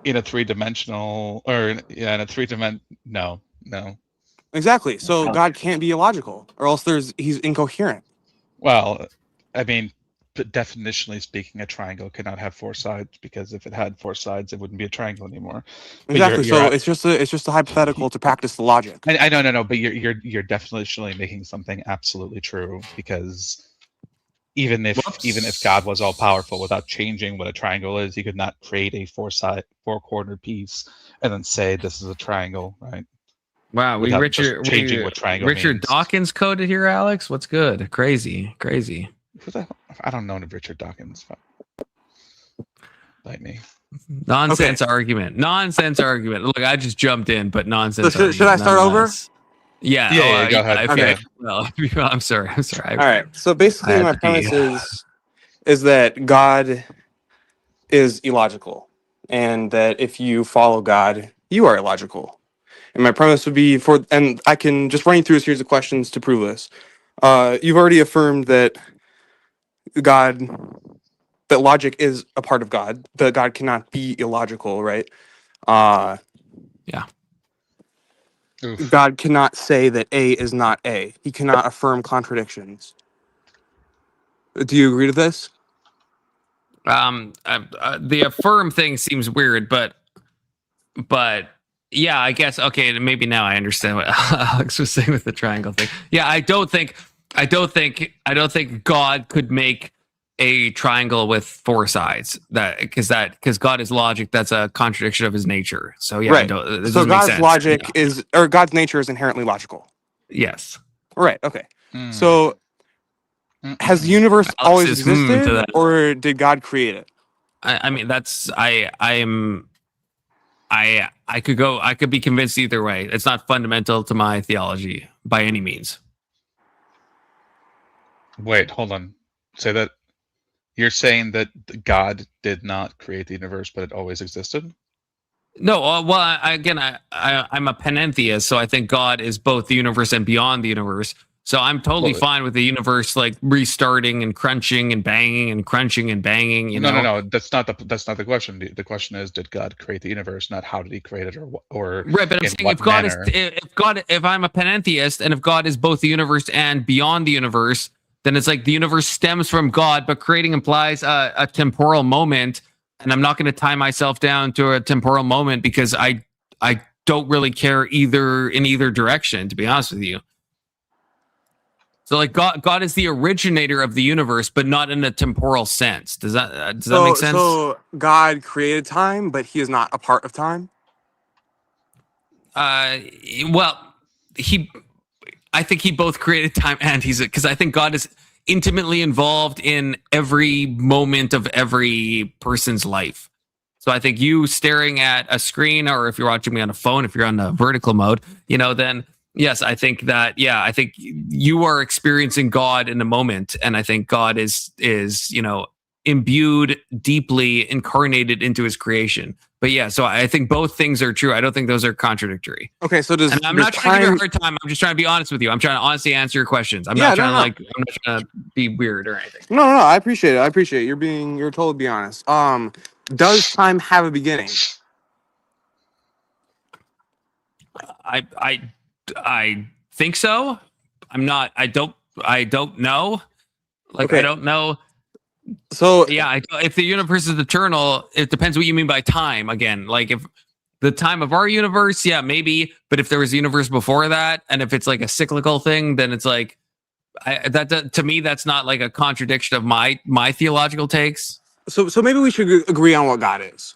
In a 3-dimensional, no. Exactly. So God can't be illogical, or else he's incoherent. Well, I mean, definitionally speaking, a triangle cannot have 4 sides, because if it had 4 sides, it wouldn't be a triangle anymore. Exactly. So it's just a hypothetical to practice the logic. I know, but you're definitionally making something absolutely true, because even if God was all powerful, without changing what a triangle is, he could not create a 4-cornered piece and then say this is a triangle, right? Wow, Richard means. Dawkins coded here, Alex. What's good? Crazy. I don't know Richard Dawkins. Bite me. Nonsense argument. Nonsense argument. Look, I just jumped in, but nonsense. So should I start over? Yeah. Yeah, go ahead. Okay. Okay. Well, I'm sorry. All right. So basically, had my to be- premise is that God is illogical, and that if you follow God, you are illogical. And my premise would be and I can just run you through a series of questions to prove this. You've already affirmed that logic is a part of God, that God cannot be illogical, right? Yeah. Oof. God cannot say that A is not A. He cannot affirm contradictions. Do you agree to this? The affirm thing seems weird, but yeah, I guess okay. Maybe now I understand what Alex was saying with the triangle thing. Yeah, I don't think God could make a triangle with four sides. Because God is logic. That's a contradiction of his nature. So yeah, Right. So God's logic God's nature is inherently logical. Yes. Right. Okay. Mm. So has the universe Alex always is, existed, to that. or did God create it? I mean, that's I could be convinced either way. It's not fundamental to my theology by any means. Wait, hold on. Say that. You're saying that God did not create the universe, but it always existed? No, well, I'm a panentheist, so I think God is both the universe and beyond the universe. So I'm totally fine with the universe like restarting and crunching and banging and crunching and banging. You know? No. That's not the question. The question is, did God create the universe? Not how did He create it, or right? But I'm saying if I'm a panentheist and if God is both the universe and beyond the universe, then it's like the universe stems from God, but creating implies a temporal moment, and I'm not going to tie myself down to a temporal moment because I don't really care in either direction, to be honest with you. So like God is the originator of the universe, but not in a temporal sense. Does that make sense? So God created time, but He is not a part of time. Well, I think He both created time and because I think God is intimately involved in every moment of every person's life. So I think you staring at a screen, or if you're watching me on a phone, if you're on the vertical mode, then. Yes, I think that. Yeah, I think you are experiencing God in the moment, and I think God is imbued, deeply incarnated into His creation. But yeah, so I think both things are true. I don't think those are contradictory. Okay, so I'm not trying to give you a hard time. I'm just trying to be honest with you. I'm trying to honestly answer your questions. I'm not trying to be weird or anything. No, I appreciate it. You're told to be honest. Does time have a beginning? I think so. I don't know. Like, okay. I don't know. So yeah, if the universe is eternal, it depends what you mean by time. Again, like if the time of our universe, yeah, maybe. But if there was a universe before that, and if it's like a cyclical thing, then it's like that to me, that's not like a contradiction of my theological takes. So maybe we should agree on what God is.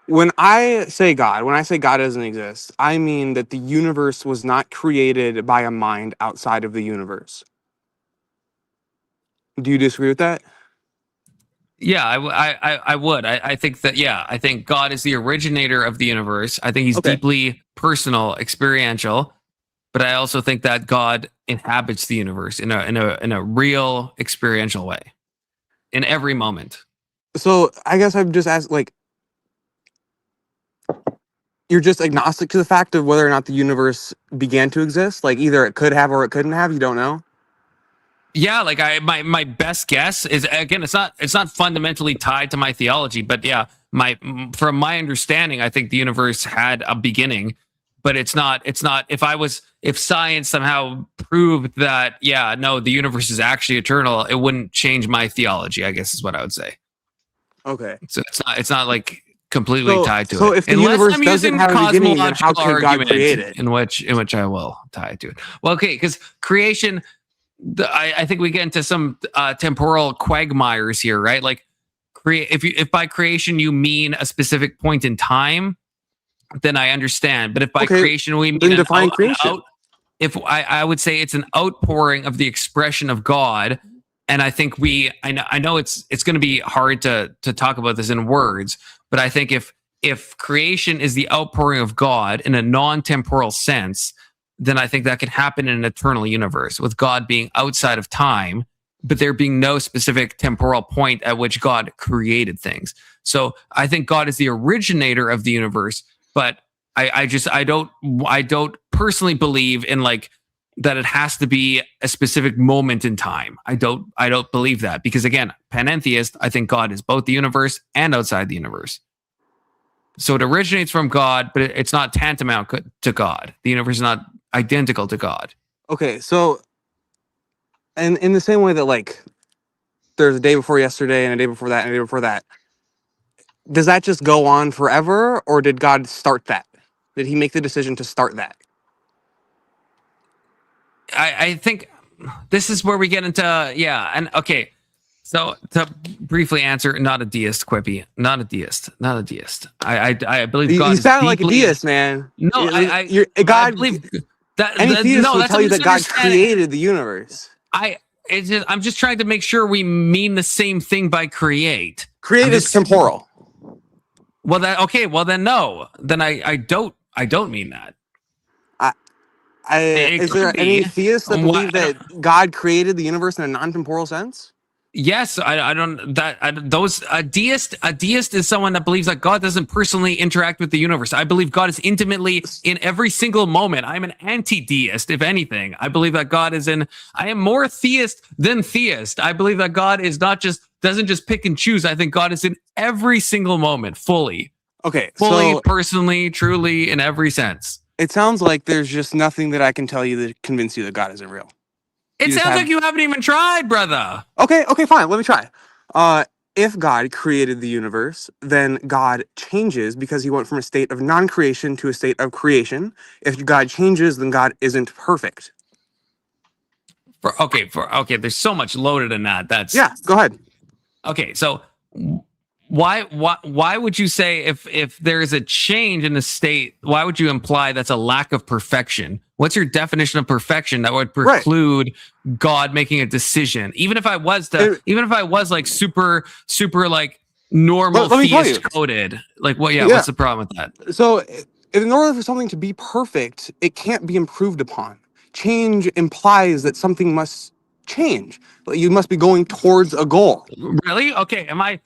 When I say God doesn't exist, I mean that the universe was not created by a mind outside of the universe. Do you disagree with that? Yeah, I would. I think that, yeah, I think God is the originator of the universe. I think He's deeply personal, experiential, but I also think that God inhabits the universe in a real experiential way in every moment. So I guess I've just asked, like, you're just agnostic to the fact of whether or not the universe began to exist? Like either it could have or it couldn't have, you don't know? Yeah, like my best guess is, again, it's not fundamentally tied to my theology, but yeah, from my understanding, I think the universe had a beginning, but it's not if science somehow proved that, yeah, no, the universe is actually eternal, it wouldn't change my theology, I guess is what I would say. Okay. So it's not like completely tied to it. So if the universe doesn't have a beginning, then how could God create it? In which I will tie it to it. Well, okay, because creation, I think we get into some temporal quagmires here, right? Like, if by creation you mean a specific point in time, then I understand. But if by creation we mean creation. I would say it's an outpouring of the expression of God And I think I know it's going to be hard to talk about this in words, but I think if creation is the outpouring of God in a non-temporal sense, then I think that can happen in an eternal universe with God being outside of time, but there being no specific temporal point at which God created things. So I think God is the originator of the universe, but I don't personally believe in like that it has to be a specific moment in time. I don't believe that, because again, panentheist, I think God is both the universe and outside the universe. So it originates from God, but it's not tantamount to God. The universe is not identical to God. Okay, so and in the same way that like there's a day before yesterday and a day before that and a day before that, does that just go on forever, or did God start that? Did he make the decision to start that? I think this is where we get into and okay. So to briefly answer, not a deist, Quippy, not a deist. I believe God. You sound like a deist, man. No, God. I believe that any theist will tell you that God misunderstanding. created the universe. I'm just trying to make sure we mean the same thing by create. Create is temporal. Well, then no. Then I don't mean that. Is there any theists that believe that God created the universe in a non-temporal sense? Yes, I don't. A deist is someone that believes that God doesn't personally interact with the universe. I believe God is intimately in every single moment. I'm an anti-deist, if anything. I believe that God is in. I am more theist than theist. I believe that God is doesn't just pick and choose. I think God is in every single moment, fully. Okay, fully, personally, truly, in every sense. It sounds like there's just nothing that I can tell you that convince you that God isn't real. It sounds like you haven't even tried, brother. Okay, fine. Let me try. If God created the universe, then God changes because he went from a state of non-creation to a state of creation. If God changes, then God isn't perfect. Okay, there's so much loaded in that. Go ahead. Okay, so why would you say if there is a change in the state, why would you imply that's a lack of perfection? What's your definition of perfection that would preclude God making a decision? Even if I was like super like normal theist coded, like what's the problem with that? So in order for something to be perfect, it can't be improved upon. Change implies that something must change. You must be going towards a goal. Really? Okay. Am I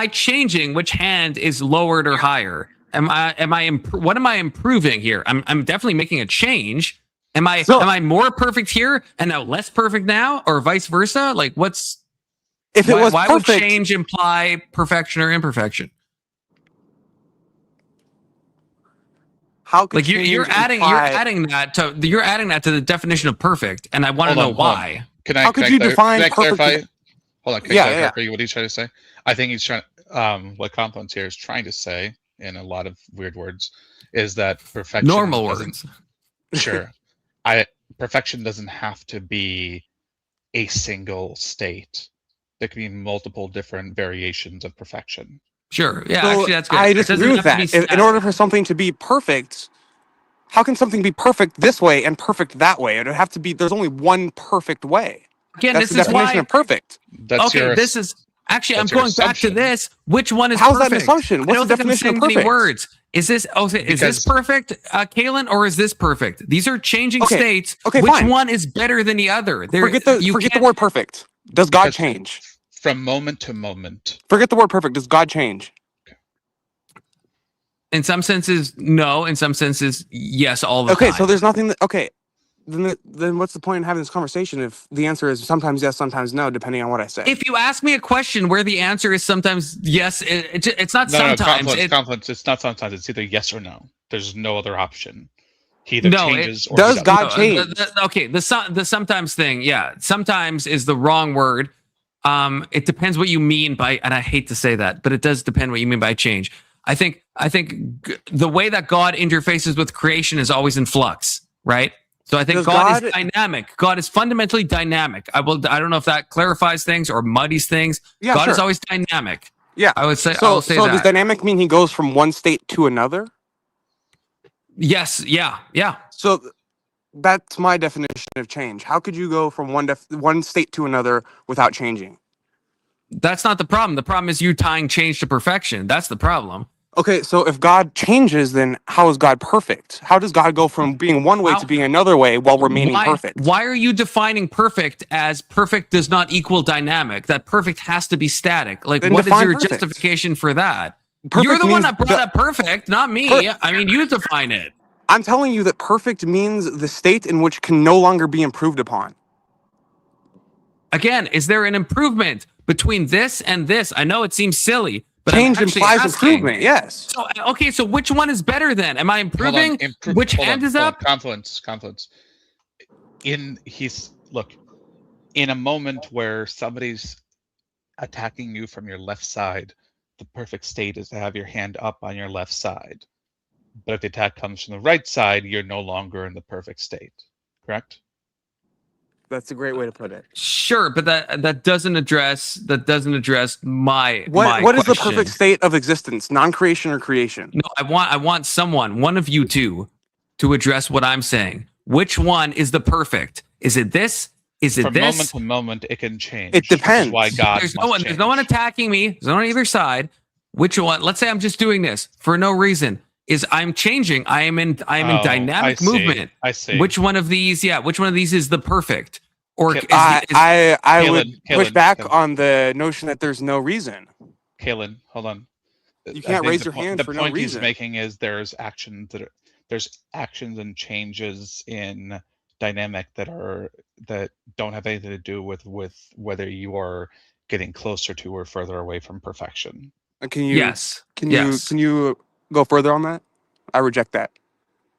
changing which hand is lowered or higher? What am I improving here? I'm definitely making a change. Am I more perfect here and now less perfect now, or vice versa? Like why would change imply perfection or imperfection? How could you're adding that to the definition of perfect, and I want to know why. How could you define perfect? Hold on, can I clarify what he's trying to say? I think he's trying. What Confluence here is trying to say, in a lot of weird words, is that perfection. Normal words. Sure, perfection doesn't have to be a single state. There can be multiple different variations of perfection. Sure. Yeah, so actually, that's good. I disagree with that. In order for something to be perfect, how can something be perfect this way and perfect that way? It would have to be. There's only one perfect way. Again, that's the definition of perfect. This is actually. I'm going back to this. Which one is How's perfect? that an assumption? What's the definition of perfect? Words. Is this perfect, Kalen, or is this perfect? These are changing states. Okay, which fine. one is better than the other? Forget the word perfect. Does God change? From moment to moment. Forget the word perfect. Does God change? In some senses, no. In some senses, yes, all the time. Okay, so there's nothing that... Okay, then what's the point in having this conversation if the answer is sometimes yes, sometimes no, depending on what I say? If you ask me a question where the answer is sometimes yes, it's not sometimes. Confluence. It's not sometimes. It's either yes or no. There's no other option. He either changes or does God change? The sometimes thing, yeah. Sometimes is the wrong word. It depends what you mean by, and I hate to say that, but it does depend what you mean by change. I think the way that God interfaces with creation is always in flux, right? So I think God is dynamic. God is fundamentally dynamic. I don't know if that clarifies things or muddies things. Yeah, God is always dynamic. Yeah, I would say. So that. Does dynamic mean he goes from one state to another? Yes. Yeah. So That's my definition of change. How could you go from one state to another without changing? That's not the problem. The problem is you tying change to perfection. That's the problem. Okay, so if God changes, then how is God perfect? How does God go from being one way to being another way while remaining perfect? Why are you defining perfect as perfect does not equal dynamic? That perfect has to be static. Like, Then what is define your perfect. justification for that? Perfect You're the one means that brought up perfect, not me. I mean, you define it. I'm telling you that perfect means the state in which can no longer be improved upon. Again, is there an improvement between this and this? I know it seems silly, but Change I'm actually implies asking. improvement, yes. So, okay, so which one is better then? Am I improving? Which hand is up? Confluence. Look, in a moment where somebody's attacking you from your left side, the perfect state is to have your hand up on your left side. But if the attack comes from the right side, you're no longer in the perfect state. Correct? That's a great way to put it. Sure, but that doesn't address my what is the question. perfect state of existence? Non-creation or creation? No, I want one of you two to address what I'm saying. Which one is the perfect? Is it this? Is it From this? moment to moment, it can change. It depends. Why God There's no one attacking me. There's no one on either side. Which one? Let's say I'm just doing this for no reason. Is I'm changing. I am in dynamic movement. I see. Which one of these? Yeah. Which one of these is the perfect? Or I would push back on the notion that there's no reason. Kalen, hold on. You can't raise your hand for no reason. The point he's making is there's actions and changes in dynamic that don't have anything to do with whether you are getting closer to or further away from perfection. Can you go further on that? I reject that.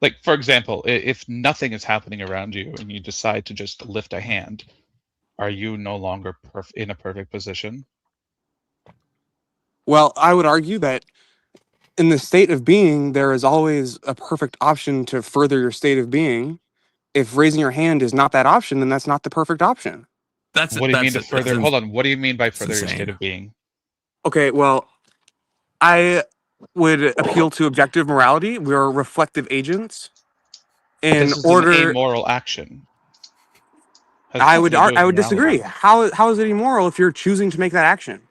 Like, for example, if nothing is happening around you and you decide to just lift a hand, are you no longer in a perfect position? Well, I would argue that in the state of being, there is always a perfect option to further your state of being. If raising your hand is not that option, then that's not the perfect option. What do you mean to further? Hold on. What do you mean by further your state of being? Okay, well, I would appeal to objective morality. We are reflective agents. This is an amoral action. I would disagree. How is it immoral if you're choosing to make that action?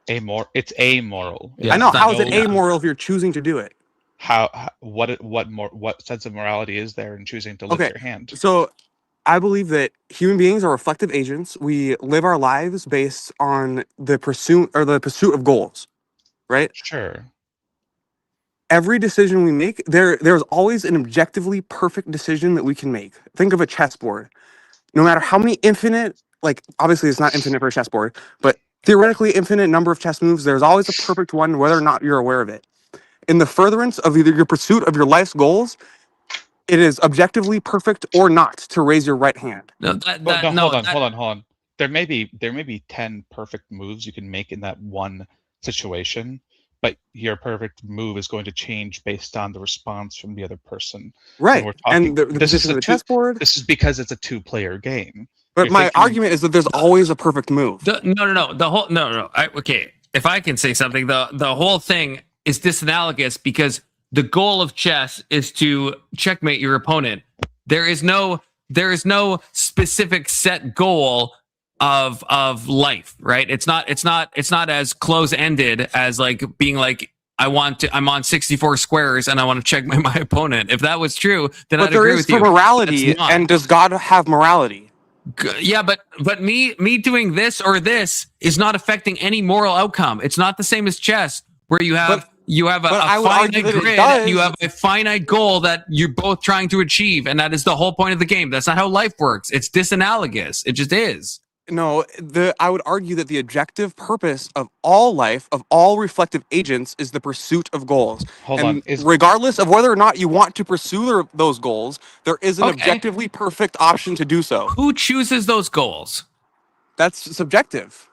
It's amoral. Yeah, I know. How is it amoral if you're choosing to do it? What sense of morality is there in choosing to lift your hand? So I believe that human beings are reflective agents. We live our lives based on the pursuit of goals, right? Sure. Every decision we make, there's always an objectively perfect decision that we can make. Think of a chessboard. No matter how many infinite, like obviously it's not infinite for a chessboard, but theoretically infinite number of chess moves, there's always a perfect one, whether or not you're aware of it. In the furtherance of either your pursuit of your life's goals, it is objectively perfect or not to raise your right hand. Hold on. There may be 10 perfect moves you can make in that one situation, but your perfect move is going to change based on the response from the other person. Right. And the position of the chessboard. This is because it's a two-player game. But my argument is that there's always a perfect move. No. Okay, if I can say something, the whole thing is disanalogous because the goal of chess is to checkmate your opponent. There is no specific set goal of life, right? It's not as close-ended as like being like I'm on 64 squares and I want to checkmate my opponent. If that was true, then I'd agree with you. But there is morality, and does God have morality? Yeah, but me doing this or this is not affecting any moral outcome. It's not the same as chess where you have a finite grid, you have a finite goal that you're both trying to achieve, and that is the whole point of the game. That's not how life works. It's disanalogous. It just is. No, I would argue that the objective purpose of all life, of all reflective agents, is the pursuit of goals. Regardless of whether or not you want to pursue those goals, there is an objectively perfect option to do so. Who chooses those goals? That's subjective.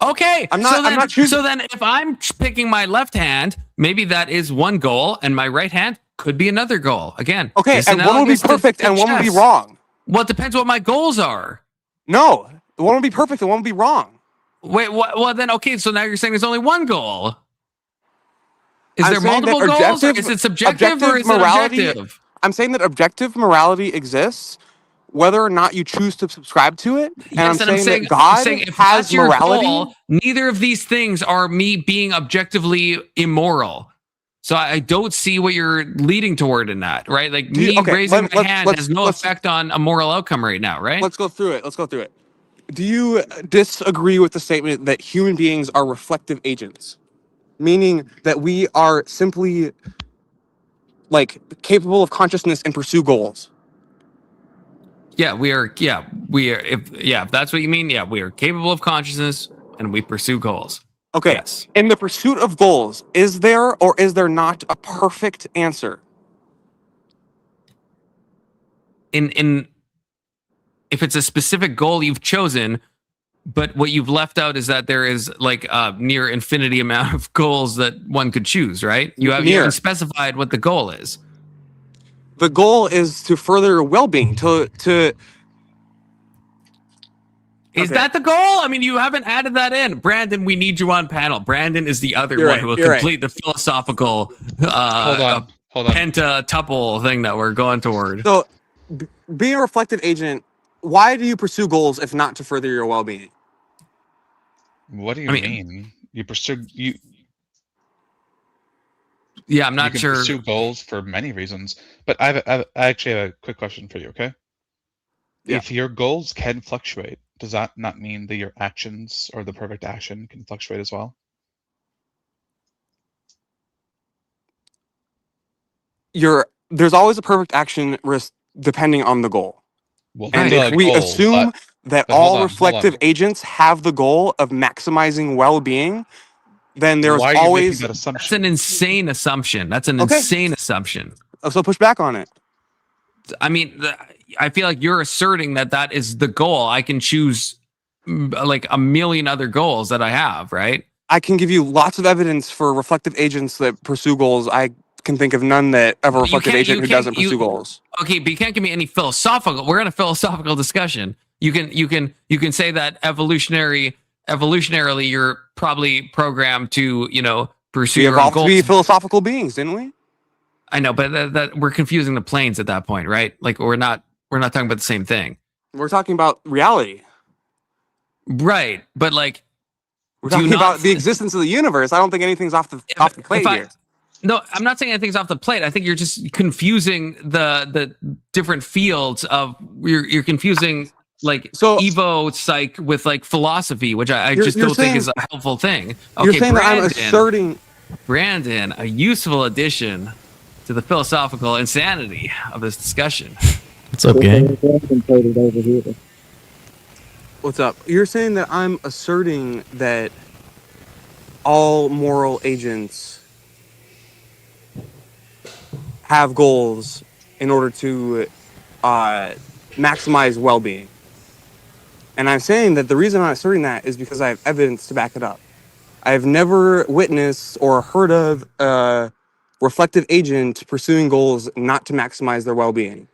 Okay, I'm not choosing. So then, if I'm picking my left hand, maybe that is one goal, and my right hand could be another goal. Again, okay, and one will be perfect and one will be wrong. Well, it depends what my goals are. No. One will be perfect and one will be wrong. Wait, what? Well, then, okay, so now you're saying there's only one goal. Is there multiple goals? Or is it subjective or is it objective? I'm saying that objective morality exists, whether or not you choose to subscribe to it. And Yes, I'm saying that God if has that's your morality. goal, neither of these things are me being objectively immoral. So I don't see what you're leading toward in that, right? Like raising my hand has no effect on a moral outcome right now, right? Let's go through it. Do you disagree with the statement that human beings are reflective agents? Meaning that we are simply like capable of consciousness and pursue goals. Yeah, we are. If that's what you mean, yeah, we are capable of consciousness and we pursue goals. Okay. Yes. In the pursuit of goals, is there or is there not a perfect answer? In if it's a specific goal you've chosen, but what you've left out is that there is like a near infinity amount of goals that one could choose, right? You haven't specified what the goal is. The goal is to further well-being, to Is that the goal? I mean, you haven't added that in. Brandon, we need you on panel. Brandon is the other one who will complete the philosophical hold on. pentatuple thing that we're going toward. So being a reflective agent, why do you pursue goals if not to further your well-being? What do you mean? You pursue Yeah, I'm not sure. You can pursue goals for many reasons, but I actually have a quick question for you, okay? Yeah. If your goals can fluctuate, does that not mean that your actions or the perfect action can fluctuate as well? There's always a perfect action risk depending on the goal. Well, and if we assume that all reflective agents have the goal of maximizing well-being, then there's always that's an insane assumption. That's an insane assumption. So push back on it. I mean, I feel like you're asserting that is the goal. I can choose like a million other goals that I have, right? I can give you lots of evidence for reflective agents that pursue goals. I can think of none that of a reflective agent who doesn't pursue goals. Okay, but you can't give me any philosophical. We're in a philosophical discussion. You can say that evolutionarily you're probably programmed to pursue your own goals. We evolved to be philosophical beings, didn't we? I know, but that we're confusing the planes at that point, right? Like we're not talking about the same thing. We're talking about reality, right? But like we're talking about the existence of the universe. I don't think anything's off the plate here. No, I'm not saying anything's off the plate. I think you're just confusing the different fields of you're confusing like Evo psych with like philosophy, which I just don't think is a helpful thing. Okay, you're saying that I'm asserting, Brandon, a useful addition to the philosophical insanity of this discussion. What's up, gang? What's up? You're saying that I'm asserting that all moral agents have goals in order to maximize well-being. And I'm saying that the reason I'm asserting that is because I have evidence to back it up. I've never witnessed or heard of a reflective agent pursuing goals not to maximize their well-being.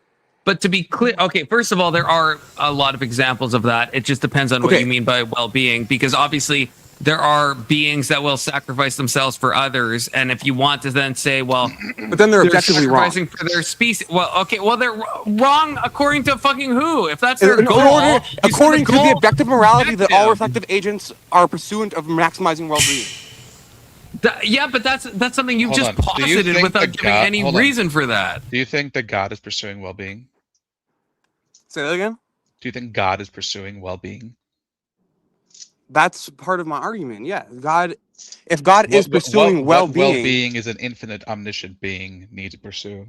But to be clear, okay, first of all, there are a lot of examples of that. It just depends on what you mean by well-being, because obviously there are beings that will sacrifice themselves for others. And if you want to then say, well, but then they're objectively sacrificing for their species. Well, okay, well, they're wrong according to fucking who? If that's their goal. According to the objective morality that all reflective agents are pursuant of maximizing well-being. Yeah, but that's something you've just posited without giving any reason for that. Do you think that God is pursuing well-being? Say that again? Do you think God is pursuing well-being? That's part of my argument. Yeah, if God is pursuing well-being, well-being is an infinite, omniscient being need to pursue.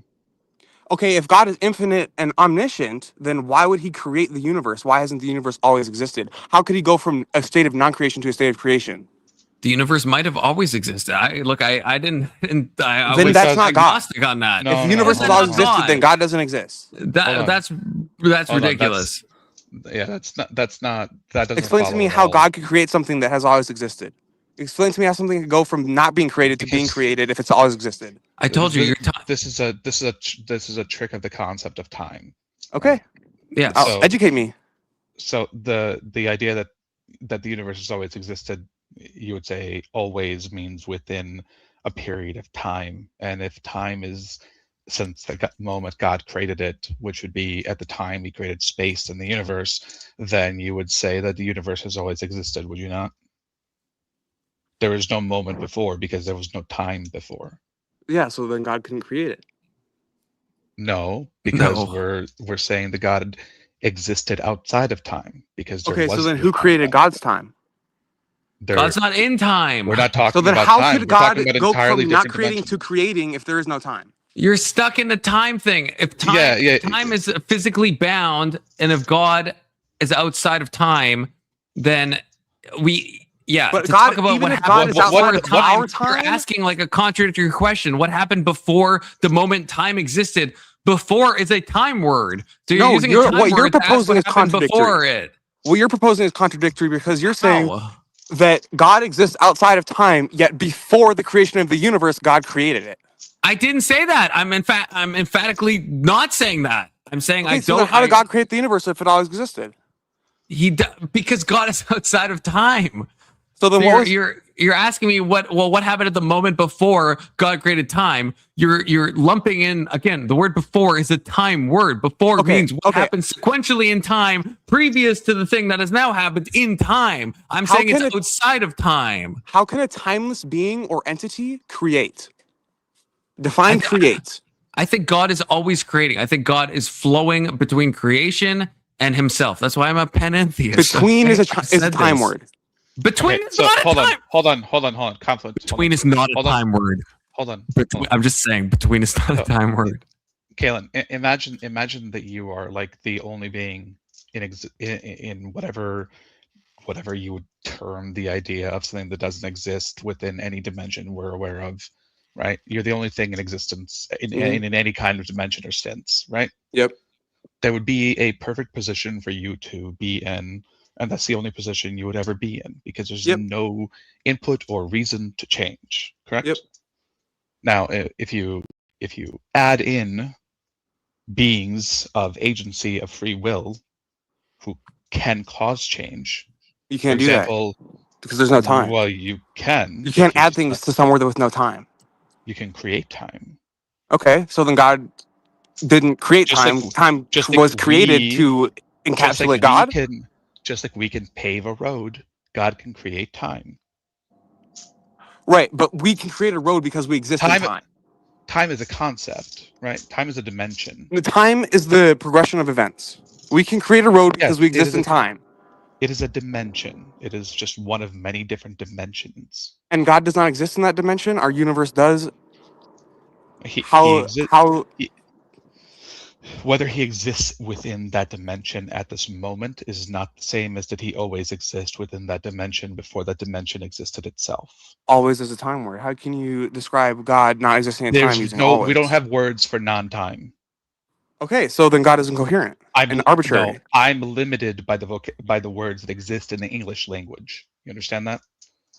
Okay, if God is infinite and omniscient, then why would he create the universe? Why hasn't the universe always existed? How could he go from a state of non-creation to a state of creation? The universe might have always existed. I didn't. Then that's not God. On that. If the universe has always existed, then God doesn't exist. That's ridiculous. That doesn't. Explain to me how God could create something that has always existed. Explain to me how something could go from not being created to being created if it's always existed. I told you. This is a trick of the concept of time. Okay. Yeah. Educate me. So the idea that the universe has always existed, you would say always means within a period of time, and if time is since the moment God created it, which would be at the time he created space and the universe, then you would say that the universe has always existed, would you not? There was no moment before because there was no time before. Yeah, so then God couldn't create it. No, because No. we're saying that God existed outside of time because there Okay, was so then no who time created then. God's time? God's not in time. We're not talking So then about how time. could We're talking God about go entirely from not different creating to dimensions. creating if there is no time? You're stuck in the time thing. If time, Yeah. time is physically bound, and if God is outside of time, then But to God, talk about even what if happened God is outside before of time, our time, you're asking like a contradictory question. What happened before the moment time existed? Before is a time word. So you're No, using a time what you're word to ask proposing what is happened before contradictory. it. What you're proposing is contradictory because you're saying How? that God exists outside of time, yet before the creation of the universe, God created it. I didn't say that. I'm emphatically not saying that. I'm saying Okay, I so then don't. how did God create the universe if it always existed? Because God is outside of time. So then So what was you're asking me what happened at the moment before God created time. You're lumping in again, the word before is a time word. Before means what happens sequentially in time previous to the thing that has now happened in time. I'm saying it's outside of time. How can a timeless being or entity create? Define create. I think God is always creating. I think God is flowing between creation and himself. That's why I'm a panentheist. Between is a time word. Between is not a time. Hold on. Conflict. Between is not a time word. Hold on. I'm just saying between is not a time word. Kalen, imagine that you are like the only being in whatever you would term the idea of something that doesn't exist within any dimension we're aware of, right? You're the only thing in existence in any kind of dimension or sense, right? Yep. There would be a perfect position for you to be in, and that's the only position you would ever be in because there's no input or reason to change, correct? Yep. Now, if you add in beings of agency of free will who can cause change, you can't for do example, that because there's no time. Well, you can. You can't add things to somewhere with no time. You can create time. Okay, so then God didn't create time. Time was created to encapsulate God. Just like we can pave a road, God can create time. Right, but we can create a road because we exist in time. Time is a concept, right? Time is a dimension. The time is the progression of events. We can create a road because we exist in time. It is a dimension. It is just one of many different dimensions. And God does not exist in that dimension. Our universe does. Whether he exists within that dimension at this moment is not the same as that he always exists within that dimension before that dimension existed itself. Always is a time word. How can you describe God not existing in time using always? We don't have words for non-time. Okay, so then God is incoherent and arbitrary. No, I'm limited by the words that exist in the English language. You understand that?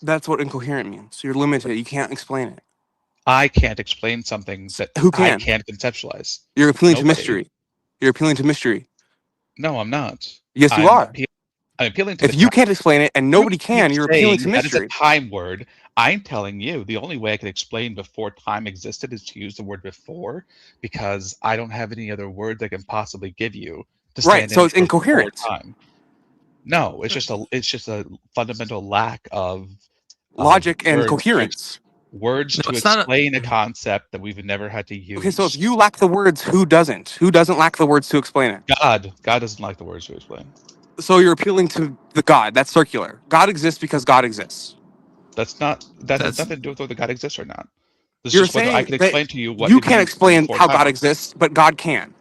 That's what incoherent means. So you're limited. You can't explain it. I can't explain something that I can't conceptualize. You're appealing to mystery. You're appealing to mystery. No, I'm not. Yes, you are. I'm appealing to if you can't explain it and nobody can, you're appealing to mystery. That is a time word. I'm telling you, the only way I can explain before time existed is to use the word before, because I don't have any other word that can possibly give you to stand so it's incoherent. Time. No, it's just a fundamental lack of logic and coherence. Words to explain a concept that we've never had to use. Okay, so if you lack the words, who doesn't? Who doesn't lack the words to explain it? God doesn't lack the words to explain. So you're appealing to the God. That's circular. God exists because God exists. That has nothing to do with whether God exists or not. This you're is just whether I can explain to you what you can't explain how God exists, but God can.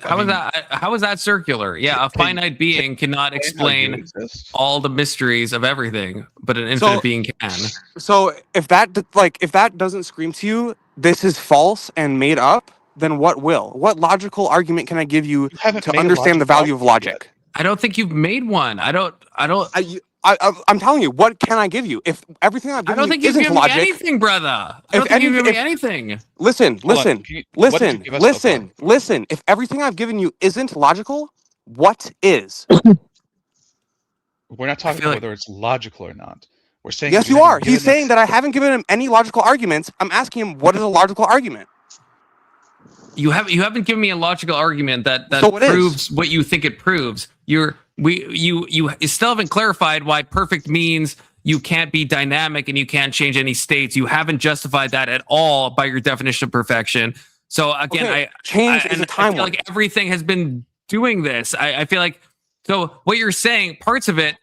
How is that circular? Yeah, a finite being cannot explain all the mysteries of everything, but an infinite being can. So if that doesn't scream to you, this is false and made up, then what will? What logical argument can I give you to understand the value of logic? I don't think you've made one. I'm telling you, what can I give you? If everything I've given you isn't logic, me anything, brother. I don't think you've given me anything. Listen. If everything I've given you isn't logical, what is? We're not talking about whether it's logical or not. We're saying Yes, you are. He's saying that I haven't given him any logical arguments. I'm asking him, what is a logical argument? You haven't given me a logical argument that So proves what you think it proves. You still haven't clarified why perfect means you can't be dynamic and you can't change any states. You haven't justified that at all by your definition of perfection. So again, change is a time. I feel like everything has been doing this. I feel like, so what you're saying, parts of it,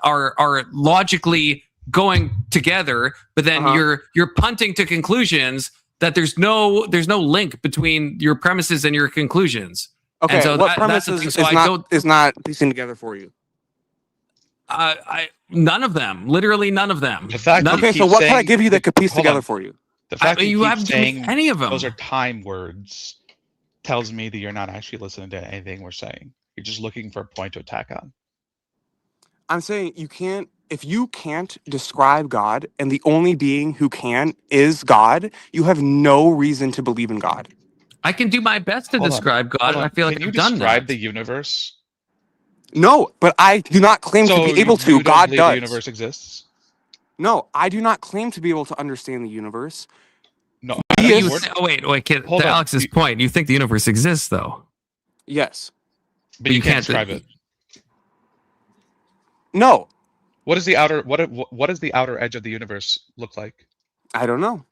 are logically going together, but then you're punting to conclusions that there's no link between your premises and your conclusions. Okay, and so what premises is not piecing together for you? None of them. Literally none of them. The fact so what can I give you that could piece together for you? The fact that you haven't saying any of them. Those are time words tells me that you're not actually listening to anything we're saying. You're just looking for a point to attack on. I'm saying if you can't describe God and the only being who can is God, you have no reason to believe in God. I can do my best to describe God, and I feel like I've done that. Can you describe the universe? No, but I do not claim to be able to. God does. The universe exists? No, I do not claim to be able to understand the universe. No. Wait, kid. To Alex's point, you think the universe exists, though? Yes. But you can't describe it. No. What is the outer edge of the universe look like? I don't know.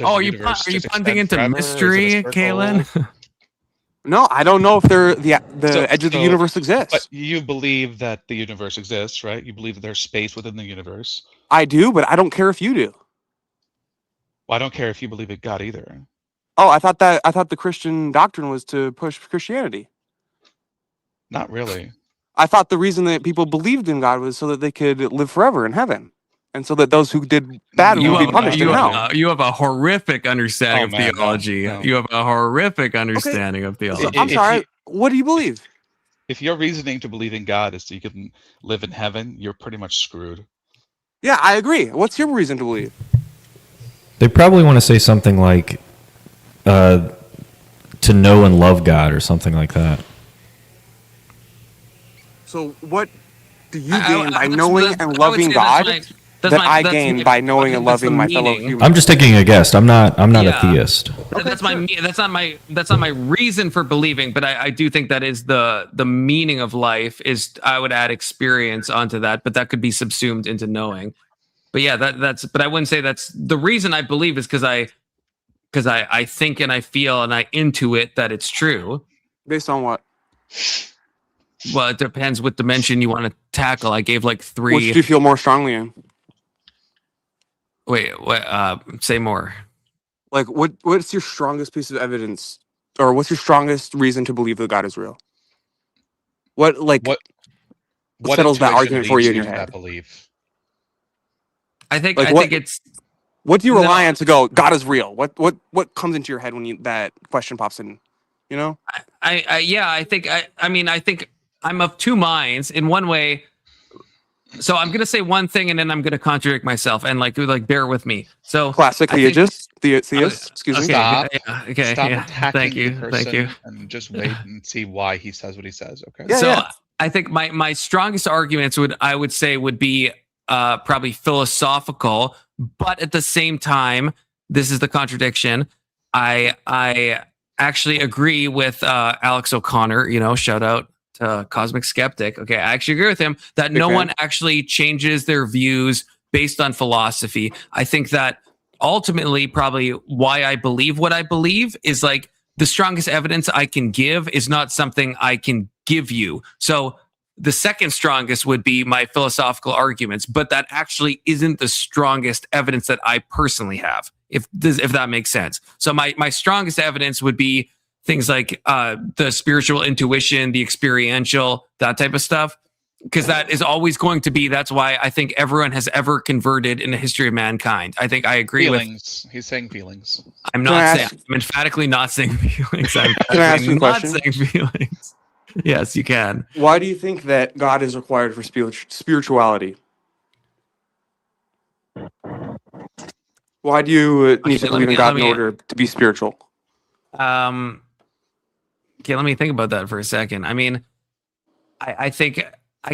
Are you punting into mystery, Kalen? No, I don't know if the edge of the universe exists. But you believe that the universe exists, right? You believe that there's space within the universe. I do, but I don't care if you do. Well, I don't care if you believe in God either. Oh, I thought the Christian doctrine was to push Christianity. Not really. I thought the reason that people believed in God was so that they could live forever in heaven, and so that those who did bad would be punished in hell. You have a horrific understanding of theology. No. You have a horrific understanding of theology. I'm sorry. What do you believe? If your reasoning to believe in God is so you can live in heaven, you're pretty much screwed. Yeah, I agree. What's your reason to believe? They probably want to say something like, to know and love God or something like that. So what do you gain by knowing and loving God that I gain by knowing and loving my fellow humans? I'm just taking a guess. I'm not a theist. That's not my reason for believing, but I do think that is the meaning of life. Is I would add experience onto that, but that could be subsumed into knowing. But yeah, but I wouldn't say that's the reason I believe is because I think and I feel and I intuit that it's true. Based on what? Well, it depends what dimension you want to tackle. I gave like 3. Which do you feel more strongly in? Wait, say more. Like, what's your strongest piece of evidence, or what's your strongest reason to believe that God is real? What settles that argument for you in your head? I think it's. What do you rely on to go? God is real. What comes into your head when that question pops in? You know. I think I'm of two minds. In one way, so I'm gonna say one thing and then I'm gonna contradict myself and like bear with me. So classic theist. Excuse me. Stop. Okay. Stop yeah. attacking Thank you. And just wait and see why he says what he says. Okay. Yeah, so I think my strongest arguments would be probably philosophical, but at the same time, this is the contradiction. I actually agree with Alex O'Connor. You know, shout out to Cosmic Skeptic. Okay, I actually agree with him that no one actually changes their views based on philosophy. I think that ultimately, probably why I believe what I believe is like the strongest evidence I can give is not something I can give you. So the second strongest would be my philosophical arguments, but that actually isn't the strongest evidence that I personally have, if that makes sense. So my strongest evidence would be things like the spiritual intuition, the experiential, that type of stuff, because that is always going to be. That's why I think everyone has ever converted in the history of mankind. I think I agree feelings. He's saying feelings. I'm emphatically not saying feelings. Can I ask you a question? Not saying feelings. Yes, you can. Why do you think that God is required for spirituality? Why do you need to believe in God in order to be spiritual? Okay, let me think about that for a second. I mean, I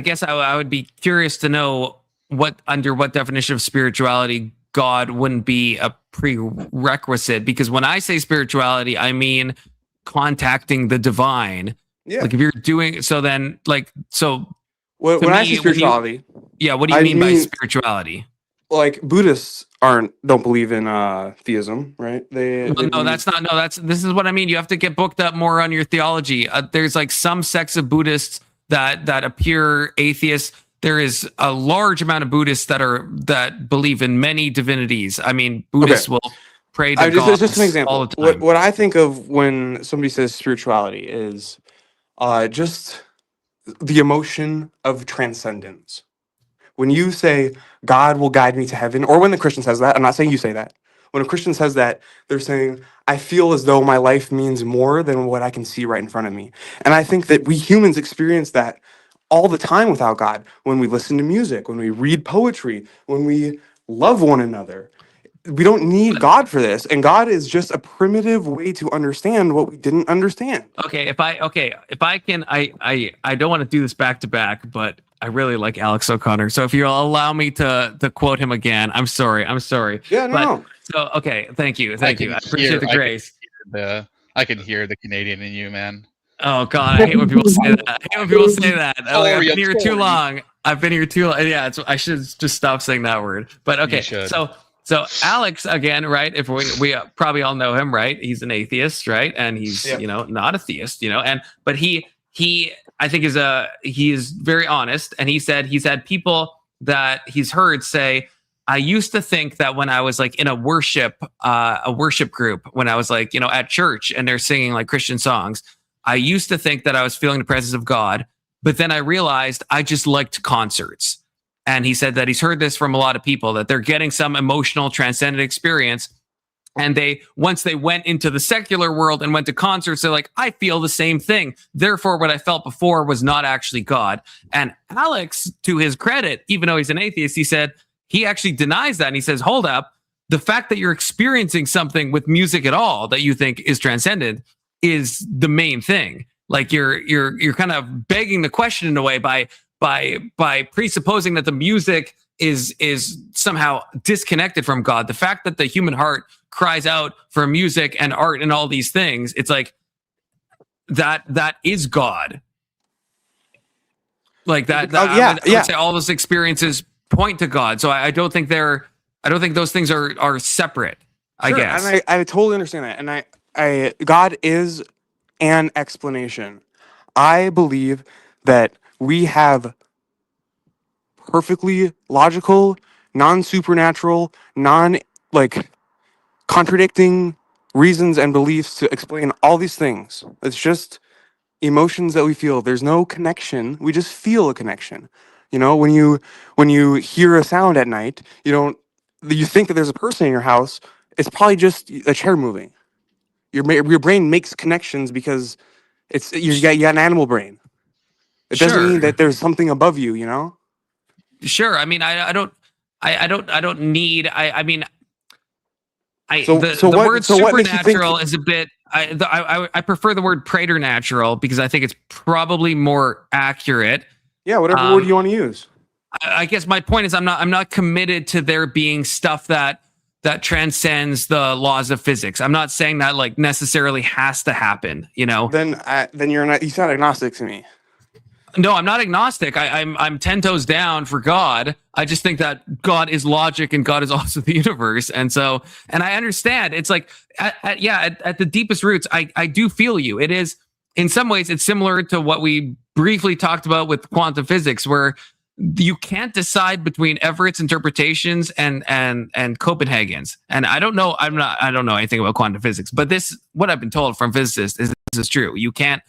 guess I would be curious to know under what definition of spirituality God wouldn't be a prerequisite, because when I say spirituality, I mean contacting the divine. Yeah. Like if you're doing so, then like so. When I say spirituality, what do you mean by spirituality? Like Buddhists don't believe in theism, right? This is what I mean. You have to get booked up more on your theology. There's like some sects of Buddhists that appear atheists. There is a large amount of Buddhists that believe in many divinities. I mean, Buddhists will pray to God just an example. all the time. What I think of when somebody says spirituality is just the emotion of transcendence. When you say God will guide me to heaven, or when the Christian says that, I'm not saying you say that. When a Christian says that, they're saying, I feel as though my life means more than what I can see right in front of me. And I think that we humans experience that all the time without God. When we listen to music, when we read poetry, when we love one another. We don't need God for this. And God is just a primitive way to understand what we didn't understand. If I can, I don't want to do this back to back, but I really like Alex O'Connor. So if you'll allow me to quote him again, I'm sorry. Yeah, no. So, okay. Thank you. I appreciate the grace. I can hear the Canadian in you, man. Oh God, I hate when people say that. I've been here too long. Yeah, I should just stop saying that word. But okay, so Alex again, right? If we probably all know him, right? He's an atheist, right? And he's not a theist, but he I think he is very honest, and he said he's had people that he's heard say, I used to think that when I was like in a worship group, when I was like, at church and they're singing like Christian songs, I used to think that I was feeling the presence of God, but then I realized I just liked concerts. And he said that he's heard this from a lot of people, that they're getting some emotional transcendent experience. And once they went into the secular world and went to concerts, they're like, I feel the same thing. Therefore, what I felt before was not actually God. And Alex, to his credit, even though he's an atheist, he said he actually denies that. And he says, hold up, the fact that you're experiencing something with music at all that you think is transcendent is the main thing. Like you're kind of begging the question in a way by presupposing that the music is somehow disconnected from God. The fact that the human heart cries out for music and art and all these things, it's like that is God. Like that. I would say all those experiences point to God. So I don't think those things are separate. Sure, I guess. And I totally understand that. And God is an explanation. I believe that we have perfectly logical, non-supernatural, contradicting reasons and beliefs to explain all these things. It's just emotions that we feel. There's no connection. We just feel a connection. When you hear a sound at night, you think that there's a person in your house. It's probably just a chair moving. Your brain makes connections because you got an animal brain. It doesn't mean that there's something above you, Sure. I mean, I don't need. The word supernatural is a bit. I prefer the word preternatural because I think it's probably more accurate. Yeah, whatever word you want to use. I guess my point is I'm not committed to there being stuff that transcends the laws of physics. I'm not saying that like necessarily has to happen, Then you're not. You sound agnostic to me. No, I'm not agnostic. I'm 10 toes down for God. I just think that God is logic and God is also the universe. And I understand. It's like, at the deepest roots, I do feel you. It is, in some ways, it's similar to what we briefly talked about with quantum physics, where you can't decide between Everett's interpretations and Copenhagen's. And I don't know anything about quantum physics, but what I've been told from physicists is this is true. You can't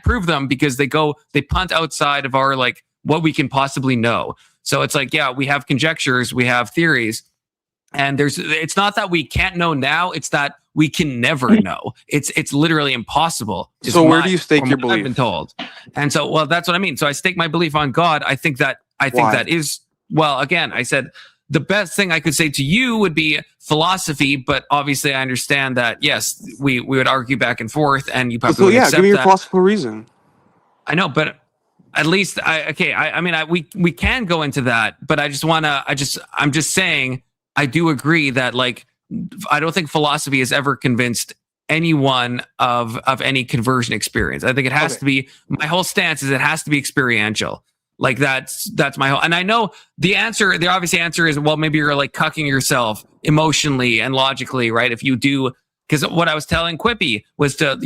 prove them because they punt outside of our like what we can possibly know. So it's like, we have conjectures, we have theories, and it's not that we can't know now, it's that we can never know. It's literally impossible. So where do you stake your belief? I've been told. And so, well, that's what I mean. So I stake my belief on God. I think that is, well, again, I said the best thing I could say to you would be philosophy, but obviously I understand that, yes, we would argue back and forth and you probably would accept give me your that. philosophical reason. I know, but at least we can go into that, but I'm just saying I do agree that like I don't think philosophy has ever convinced anyone of any conversion experience. I think it has to be, my whole stance is it has to be experiential. Like that's my whole, and I know the obvious answer is, well, maybe you're like cucking yourself emotionally and logically, right? If you do, because what I was telling Quippy was to,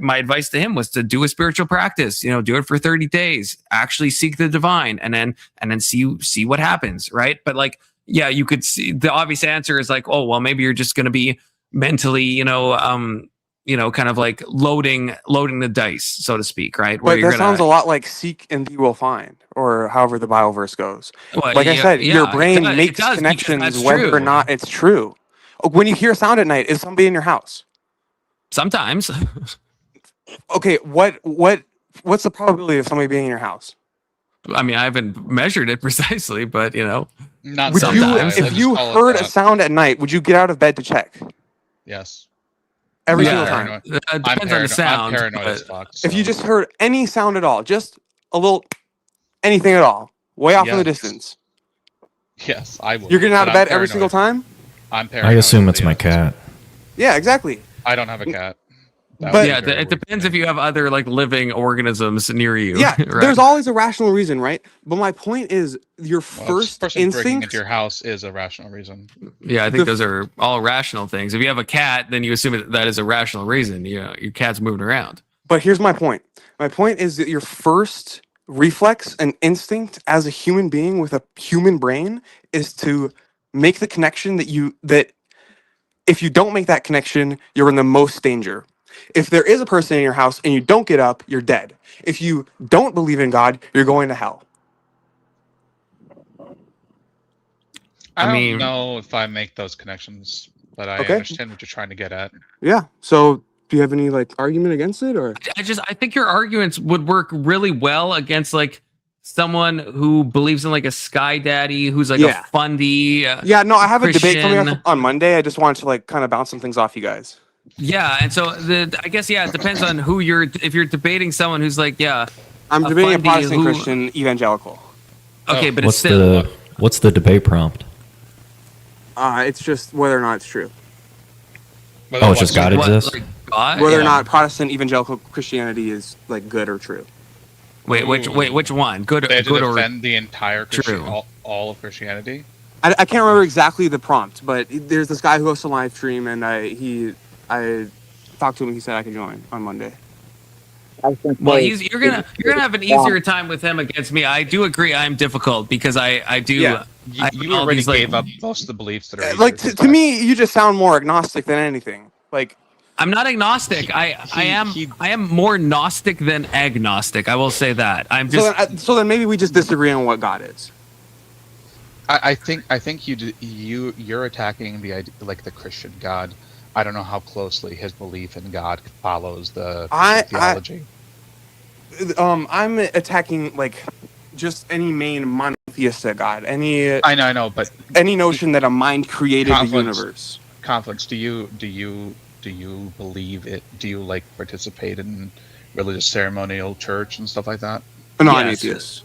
my advice to him was to do a spiritual practice, do it for 30 days, actually seek the divine, and then see what happens, right? But like, yeah, you could see the obvious answer is like, oh, well, maybe you're just going to be mentally, kind of like loading the dice, so to speak, right? But that sounds a lot like seek and you will find, or however the Bible verse goes. Well, like I said, your brain makes connections whether or not it's true. When you hear sound at night, is somebody in your house? Sometimes. Okay, what's the probability of somebody being in your house? I mean, I haven't measured it precisely, but not would sometimes. If you heard a sound at night, would you get out of bed to check? Yes. Every single time. It depends on the sound. I'm paranoid as fuck, so. If you just heard any sound at all, just a little, anything at all, way off in the distance. Yes, I would. You're getting out of bed every single time? I'm paranoid. I assume it's my cat. Yeah, exactly. I don't have a cat. But yeah, it depends if you have other like living organisms near you. Yeah, right? There's always a rational reason, right? But my point is, your first breaking instinct into your house is a rational reason. Yeah, I think those are all rational things. If you have a cat, then you assume that is a rational reason. Your cat's moving around. But here's my point. My point is that your first reflex and instinct as a human being with a human brain is to make the connection that if you don't make that connection, you're in the most danger. If there is a person in your house and you don't get up, you're dead. If you don't believe in God, you're going to hell. I don't know if I make those connections, but I understand what you're trying to get at. Yeah. So do you have any like argument against it, or? I think your arguments would work really well against like someone who believes in like a sky daddy who's like a fundy. Yeah. No, I have Christian. A debate coming up on Monday. I just wanted to like kind of bounce some things off you guys. Yeah, and so I guess it depends on who if you're debating someone who's like I'm debating a Protestant Christian evangelical. Okay, but it's still what's the debate prompt? It's just whether or not it's true. It's just God exists. Like God? Whether or not Protestant evangelical Christianity is like good or true. Which one? Good, they good or defend the entire all of Christianity? I can't remember exactly the prompt, but there's this guy who hosts a live stream, and I talked to him. He said I could join on Monday. Well, you're gonna have an easier time with him against me. I do agree. I'm difficult because I do. Yeah. You already gave up most of the beliefs that are like to me. You just sound more agnostic than anything. Like I'm not agnostic. I am more gnostic than agnostic. I will say that. I'm just so then maybe we just disagree on what God is. I think you're attacking the idea, like the Christian God. I don't know how closely his belief in God follows the theology. I'm attacking like just any main monotheistic God. I know, but any notion that a mind created the universe. Conflicts. Do you believe it? Do you like participate in religious ceremonial church and stuff like that? No, I'm atheist.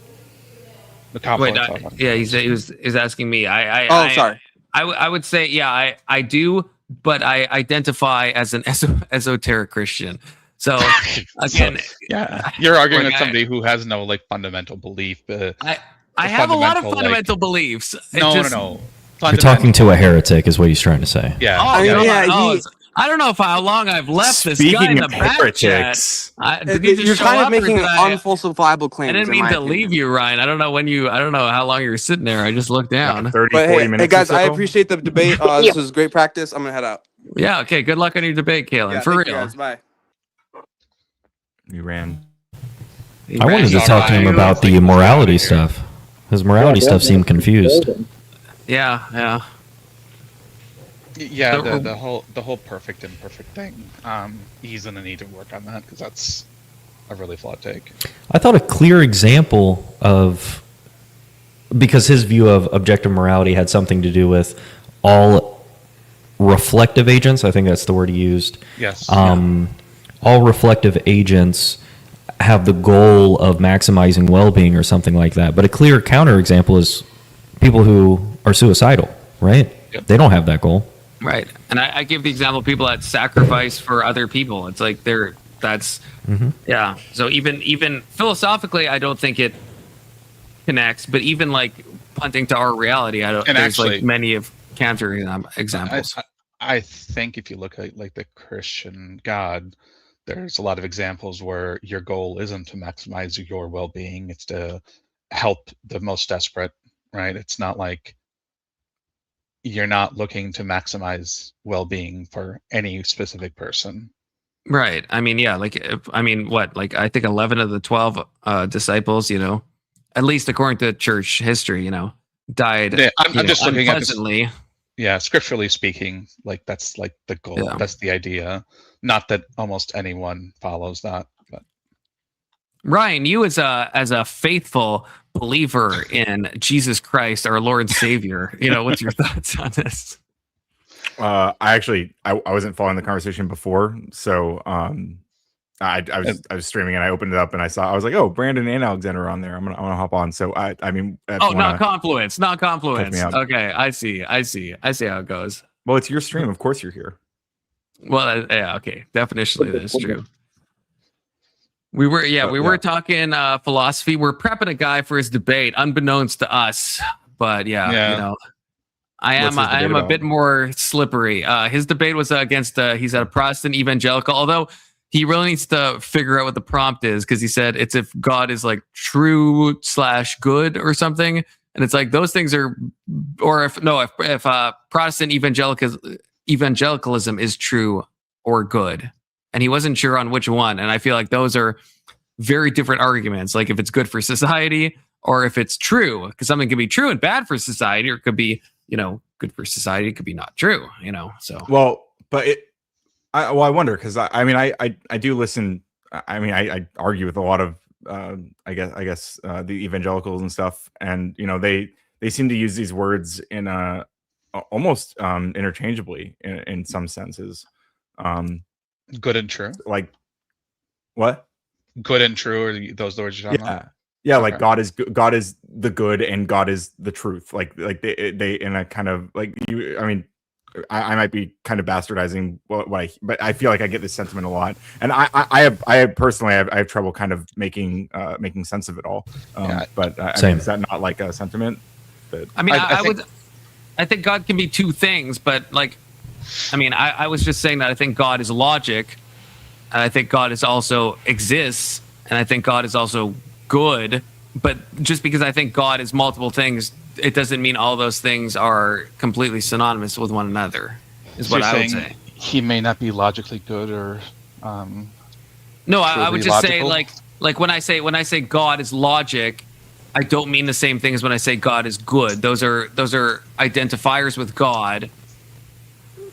He was asking me. Sorry. I would say I do, but I identify as an esoteric Christian. So again, you're arguing with somebody who has no like fundamental belief. I have a lot of fundamental beliefs. No. You're talking to a heretic, is what he's trying to say. Yeah. I don't know how long I've left this guy in the back chat. You're kind of making unfalsifiable claims. I didn't mean to leave you, Ryan. I don't know how long you were sitting there. I just looked down. 40 minutes. Hey guys, I appreciate the debate. This was great practice. I'm gonna head out. Yeah. Okay. Good luck on your debate, Kalen. For real. Guys, bye. You ran. I wanted to talk to him about the morality stuff. His morality stuff seemed confused. Yeah. Yeah, the whole perfect imperfect thing. He's gonna need to work on that because that's a really flawed take. I thought a clear example of, because his view of objective morality had something to do with all reflective agents. I think that's the word he used. Yes. All reflective agents have the goal of maximizing well-being or something like that. But a clear counterexample is people who are suicidal, right? Yep. They don't have that goal. Right. And I give the example of people that sacrifice for other people. It's like yeah. So even philosophically, I don't think it connects, but even like punting to our reality, there's actually, like many of counter examples. I think if you look at like the Christian God, there's a lot of examples where your goal isn't to maximize your well-being, it's to help the most desperate, right? It's not like you're not looking to maximize well-being for any specific person. Right. I mean, yeah, like, I think 11 of the 12 disciples, at least according to church history, died. Yeah, I'm just looking at this, yeah, scripturally speaking, like that's like the goal. Yeah. That's the idea. Not that almost anyone follows that. But Ryan, you as a faithful believer in Jesus Christ, our Lord and Savior, what's your thoughts on this? I wasn't following the conversation before, so I was streaming and I opened it up and I was like, oh, Brandon and Alexander are on there. I'm gonna hop on. So I mean, not Confluence. Okay, I see how it goes. Well, it's your stream. Of course you're here. Well, yeah, okay. Definitionally, that's true. We were talking philosophy. We're prepping a guy for his debate, unbeknownst to us. But I am a bit more slippery. His debate was against he's a Protestant evangelical, although he really needs to figure out what the prompt is, because he said it's if God is like true/good or something, and it's like those things are, or if Protestant evangelicalism is true or good, and he wasn't sure on which one. And I feel like those are very different arguments. Like if it's good for society or if it's true, because something can be true and bad for society, or it could be good for society. It could be not true. So I wonder, because I do listen. I argue with a lot of I guess the evangelicals and stuff, and they seem to use these words in almost interchangeably in some senses. Good and true. Like what? Good and true, or those words you're talking about? Yeah, okay. Like God is the good and God is the truth. Like they in a kind of like you. I mean, I might be but I feel like I get this sentiment a lot, and I personally have trouble kind of making sense of it all. But I mean, is that not like a sentiment? I think God can be two things, but like, I was just saying that I think God is logic, and I think God is also exists, and I think God is also good. But just because I think God is multiple things, it doesn't mean all those things are completely synonymous with one another, is what I would say. He may not be logically good or no, I would just say like when I say God is logic, I don't mean the same thing as when I say God is good. Those are identifiers with God.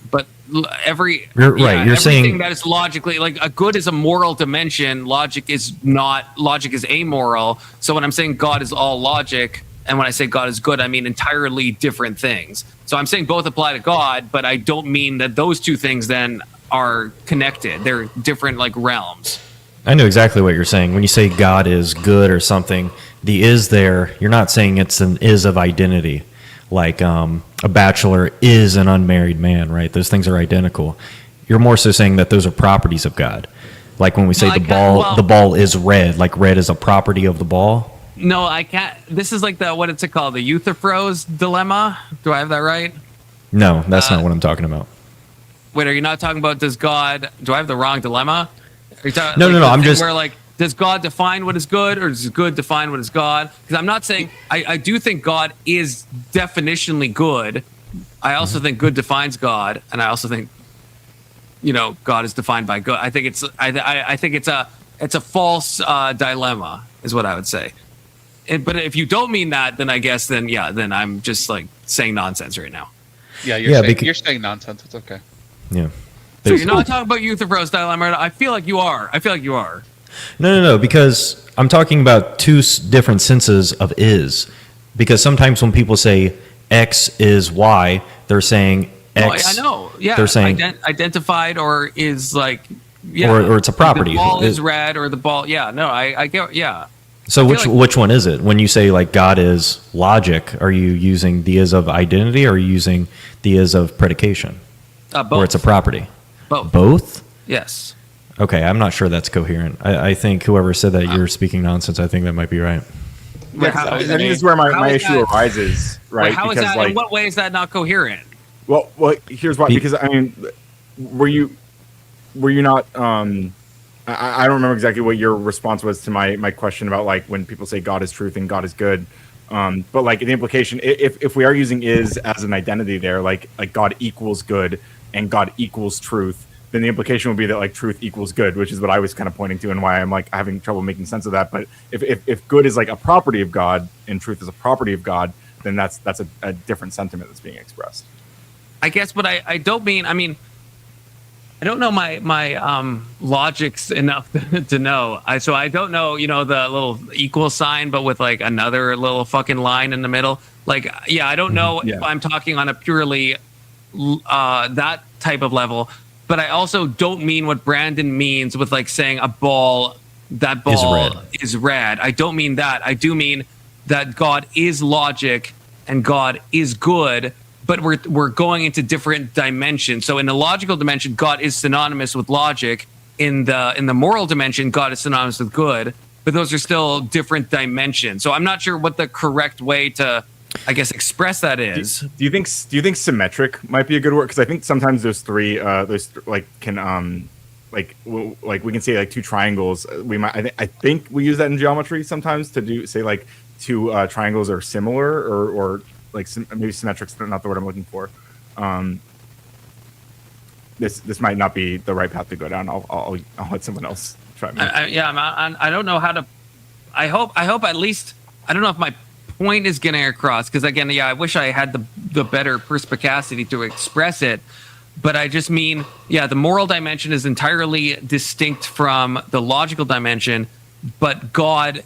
But You're saying that is logically, like a good is a moral dimension. Logic is not. Logic is amoral. So when I'm saying God is all logic, and when I say God is good, I mean entirely different things. So I'm saying both apply to God, but I don't mean that those two things then are connected. They're different like realms. I know exactly what you're saying. When you say God is good or something, the is there, you're not saying it's an is of identity. Like a bachelor is an unmarried man, right? Those things are identical. You're more so saying that those are properties of God. Like when we say the ball is red, like red is a property of the ball. No, I can't. This is like what it's called, the Euthyphro's dilemma. Do I have that right? No, that's not what I'm talking about. Wait, are you not talking about do I have the wrong dilemma? No. I'm just where like, does God define what is good, or does good define what is God? Because I'm not saying I do think God is definitionally good. I also think good defines God, and I also think God is defined by good. I think it's a false dilemma, is what I would say. But if you don't mean that, then I guess then I'm just like saying nonsense right now. Yeah, you're saying nonsense. It's okay. Yeah. So you're not talking about Euthyphro's dilemma. I feel like you are. No, because I'm talking about two different senses of is. Because sometimes when people say X is Y, they're saying X. I know. Yeah. They're saying identified or is like Yeah, or it's a property. The ball is red, or the ball. Yeah, no, I get. Yeah. So which one is it? When you say like God is logic, are you using the is of identity, or are you using the is of predication? Both. Or it's a property. Both. Both? Yes. Okay, I'm not sure that's coherent. I think whoever said that you're speaking nonsense. I think that might be right. Yeah, I think this is where my issue arises, right? How is that? In what way is that not coherent? Well, here's why. Because I mean, were you not? I don't remember exactly what your response was to my question about like when people say God is truth and God is good. But like the implication, if we are using is as an identity there, like God equals good and God equals truth, then the implication would be that like truth equals good, which is what I was kind of pointing to and why I'm like having trouble making sense of that. But if good is like a property of God and truth is a property of God, then that's a different sentiment that's being expressed. I guess, but I don't mean. I mean, I don't know my logics enough to know. So I don't know, the little equal sign, but with like another little fucking line in the middle. Like, yeah, I don't know if I'm talking on a purely that type of level. But I also don't mean what Brandon means with like saying that ball is red. I don't mean that. I do mean that God is logic and God is good, but we're going into different dimensions. So in the logical dimension, God is synonymous with logic. In the moral dimension, God is synonymous with good, but those are still different dimensions. So I'm not sure what the correct way to, I guess, express that is. Do you think symmetric might be a good word? Because I think sometimes those three, we can say like two triangles. We might, I think we use that in geometry sometimes to say like two triangles are similar or like maybe symmetric's not the word I'm looking for. This might not be the right path to go down. I'll let someone else try. I don't know how to. I hope at least I don't know if my point is getting across, because again, I wish I had the better perspicacity to express it, but I just mean, the moral dimension is entirely distinct from the logical dimension, but God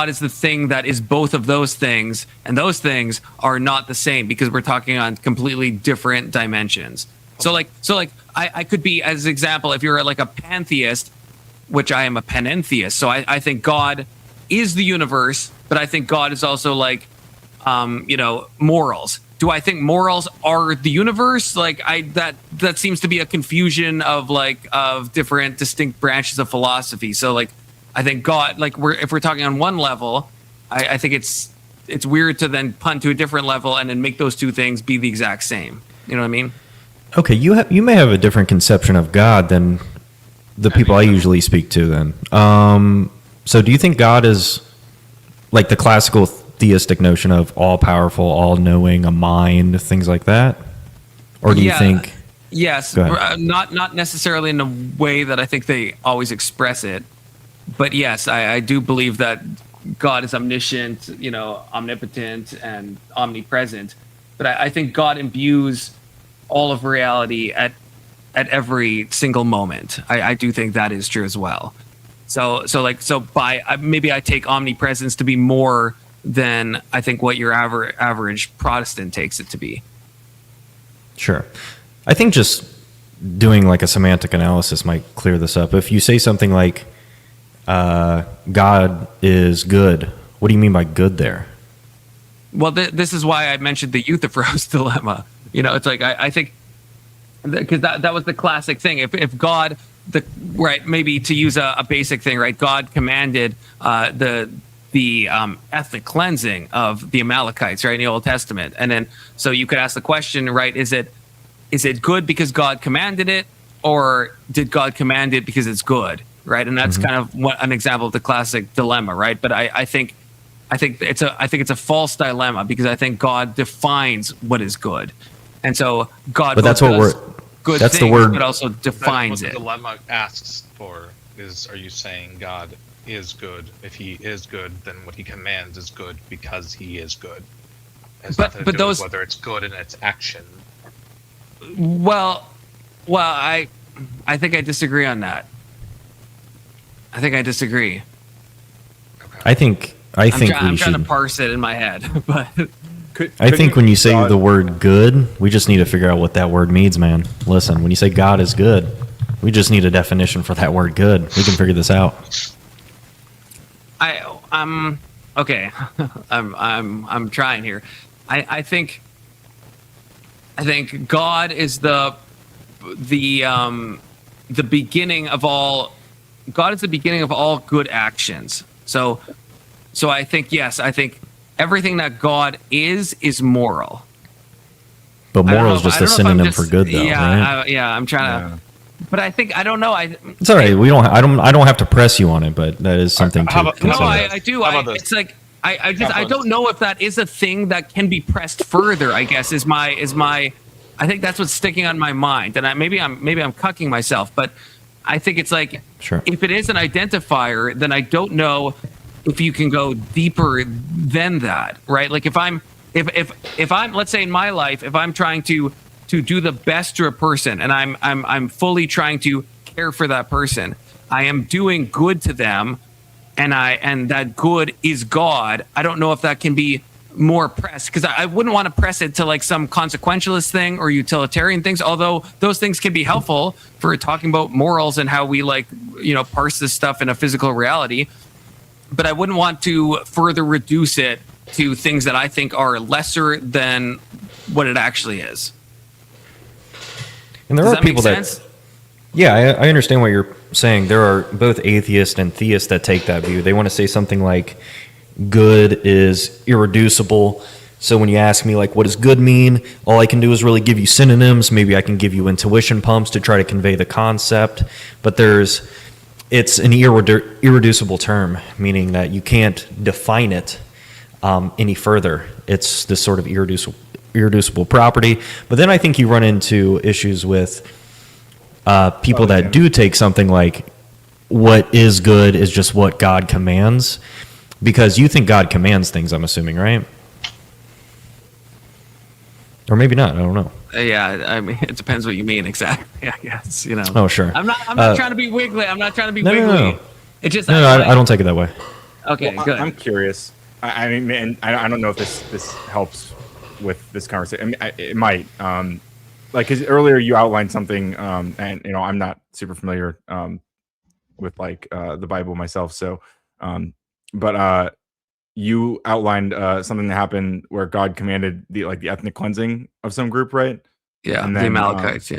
is the thing that is both of those things, and those things are not the same because we're talking on completely different dimensions. So I could be, as an example, if you're like a pantheist, which I am a panentheist, so I think God is the universe, but I think God is also like, morals. Do I think morals are the universe? Like that seems to be a confusion of different distinct branches of philosophy. So like, I think God, like if we're talking on one level, I think it's weird to then punt to a different level and then make those two things be the exact same. You know what I mean? Okay, you may have a different conception of God than the people I usually speak to. Then, so do you think God is like the classical theistic notion of all powerful, all knowing, a mind, things like that? Or do you think? Yes, not necessarily in the way that I think they always express it, but yes, I do believe that God is omniscient, omnipotent and omnipresent. But I think God imbues all of reality at every single moment. I do think that is true as well. So by maybe I take omnipresence to be more than I think what your average Protestant takes it to be. Sure. I think just doing like a semantic analysis might clear this up. If you say something like God is good, what do you mean by good there? Well, this is why I mentioned the Euthyphros dilemma. It's like I think because that was the classic thing. If God, maybe to use a basic thing, right? God commanded the ethnic cleansing of the Amalekites, right, in the Old Testament, and then so you could ask the question, right? Is it good because God commanded it, or did God command it because it's good, right? And that's kind of an example of the classic dilemma, right? But I think it's a false dilemma because I think God defines what is good, and so God. But that's what we're. Good that's things, the word. But also defines what it. The dilemma asks for is: are you saying God is good? If He is good, then what He commands is good because He is good. It has nothing to do with whether it's good in its action. Well, I think I disagree on that. I think I disagree. Okay. I think I'm trying to parse it in my head, but I think when you say the word good, we just need to figure out what that word means, man. Listen, when you say God is good, We just need a definition for that word good. We can figure this out. I'm okay. I'm trying here. I think God is the beginning of all. God is the beginning of all good actions. So I think, yes, I think everything that God is moral. But moral is just a synonym for good, though, right? I'm trying to. But I think, I don't know. It's all right. I don't have to press you on it, but that is something to consider. No, I do. It's like I don't know if that is a thing that can be pressed further. I guess is my. I think that's what's sticking on my mind, and maybe I'm cucking myself, but I think it's like, sure, if it is an identifier, then I don't know if you can go deeper than that, right? Like if I'm let's say in my life, if I'm trying to do the best to a person, and I'm fully trying to care for that person, I am doing good to them, and that good is God. I don't know if that can be more pressed, because I wouldn't want to press it to like some consequentialist thing or utilitarian things, although those things can be helpful for talking about morals and how we parse this stuff in a physical reality. But I wouldn't want to further reduce it to things that I think are lesser than what it actually is. And there are people that, yeah, I understand what you're saying. There are both atheists and theists that take that view. They want to say something like good is irreducible. So when you ask me like, what does good mean? All I can do is really give you synonyms. Maybe I can give you intuition pumps to try to convey the concept. But it's an irreducible term, meaning that you can't define it any further. It's this sort of irreducible property. But then I think you run into issues with people that do take something like what is good is just what God commands, because you think God commands things, I'm assuming, right? Or maybe not, I don't know. Yeah, I mean, it depends what you mean exactly, I guess, Oh, sure. I'm not trying to be wiggly. I'm not trying to be wiggly. No. It's just I don't take it that way. Okay, well, good. I'm curious. I mean, and I don't know if this helps with this conversation. I mean, it might. Because earlier you outlined something, and I'm not super familiar with the Bible myself. So, but you outlined something that happened where God commanded the ethnic cleansing of some group, right? Yeah, and then, the Amalekites.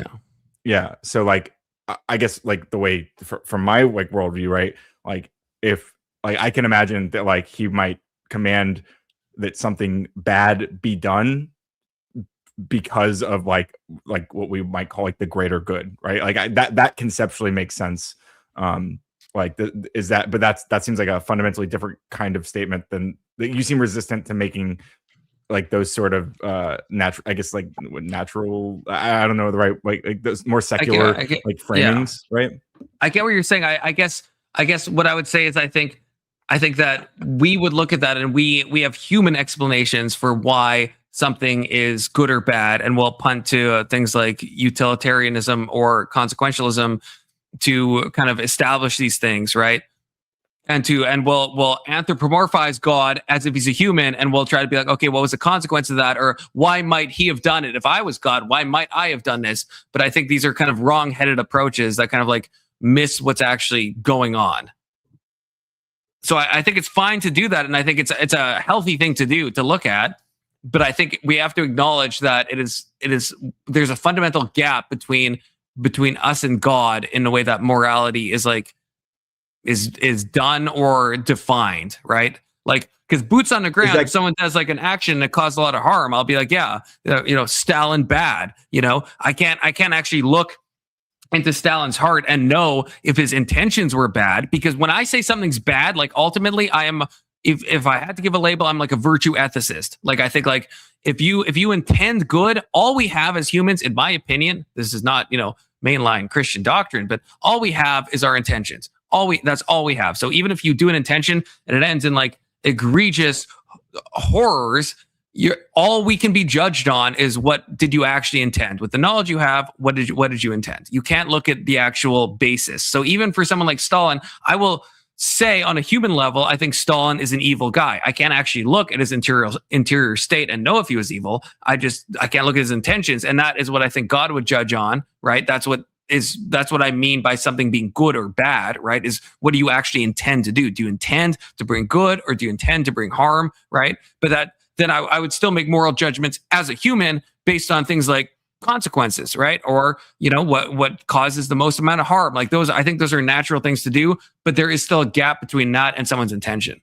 Yeah. So I guess the way from my worldview, right? If I can imagine that he might command that something bad be done because of what we might call the greater good, right? That conceptually makes sense. But that seems like a fundamentally different kind of statement than you seem resistant to making those sort of natural, I guess natural, I don't know the right those more secular framings, right? I get what you're saying. I guess what I would say is I think that we would look at that and we have human explanations for why something is good or bad, and we'll punt to things like utilitarianism or consequentialism to kind of establish these things, right? And we'll anthropomorphize God as if he's a human, and we'll try to be like, okay, what was the consequence of that? Or why might he have done it? If I was God, why might I have done this? But I think these are kind of wrong-headed approaches that kind of miss what's actually going on. So I think it's fine to do that, and I think it's a healthy thing to do, to look at. But I think we have to acknowledge that there's a fundamental gap between us and God in the way that morality is done or defined, right? Because boots on the ground, if someone does an action that caused a lot of harm, I'll be like, yeah, Stalin bad. I can't actually look into Stalin's heart and know if his intentions were bad, because when I say something's bad, ultimately I am, if I had to give a label, I'm a virtue ethicist. I think if you intend good, all we have as humans, in my opinion, this is not mainline Christian doctrine, but all we have is our intentions. That's all we have. So even if you do an intention and it ends in egregious horrors, all we can be judged on is what did you actually intend. With the knowledge you have, what did you intend? You can't look at the actual basis. So even for someone like Stalin, I will say on a human level, I think Stalin is an evil guy. I can't actually look at his interior state and know if he was evil. I can't look at his intentions, and that is what I think God would judge on, right? That's what that's what I mean by something being good or bad, right? Is what do you actually intend to do? Do you intend to bring good or do you intend to bring harm, right? But then I would still make moral judgments as a human based on things like consequences, right? Or, what causes the most amount of harm. Like those, I think those are natural things to do, but there is still a gap between that and someone's intention.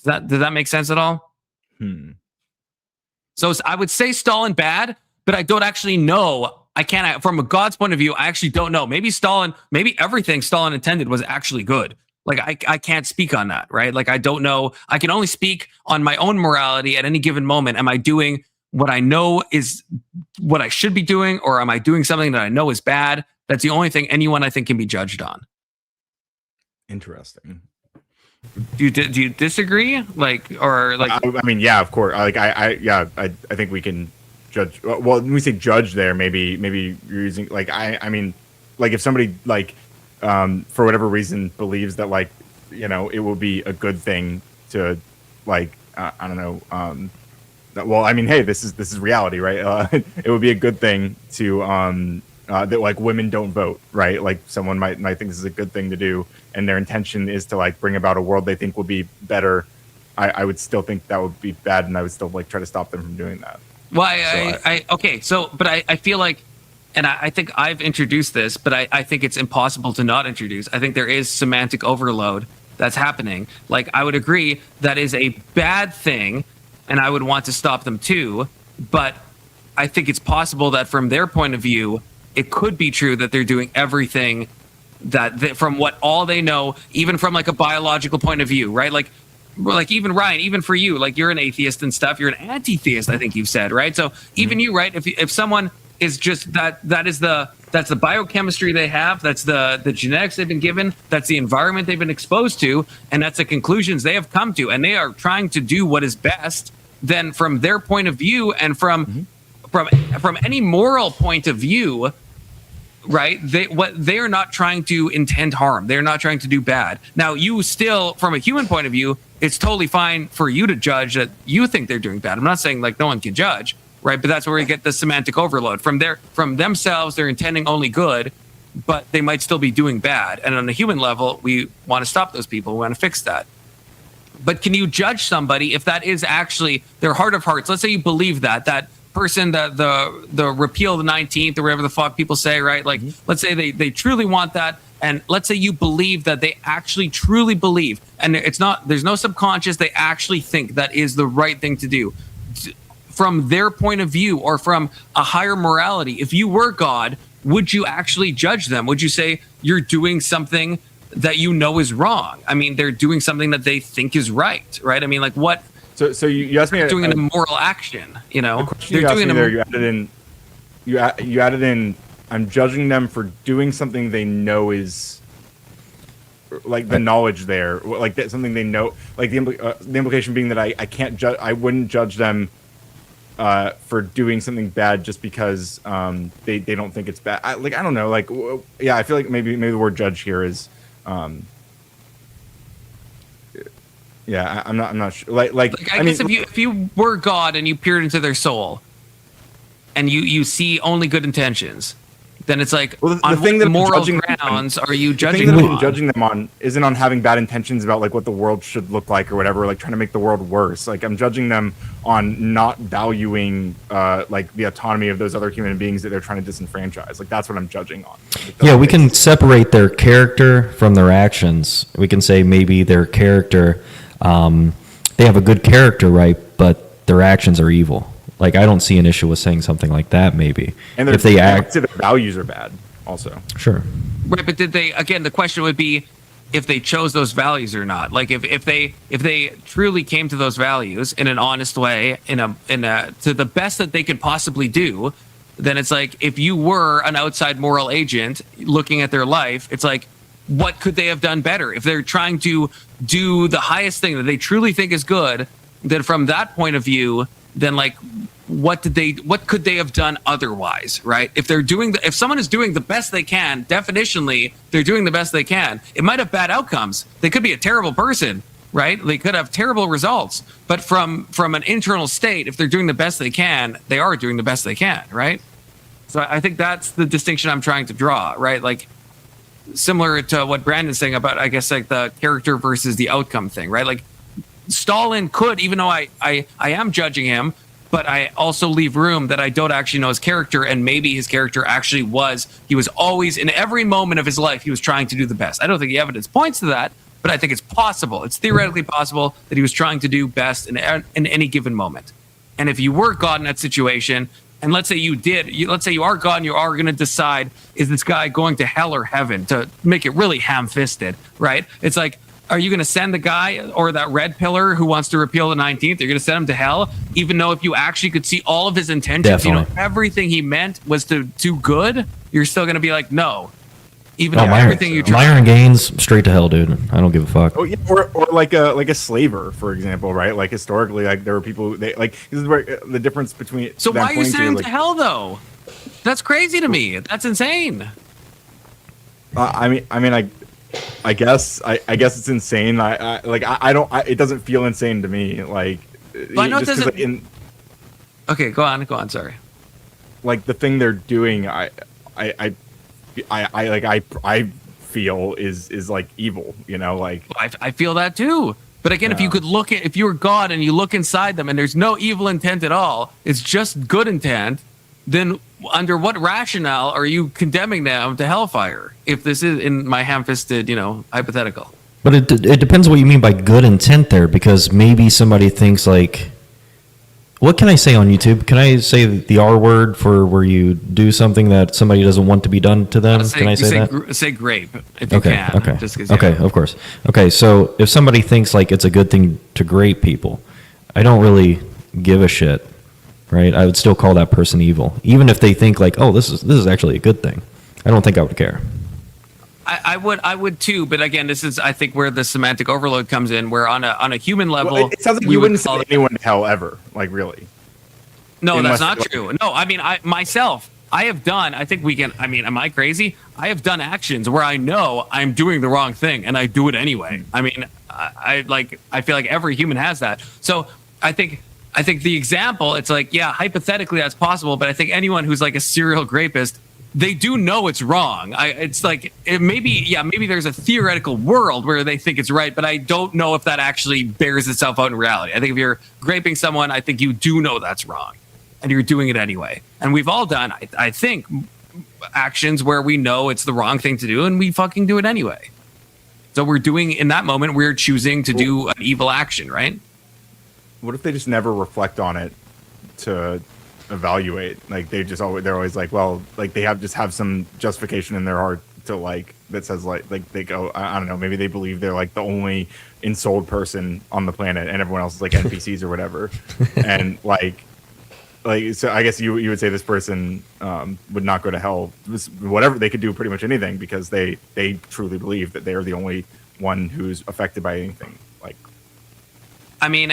Does that make sense at all? So I would say Stalin bad, but I don't actually know. I can't, from a God's point of view, I actually don't know. Maybe everything Stalin intended was actually good. Like I can't speak on that, right? Like I don't know. I can only speak on my own morality at any given moment. Am I doing what I know is what I should be doing, or am I doing something that I know is bad? That's the only thing anyone I think can be judged on. Interesting. Do you disagree? I mean, yeah, of course. I think we can judge. Well, when we say judge there, maybe you're using I mean, if somebody for whatever reason believes that it will be a good thing to I don't know. Well, I mean, hey, this is reality, right? It would be a good thing to that women don't vote, right? Like someone might think this is a good thing to do, and their intention is to bring about a world they think will be better. I would still think that would be bad, and I would still try to stop them from doing that. Well, I feel like, and I think I've introduced this, but I think it's impossible to not introduce. I think there is semantic overload that's happening. I would agree that is a bad thing, and I would want to stop them too. But I think it's possible that from their point of view, it could be true that they're doing everything that from what all they know, even from a biological point of view, right? Like even Ryan, even for you, you're an atheist and stuff, you're an anti-theist, I think you've said, right? So even you, right? If someone is just that's the biochemistry they have, that's the genetics they've been given, that's the environment they've been exposed to, and that's the conclusions they have come to, and they are trying to do what is best, then from their point of view and from any moral point of view, right? They are not trying to intend harm. They're not trying to do bad. Now, you still, from a human point of view, it's totally fine for you to judge that you think they're doing bad. I'm not saying no one can judge, right? But that's where we get the semantic overload. From themselves, they're intending only good, but they might still be doing bad. And on a human level, we want to stop those people. We want to fix that. But can you judge somebody if that is actually their heart of hearts? Let's say you believe that person, the repeal of the 19th or whatever the fuck people say, right? Let's say they truly want that. And let's say you believe that they actually truly believe, and there's no subconscious, they actually think that is the right thing to do. From their point of view or from a higher morality, if you were God, would you actually judge them? Would you say you're doing something that you know is wrong? I mean, they're doing something that they think is right? I mean, what? So you asked me doing an immoral action, The question you asked me there, you added in. I'm judging them for doing something they know is the knowledge there, something they know. The implication being that I can't judge. I wouldn't judge them for doing something bad just because they don't think it's bad. I don't know. I feel like maybe the word judge here is. I'm not sure. I guess if you were God and you peered into their soul, and you see only good intentions, then it's on what moral grounds are you judging them on? The thing that I'm judging them on isn't on having bad intentions about what the world should look like or whatever, trying to make the world worse. I'm judging them on not valuing the autonomy of those other human beings that they're trying to disenfranchise. That's what I'm judging on. Yeah, we can separate their character from their actions. We can say maybe their character, they have a good character, right, but their actions are evil. I don't see an issue with saying something like that, maybe. And if they act, their values are bad, also. Sure. Right, but did they? Again, the question would be if they chose those values or not. If they truly came to those values in an honest way, in a to the best that they could possibly do, then it's if you were an outside moral agent looking at their life, it's what could they have done better? If they're trying to do the highest thing that they truly think is good, then from that point of view, then what could they have done otherwise, right? If someone is doing the best they can, definitionally they're doing the best they can. It might have bad outcomes. They could be a terrible person, right? They could have terrible results. But from an internal state, if they're doing the best they can, they are doing the best they can, right? So I think that's the distinction I'm trying to draw, right? Like similar to what Brandon's saying about, I guess, like the character versus the outcome thing, right? Like Stalin could, even though I am judging him, but I also leave room that I don't actually know his character, and maybe his character actually he was always, in every moment of his life, he was trying to do the best. I don't think the evidence points to that, but I think it's possible. It's theoretically possible that he was trying to do best in any given moment. And if you were God in that situation, and let's say let's say you are God and you are going to decide, is this guy going to hell or heaven, to make it really ham-fisted, right? It's like, are you going to send the guy or that red pillar who wants to repeal the 19th? You're going to send him to hell, even though if you actually could see all of his intentions, Definitely. Everything he meant was to do good, you're still going to be like, no. Even though everything you try. Myron Gaines, straight to hell, dude. I don't give a fuck. Oh yeah, or like a slaver, for example, right? Like historically, like there were people this is where the difference between. So why are you sending him to hell though? That's crazy to me. That's insane. I guess it's insane. It doesn't feel insane to me. Like, but I know it doesn't. Okay, go on. Sorry. Like the thing they're doing, I feel is like evil. Like I feel that too. But again, if you were God and you look inside them and there's no evil intent at all, it's just good intent, then under what rationale are you condemning them to hellfire? If this is in my ham-fisted, hypothetical. But it depends what you mean by good intent there, because maybe somebody thinks like, what can I say on YouTube? Can I say the R word for where you do something that somebody doesn't want to be done to them? Can I say that? Say grape if you can. Okay, of course. Okay, so if somebody thinks like it's a good thing to grape people, I don't really give a shit, right? I would still call that person evil, even if they think like, oh, this is actually a good thing. I don't think I would care. I would too, but again, this is I think where the semantic overload comes in, where on a human level, it sounds like you wouldn't send anyone to hell ever, like really. No, that's not true. No, I mean I have done. I think we can. I mean, am I crazy? I have done actions where I know I'm doing the wrong thing and I do it anyway. I mean, I feel like every human has that. So I think the example, it's like, yeah, hypothetically that's possible, but I think anyone who's like a serial rapist, they do know it's wrong. It's like maybe there's a theoretical world where they think it's right, but I don't know if that actually bears itself out in reality. I think if you're raping someone, I think you do know that's wrong, and you're doing it anyway. And we've all done, I think, actions where we know it's the wrong thing to do, and we fucking do it anyway. So we're doing, in that moment, we're choosing to do an evil action, right? What if they just never reflect on it to evaluate? Like they're always like, well, like they have some justification in their heart to like that says like they go, I don't know, maybe they believe they're like the only ensouled person on the planet and everyone else is like NPCs or whatever. And like so I guess you would say this person would not go to hell. Whatever, they could do pretty much anything because they truly believe that they are the only one who's affected by anything. Like, I mean,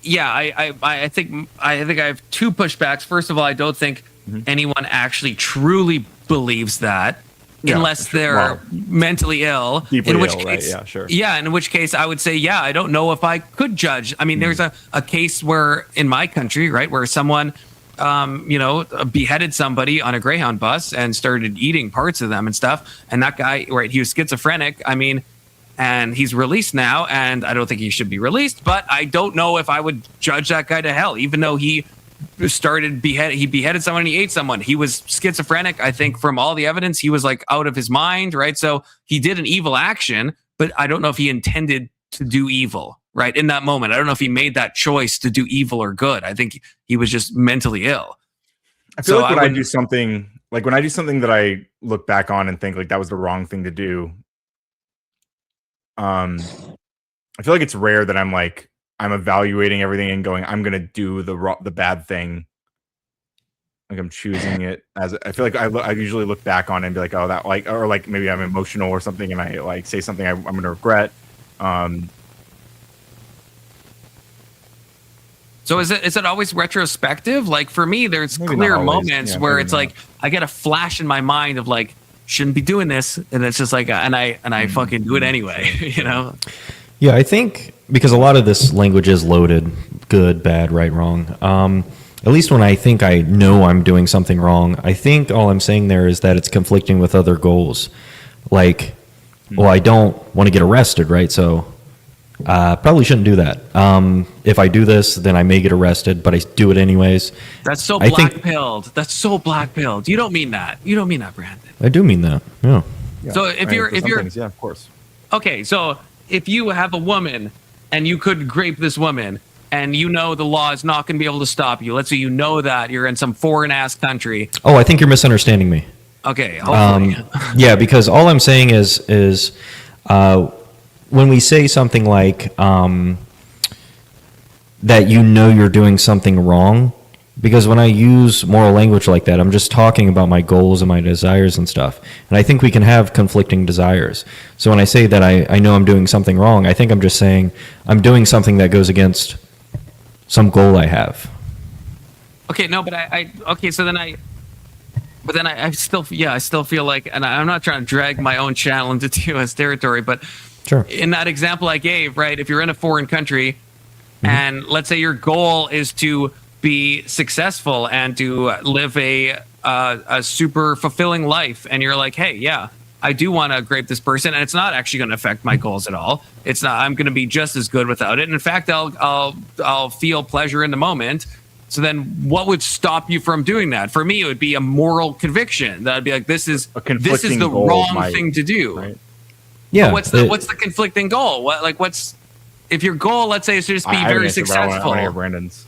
yeah, I think I have two pushbacks. First of all, I don't think anyone actually truly believes that, unless they're mentally ill. In which case, right? Yeah, sure. Yeah, in which case I would say, yeah, I don't know if I could judge. I mean, there's a case where in my country, right, where someone, beheaded somebody on a Greyhound bus and started eating parts of them and stuff. And that guy, right, he was schizophrenic. I mean, and he's released now, and I don't think he should be released, but I don't know if I would judge that guy to hell, even though he beheaded someone and he ate someone. He was schizophrenic. I think from all the evidence, he was like out of his mind, right? So he did an evil action, but I don't know if he intended to do evil, right? In that moment, I don't know if he made that choice to do evil or good. I think he was just mentally ill. I feel like when I do something that I look back on and think like that was the wrong thing to do, I feel like it's rare that I'm evaluating everything and going, I'm gonna do the bad thing. Like I'm choosing it as I feel like I usually look back on it and be like, oh, that or maybe I'm emotional or something and I like say something I'm gonna regret. So is it always retrospective? Like for me, there's maybe clear moments where it's like I get a flash in my mind of like, shouldn't be doing this, and it's just like and I fucking do it anyway. Yeah, I think because a lot of this language is loaded, good, bad, right, wrong. at least when I think I know I'm doing something wrong, I think all I'm saying there is that it's conflicting with other goals. Like, well, I don't want to get arrested, right? So probably shouldn't do that. If I do this, then I may get arrested, but I do it anyways. That's so black-pilled. That's so black-pilled. You don't mean that. You don't mean that, Brandon. I do mean that. Yeah. So if you're yeah, of course. Okay, so if you have a woman and you could grape this woman and you know the law is not going to be able to stop you. Let's say you know that you're in some foreign-ass country. Oh, I think you're misunderstanding me. Okay, hopefully. Yeah, because all I'm saying is when we say something like that you know you're doing something wrong, because when I use moral language like that, I'm just talking about my goals and my desires and stuff. And I think we can have conflicting desires. So when I say that I know I'm doing something wrong, I think I'm just saying I'm doing something that goes against some goal I have. Okay, no, but I still feel like, and I'm not trying to drag my own channel into TOS territory, but sure. In that example I gave, right, if you're in a foreign country and let's say your goal is to be successful and to live a super fulfilling life, and you're like, hey, yeah, I do want to grape this person, and it's not actually going to affect my goals at all. It's not. I'm going to be just as good without it. And in fact, I'll feel pleasure in the moment. So then, what would stop you from doing that? For me, it would be a moral conviction. That'd be like, this is the wrong thing to do. Right? Yeah. But what's the conflicting goal? What's if your goal, let's say, is to just be very successful? I hear Brandon's.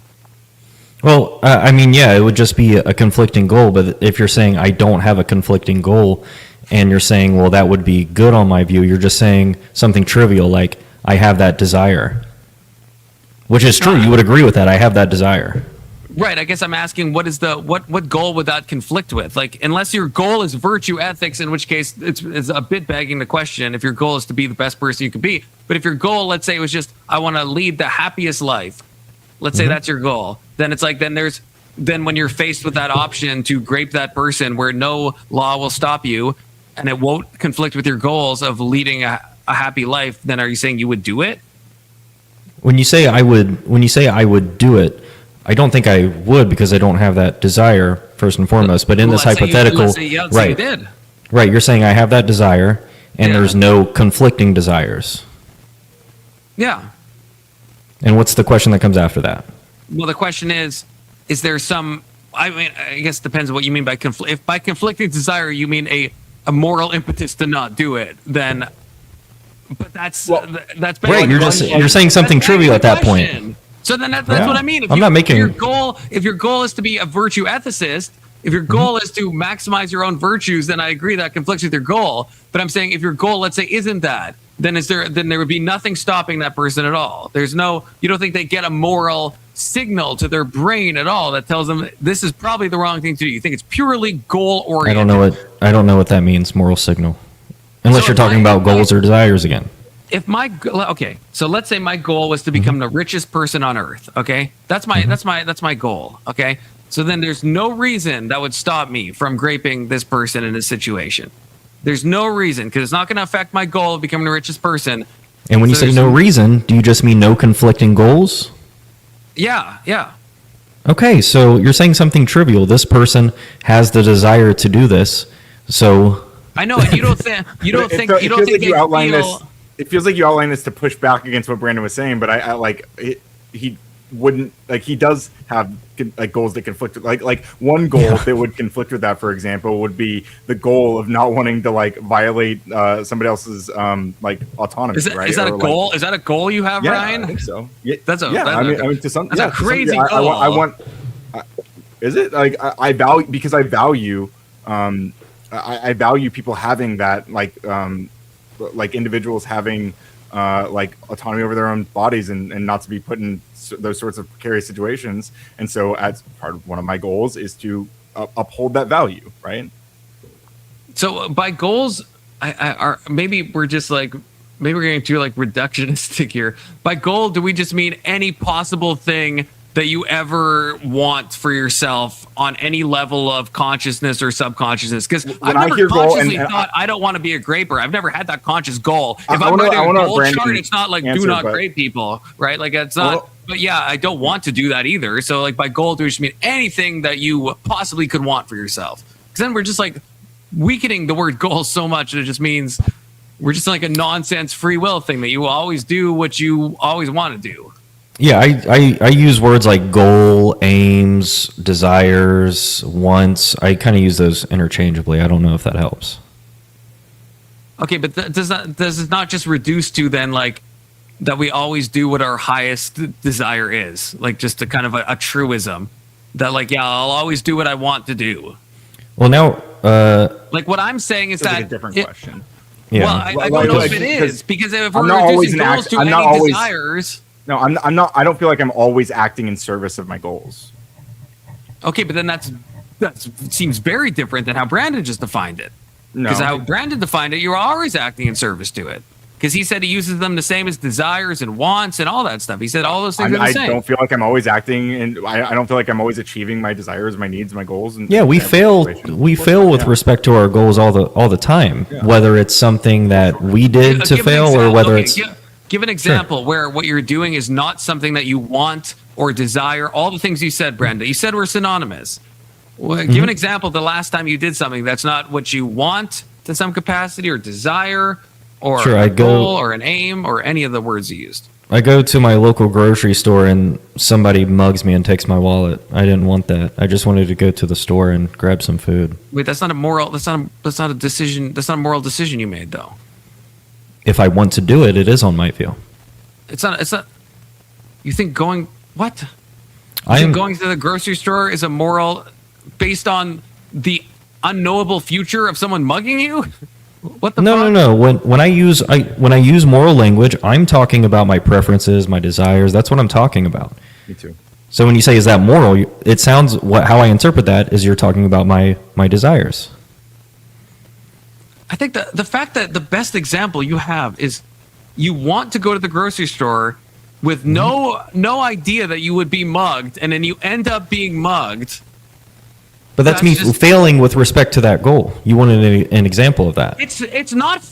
Well, I mean, yeah, it would just be a conflicting goal. But if you're saying I don't have a conflicting goal, and you're saying, well, that would be good on my view, you're just saying something trivial like I have that desire, which is true. You would agree with that. I have that desire. Right. I guess I'm asking, what goal would that conflict with? Like, unless your goal is virtue ethics, in which case it's a bit begging the question if your goal is to be the best person you could be. But if your goal, let's say, was just I want to lead the happiest life, let's say that's your goal, then it's like then when you're faced with that option to grape that person where no law will stop you and it won't conflict with your goals of leading a happy life, then are you saying you would do it? When you say I would do it, I don't think I would, because I don't have that desire first and foremost. But in this hypothetical, right? You did. Right, you're saying I have that desire, and there's no conflicting desires. Yeah. And what's the question that comes after that? Well, the question is there some? I mean, I guess it depends on what you mean by conflict. If by conflicting desire you mean a moral impetus to not do it, then. But that's right. You're saying something trivial at that point. So then that's what I mean. If your goal is to be a virtue ethicist, if your goal is to maximize your own virtues, then I agree that conflicts with your goal. But I'm saying if your goal, let's say, isn't that, then there would be nothing stopping that person at all. You don't think they get a moral signal to their brain at all that tells them this is probably the wrong thing to do. You think it's purely goal oriented. I don't know what that means, moral signal. Unless you're talking about goals or desires again. So let's say my goal was to become the richest person on earth. Okay, that's my goal. Okay, so then there's no reason that would stop me from graping this person in this situation. There's no reason, because it's not going to affect my goal of becoming the richest person. And when you say no reason, do you just mean no conflicting goals? Yeah. Okay, so you're saying something trivial. This person has the desire to do this, so. I know, and you don't think you outline this. It feels like you outlined this to push back against what Brandon was saying, but I like he wouldn't, like, he does have like goals that conflict with, like one goal that would conflict with that, for example, would be the goal of not wanting to like violate somebody else's like autonomy. Is that a goal? Is that a goal you have, Ryan? I think so. Yeah, that's a crazy goal. I want. Is it like I value, because I value I value people having that, like individuals having like autonomy over their own bodies and not to be put in those sorts of precarious situations. And so as part of one of my goals is to uphold that value, right? So by goals, maybe we're getting too like reductionistic here. By goal, do we just mean any possible thing that you ever want for yourself on any level of consciousness or subconsciousness? Because I've never consciously thought I don't want to be a graper. I've never had that conscious goal. If I'm writing a goal chart, it's not like do not grape people, right? Like it's not. but yeah, I don't want to do that either. So like by goal, do we just mean anything that you possibly could want for yourself? Because then we're just like weakening the word goal so much that it just means we're just like a nonsense free will thing that you always do what you always want to do. Yeah, I use words like goal, aims, desires, wants. I kind of use those interchangeably. I don't know if that helps. Okay, but does it not just reduce to then like that we always do what our highest desire is? Like just a kind of a truism that like, yeah, I'll always do what I want to do. Well, now... like what I'm saying is that... like a different question. Yeah. Well, I don't know if it is, because if we're not reducing goals to any desires... No, I'm not. I don't feel like I'm always acting in service of my goals. Okay, but then that seems very different than how Brandon just defined it. No, because how Brandon defined it, you're always acting in service to it. Because he said he uses them the same as desires and wants and all that stuff. He said all those things are the same. I don't feel like I'm always acting, and I don't feel like I'm always achieving my desires, my needs, my goals. And yeah, we fail. We fail with respect to our goals all the time. Yeah. Whether it's something that we did to fail, or whether it's give an example where what you're doing is not something that you want or desire. All the things you said, Brenda, you said were synonymous. Well, give an example the last time you did something that's not what you want to some capacity or desire or a goal or an aim or any of the words you used. I go to my local grocery store and somebody mugs me and takes my wallet. I didn't want that. I just wanted to go to the store and grab some food. Wait, that's not a moral decision. That's not a moral decision you made though. If I want to do it, it is on my view. It's not. You think going what? You think going to the grocery store is a moral based on the unknowable future of someone mugging you? What the fuck? No. When I use moral language, I'm talking about my preferences, my desires. That's what I'm talking about. Me too. So when you say is that moral, it sounds how I interpret that is you're talking about my desires. I think the fact that the best example you have is you want to go to the grocery store with no idea that you would be mugged, and then you end up being mugged. But that's me failing with respect to that goal. You wanted an example of that. It's not.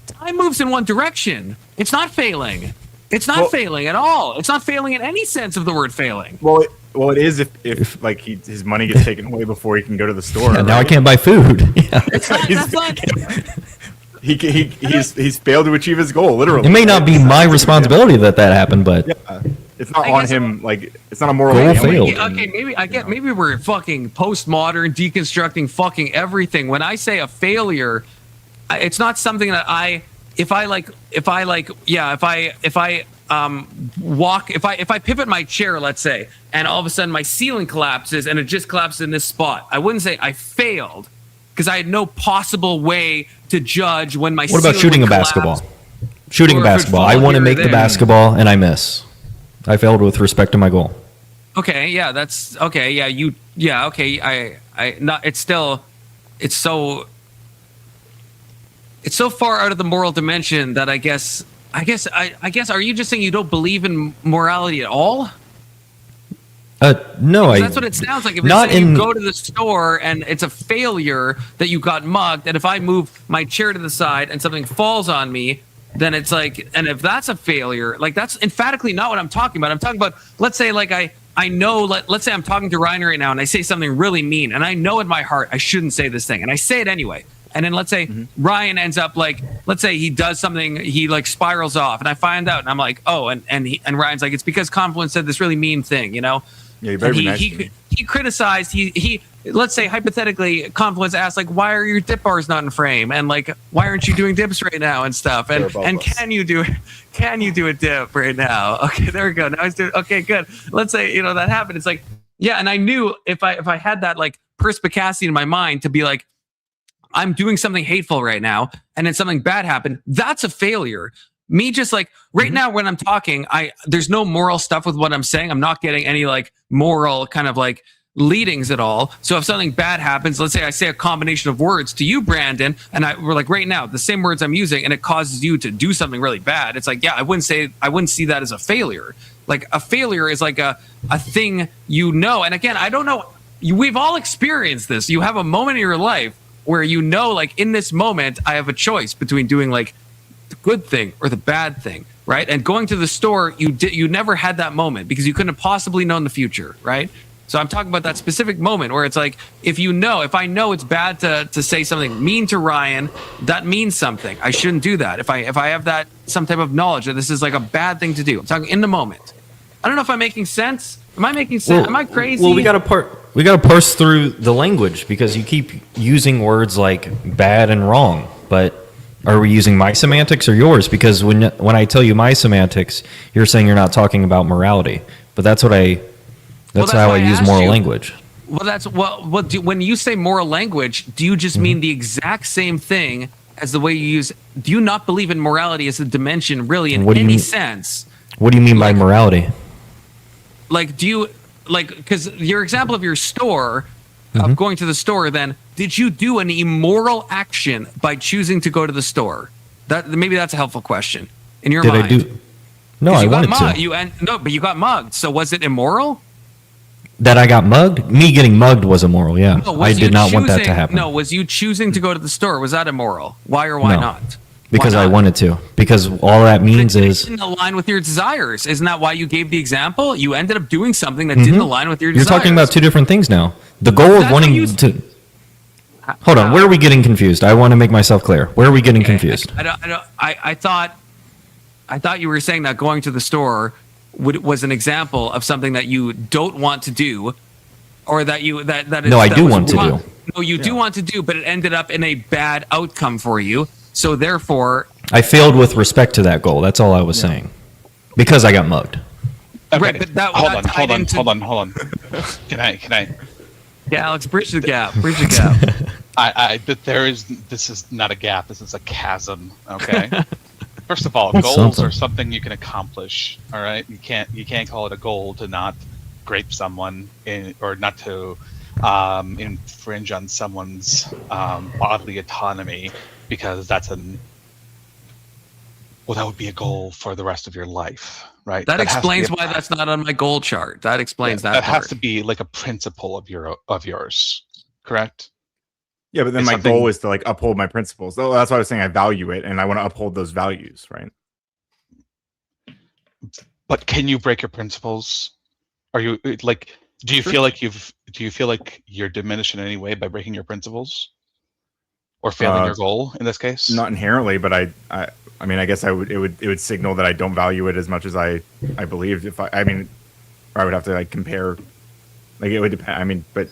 Time moves in one direction. It's not failing. It's not failing at all. It's not failing in any sense of the word failing. Well, it is if like his money gets taken away before he can go to the store. Yeah, now I can't buy food. Yeah. He's failed to achieve his goal. Literally, it may not be my responsibility that happened, but it's not on him. Like it's not a moral goal failed. Okay, maybe we're fucking postmodern, deconstructing fucking everything. When I say a failure, it's not something that if I pivot my chair, let's say, and all of a sudden my ceiling collapses and it just collapses in this spot, I wouldn't say I failed because I had no possible way to judge when my. What about shooting a basketball? Shooting a basketball. I want to make the basketball and I miss. I failed with respect to my goal. Okay, yeah, that's okay. Yeah, okay. It's so far out of the moral dimension that I guess. Are you just saying you don't believe in morality at all? No, that's what it sounds like. If you're saying you go to the store and it's a failure that you got mugged, and if I move my chair to the side and something falls on me, then it's like, and if that's a failure, like that's emphatically not what I'm talking about. I'm talking about, let's say, like I know, let's say I'm talking to Ryan right now and I say something really mean, and I know in my heart I shouldn't say this thing, and I say it anyway. And then let's say Ryan ends up let's say he does something, he like spirals off, and I find out, and I'm like, oh, and Ryan's like, it's because Confluence said this really mean thing, you know? Yeah, you better be nice to me. He criticized, he let's say hypothetically, Confluence asked like, why are your dip bars not in frame, and like, why aren't you doing dips right now and stuff, and can you do a dip right now? Okay, there we go. Now he's doing. Okay, good. Let's say that happened. It's like, yeah, and I knew if I had that like perspicacity in my mind to be like, I'm doing something hateful right now, and then something bad happened, that's a failure. Me just like right now when I'm talking, there's no moral stuff with what I'm saying. I'm not getting any like moral kind of like leadings at all. So if something bad happens, let's say I say a combination of words to you, Brandon, and we're like right now, the same words I'm using, and it causes you to do something really bad. It's like, yeah, I wouldn't see that as a failure. Like a failure is like a thing, and again, I don't know. We've all experienced this. You have a moment in your life where like in this moment, I have a choice between doing like the good thing or the bad thing, right? And going to the store, you never had that moment because you couldn't have possibly known the future, right? So I'm talking about that specific moment where it's like, if I know it's bad to say something mean to Ryan, that means something. I shouldn't do that. If I have that some type of knowledge that this is like a bad thing to do. I'm talking in the moment. I don't know if I'm making sense. Am I making sense? Am I crazy? Well, we got to parse through the language because you keep using words like bad and wrong, but are we using my semantics or yours? Because when I tell you my semantics, you're saying you're not talking about morality, but that's how I use moral language. Well, when you say moral language, do you just mean the exact same thing as the way you use? Do you not believe in morality as a dimension, really, in any sense? What do you mean by morality? Like, because your example of your store, of going to the store, then did you do an immoral action by choosing to go to the store? Maybe that's a helpful question in your mind. Did I do? No, I wanted to. But you got mugged. So was it immoral? That I got mugged? Me getting mugged was immoral, yeah. No, I did not want that to happen. No, was you choosing to go to the store? Was that immoral? Why or why not? Because I wanted to. Because all that means is... It didn't align with your desires. Isn't that why you gave the example? You ended up doing something that didn't align with your desires. You're talking about two different things now. The goal of wanting to... Hold on, where are we getting confused? I want to make myself clear. Where are we getting confused? I thought you were saying that going to the store was an example of something that you don't want to do, or that is... No, I do want to do. No, you do want to do, but it ended up in a bad outcome for you. So therefore... I failed with respect to that goal. That's all I was saying. Because I got mugged. Okay. Right, but Hold on. Can I? Yeah, Alex, bridge the gap. Bridge the gap. This is not a gap. This is a chasm. Okay. First of all, That's goals something. are something you can accomplish. All right. You can't call it a goal to not grape someone or not to infringe on someone's bodily autonomy, because that would be a goal for the rest of your life, right? That explains why that's not on my goal chart. That explains that part. That has to be like a principle of yours, correct? Yeah, but then my goal is to like uphold my principles. So that's why I was saying I value it and I want to uphold those values, right? But can you break your principles? Are you like? Do you feel like you're diminished in any way by breaking your principles, or failing your goal in this case? Not inherently, but I mean, I guess it would signal that I don't value it as much as I believed. If I would have to like compare. Like it would depend. I mean, but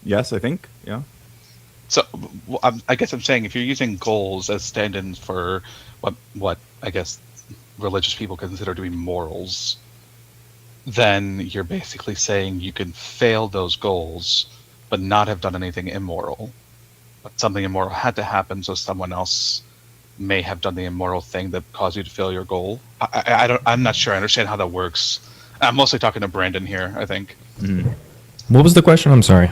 yes, I think, yeah. So I guess I'm saying if you're using goals as stand-ins for what I guess religious people consider to be morals, then you're basically saying you can fail those goals but not have done anything immoral. But something immoral had to happen, so someone else may have done the immoral thing that caused you to fail your goal. I'm not sure I understand how that works. I'm mostly talking to Brandon here, I think. What was the question? I'm sorry.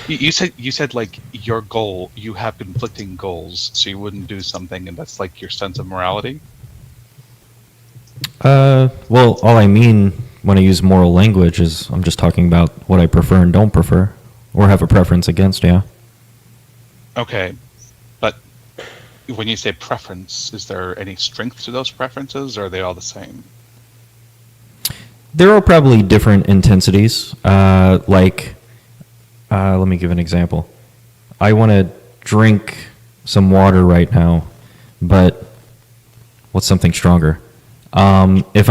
You said like your goal, you have conflicting goals, so you wouldn't do something, and that's like your sense of morality. Well, all I mean when I use moral language is I'm just talking about what I prefer and don't prefer, or have a preference against. Yeah. Okay, but when you say preference, is there any strength to those preferences, or are they all the same? There are probably different intensities. Let me give an example. I want to drink some water right now, but what's something stronger? If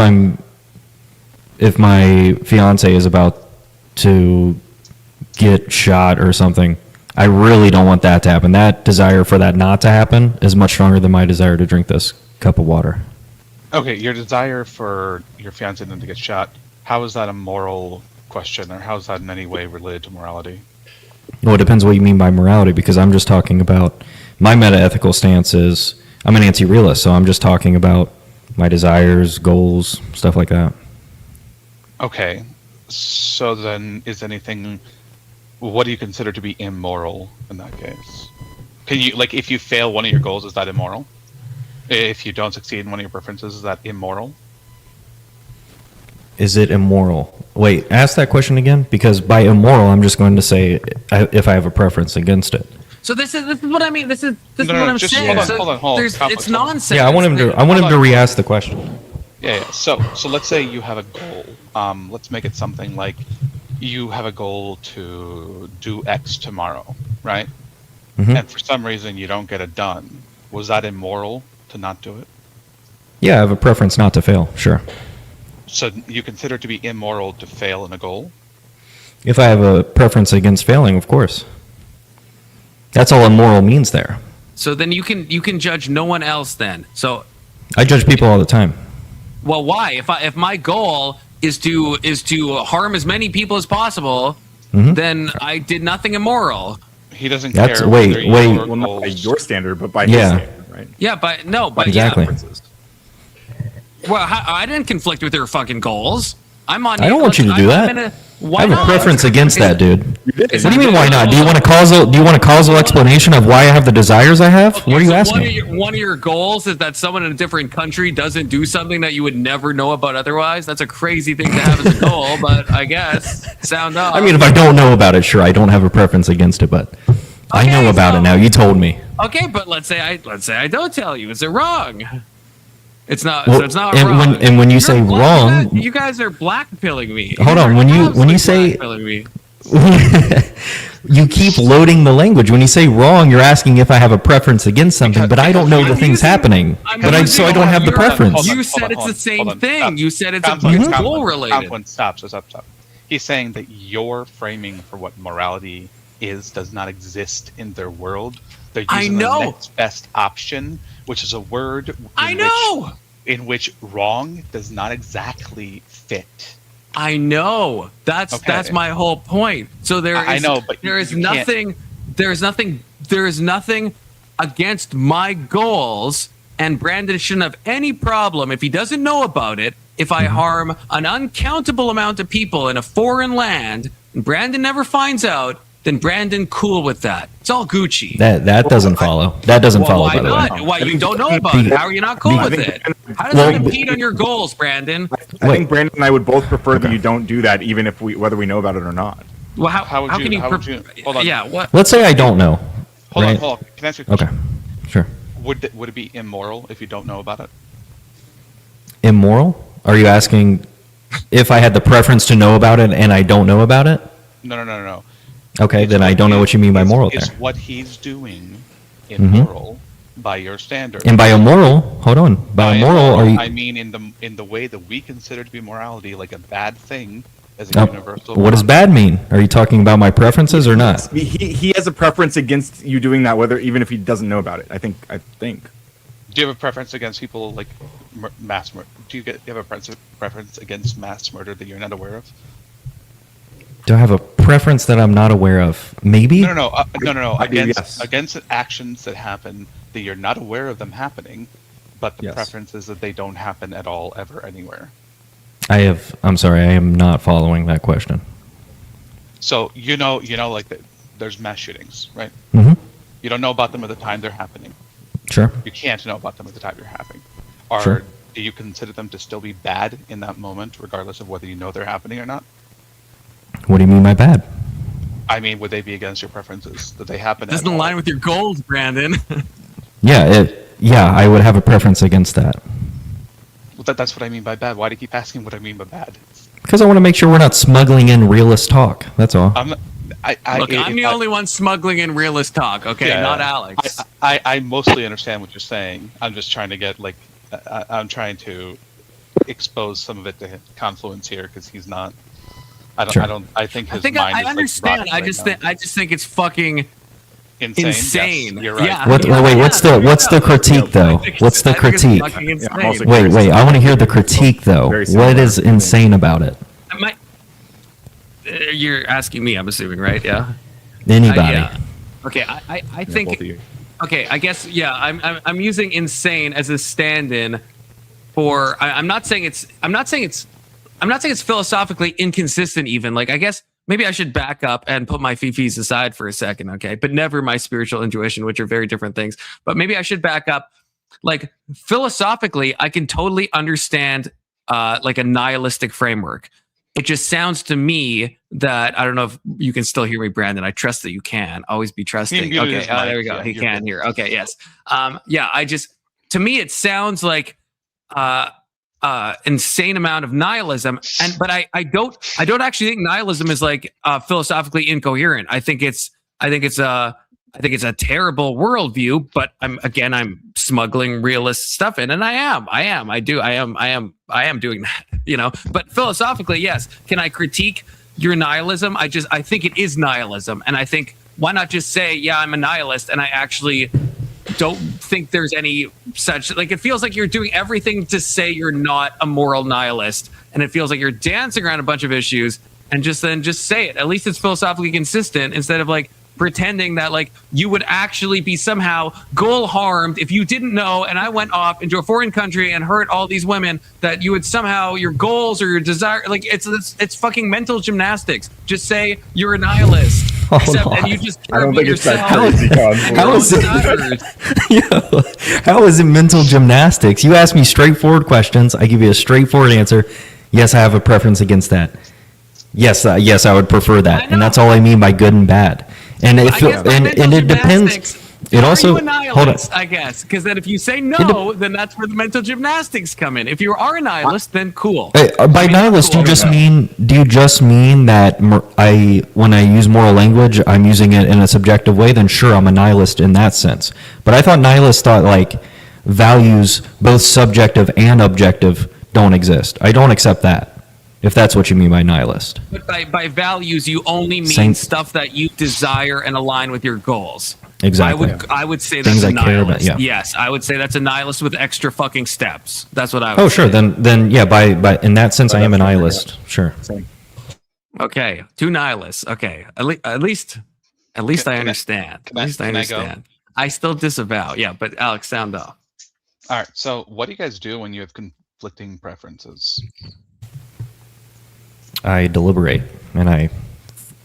my fiance is about to get shot or something, I really don't want that to happen. That desire for that not to happen is much stronger than my desire to drink this cup of water. Okay, your desire for your fiance then to get shot, how is that a moral question, or how is that in any way related to morality? Well, it depends what you mean by morality, because I'm just talking about my meta-ethical stance is I'm an anti-realist, so I'm just talking about my desires, goals, stuff like that. Okay, so then what do you consider to be immoral in that case? Can you, like, if you fail one of your goals, is that immoral? If you don't succeed in one of your preferences, is that immoral? Is it immoral? Wait, ask that question again, because by immoral, I'm just going to say if I have a preference against it. So this is what I mean. This is what I'm saying. Hold on. It's nonsense. Yeah, I want him to re-ask the question. Yeah. So let's say you have a goal. Let's make it something like you have a goal to do X tomorrow, right? Mhm. And for some reason you don't get it done. Was that immoral to not do it? Yeah, I have a preference not to fail. Sure. So you consider it to be immoral to fail in a goal? If I have a preference against failing, of course. That's all immoral means there. So then you can judge no one else then. So I judge people all the time. well, why? If my goal is to harm as many people as possible, then I did nothing immoral. He doesn't That's- care. wait, whether wait. your Well, not by goals- your standard, but by Yeah. his standard, right? Yeah, but no, but Exactly. yeah. Well, I didn't conflict with your fucking goals. I'm on. I don't want you to do that. Why I have not? a preference against that, dude. did. What do you mean? Why not? Do you want a causal explanation of why I have the desires I have? Okay, What are you so asking? One of your goals is that someone in a different country doesn't do something that you would never know about otherwise. That's a crazy thing to have as a goal, but I guess sound off. I mean, if I don't know about it, sure, I don't have a preference against it, but I know about it now. You told me. Okay, but let's say I don't tell you. Is it wrong? It's not. Well, so it's not and wrong. when you say wrong, you guys are blackpilling me. Hold on, when you say- blackpilling me. you keep loading the language. When you say wrong, you're asking if I have a preference against something, but I don't know the thing's happening. So I don't have the preference. You said it's the same thing. Stop. You said it's Conklin, goal related. Conklin, stop. He's saying that your framing for what morality is does not exist in their world. They're using the next best option, which is a word in which wrong does not exactly fit. I know. That's my whole point. So I know, but there is nothing against my goals, and Brandon shouldn't have any problem if he doesn't know about it. If I harm an uncountable amount of people in a foreign land and Brandon never finds out, then Brandon cool with that. It's all Gucci. That doesn't follow. That doesn't follow, Why by the not? way. Why you don't know about it? How are you not cool with it? How does that impede on your goals, Brandon? I think Brandon and I would both prefer that you don't do that, even if whether we know about it or not. Well, how can you? Hold on. Yeah. What? Let's say I don't know. Hold right? on. Can I ask you a question? Okay. Sure. Would it be immoral if you don't know about it? Immoral? Are you asking if I had the preference to know about it and I don't know about it? No. Okay, then I don't know what you mean by moral there. Is what he's doing immoral by your standards? And by immoral, hold on. By immoral, are you? I mean, in the way that we consider to be morality, like a bad thing as a universal. What does bad mean? Are you talking about my preferences or not? He has a preference against you doing that, even if he doesn't know about it. I think. Do you have a preference against people like mass murder? Do you have a preference against mass murder that you're not aware of? Do I have a preference that I'm not aware of? Maybe? No. Against actions that happen that you're not aware of them happening, but the preference is that they don't happen at all, ever, anywhere. I'm sorry, I am not following that question. So like there's mass shootings, right? Mm-hmm. You don't know about them at the time they're happening. Sure. You can't know about them at the time they're happening. Sure. Do you consider them to still be bad in that moment, regardless of whether you know they're happening or not? What do you mean by bad? I mean, would they be against your preferences? That they happen? Doesn't align with your goals, Brandon. Yeah, I would have a preference against that. Well, that's what I mean by bad. Why do you keep asking what I mean by bad? Because I want to make sure we're not smuggling in realist talk. That's all. I'm the only one smuggling in realist talk, okay? Yeah, not Alex. I mostly understand what you're saying. I'm just trying to get I'm trying to expose some of it to Confluence here because he's not. I think his mind is understand. Like I just think it's fucking insane. Yes, you're right. Yeah. Wait, what's the critique though? What's the critique? Wait, I want to hear the critique though. What is insane about it? You're asking me, I'm assuming, right? Yeah. Anybody. Okay, I think. Okay, I guess I'm using insane as a stand-in for. I'm not saying it's philosophically inconsistent even. Like, I guess maybe I should back up and put my fifis aside for a second, okay? But never my spiritual intuition, which are very different things. But maybe I should back up. Like, philosophically, I can totally understand like a nihilistic framework. it just sounds to me that I don't know if you can still hear me, Brandon. I trust that you can always be trusting. Okay, there we go. He can hear. Okay, yes. To me, it sounds like insane amount of nihilism, but I don't actually think nihilism is like philosophically incoherent. I think it's a terrible worldview, but I'm smuggling realist stuff in, and I am doing that, you know. But philosophically, yes. Can I critique your nihilism? I think it is nihilism, and I think why not just say, yeah, I'm a nihilist, and I actually don't think there's any such, like, it feels like you're doing everything to say you're not a moral nihilist, and it feels like you're dancing around a bunch of issues, and just say it. At least it's philosophically consistent, instead of like pretending that like you would actually be somehow goal harmed if you didn't know, and I went off into a foreign country and hurt all these women, that you would somehow, your goals or your desire, like it's fucking mental gymnastics. Just say you're a nihilist. And you just I don't think it's that yourself. crazy. How is it? How is it mental gymnastics? You ask me straightforward questions. I give you a straightforward answer. Yes, I have a preference against that. Yes, I would prefer that, and that's all I mean by good and bad. And it depends. It also, hold on. I guess, because then if you say no, then that's where the mental gymnastics come in. If you are a nihilist, then cool. By nihilist, do you just mean that when I use moral language, I'm using it in a subjective way? Then sure, I'm a nihilist in that sense. But I thought nihilists thought like values, both subjective and objective, don't exist. I don't accept that, if that's what you mean by nihilist. But by values, you only mean stuff that you desire and align with your goals. Exactly. I would say that's things a I care nihilist. about. Yeah. Yes, I would say that's a nihilist with extra fucking steps. That's what I would say. Oh, sure. Then yeah. By in that sense, I am a nihilist. Sure. Okay, two nihilists. Okay, at least I understand. At least I understand. I still disavow. Yeah, but Alex, sound off. All right. So, what do you guys do when you have conflicting preferences? I deliberate and I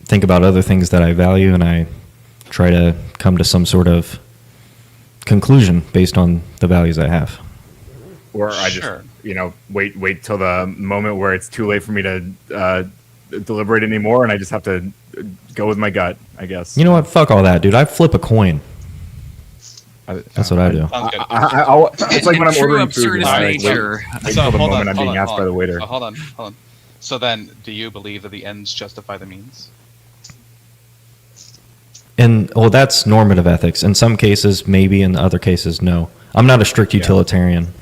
think about other things that I value, and I try to come to some sort of conclusion based on the values I have. Or I just, wait till the moment where it's too late for me to deliberate anymore, and I just have to go with my gut, I guess. You know what? Fuck all that, dude. I flip a coin. That's what I do. It's like when I'm ordering food. Wait till the moment I'm being asked by the waiter. Hold on. So then, do you believe that the ends justify the means? That's normative ethics. In some cases, maybe. In other cases, no. I'm not a strict utilitarian.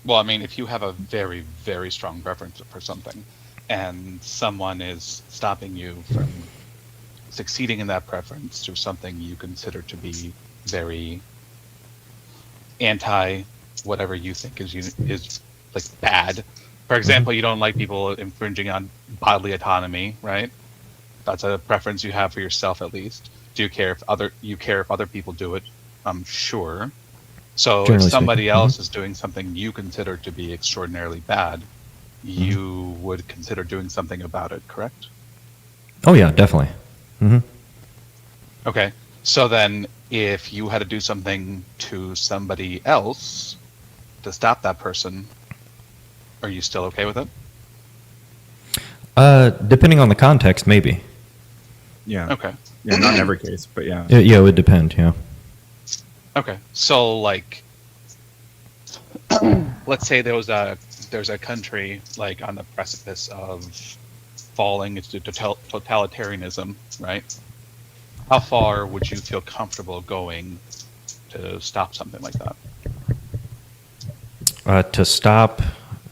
Well, I mean, if you have a very, very strong preference for something, and someone is stopping you from succeeding in that preference through something you consider to be very anti whatever you think is like bad. For example, you don't like people infringing on bodily autonomy, right? That's a preference you have for yourself, at least. Do you care if other people do it? I'm sure. So Generally if somebody speaking. else is doing something you consider to be extraordinarily bad, you would consider doing something about it, correct? Oh yeah, definitely. Okay. So then, if you had to do something to somebody else to stop that person, are you still okay with it? Depending on the context, maybe. Yeah. Okay. Yeah, not in every case, but yeah. Yeah, it would depend. Yeah. Okay. So, like, let's say there's a country like on the precipice of falling into totalitarianism, right? How far would you feel comfortable going to stop something like that? To stop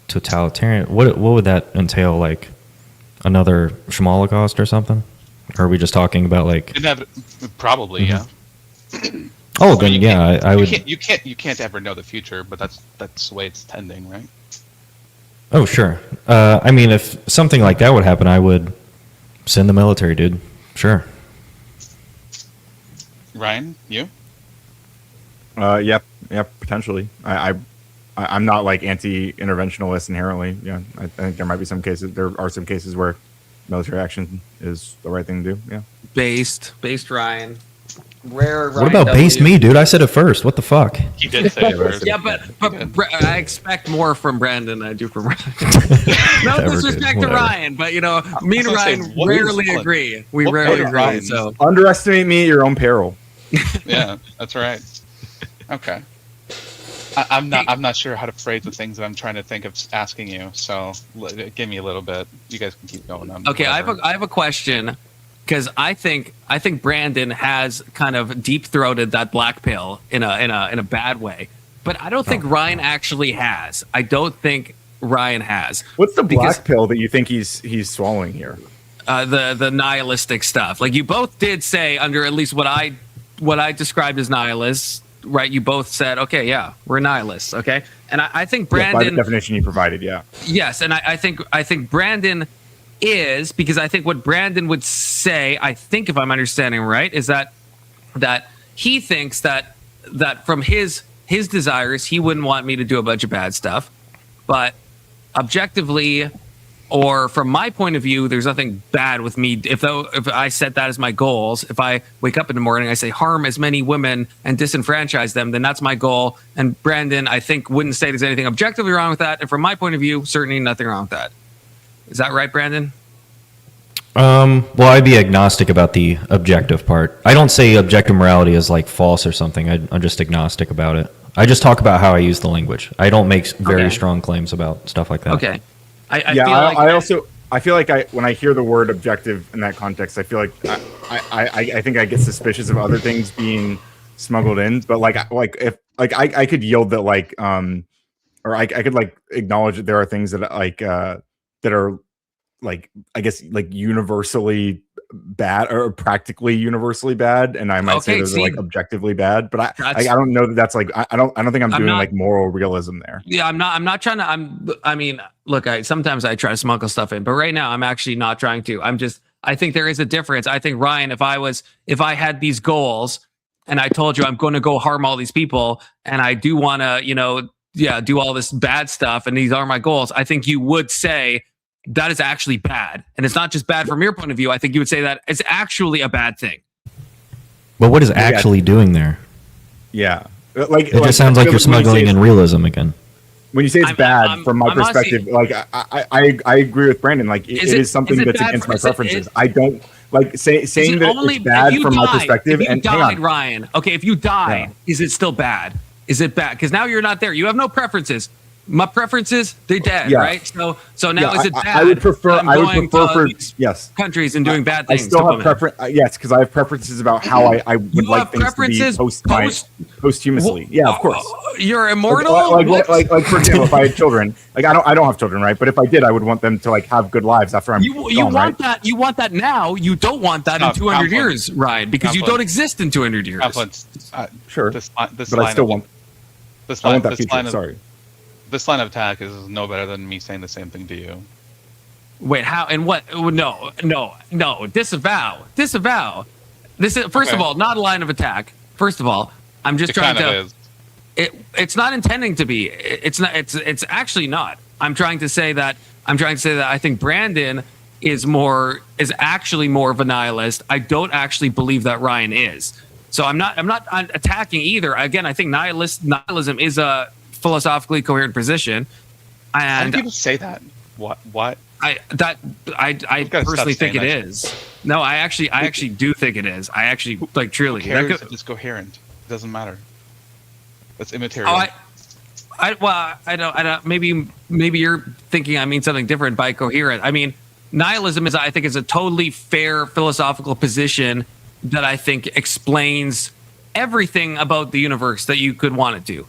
totalitarian, what would that entail? Like another Holocaust or something? Or are we just talking about like? Probably, yeah. Oh, then yeah, I would. You can't ever know the future, but that's the way it's tending, right? Oh, sure. I mean, if something like that would happen, I would send the military, dude. Sure. Ryan, you? Yeah, potentially. I'm not like anti-interventionalist inherently. Yeah, I think there might be some cases. There are some cases where military action is the right thing to do. Yeah. Based Ryan. Rare. What about based me, dude? I said it first. What the fuck? He did say it first. Yeah, but I expect more from Brandon than I do from Ryan. No Whatever, disrespect dude, to whatever. Ryan, but me and I was gonna Ryan say, what rarely is- agree. We what rarely part of agree. Ryan's- So Underestimate me at your own peril. Yeah, that's right. Okay. I'm not sure how to phrase the things that I'm trying to think of asking you. So give me a little bit. You guys can keep going on. okay, whatever. I have a question because I think Brandon has kind of deep throated that black pill in a bad way, but I don't think Ryan actually has. I don't think Ryan has. What's the black pill that you think he's swallowing here? The nihilistic stuff. Like you both did say under at least what I described as nihilists, right? You both said, okay, yeah, we're nihilists, okay? And I think Brandon, by the definition you provided, yeah. yes, and I think Brandon is, because I think what Brandon would say, I think if I'm understanding right, is that he thinks that from his desires, he wouldn't want me to do a bunch of bad stuff, but objectively, or from my point of view, there's nothing bad with me. If I set that as my goals, if I wake up in the morning, I say harm as many women and disenfranchise them, then that's my goal. And Brandon, I think, wouldn't say there's anything objectively wrong with that. And from my point of view, certainly nothing wrong with that. Is that right, Brandon? Well, I'd be agnostic about the objective part. I don't say objective morality is like false or something. I'm just agnostic about it. I just talk about how I use the language. I don't make very strong claims about stuff like that. Okay. I feel like when I hear the word objective in that context, I feel like I think I get suspicious of other things being smuggled in. But if I could yield that or I could acknowledge that there are things that that are I guess universally bad or practically universally bad, and I might say those are objectively bad, but I don't know that that's I don't think I'm doing moral realism there. Yeah, I'm not trying to. I mean, look, sometimes I try to smuggle stuff in, but right now I'm actually not trying to. I think there is a difference. I think, Ryan, if I had these goals and I told you I'm going to go harm all these people and I do want to, do all this bad stuff and these are my goals, I think you would say that is actually bad. And it's not just bad from your point of view. I think you would say that it's actually a bad thing. But what is actually doing there? Yeah. It just sounds like you're smuggling in realism again. When you say it's bad, from my perspective, I agree with Brandon. It is something that's against my preferences. I don't saying that it's bad from my perspective. If you died, Ryan, okay, if you died, is it still bad? Is it bad? Because now you're not there. You have no preferences. My preferences, they're dead, right? So now is it bad? I would prefer for these countries and doing bad things. I still have preference. Yes, because I have preferences about how I would like things to be posthumously. Yeah, of course. You're immortal. Like for example, if I had children, I don't have children, right? But if I did, I would want them to have good lives after I'm gone, you want right? that. You want that now. You don't want that in 200 years, Ryan, because you don't exist in 200 years. Sure, but I still want. I want that future. Sorry. This line of attack is no better than me saying the same thing to you. Wait, how and what? No. Disavow. This is first of all not a line of attack. First of all, I'm just trying to. It's not intending to be. It's not. It's actually not. I'm trying to say that. I think Brandon is actually more of a nihilist. I don't actually believe that Ryan is. So I'm not attacking either. Again, I think nihilism is a philosophically coherent position, and people say that. What? I personally think it is. No, I actually do think it is. I actually truly. Who cares if it's coherent? It doesn't matter. That's immaterial. I don't. Maybe you're thinking I mean something different by coherent. I mean, nihilism is a totally fair philosophical position that I think explains everything about the universe that you could want it to.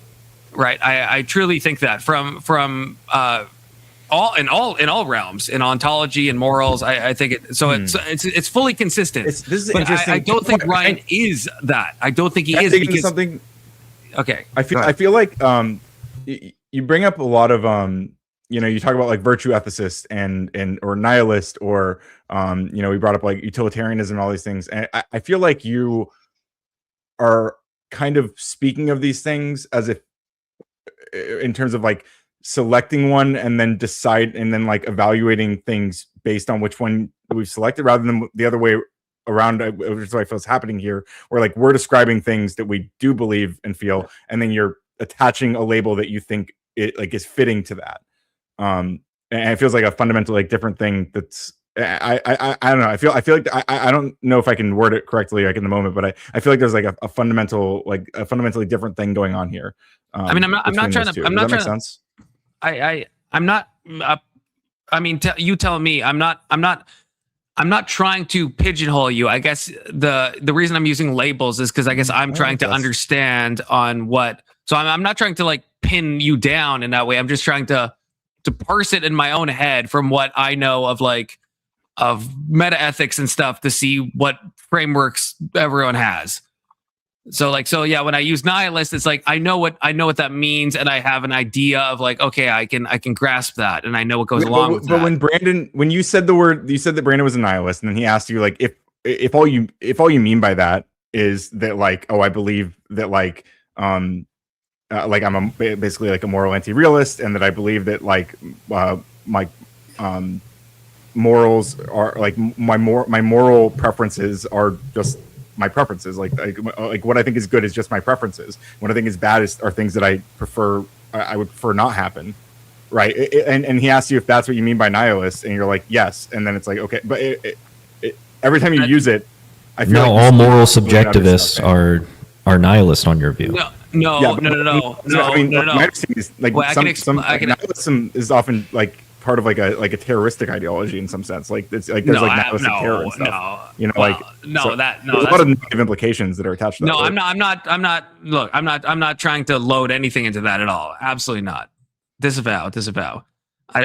Right, I truly think that from all realms, in ontology and morals, I think it. So it's fully consistent. This is but interesting. I don't think Ryan is that. I don't think he is because something. Okay, I feel like you bring up a lot of you talk about virtue ethicists and or nihilist or we brought up utilitarianism and all these things, and I feel like you are kind of speaking of these things as if in terms of selecting one and then evaluating things based on which one we've selected rather than the other way around, which is what I feel is happening here, where like we're describing things that we do believe and feel, and then you're attaching a label that you think it like is fitting to that. And it feels like a fundamentally like different thing. That's I don't know. I feel like I don't know if I can word it correctly like in the moment, but I feel like there's like a fundamentally different thing going on here. I mean, I'm not trying to. I'm not trying to. Sense? I'm not. I mean, you tell me. I'm not trying to pigeonhole you. I guess the reason I'm using labels is because I guess I'm trying to understand on what. So I'm not trying to like pin you down in that way. I'm just trying to parse it in my own head from what I know of meta ethics and stuff to see what frameworks everyone has. So yeah, when I use nihilist, it's like I know what that means, and I have an idea of like, okay, I can grasp that, and I know what goes along with that. But when you said that Brandon was a nihilist, and then he asked you like if all you mean by that is that like, oh, I believe that like I'm basically like a moral anti-realist, and that I believe that like my morals are like my moral preferences are just my preferences. Like what I think is good is just my preferences. What I think is bad are things that I prefer. I would prefer not happen. Right. And he asks you if that's what you mean by nihilist, and you're like, yes. And then it's like, okay, but every time you use it, I feel like all moral subjectivists are nihilist on your view. No. I mean, my understanding is like nihilism is often like part of like a terroristic ideology in some sense. Like it's like there's nihilistic terror and stuff. There's a lot of negative implications that are attached to that. No, I'm not. Look, I'm not trying to load anything into that at all. Absolutely not. Disavow.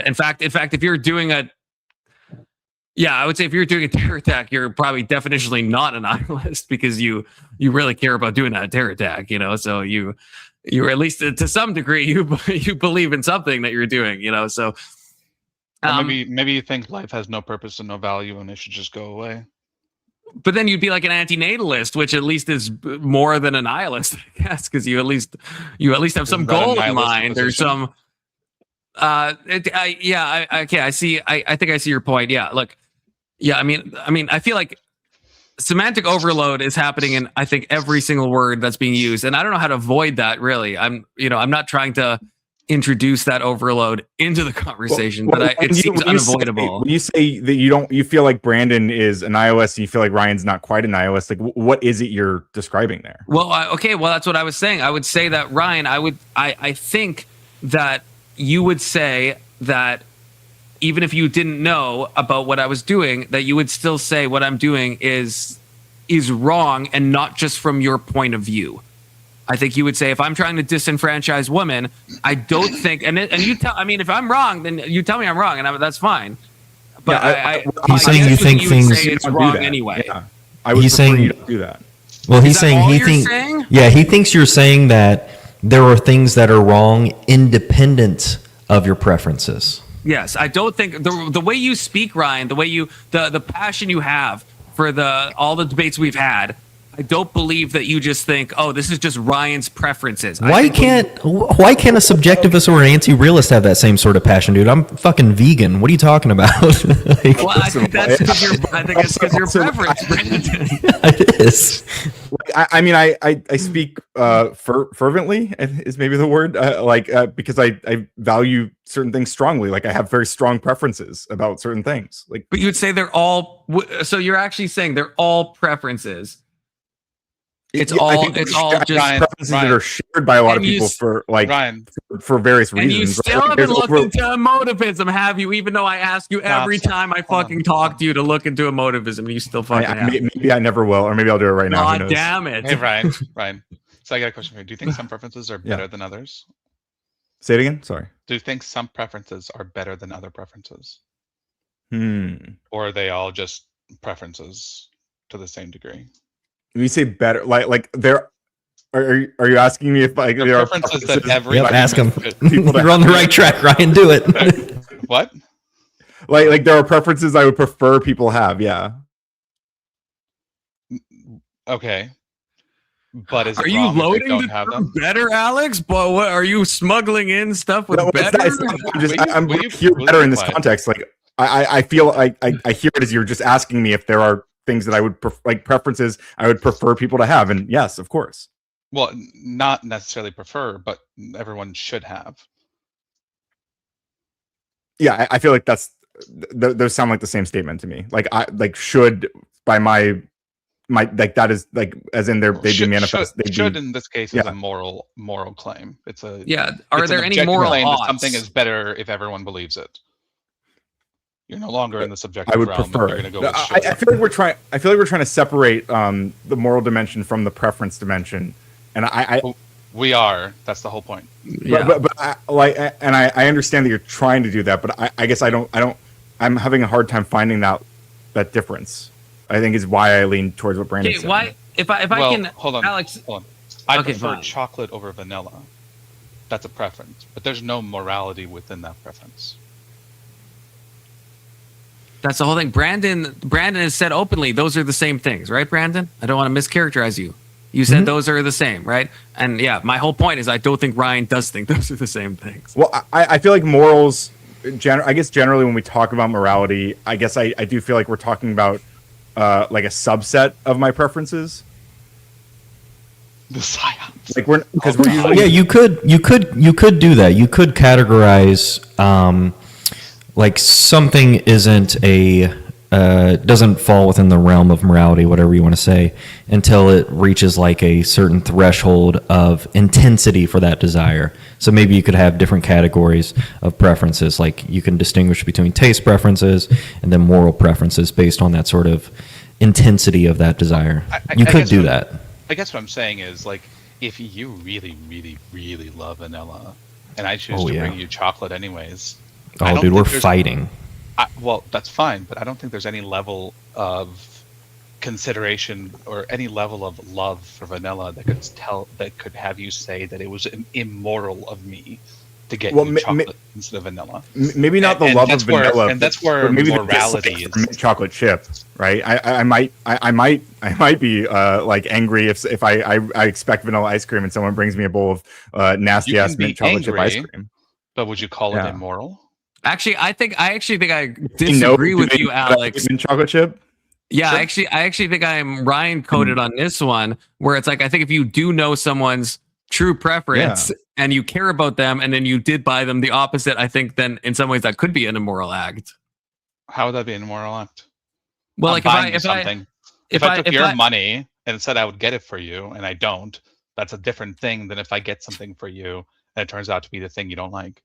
In fact, if you're doing I would say if you're doing a terror attack, you're probably definitionally not a nihilist because you really care about doing that terror attack, so you're at least to some degree, you believe in something that you're doing, so. Maybe you think life has no purpose and no value and it should just go away. But then you'd be like an antinatalist, which at least is more than a nihilist, I guess, because you at least have some goal in mind. There's some. I see. I think I see your point. Yeah, look. Yeah, I mean, I feel like semantic overload is happening in I think every single word that's being used, and I don't know how to avoid that. Really, I'm not trying to introduce that overload into the conversation, but it seems unavoidable. When you say that you feel like Brandon is a nihilist, and you feel like Ryan's not quite a nihilist, like what is it you're describing there? Well, that's what I was saying. I would say that Ryan, I think that you would say that even if you didn't know about what I was doing, that you would still say what I'm doing is wrong, and not just from your point of view. I think you would say if I'm trying to disenfranchise women, I don't think, and you tell. I mean, if I'm wrong, then you tell me I'm wrong, and that's fine. But he's saying you think things it's wrong anyway. Yeah. I would prefer you to do that. Well, he's saying he thinks. Yeah, he thinks you're saying that there are things that are wrong independent of your preferences. Yes, I don't think the way you speak, Ryan, the way the passion you have for all the debates we've had. I don't believe that you just think, oh, this is just Ryan's preferences. Why can't a subjectivist or an anti-realist have that same sort of passion, dude? I'm fucking vegan. What are you talking about? Well, I think that's because your preference, Brandon. It is. I mean, I speak fervently is maybe the word, because I value certain things strongly. Like I have very strong preferences about certain things. Like, but you would say they're all. So you're actually saying they're all preferences. It's all just preferences that are shared by a lot of people for various reasons. And you still haven't looked into emotivism, have you? Even though I ask you every time I fucking talk to you to look into emotivism, you still fucking have. Maybe I never will, or maybe I'll do it right now. God damn it! Hey Ryan. So I got a question for you. Do you think some preferences are better than others? Say it again. Sorry. Do you think some preferences are better than other preferences? Or are they all just preferences to the same degree? When you say better, like there, are you asking me if like there are preferences that every ask him? You're on the right track, Ryan. Do it. What? Like there are preferences I would prefer people have. Yeah. Okay. But is are you loading the term better, Alex? But what are you smuggling in stuff with better? I'm here better in this context. Like I feel I hear it as you're just asking me if there are things that I would like preferences I would prefer people to have, and yes, of course. Well, not necessarily prefer, but everyone should have. Yeah, I feel like those sound like the same statement to me. Like I like should by my like that is like as in they'd be manifest. Should in this case is a moral claim. It's a Are there any moral claim odds? that something is better if everyone believes it? You're no longer in the subjective I would realm. prefer. You're going to go with I feel like we're trying. I feel like we're trying to separate the moral dimension from the preference dimension, and we are. That's the whole point. Yeah. But I understand that you're trying to do that, but I guess I don't. I'm having a hard time finding that difference. I think is why I lean towards what Brandon said. Why? If I can, hold on, Alex. Hold on. I Okay, prefer fine. chocolate over vanilla. That's a preference, but there's no morality within that preference. That's the whole thing. Brandon has said openly those are the same things, right, Brandon? I don't want to mischaracterize you. You said those are the same, right? And yeah, my whole point is I don't think Ryan does think those are the same things. Well, I feel like morals, I guess generally when we talk about morality, I guess I do feel like we're talking about like a subset of my preferences. The psyops. Like we're usually you could do that. You could categorize like something doesn't fall within the realm of morality, whatever you want to say, until it reaches like a certain threshold of intensity for that desire. So maybe you could have different categories of preferences, like you can distinguish between taste preferences and then moral preferences based on that sort of intensity of that desire. You could do that. I guess what I'm saying is, like, if you really, really, really love vanilla, and I choose to bring you chocolate anyways. Oh, dude, we're fighting. Well, that's fine, but I don't think there's any level of consideration or any level of love for vanilla that could have you say that it was immoral of me to get you chocolate instead of vanilla. Maybe not the love of vanilla, and that's where maybe morality is. Mint chocolate chip, right? I might be like angry if I expect vanilla ice cream and someone brings me a bowl of nasty ass mint chocolate chip ice cream. But would you call it immoral? Actually, I actually think I disagree with you, Alex. Mint chocolate chip. Yeah, Sure. I actually think I'm Ryan coded on this one, where it's like I think if you do know someone's true preference and you care about them, and then you did buy them the opposite, I think then in some ways that could be an immoral act. How would that be an immoral act? Well, if I took your money and said I would get it for you and I don't, that's a different thing than if I get something for you and it turns out to be the thing you don't like.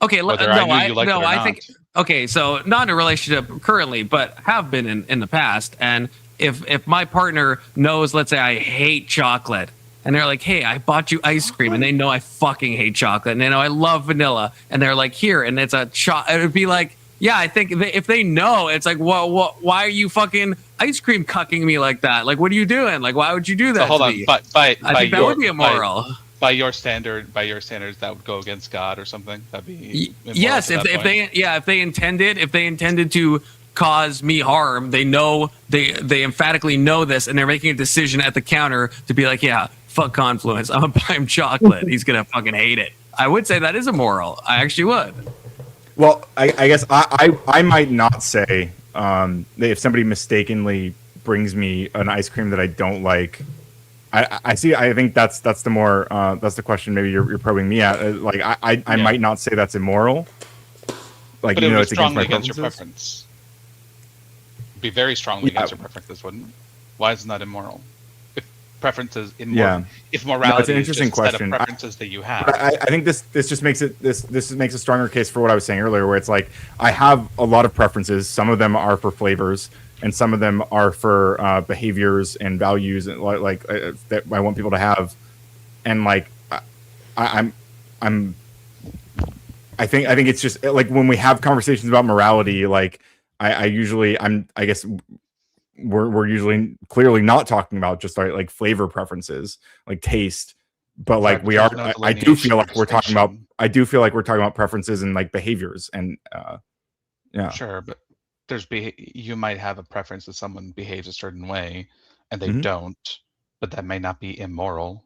Okay, I think okay, so not in a relationship currently, but have been in the past. And if my partner knows, let's say I hate chocolate, and they're like, "Hey, I bought you ice cream," and they know I fucking hate chocolate, and they know I love vanilla, and they're like, "Here," and it's a it would be like, yeah, I think if they know, it's like, well, why are you fucking ice cream cucking me like that? Like, what are you doing? Like, why would you do that? So hold on, but I think that would be immoral. By your standards, that would go against God or something. That'd be yes. If they intended to cause me harm, they know they emphatically know this, and they're making a decision at the counter to be like, yeah, fuck Confluence, I'm gonna buy him chocolate. He's gonna fucking hate it. I would say that is immoral. I actually would. Well, I guess I might not say that if somebody mistakenly brings me an ice cream that I don't like. I see. I think that's the more that's the question. Maybe you're probing me at. Like I might not say that's immoral. Like, but you know, it's against against your preference. It'd be very strongly against your preferences, wouldn't it? Why is it not immoral? If preferences if morality it's an interesting question. Set of preferences that you have. But I think this just makes it this makes a stronger case for what I was saying earlier, where it's like I have a lot of preferences. Some of them are for flavors, and some of them are for behaviors and values, and that I want people to have. And like I think it's just like when we have conversations about morality, like I guess we're usually clearly not talking about just like flavor preferences, like taste, but like we are. I do feel like we're talking about preferences and like behaviors and yeah. Sure, but you might have a preference that someone behaves a certain way and they don't, but that may not be immoral.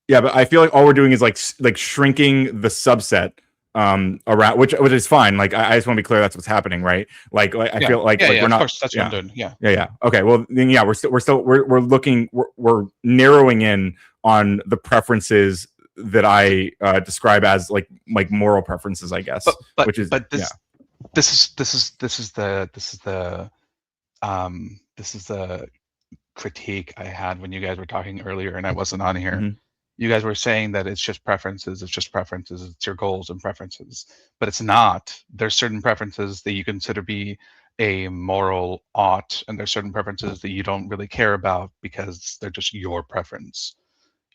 Yeah, but I feel like all we're doing is like shrinking the subset around, which is fine. Like I just want to be clear, that's what's happening, right? Like I feel like we're not. Of course, that's what I'm doing. Yeah. Okay. Well, then we're looking, we're narrowing in on the preferences that I describe as like moral preferences, I guess. Which is this is the critique I had when you guys were talking earlier and I wasn't on here. Mm-hmm. You guys were saying that it's just preferences, it's your goals and preferences, but it's not. There's certain preferences that you consider be a moral ought, and there's certain preferences that you don't really care about because they're just your preference.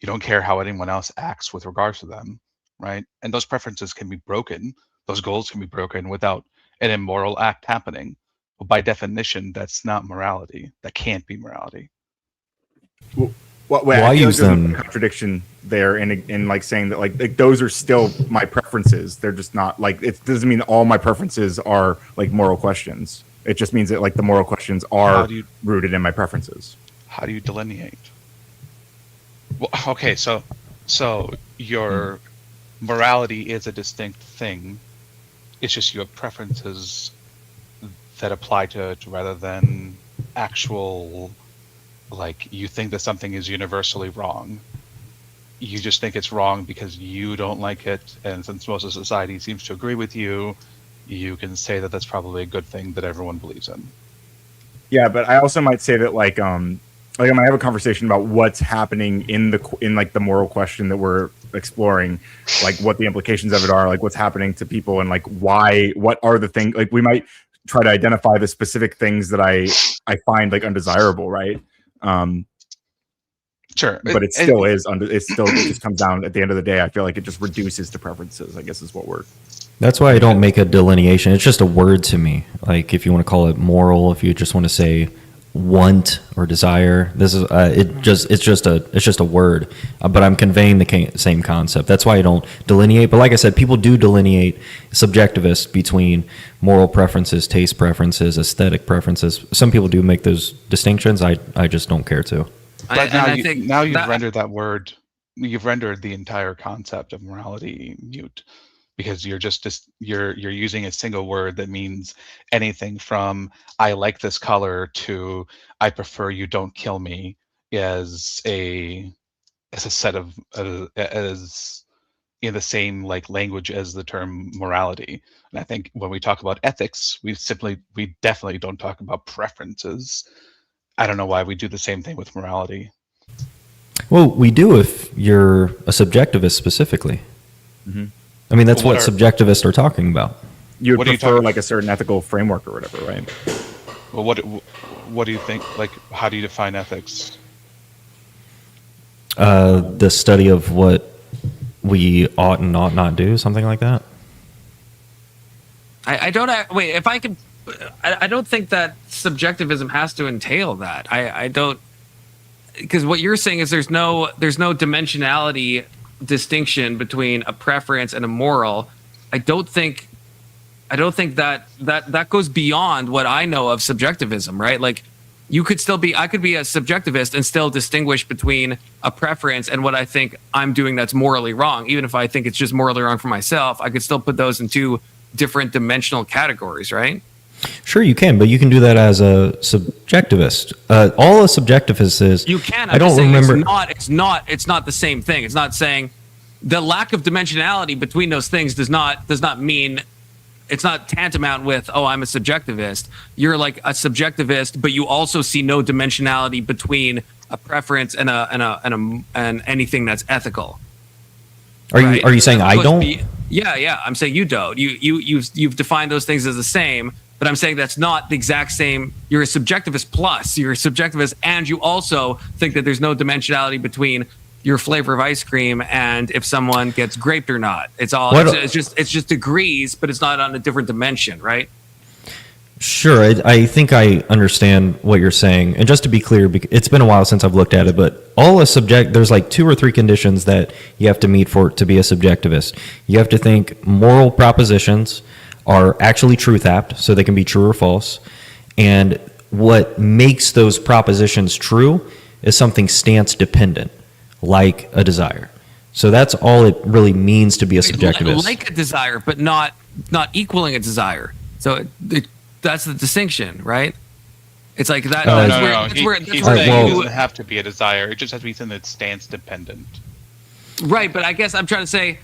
You don't care how anyone else acts with regards to them, right? And those preferences can be broken. Those goals can be broken without an immoral act happening. Well, by definition, that's not morality. That can't be morality. Why use them? Contradiction there, in like saying that like those are still my preferences. They're just not like, it doesn't mean all my preferences are like moral questions. It just means that like the moral questions are rooted in my preferences. How do you delineate? Well, okay, so your morality is a distinct thing. It's just you have preferences that apply to it rather than actual, like, you think that something is universally wrong. You just think it's wrong because you don't like it, and since most of society seems to agree with you, you can say that that's probably a good thing that everyone believes in. Yeah, but I also might say that like I might have a conversation about what's happening in the moral question that we're exploring, like what the implications of it are, like what's happening to people, and like what are the things, like we might try to identify the specific things that I find like undesirable, right? Sure, but it still just comes down at the end of the day. I feel like it just reduces to preferences, I guess is what we're. That's why I don't make a delineation. It's just a word to me. Like if you want to call it moral, if you just want to say want or desire, this is it's just a word, but I'm conveying the same concept. That's why I don't delineate. But like I said, people do delineate, subjectivists, between moral preferences, taste preferences, aesthetic preferences. Some people do make those distinctions. I just don't care to. But now you've rendered that word, you've rendered the entire concept of morality mute, because you're using a single word that means anything from I like this color to I prefer you don't kill me as a set of as in the same like language as the term morality. And I think when we talk about ethics, we definitely don't talk about preferences. I don't know why we do the same thing with morality. Well, we do if you're a subjectivist specifically. Mm-hmm. I mean, that's what subjectivists are talking about. You would prefer like a certain ethical framework or whatever, right? Well, what do you think? Like, how do you define ethics? The study of what we ought and ought not do, something like that. I don't think that subjectivism has to entail that. I don't, because what you're saying is there's no dimensionality distinction between a preference and a moral. I don't think that goes beyond what I know of subjectivism, right? Like I could be a subjectivist and still distinguish between a preference and what I think I'm doing that's morally wrong. Even if I think it's just morally wrong for myself, I could still put those in two different dimensional categories, right? Sure, you can, but you can do that as a subjectivist. All a subjectivist is. You can. I don't remember. It's not the same thing. It's not saying the lack of dimensionality between those things does not mean. It's not tantamount with, oh, I'm a subjectivist. You're like a subjectivist, but you also see no dimensionality between a preference and anything that's ethical. Are you saying I don't? Yeah. I'm saying you don't. You've defined those things as the same, but I'm saying that's not the exact same. You're a subjectivist plus. You're a subjectivist, and you also think that there's no dimensionality between your flavor of ice cream and if someone gets graped or not. It's just degrees, but it's not on a different dimension, right? Sure, I think I understand what you're saying. And just to be clear, it's been a while since I've looked at it, but there's like 2 or 3 conditions that you have to meet to be a subjectivist. You have to think moral propositions are actually truth apt, so they can be true or false. And what makes those propositions true is something stance dependent, like a desire. So that's all it really means to be a subjectivist. Like a desire, but not equaling a desire. So that's the distinction, right? It's like that. No. He's saying it doesn't have to be a desire. It just has to be something that's stance dependent. Right, but I guess I'm trying to say,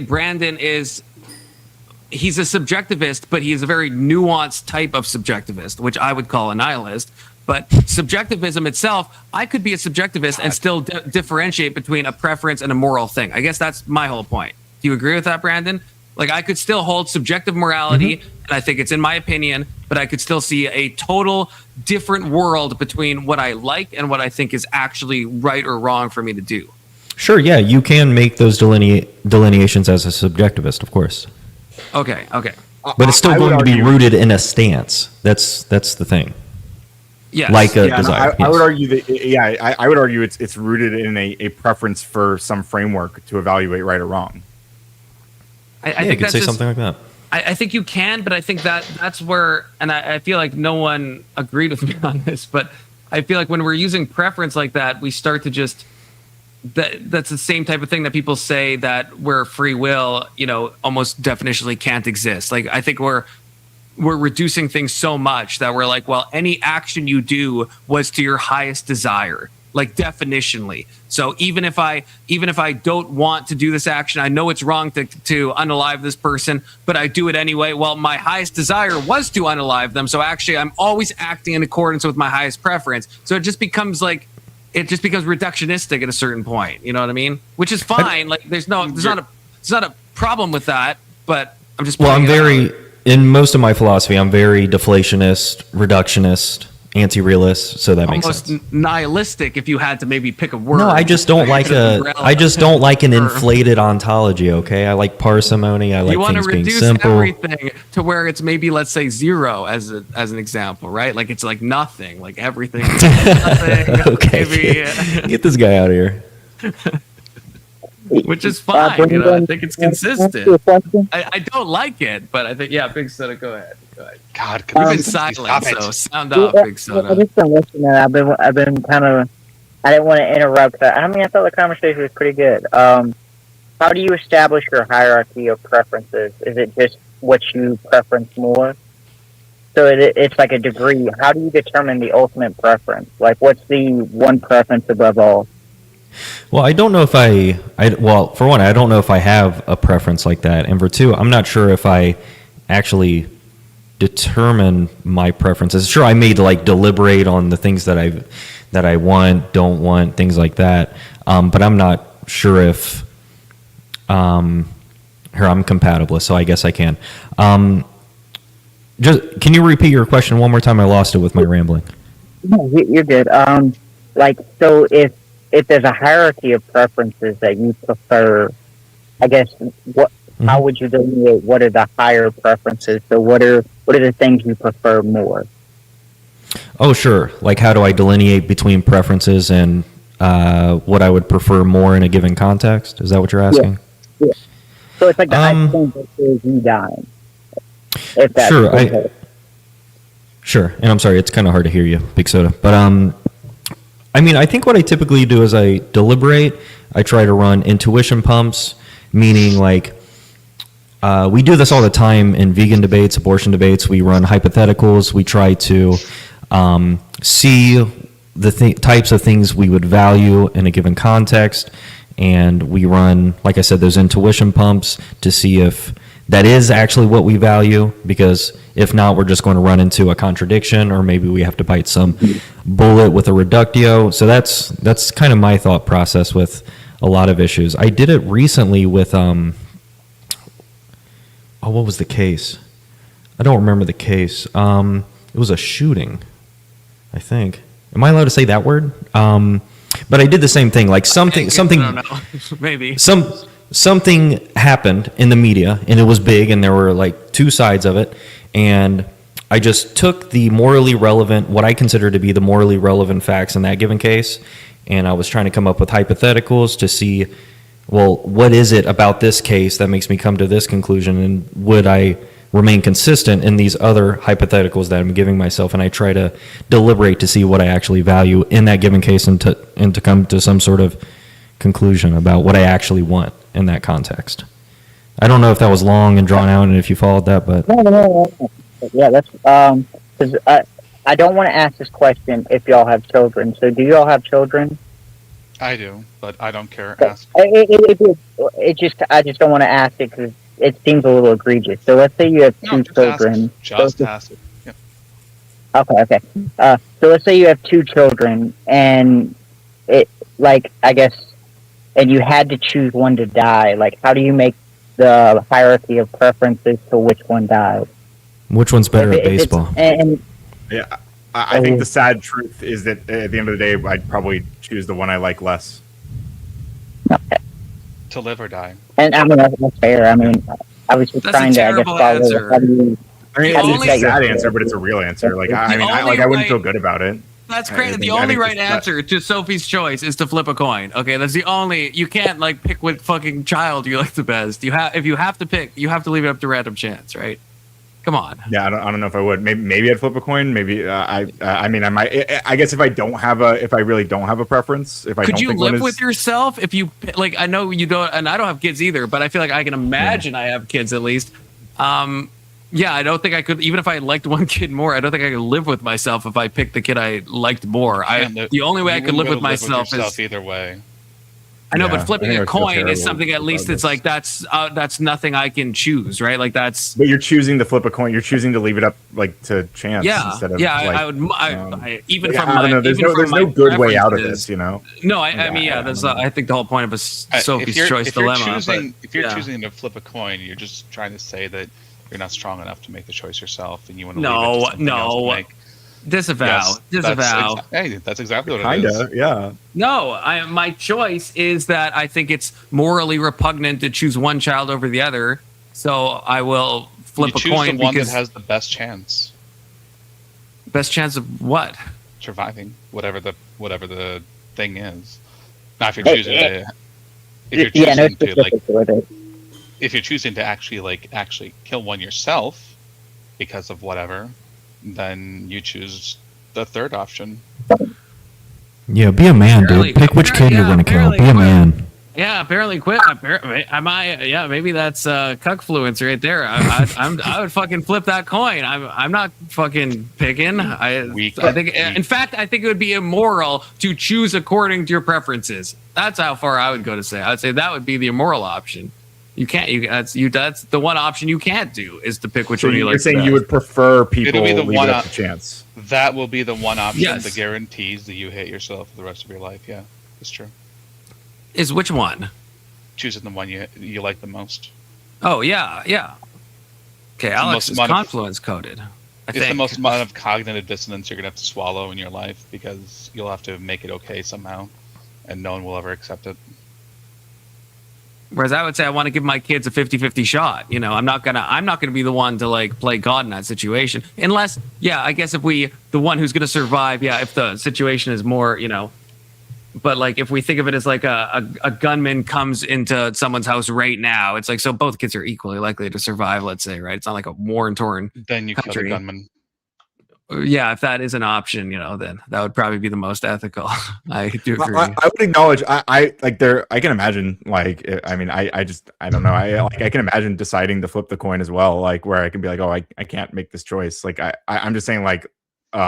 Brandon he's a subjectivist, but he's a very nuanced type of subjectivist, which I would call a nihilist. But subjectivism itself, I could be a subjectivist and still differentiate between a preference and a moral thing. I guess that's my whole point. Do you agree with that, Brandon? Like, I could still hold subjective morality, and I think it's in my opinion, but I could still see a total different world between what I like and what I think is actually right or wrong for me to do. Sure, yeah, you can make those delineations as a subjectivist, of course. Okay. But it's still going to be rooted in a stance. That's the thing. Yes. Like a desire. I would argue that I would argue it's rooted in a preference for some framework to evaluate right or wrong. I think you could say something like that. I think you can, but I think that's where, and I feel like no one agreed with me on this, but I feel like when we're using preference like that, we start to just, that's the same type of thing that people say that where free will, almost definitionally can't exist. Like, I think we're reducing things so much that we're like, well, any action you do was to your highest desire, like definitionally. So even if I don't want to do this action, I know it's wrong to unalive this person, but I do it anyway. Well, my highest desire was to unalive them. So actually I'm always acting in accordance with my highest preference. So it just becomes reductionistic at a certain point. You know what I mean? Which is fine. Like there's not a problem with that, but I'm just, in most of my philosophy, I'm very deflationist, reductionist, anti-realist, so that makes sense. Almost nihilistic if you had to maybe pick a word. No, I just don't like an inflated ontology, okay? I like parsimony, I like things being simple. You want to reduce everything to where it's maybe, let's say, 0 as an example, right? Like it's like nothing, like everything is nothing. Okay, get this guy out of here. Which is fine, I think it's consistent. I don't like it, but I think, Big Soda, go ahead. God, you've been silent, so sound off, Big Soda. I've just been listening. I've been kind of. I didn't want to interrupt. I mean, I thought the conversation was pretty good. How do you establish your hierarchy of preferences? Is it just what you preference more? So it's like a degree. How do you determine the ultimate preference? Like, what's the one preference above all? Well, I don't know if well, for one, I don't know if I have a preference like that. And for two, I'm not sure if I actually determine my preferences. Sure, I may deliberate on the things that I want, don't want, things like that. But I'm not sure if I'm compatible, so I guess I can. Just can you repeat your question one more time? I lost it with my rambling. No, you're good. So if there's a hierarchy of preferences that you prefer, I guess how would you delineate what are the higher preferences? So what are the things you prefer more? Oh, sure. Like, how do I delineate between preferences and what I would prefer more in a given context? Is that what you're asking? Yeah. So it's like the high point versus you dying. Sure. Sure. And I'm sorry, it's kind of hard to hear you, Big Soda. But I mean, I think what I typically do is I deliberate. I try to run intuition pumps, meaning like we do this all the time in vegan debates, abortion debates. We run hypotheticals. We try to see the types of things we would value in a given context. And we run, like I said, those intuition pumps to see if that is actually what we value, because if not, we're just going to run into a contradiction, or maybe we have to bite some bullet with a reductio. So that's kind of my thought process with a lot of issues. I did it recently with what was the case? I don't remember the case. It was a shooting, I think. Am I allowed to say that word? But I did the same thing, like something. I don't know. Maybe something happened in the media, and it was big, and there were like two sides of it, and I just took the morally relevant, what I consider to be the morally relevant facts in that given case, and I was trying to come up with hypotheticals to see, well, what is it about this case that makes me come to this conclusion, and would I remain consistent in these other hypotheticals that I'm giving myself, and I try to deliberate to see what I actually value in that given case, and to come to some sort of conclusion about what I actually want in that context. I don't know if that was long and drawn out and if you followed that, but No. Yeah, that's because I don't want to ask this question if y'all have children. So do y'all have children? I do, but I don't care. Ask. I just don't want to ask it because it seems a little egregious. So let's say you have two children. Just ask it. Yep. Okay. So let's say you have two children, and it, like, I guess, and you had to choose one to die. Like, how do you make the hierarchy of preferences to which one dies? which one's better at baseball? Yeah, I think the sad truth is that at the end of the day, I'd probably choose the one I like less. Okay. To live or die. And I mean, that's fair. I mean, I was just trying to, I guess, follow. Answer. I mean, it's a sad answer, but it's a real answer. Like, I wouldn't feel good about it. That's crazy. The only right answer to Sophie's choice is to flip a coin. Okay, that's the only. You can't like pick what fucking child you like the best. If you have to pick, you have to leave it up to random chance, right? Come on. Yeah, I don't know if I would. Maybe I'd flip a coin. Maybe I mean, I might. I guess if I really don't have a preference, if I could don't you think live with yourself if you like? I know you don't, and I don't have kids either, but I feel like I can imagine I have kids at least. Yeah, I don't think I could. Even if I liked one kid more, I don't think I could live with myself if I picked the kid I liked more. The only way I could live with myself is either way. I know, but flipping a coin is something. At least it's like that's nothing I can choose, right? Like that's. But you're choosing to flip a coin. You're choosing to leave it up like to chance. Yeah, instead of, yeah. like, I would. Even like, from I don't know. There's no good way out of this, you know. No, I mean, yeah. That's. I think the whole point of a Sophie's choice dilemma. If you're choosing to flip a coin, you're just trying to say that you're not strong enough to make the choice yourself, and you want to leave it to something else to make. Disavow. That's exactly what Kinda, it is. Yeah. No, my choice is that I think it's morally repugnant to choose one child over the other. So I will flip a coin the one because that has the best chance. Best chance of what? Surviving whatever the thing is. Now, if you're choosing if you're choosing to actually kill one yourself because of whatever, then you choose the third option. Yeah, be a man, dude. Pick which kid you want to kill. Be a man. Yeah, apparently quit. Maybe that's cuckfluence right there. I would fucking flip that coin. I'm not fucking picking. I think, in fact, I think it would be immoral to choose according to your preferences. That's how far I would go to say. I would say that would be the immoral option. You can't. That's the one option you can't do is to pick which one you like. You're saying you would prefer people It'll be the leave one it up to chance. That will be the one option Yes. that guarantees that you hate yourself for the rest of your life. Yeah, it's true. Is which one? Choosing the one you like the most. Oh yeah. Okay, Alex is confluence coded. It's the most amount of cognitive dissonance you're gonna have to swallow in your life because you'll have to make it okay somehow, and no one will ever accept it. Whereas I would say I want to give my kids a 50-50 shot. You know, I'm not gonna be the one to like play God in that situation. Unless, yeah, I guess if the one who's gonna survive, yeah, if the situation is more, you know. But like if we think of it as like a gunman comes into someone's house right now, it's like so both kids are equally likely to survive, let's say, right? It's not like a war-torn Then you country. kill the gunman. Yeah, if that is an option, you know, then that would probably be the most ethical. I do agree. I would acknowledge. I like there. I can imagine. Like, I mean, I don't know. I can imagine deciding to flip the coin as well. Like, where I can be like, oh, I can't make this choice. Like, I'm just saying, like, if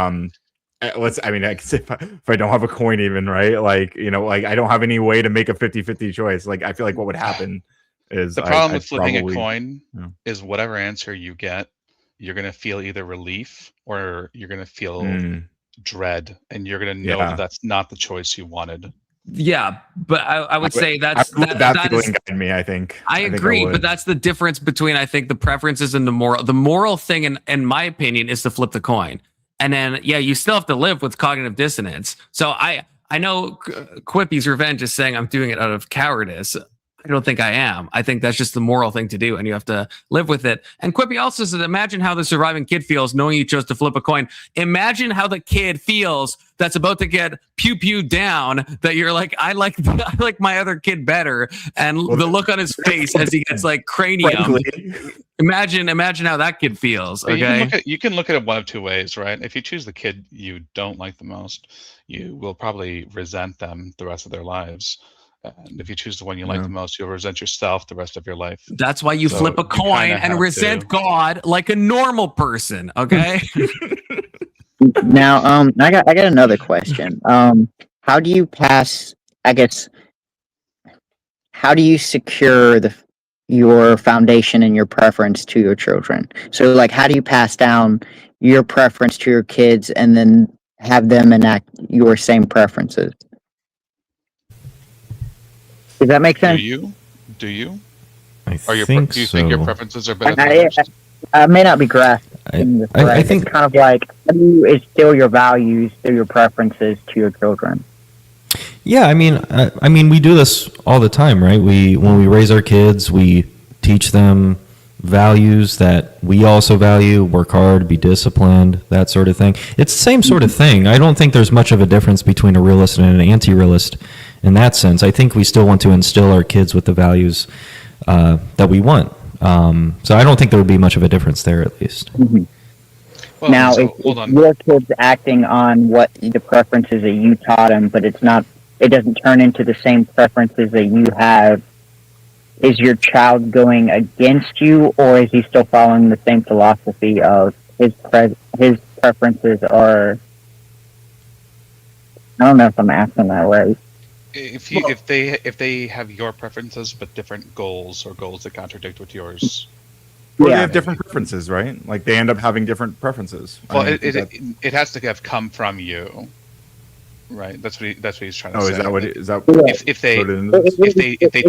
I don't have a coin, even right, like, you know, like I don't have any way to make a 50-50 choice. Like, I feel like what would happen is the problem with flipping a coin is whatever answer you get, you're going to feel either relief or you're going to feel dread, and you're going to know that that's not the choice you wanted. Yeah, but I would say that feeling guide me. I think I agree, but that's the difference between I think the preferences and the moral. The moral thing, in my opinion, is to flip the coin, and then you still have to live with cognitive dissonance. So I know Quippy's revenge is saying I'm doing it out of cowardice. I don't think I am. I think that's just the moral thing to do, and you have to live with it. And Quippy also says, imagine how the surviving kid feels knowing you chose to flip a coin. Imagine how the kid feels that's about to get pew down, that you're like, I like my other kid better. And the look on his face as he gets like cranium. Imagine how that kid feels. Okay. You can look at it one of two ways, right? If you choose the kid you don't like the most, you will probably resent them the rest of their lives. And if you choose the one you like the most, you'll resent yourself the rest of your life. That's why you flip a coin and resent God like a normal person. Okay. Now, I got another question. How do you pass? I guess, how do you secure your foundation and your preference to your children? So, like, how do you pass down your preference to your kids and then have them enact your same preferences? Does that make sense? Do you? I do you think think your so. preferences are better than others? I may not be grasping this right. I think it's kind of like, how do you instill your values through your preferences to your children? Yeah, I mean, we do this all the time, right? When we raise our kids, we teach them values that we also value, work hard, be disciplined, that sort of thing. It's the same sort of thing. I don't think there's much of a difference between a realist and an anti-realist in that sense. I think we still want to instill our kids with the values that we want. So I don't think there would be much of a difference there, at least. Mm-hmm. Well, now, so, if your kid's acting on what the preferences that you taught him, but it doesn't turn into the same preferences that you have, is your child going against you, or is he still following the same philosophy of his preferences are? I don't know if I'm asking that right. If they have your preferences but different goals or goals that contradict with yours. Or they have different preferences, right? Like they end up having different preferences. Well, it has to have come from you, right? That's what he's trying to say. Oh, is that what? Is that if they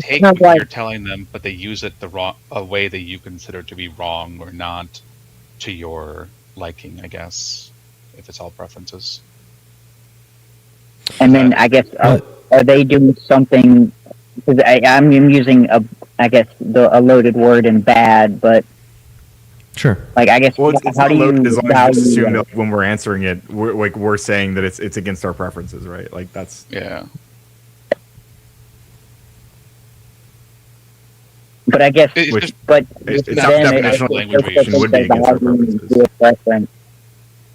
take what you're telling them, but they use it a way that you consider to be wrong or not to your liking, I guess, if it's all preferences. And then I guess are they doing something? Because I'm using a loaded word in bad, but sure. Like I guess, well, it's how not do loaded you as long as you assume that when we're answering it, we're saying that it's against our preferences, right? Like that's But I guess, it's definitional language would be against our preferences.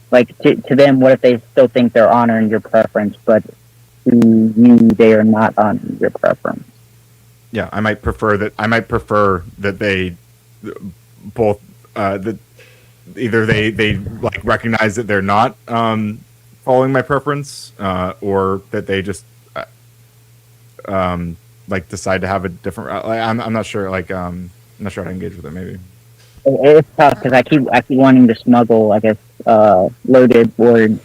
Like to them, what if they still think they're honoring your preference, but to you, they are not honoring your preference? Yeah, I might prefer that they both that either they like recognize that they're not following my preference, or that they just like decide to have a different. I'm not sure. Like I'm not sure how to engage with it. Maybe it's tough because I keep wanting to smuggle, I guess, loaded words.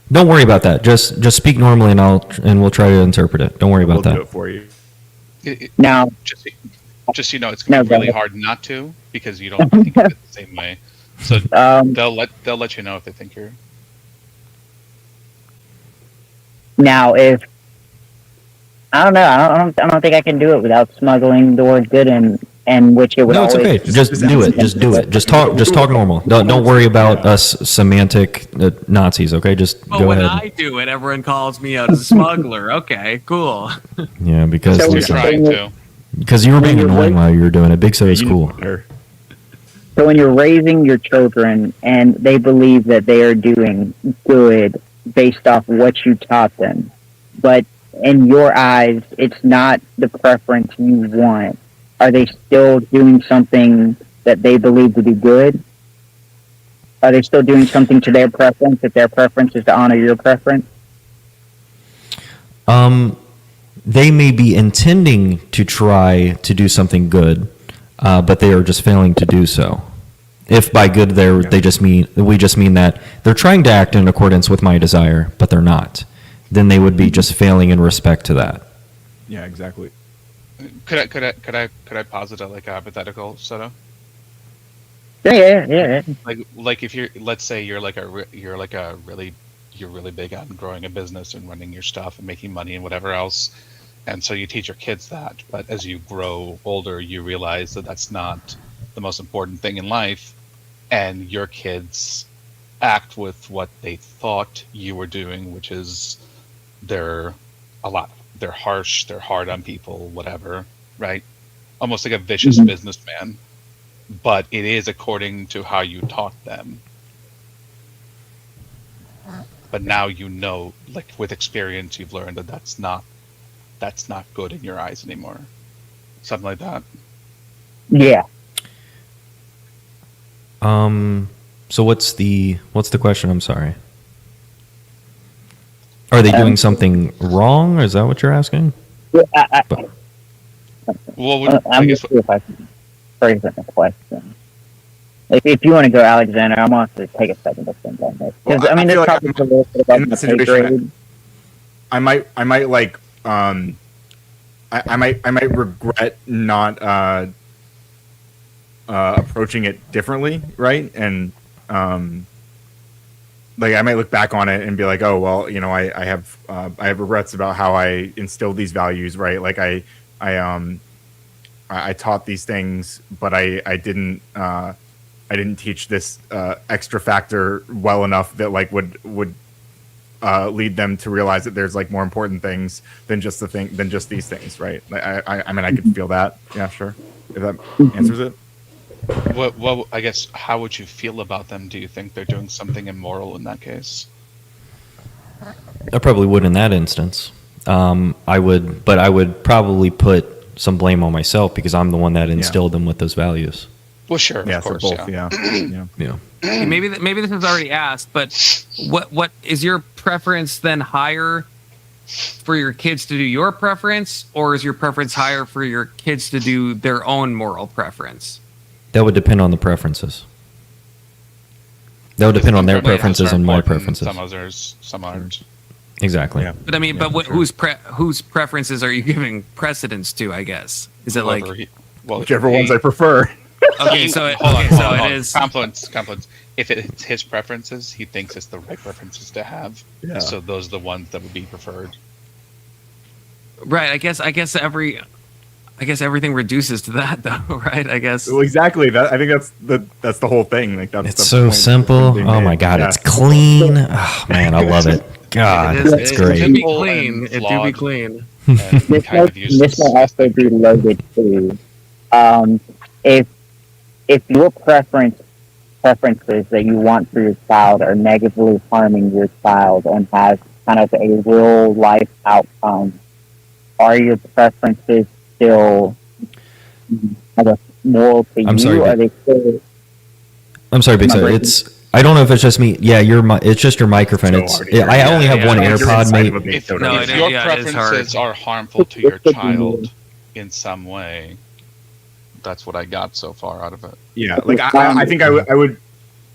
Don't worry about that. Just speak normally, and we'll try to interpret it. Don't worry about that. We'll do it for you. Now, just so you know, it's going to be really hard not to, because you don't think of it the same way. So they'll let you know if they think you're. Now, if I don't know, I don't think I can do it without smuggling the word good and which it would. No, it's okay. Just do it. Just do it. Just talk normal. Don't worry about us semantic Nazis. Okay, just go ahead. When I do it, everyone calls me out as a smuggler. Okay, cool. Yeah, because you're trying to. Because you were being annoying while you were doing it. Big So is cool. So when you're raising your children and they believe that they are doing good based off what you taught them, but in your eyes, it's not the preference you want, are they still doing something that they believe to be good? Are they still doing something to their preference if their preference is to honor your preference? They may be intending to try to do something good, but they are just failing to do so. If by good we just mean that they're trying to act in accordance with my desire, but they're not, then they would be just failing in respect to that. Yeah, exactly. Could I posit a hypothetical, Soto? Yeah. Like if let's say you're really big on growing a business and running your stuff and making money and whatever else, and so you teach your kids that. But as you grow older, you realize that that's not the most important thing in life, and your kids act with what they thought you were doing, which is they're harsh, they're hard on people, whatever, right? Almost like a vicious businessman, but it is according to how you taught them. But now you know, like with experience, you've learned that that's not that's not good in your eyes anymore. Something like that. Yeah. So what's the question? I'm sorry. Are they doing something wrong? Is that what you're asking? Yeah, Well, I I'm guess not sure if I can phrase it in a question. If you want to go, Alexander, I'm going to take a second to think on this. Because, Well, I there's feel like probably a little bit about in my that pay situation, grade. I might like I might regret not approaching it differently, right? And like I might look back on it and be like, oh well, you know, I have regrets about how I instilled these values, right? Like I taught these things, but I didn't teach this extra factor well enough that like would lead them to realize that there's like more important things than just these things, right? Like, I mean, I could feel that. Yeah, sure. If that answers it. Well, I guess, how would you feel about them? Do you think they're doing something immoral in that case? I probably would in that instance. I would probably put some blame on myself because I'm the one that instilled them with those values. Well, sure, Yeah, of so course, both. yeah. Yeah. Maybe this is already asked, but what is your preference then higher for your kids to do your preference, or is your preference higher for your kids to do their own moral preference? That would depend on the preferences. That would depend on their preferences and my preferences. Some others, some aren't. Exactly. Yeah. But I mean, Yeah, but for whose preferences are you giving precedence to? I guess is it like Whichever ones I prefer. okay? So hold on, it is confluence. If it's his preferences, he thinks it's the right preferences to have. Yeah. So those are the ones that would be preferred. right. I guess everything reduces to that, though, right? I guess. Well, exactly. I think that's the whole thing. Like that's It's the so point simple. being Oh made. my God, Yeah. it's clean. Oh man, I love it. God, It is, it's it great. should be Simple clean. and It do be flawed. clean. And This kind of useless. may also be loaded too. If your preferences that you want for your child are negatively harming your child and has kind of a real life outcome, are your preferences still moral to you? I'm sorry, Are they still? I'm sorry, Big Sir. I don't know if it's just me. Yeah, it's just your microphone. So it's. hard to hear. I only have Yeah, one yeah, You're AirPod, inside mate. of a big If, soda. No, if it your is- it is preferences hard. are harmful to your child in some way, that's what I got so far out of it. Yeah, like I think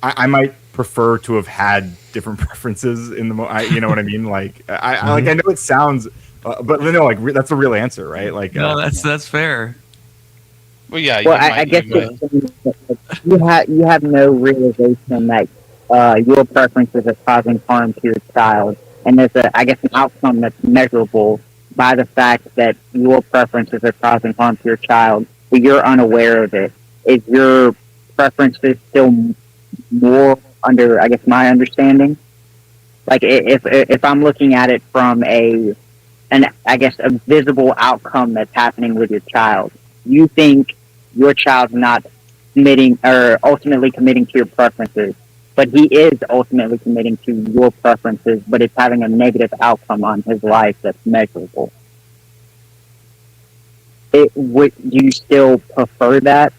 I might prefer to have had different preferences in the you know what I mean? Like I know it sounds, but no, like that's the real answer, right? Like No, that's fair. Well, yeah. Well, I guess you have no realization that your preferences are causing harm to your child, and there's an outcome that's measurable by the fact that your preferences are causing harm to your child, but you're unaware of it. Is your preferences still more under, I guess, my understanding? Like if I'm looking at it from a visible outcome that's happening with your child, you think your child's not committing or ultimately committing to your preferences, but he is ultimately committing to your preferences, but it's having a negative outcome on his life that's measurable. Do you still prefer that?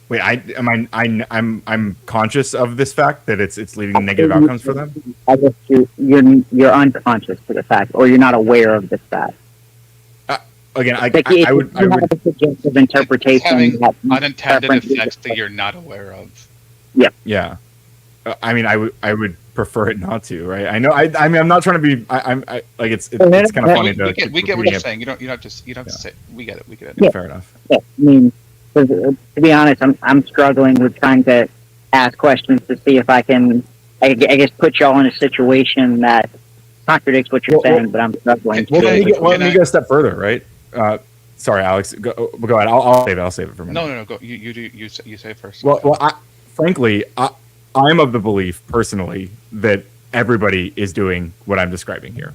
Wait, I'm conscious of this fact that it's leading to negative outcomes for them. I guess you're unconscious to the fact, or you're not aware of this fact. Again, I You have a subjective interpretation. Having that unintended preferences- effects that you're not aware of. yeah. I mean, I would prefer it not to, right? I know. I mean, I'm not trying to be. It's kind of funny to. We get what repeating you're it. saying. You don't have to say. We get it. We get it. Yeah, fair enough. Yeah, I mean, to be honest, I'm struggling with trying to ask questions to see if I can, I guess, put y'all in a situation that contradicts what you're saying, but I'm struggling. Well, let Can me I- go a step further, right? Sorry, Alex. Go ahead. I'll save it for a minute. No. Go. You do. You say first. Well, frankly, I'm of the belief personally that everybody is doing what I'm describing here.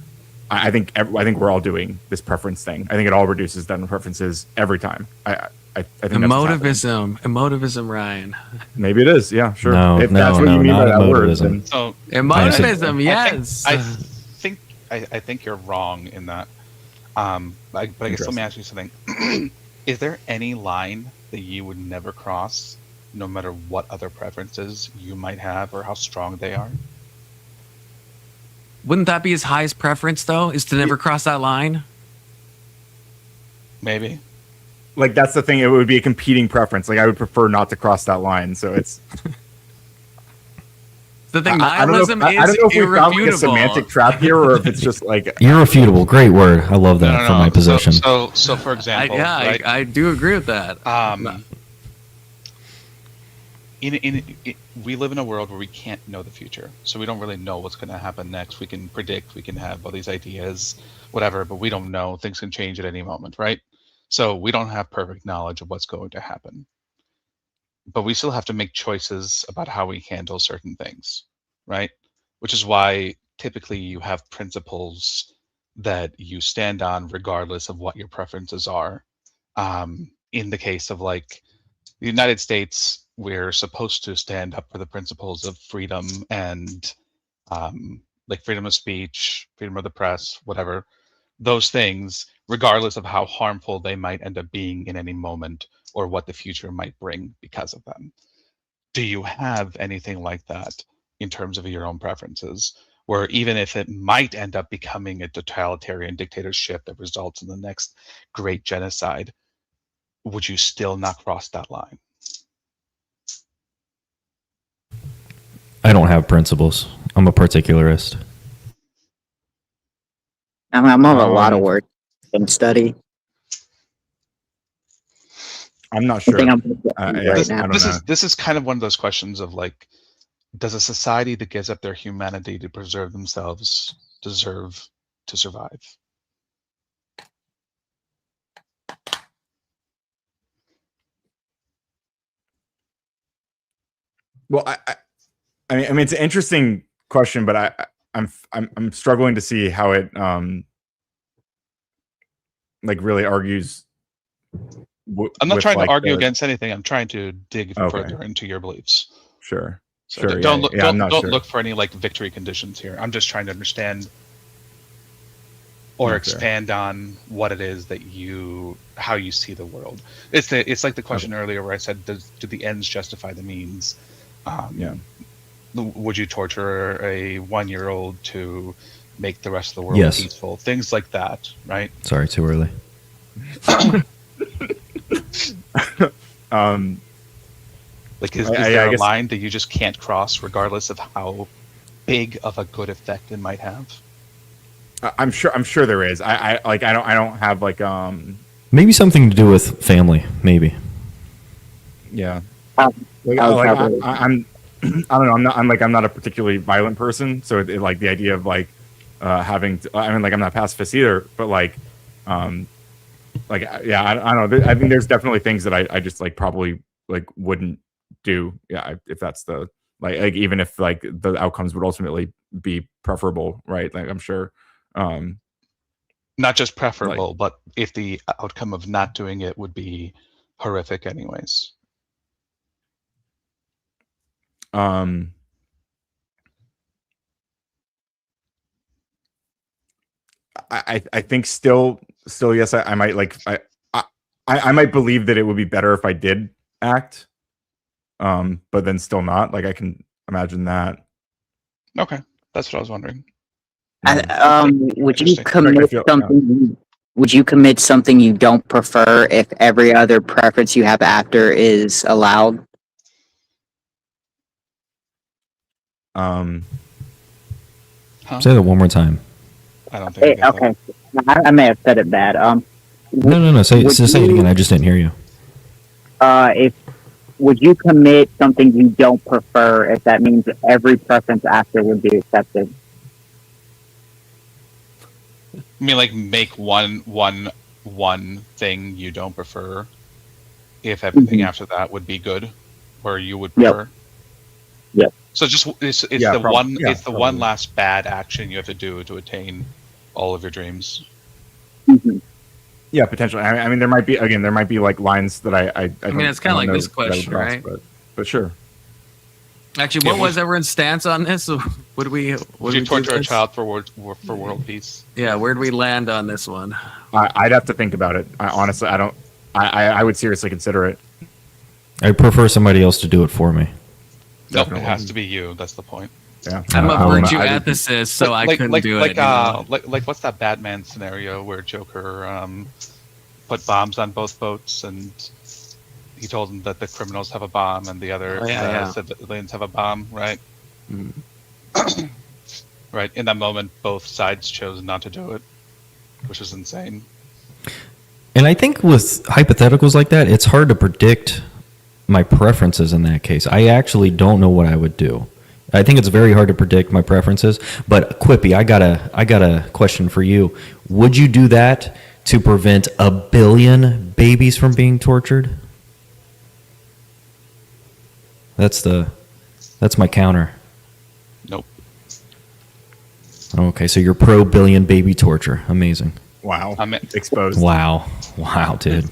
I think we're all doing this preference thing. I think it all reduces down to preferences every time. I think that's what's happening. Emotivism, Ryan. Maybe it is. Yeah, sure. No, if that's what you mean by not that word, emotivism. then So Emotivism, yes. I think I think you're wrong in that. But I guess let me ask you something. Is there any line that you would never cross, no matter what other preferences you might have or how strong they are? Wouldn't that be his highest preference, though, is to never cross that line? Maybe. Like, that's the thing. It would be a competing preference. Like, I would prefer not to cross that line. So it's... The thing, I don't nihilism know if, I don't know if we found like a irrefutable. semantic trap here, or if it's just like... Irrefutable. Great word. I love that for my position. So for example... right? I do agree with that. We live in a world where we can't know the future, so we don't really know what's going to happen next. We can predict, we can have all these ideas, whatever, but we don't know. Things can change at any moment, right? So we don't have perfect knowledge of what's going to happen, but we still have to make choices about how we handle certain things, right? Which is why typically you have principles that you stand on regardless of what your preferences are. In the case of like the United States, we're supposed to stand up for the principles of freedom and like freedom of speech, freedom of the press, whatever, those things, regardless of how harmful they might end up being in any moment or what the future might bring because of them. Do you have anything like that in terms of your own preferences, where even if it might end up becoming a totalitarian dictatorship that results in the next great genocide, would you still not cross that line? I don't have principles. I'm a particularist. I'm on a lot of work and study. I'm not sure. This is kind of one of those questions of like, does a society that gives up their humanity to preserve themselves deserve to survive? Well, I mean, it's an interesting question, but I'm struggling to see how it like really argues. I'm not trying to argue against anything. I'm trying to dig further into your beliefs. Sure. So sure. Don't sure. look for any like victory conditions here. I'm just trying to understand or expand on what it is that how you see the world. It's like the question earlier where I said, do the ends justify the means? Would you torture a 1-year-old to make the rest of the world peaceful? Things like that, right? Sorry, too early. Like, is there a line that you just can't cross, regardless of how big of a good effect it might have? I'm sure there is. I don't have like maybe something to do with family. Maybe. Yeah. I'm I don't know. I'm not a particularly violent person, so like the idea of like having to, I mean, like I'm not pacifist either, but like I don't know. I think there's definitely things that I just like probably like wouldn't do. Yeah, if that's the like even if like the outcomes would ultimately be preferable, right? Like I'm sure. Not just preferable, but if the outcome of not doing it would be horrific anyways. I think still yes, I might like I might believe that it would be better if I did act, but then still not. Like I can imagine that. Okay, that's what I was wondering. Would you commit something? Would you commit something you don't prefer if every other preference you have after is allowed? Say that one more time. I don't think. Okay, I may have said it bad. No. Say it again. I just didn't hear you. Would you commit something you don't prefer if that means every preference after would be accepted? I mean, like make one thing you don't prefer, if everything after that would be good, or you would prefer. Yep. So just it's the one last bad action you have to do to attain all of your dreams. Mm-hmm. Yeah, potentially. I mean, there might be like lines that I mean, it's kind of like this question, right? But sure. Actually, what was everyone's stance on this? Would we torture a child for world peace? Yeah, where'd we land on this one? I'd have to think about it. Honestly, I don't. I would seriously consider it. I prefer somebody else to do it for me. No, it has to be you. That's the point. Yeah, I'm a virtue ethicist, so I couldn't do it. Like what's that Batman scenario where Joker put bombs on both boats, and he told them that the criminals have a bomb, and the other civilians have a bomb, right? Mm. Right. In that moment, both sides chose not to do it, which is insane. And I think with hypotheticals like that, it's hard to predict my preferences in that case. I actually don't know what I would do. I think it's very hard to predict my preferences. But Quippy, I got a question for you. Would you do that to prevent 1 billion babies from being tortured? That's my counter. Nope. Okay, so you're pro billion baby torture. Amazing. Wow. I'm exposed. Wow, dude.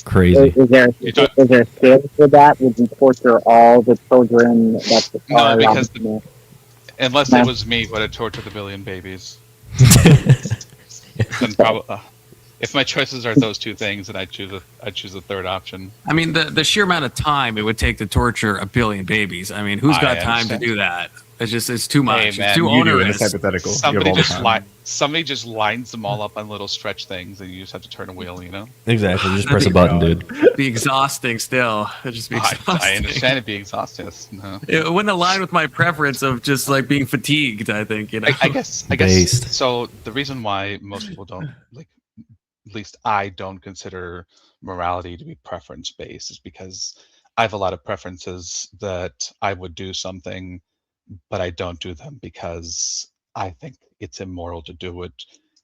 Crazy. Is there a scale for that? Would you torture all the children? No, because unless it was me, would have tortured 1 billion babies. Then probably, if my choices are those two things, then I choose a third option. I mean, the sheer amount of time it would take to torture 1 billion babies. I mean, who's got time to do that? It's too much. Hey, man, it's too onerous. Hypothetical. Somebody just lines them all up on little stretch things, and you just have to turn a wheel. You know. Exactly. Just press a button, dude. It'd be exhausting still. It'd just be exhausting. I understand it being exhausting. No. It wouldn't align with my preference of just like being fatigued. I think I guess. Based. So the reason why most people don't like, at least I don't consider morality to be preference based, is because I have a lot of preferences that I would do something, but I don't do them because I think it's immoral to do it,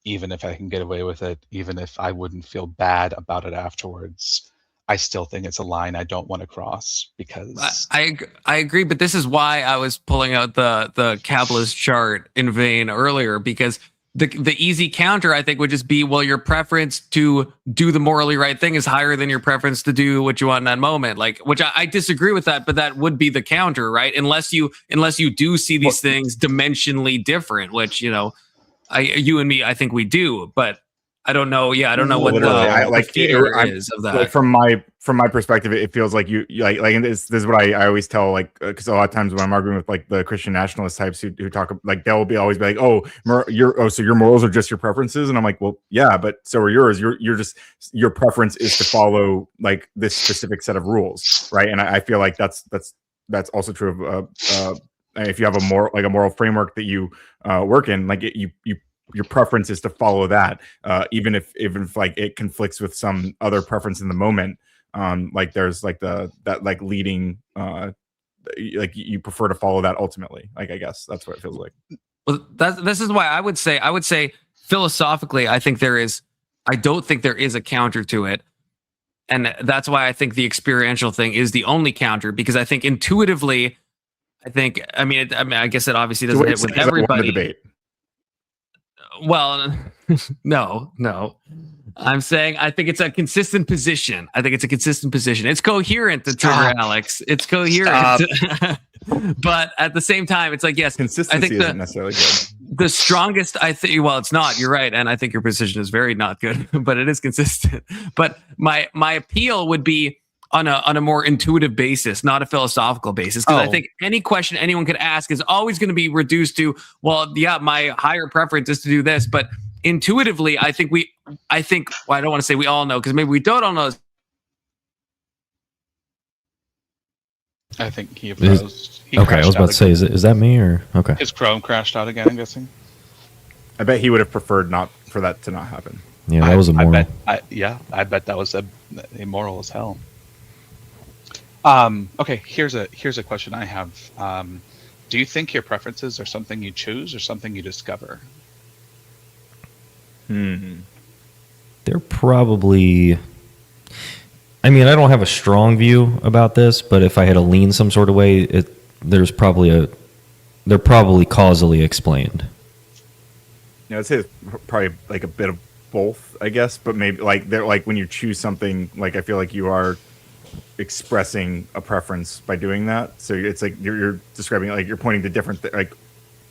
even if I can get away with it, even if I wouldn't feel bad about it afterwards. I still think it's a line I don't want to cross, because I agree, but this is why I was pulling out the Kabbalist chart in vain earlier, because the easy counter, I think, would just be, well, your preference to do the morally right thing is higher than your preference to do what you want in that moment. Like, which I disagree with that, but that would be the counter, right? Unless you do see these things dimensionally different, which, you and me, I think we do, but I don't know. Yeah, I don't know what the fear is of that. Like from my perspective, it feels like you like and this is what I always tell, like, because a lot of times when I'm arguing with like the Christian nationalist types who talk, like, they'll always be like, so your morals are just your preferences, and I'm like, well, yeah, but so are yours. You're just, your preference is to follow like this specific set of rules, right? And I feel like that's also true of if you have a moral framework that you work in, like your preference is to follow that, even if like it conflicts with some other preference in the moment. Like there's like that leading, like you prefer to follow that ultimately. Like, I guess that's what it feels like. Well, this is why I would say philosophically, I don't think there is a counter to it. And that's why I think the experiential thing is the only counter, because I think intuitively, I guess it obviously doesn't hit with everybody. Debate. Well, no. I'm saying I think it's a consistent position. It's coherent to trigger Alex. It's coherent. But at the same time, it's like, yes, consistency isn't necessarily good. The strongest, well, it's not. You're right, and I think your position is very not good, but it is consistent. But my appeal would be on a more intuitive basis, not a philosophical basis. Because I think any question anyone could ask is always going to be reduced to, well, yeah, my higher preference is to do this. But intuitively, I think I don't want to say we all know, because maybe we don't all know. I think he opposed. Okay, I was about to say, is that me or okay? His Chrome crashed out again, I'm guessing. I bet he would have preferred for that to not happen. Yeah, that was immoral. I bet that was immoral as hell. Okay, here's a question I have. Do you think your preferences are something you choose or something you discover? They're probably, I mean, I don't have a strong view about this, but if I had to lean some sort of way, they're probably causally explained. Yeah, I'd say it's probably like a bit of both, I guess, but maybe like they're like when you choose something, like I feel like you are expressing a preference by doing that. So it's like you're describing, like you're pointing to different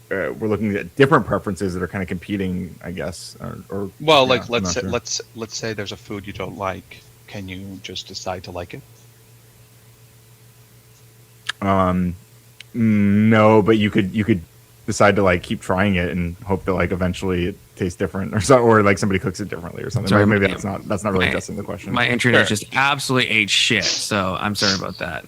we're looking at different preferences that are kind of competing, I guess. Or well, yeah, like let's say there's a food you don't like. Can you just decide to like it? No, but you could decide to like keep trying it and hope that like eventually it tastes different or so, or like somebody cooks it differently or something. Sorry, Maybe that's not really addressing the question. My internet just absolutely ate shit, so I'm sorry about that.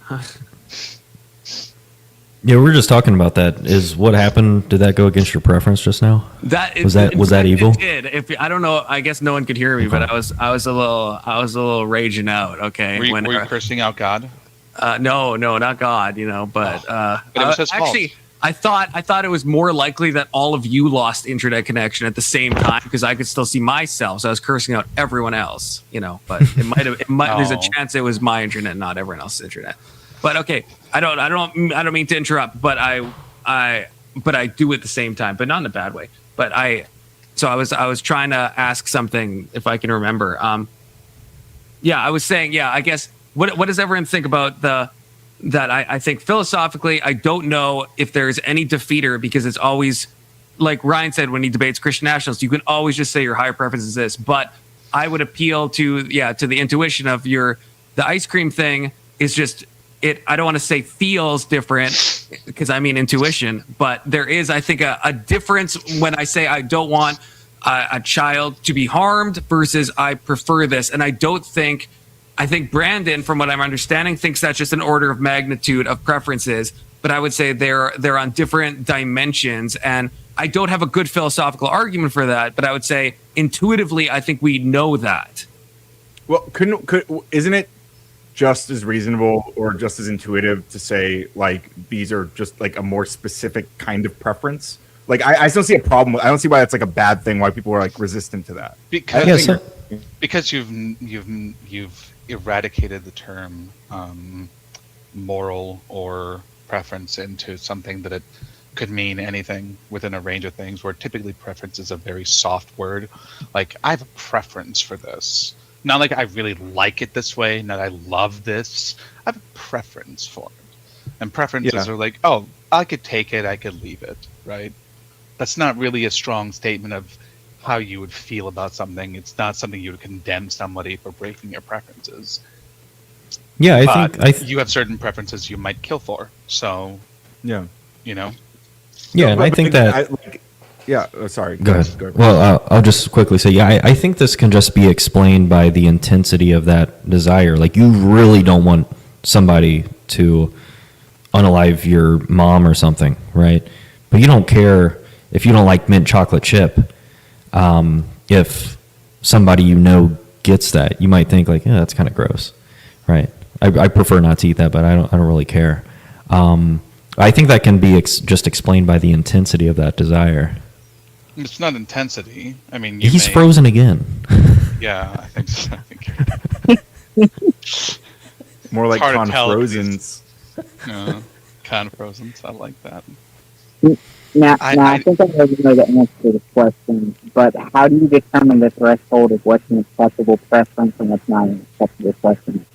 Yeah, we were just talking about that. Is what happened? Did that go against your preference just now? Was that evil? It did. I don't know. I guess no one could hear me, but I was a little raging out. Okay, were you cursing out God? No, not God. But it was his fault. Actually, I thought it was more likely that all of you lost internet connection at the same time because I could still see myself, so I was cursing out everyone else. But it might. There's a chance it was my internet, not everyone else's internet. But okay, I don't mean to interrupt, but I do at the same time, but not in a bad way. But I was trying to ask something if I can remember. I was saying, I guess what does everyone think about that I think philosophically, I don't know if there's any defeater because it's always like Ryan said when he debates Christian nationalists, you can always just say your higher preference is this. But I would appeal to the intuition of the ice cream thing is just it. I don't want to say feels different because I mean intuition, but there is, I think, a difference when I say I don't want a child to be harmed versus I prefer this. And I think Brandon, from what I'm understanding, thinks that's just an order of magnitude of preferences. But I would say they're on different dimensions. And I don't have a good philosophical argument for that. But I would say intuitively, I think we know that. Well, isn't it just as reasonable or just as intuitive to say like these are just like a more specific kind of preference? Like I still see a problem. I don't see why that's like a bad thing. Why people are like resistant to that? Because you've eradicated the term moral or preference into something that it could mean anything within a range of things, where typically preference is a very soft word. Like I have a preference for this. Not like I really like it this way, not I love this. I have a preference for it. And preferences are like, oh, I could take it, I could leave it, right? That's not really a strong statement of how you would feel about something. It's not something you would condemn somebody for breaking your preferences. Yeah, I think you have certain preferences you might kill for. So, yeah, Yeah, and I think that. Sorry. Go ahead. Well, I'll just quickly say, I think this can just be explained by the intensity of that desire. Like, you really don't want somebody to unalive your mom or something, right? But you don't care if you don't like mint chocolate chip. If somebody gets that, you might think like, yeah, that's kind of gross, right? I prefer not to eat that, but I don't really care. I think that can be just explained by the intensity of that desire. It's not intensity. I mean, he's frozen again. Yeah, I think so. More like Confrozens. Confrozens. I like that. Now, I think I already know the answer to the question, but how do you determine the threshold of what's an acceptable preference and what's not an acceptable preference?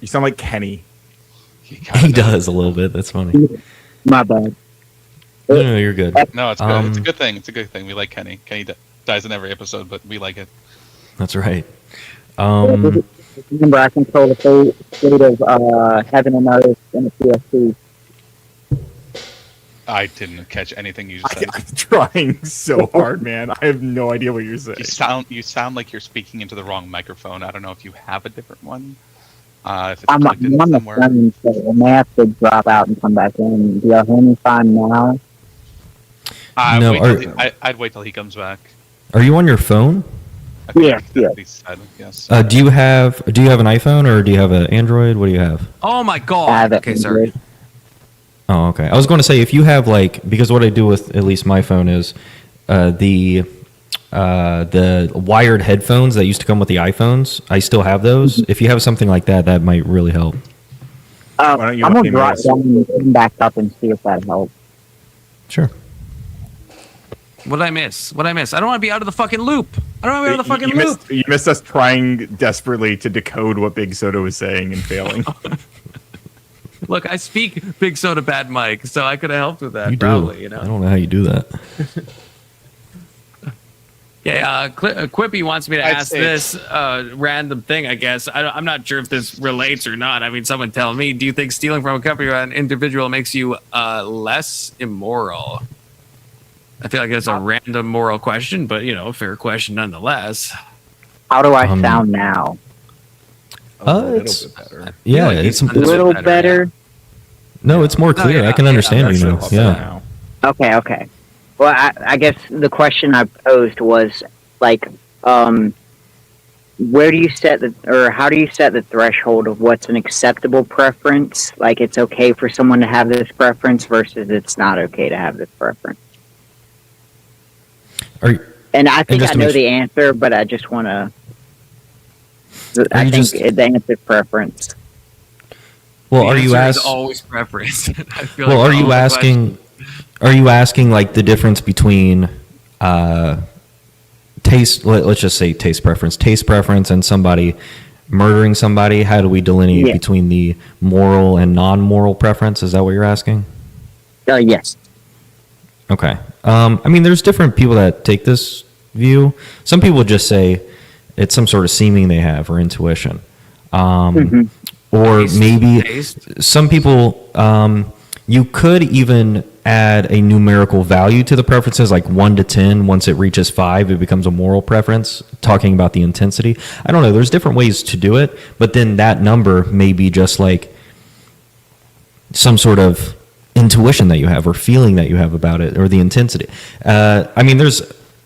You sound like Kenny. He does a little bit. That's funny. My bad. No, you're good. No, it's good. It's a good thing. It's a good thing. We like Kenny. Kenny dies in every episode, but we like it. That's right. Remember, I control the fate of heaven and earth in the PSP. I didn't catch anything you said. I'm trying so hard, man. I have no idea what you're saying. You sound like you're speaking into the wrong microphone. I don't know if you have a different one. If it's I'm on the phone, so I may have to drop out and come back in. Do y'all hear me fine now? I'd wait till he comes back. Are you on your phone? Yes. Yes. Do you have an iPhone or do you have an Android? What do you have? Oh my God. Okay, sorry. Oh, okay. I was going to say, if you have because what I do with at least my phone is the wired headphones that used to come with the iPhones. I still have those. If you have something like that, that might really help. I'm going to drop down and come back up and see if that helps. Sure. What did I miss? I don't want to be out of the fucking loop. I don't know the fucking loop. You missed us trying desperately to decode what Big Soda was saying and failing. Look, I speak Big Soda Bad Mike, so I could have helped with that. You probably, do. you know. I don't know how you do that. Yeah, Quippy wants me to I'd ask say- this random thing, I guess. I'm not sure if this relates or not. I mean, someone tell me, do you think stealing from a company or an individual makes you less immoral? I feel like it's a random moral question, but, a fair question nonetheless. How do I sound now? A little It's bit better. yeah, like it's you A sound little better, better. no, it's more clear. yeah, I can yeah, understand That's you now. it. Yeah. Now. Okay. Well, I guess the question I posed was like, where do you set how do you set the threshold of what's an acceptable preference? Like, it's okay for someone to have this preference versus it's not okay to have this preference. And I think I know the answer, but I just want to. I think the answer is preference. Well, The are you answer is asking? always preference. I feel Well, like are you asking? Are you asking like the difference between taste? Let's just say taste preference, and somebody murdering somebody? How do we delineate between the moral and non-moral preference? Is that what you're asking? Yes. Okay. I mean, there's different people that take this view. Some people just say it's some sort of seeming they have or intuition. Or maybe some people, you could even add a numerical value to the preferences, like 1 to 10. Once it reaches 5, it becomes a moral preference, talking about the intensity. I don't know. There's different ways to do it, but then that number may be just like some sort of intuition that you have or feeling that you have about it, or the intensity. I mean, there's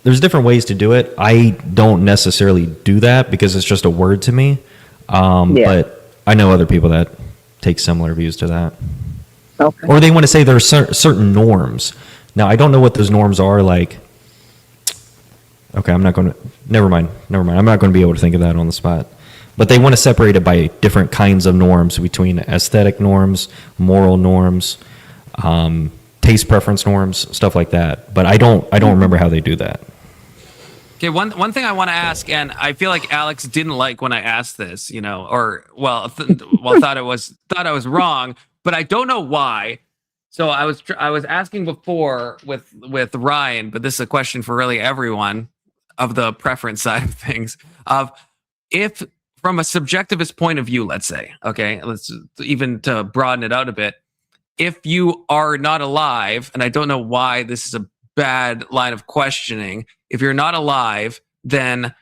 different ways to do it. I don't necessarily do that because it's just a word to me. But I know other people that take similar views to that. Okay. Or they want to say there are certain norms. Now, I don't know what those norms are. Like, okay, I'm not going to. Never mind. I'm not going to be able to think of that on the spot. But they want to separate it by different kinds of norms between aesthetic norms, moral norms, taste preference norms, stuff like that. But I don't remember how they do that. Okay, one thing I want to ask, and I feel like Alex didn't like when I asked this, or thought I was wrong, but I don't know why. So I was asking before with Ryan, but this is a question for really everyone of the preference side of things. Of if from a subjectivist point of view, let's say, okay, let's even to broaden it out a bit. If you are not alive, and I don't know why this is a bad line of questioning. If you're not alive, then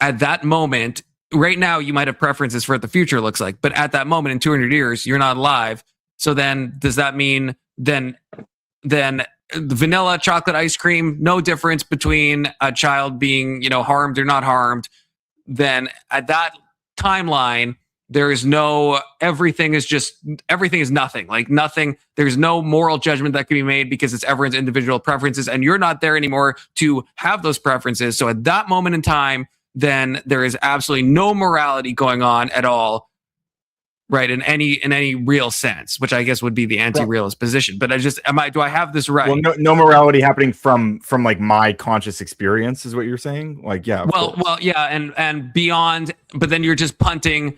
at that moment, right now, you might have preferences for what the future looks like. But at that moment in 200 years, you're not alive. So then does that mean then vanilla chocolate ice cream, no difference between a child being, harmed or not harmed? Then at that timeline, there is no, everything is nothing, like nothing. There's no moral judgment that can be made because it's everyone's individual preferences, and you're not there anymore to have those preferences. So at that moment in time, then there is absolutely no morality going on at all, right? In any real sense, which I guess would be the anti-realist position. But do I have this right? Well, no morality happening from like my conscious experience is what you're saying. Like, yeah. Well, yeah, and beyond. But then you're just punting.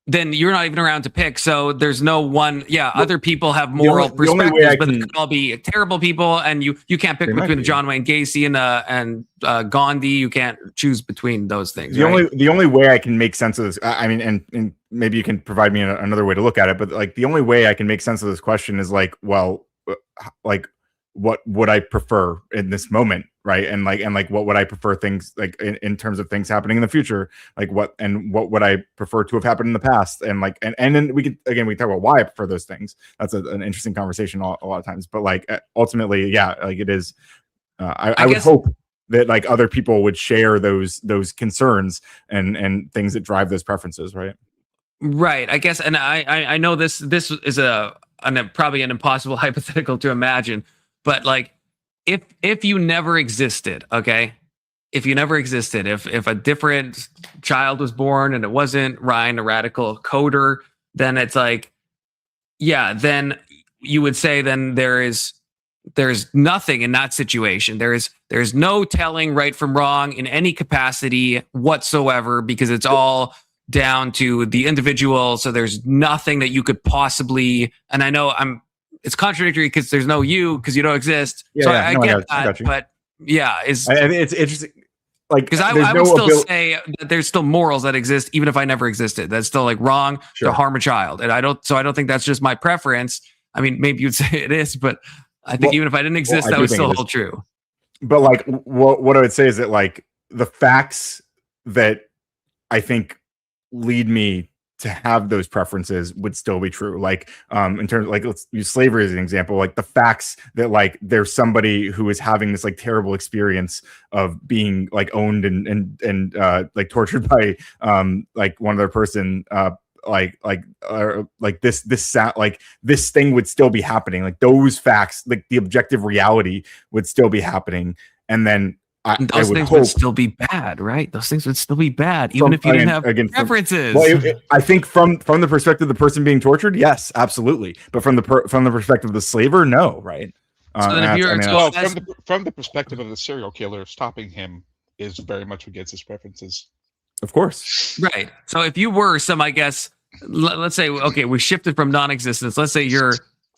Then you're not even around to pick. So there's no one. Yeah, other people have moral perspectives, but they can all be terrible people, and you can't pick between John Wayne Gacy and Gandhi. You can't choose between those things. The only way I can make sense of this, I mean, and maybe you can provide me another way to look at it, but like the only way I can make sense of this question is like, well, like what would I prefer in this moment, right? And what would I prefer things like in terms of things happening in the future, like what would I prefer to have happened in the past, and then we talk about why I prefer those things. That's an interesting conversation a lot of times, but like ultimately, yeah, like it is. I would hope that like other people would share those concerns and things that drive those preferences, right? Right. I guess, and I know this is probably an impossible hypothetical to imagine. But like, if you never existed, okay, if a different child was born and it wasn't Ryan, a radical coder, then it's like, yeah, then you would say then there is there's nothing in that situation. There's no telling right from wrong in any capacity whatsoever, because it's all down to the individual. So there's nothing that you could possibly, and I know it's contradictory because there's no you, because you don't exist. So I get that, but yeah, it's interesting. Like, because I would still say that there's still morals that exist even if I never existed. That's still like wrong to harm a child, and I don't think that's just my preference. I mean, maybe you'd say it is, but I think even if I didn't exist, that would still hold true. But like, what I would say is that like the facts that I think lead me to have those preferences would still be true. Like, in terms of, like, let's use slavery as an example. Like the facts that like there's somebody who is having this like terrible experience of being like owned and like tortured by like one other person, like this thing would still be happening. Like those facts, like the objective reality would still be happening, and then those things would still be bad, right? Those things would still be bad, even if you didn't have preferences. I think from the perspective of the person being tortured, yes, absolutely. But from the perspective of the slaver, no, right? So from the perspective of the serial killer, stopping him is very much against his preferences. Of course, right. So if you were some, I guess, let's say, okay, we shifted from non-existence. Let's say you're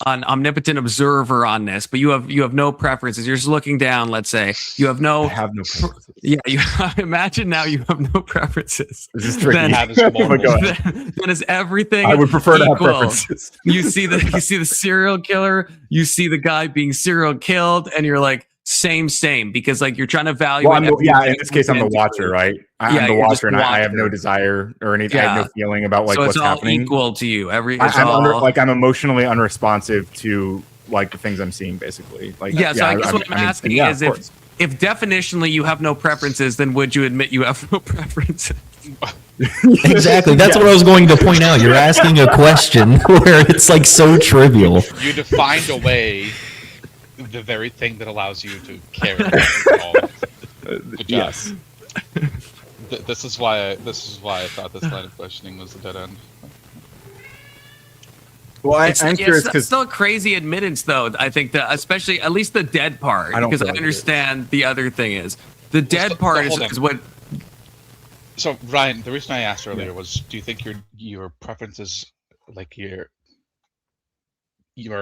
an omnipotent observer on this, but you have no preferences. You're just looking down. Let's say you have no. I have no preferences. Yeah, you imagine now you have no preferences. This is tricky. Then is everything? I would prefer equal. to have preferences. You see the serial killer. You see the guy being serial killed, and you're like, same, because like you're trying to value. Well, in this case, I'm the watcher, right? I'm the watcher, and I have no desire or anything. I have no feeling about like what's happening. It's all equal to you. I'm emotionally unresponsive to like the things I'm seeing, basically. Like, so I guess what I'm asking is if definitionally you have no preferences, then would you admit you have no preferences? Exactly. That's what I was going to point out. You're asking a question where it's like so trivial. You defined away the very thing that allows you to care about all. Good job. Yes. This is why I thought this line of questioning was a dead end. Well, I'm curious because it's still a crazy admittance, though. I think that, especially at least the dead part, because I understand the other thing is the dead part is what. So Ryan, the reason I asked earlier was, do you think your preferences, like your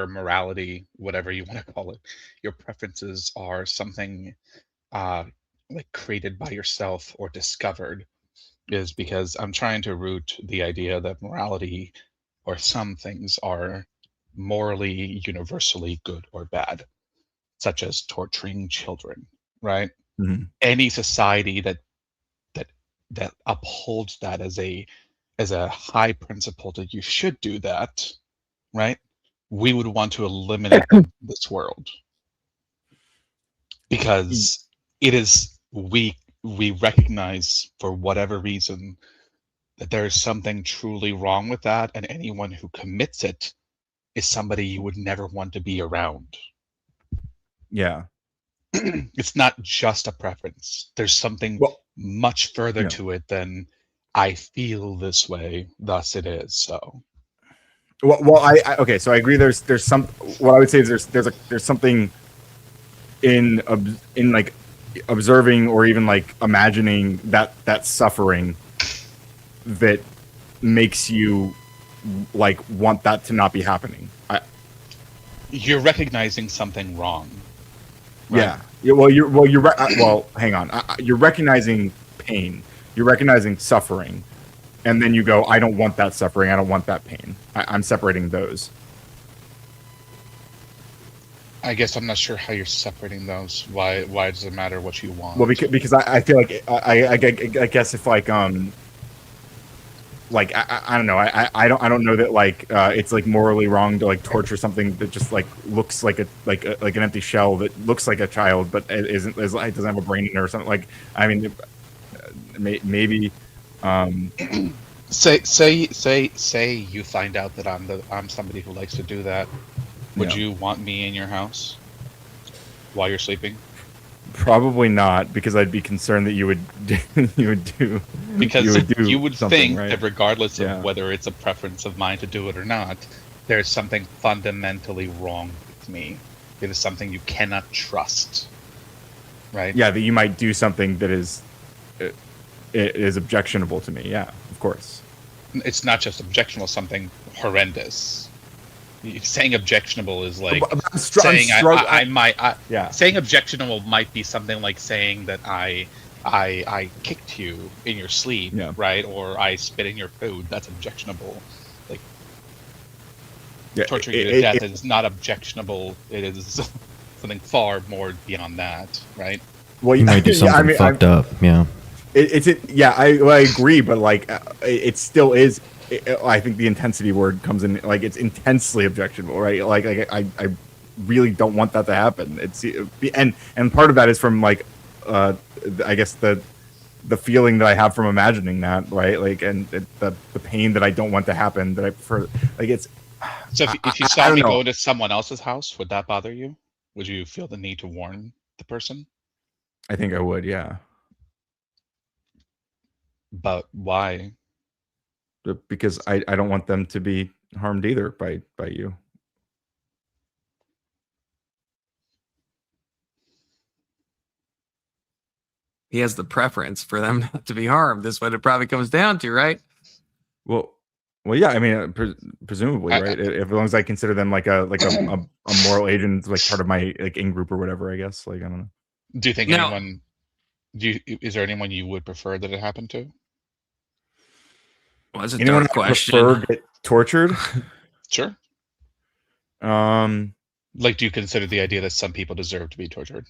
morality, whatever you want to call it, your preferences are something like created by yourself or discovered? Is because I'm trying to root the idea that morality or some things are morally universally good or bad, such as torturing children, right? Mm-hmm. Any society that upholds that as a high principle that you should do that, right? We would want to eliminate this world, because it is we recognize, for whatever reason, that there is something truly wrong with that, and anyone who commits it is somebody you would never want to be around. Yeah. It's not just a preference. There's something much further to it than I feel this way, thus it is so. Well, I okay, so I agree. There's some. What I would say is there's something in like observing or even like imagining that suffering that makes you like want that to not be happening. You're recognizing something wrong. Right? Yeah. Well, hang on. You're recognizing pain. You're recognizing suffering. And then you go, I don't want that suffering. I don't want that pain. I'm separating those. I guess I'm not sure how you're separating those. Why does it matter what you want? Well, because I feel like I guess if like I don't know. I don't know that like it's like morally wrong to like torture something that just like looks like an empty shell that looks like a child but it doesn't have a brain in it or something. Like, I mean, maybe. Say you find out that I'm somebody who likes to do that. Would you want me in your house while you're sleeping? Probably not, because I'd be concerned that you would do. Because you would think right? that regardless of whether it's a preference of mine to do it or not, there's something fundamentally wrong with me. It is something you cannot trust, right? Yeah, that you might do something that is it is objectionable to me. Yeah, of course. It's not just objectionable; something horrendous. Saying objectionable is like saying saying objectionable might be something like saying that I kicked you in your sleep, right? Or I spit in your food. That's objectionable. Like torturing you to death is not objectionable. It is something far more beyond that, right? Well, you might do something fucked up. Yeah. I agree, but like it still is. I think the intensity word comes in, like it's intensely objectionable, right? Like I really don't want that to happen. And part of that is from like I guess the feeling that I have from imagining that, right? Like and the pain that I don't want to happen, that I prefer. Like it's. So if you saw me go to someone else's house, would that bother you? Would you feel the need to warn the person? I think I would, yeah. But why? Because I don't want them to be harmed either by you. He has the preference for them not to be harmed. That's what it probably comes down to, right? Well, yeah. I mean, presumably, right? As long as I consider them like a moral agent, like part of my like in group or whatever. I guess. Like I don't know. Do you think anyone? Is there anyone you would prefer that it happened to? Well, that's a dark question. Prefer get tortured? Sure. Like, do you consider the idea that some people deserve to be tortured?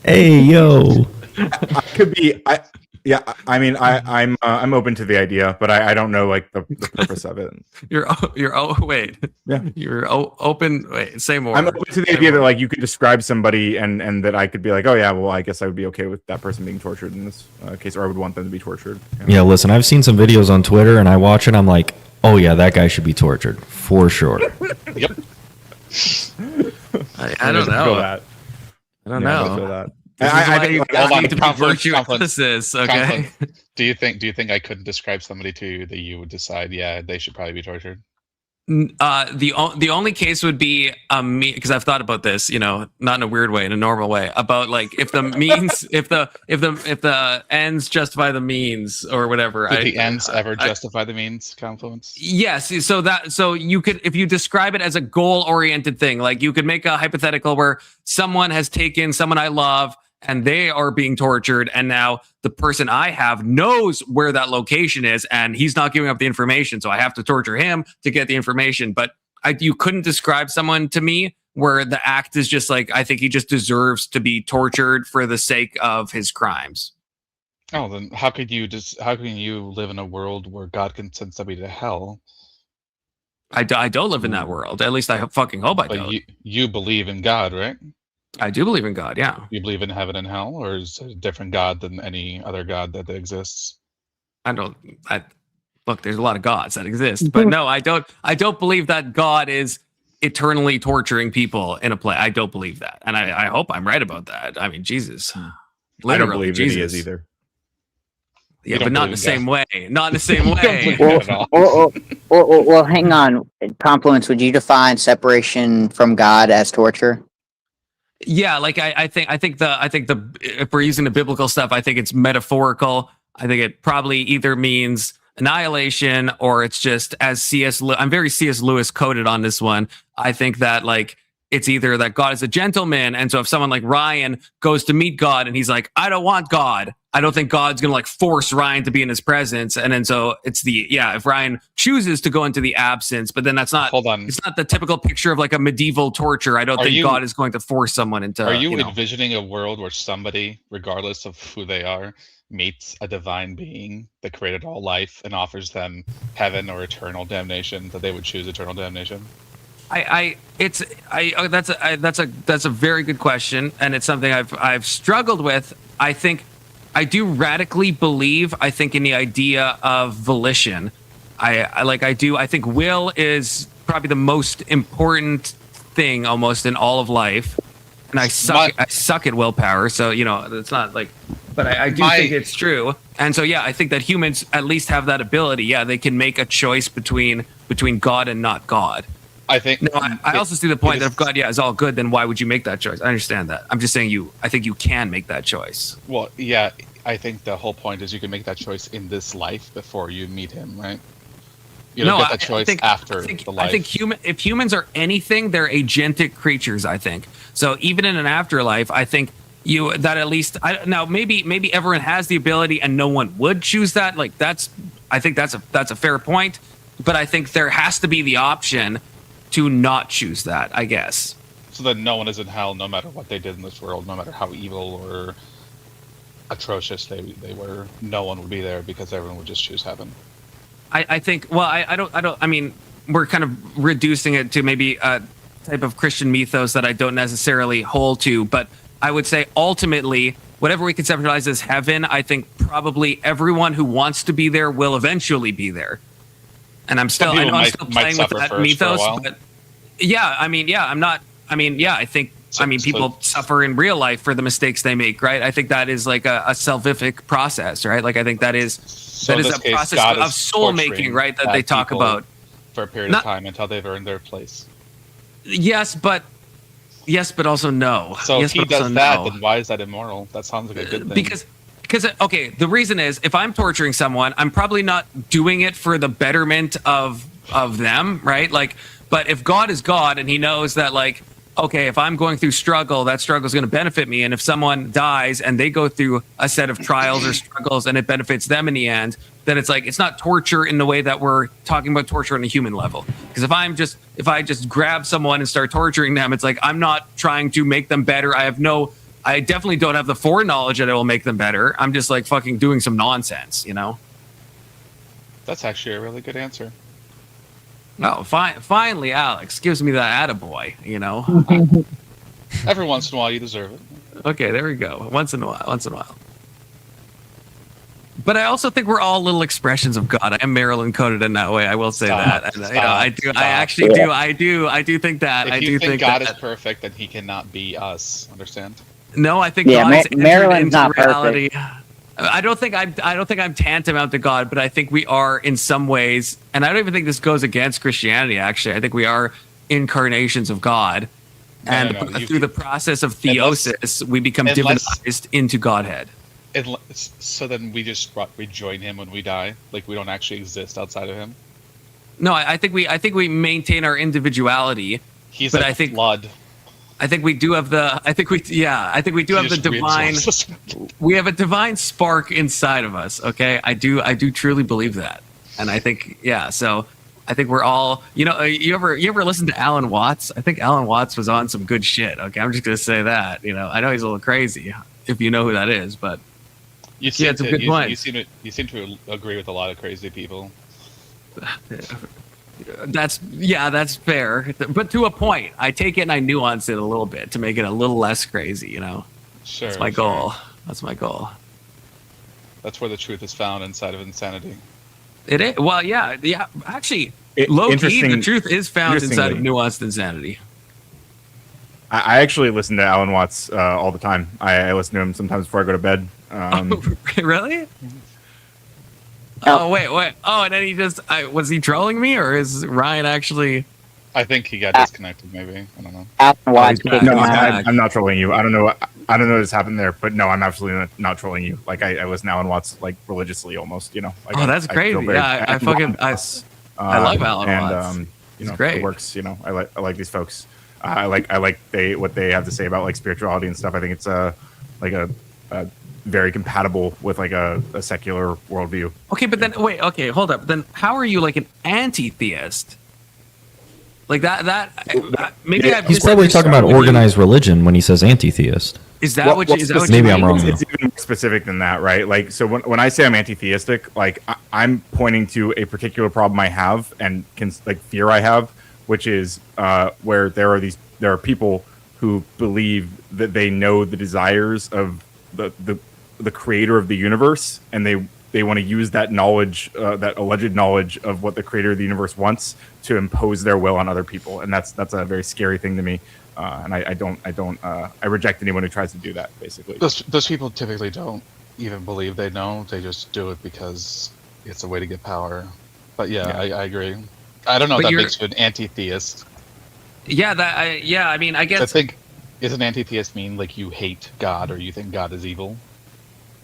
Hey yo. I could be. I mean, I'm open to the idea, but I don't know like the purpose of it. You're wait. Yeah. You're open. Wait, say more. I'm open to the idea that like you could describe somebody and that I could be like, oh yeah, well I guess I would be okay with that person being tortured in this case, or I would want them to be tortured. Yeah, listen, I've seen some videos on Twitter and I watch it. I'm like, oh yeah, that guy should be tortured for sure. Yep. I don't know. I don't know. I feel that. I think like, to be virtuous. Okay. Do you think I couldn't describe somebody to you that you would decide, yeah, they should probably be tortured? The only case would be me, because I've thought about this, not in a weird way, in a normal way, about like if the means, if the ends justify the means or whatever. Did the ends ever justify the means, Confluence? Yes. So you could, if you describe it as a goal-oriented thing, like you could make a hypothetical where someone has taken someone I love and they are being tortured, and now the person I have knows where that location is and he's not giving up the information, so I have to torture him to get the information. But you couldn't describe someone to me where the act is just like, I think he just deserves to be tortured for the sake of his crimes. Oh, then how can you live in a world where God can send somebody to hell? I don't live in that world. At least I fucking hope I don't. You believe in God, right? I do believe in God, yeah. You believe in heaven and hell, or is it a different God than any other God that exists? Look, there's a lot of gods that exist, but no, I don't believe that God is eternally torturing people in a play. I don't believe that. And I hope I'm right about that. I mean, Jesus. I don't believe Jesus. That he is either. Yeah, but not in the same way. Not in the same way. Well, hang on. Confluence, would you define separation from God as torture? Yeah, like I think if we're using the biblical stuff, I think it's metaphorical. I think it probably either means annihilation or it's just as I'm very C.S. Lewis coded on this one. I think that like it's either that God is a gentleman, and so if someone like Ryan goes to meet God and he's like, I don't want God, I don't think God's gonna like force Ryan to be in his presence. And then so it's if Ryan chooses to go into the absence, but then that's not, it's not the typical picture of like a medieval torture. I don't think God is going to force someone into. Are you envisioning a world where somebody, regardless of who they are, meets a divine being that created all life and offers them heaven or eternal damnation, that they would choose eternal damnation? That's a very good question, and it's something I've struggled with. I do radically believe, I think, in the idea of volition. I think will is probably the most important thing almost in all of life. And I suck at willpower, so it's not like, but I do think it's true. And so I think that humans at least have that ability. Yeah, they can make a choice between God and not God. I think. No, I also see the point that if God, is all good, then why would you make that choice? I understand that. I'm just saying I think you can make that choice. Well, yeah, I think the whole point is you can make that choice in this life before you meet him, right? You don't get that choice after the life. I think if humans are anything, they're agentic creatures, I think. So even in an afterlife, I think that at least now maybe everyone has the ability and no one would choose that. Like I think that's a fair point, but I think there has to be the option to not choose that, I guess. So then no one is in hell no matter what they did in this world, no matter how evil or atrocious they were. No one would be there because everyone would just choose heaven. I think, well, I mean, we're kind of reducing it to maybe a type of Christian mythos that I don't necessarily hold to, but I would say ultimately, whatever we conceptualize as heaven, I think probably everyone who wants to be there will eventually be there. And I'm still playing with that mythos, but people suffer in real life for the mistakes they make, right? I think that is like a salvific process, right? Like I think that is a process of soul making, right? That they talk about for a period of time until they've earned their place. Yes, but also no. So if he does that, then why is that immoral? That sounds like a good thing. Because okay, the reason is if I'm torturing someone, I'm probably not doing it for the betterment of them, right? Like, but if God is God and he knows that, like, okay, if I'm going through struggle, that struggle is going to benefit me. And if someone dies and they go through a set of trials or struggles and it benefits them in the end, then it's like, it's not torture in the way that we're talking about torture on a human level. Because if I just grab someone and start torturing them, it's like, I'm not trying to make them better. I definitely don't have the foreknowledge that it will make them better. I'm just like fucking doing some nonsense, you know? That's actually a really good answer. No, finally, Alex gives me that attaboy, you know? Every once in a while, you deserve it. Okay, there we go. Once in a while. But I also think we're all little expressions of God. I am Maryland coded in that way. I will say that. And, I do. I actually do. I do think that. If you think God is perfect, then he cannot be us. Understand? No, I think God is Maryland's not reality. Perfect. I don't think I'm tantamount to God, but I think we are in some ways, and I don't even think this goes against Christianity. Actually, I think we are incarnations of God, and through the process of theosis, we become divinized into Godhead. So then we join him when we die, like we don't actually exist outside of him. No, I think we maintain our individuality. He's like blood. I think we do have the. I think we do have the divine. We have a divine spark inside of us. Okay, I do truly believe that, and I think So I think we're all. You know, you ever listen to Alan Watts? I think Alan Watts was on some good shit. Okay, I'm just gonna say that. You know, I know he's a little crazy if you know who that is, but you had some good points. You seem to agree with a lot of crazy people. That's fair, but to a point. I take it and I nuance it a little bit to make it a little less crazy, you know. Sure. That's my goal. That's my goal. That's where the truth is found, inside of insanity. It is. Well, yeah. Actually, low key, the truth is found inside of nuanced insanity. I actually listen to Alan Watts all the time. I listen to him sometimes before I go to bed. Really? Oh, wait. Oh, and then he just... was he trolling me, or is Ryan actually... I think he got disconnected, maybe. I don't know. No, I'm not trolling you. I don't know what's happened there, but no, I'm absolutely not trolling you. Like, I listen to Alan Watts, like, religiously almost, you know. Like, that's crazy. I love Alan Watts. And, you know, great. It works, you know. I like these folks. I like what they have to say about, like, spirituality and stuff. I think it's a very compatible with like a secular worldview. Okay, but then wait, okay, hold up. Then how are you like an anti-theist? Like that maybe he's probably talking about organized religion when he says anti-theist. Is that what you maybe I'm wrong. It's even more specific than that, right? Like, so when I say I'm anti-theistic, like I'm pointing to a particular problem I have and fear I have, which is where there are people who believe that they know the desires of the creator of the universe, and they want to use that knowledge, that alleged knowledge of what the creator of the universe wants, to impose their will on other people, and that's a very scary thing to me. And I reject anyone who tries to do that. Basically, those people typically don't even believe they know; they just do it because it's a way to get power. But I agree. I don't know if that makes you an anti-theist. Yeah, I mean, I guess. I think, is an anti-theist mean like you hate God or you think God is evil?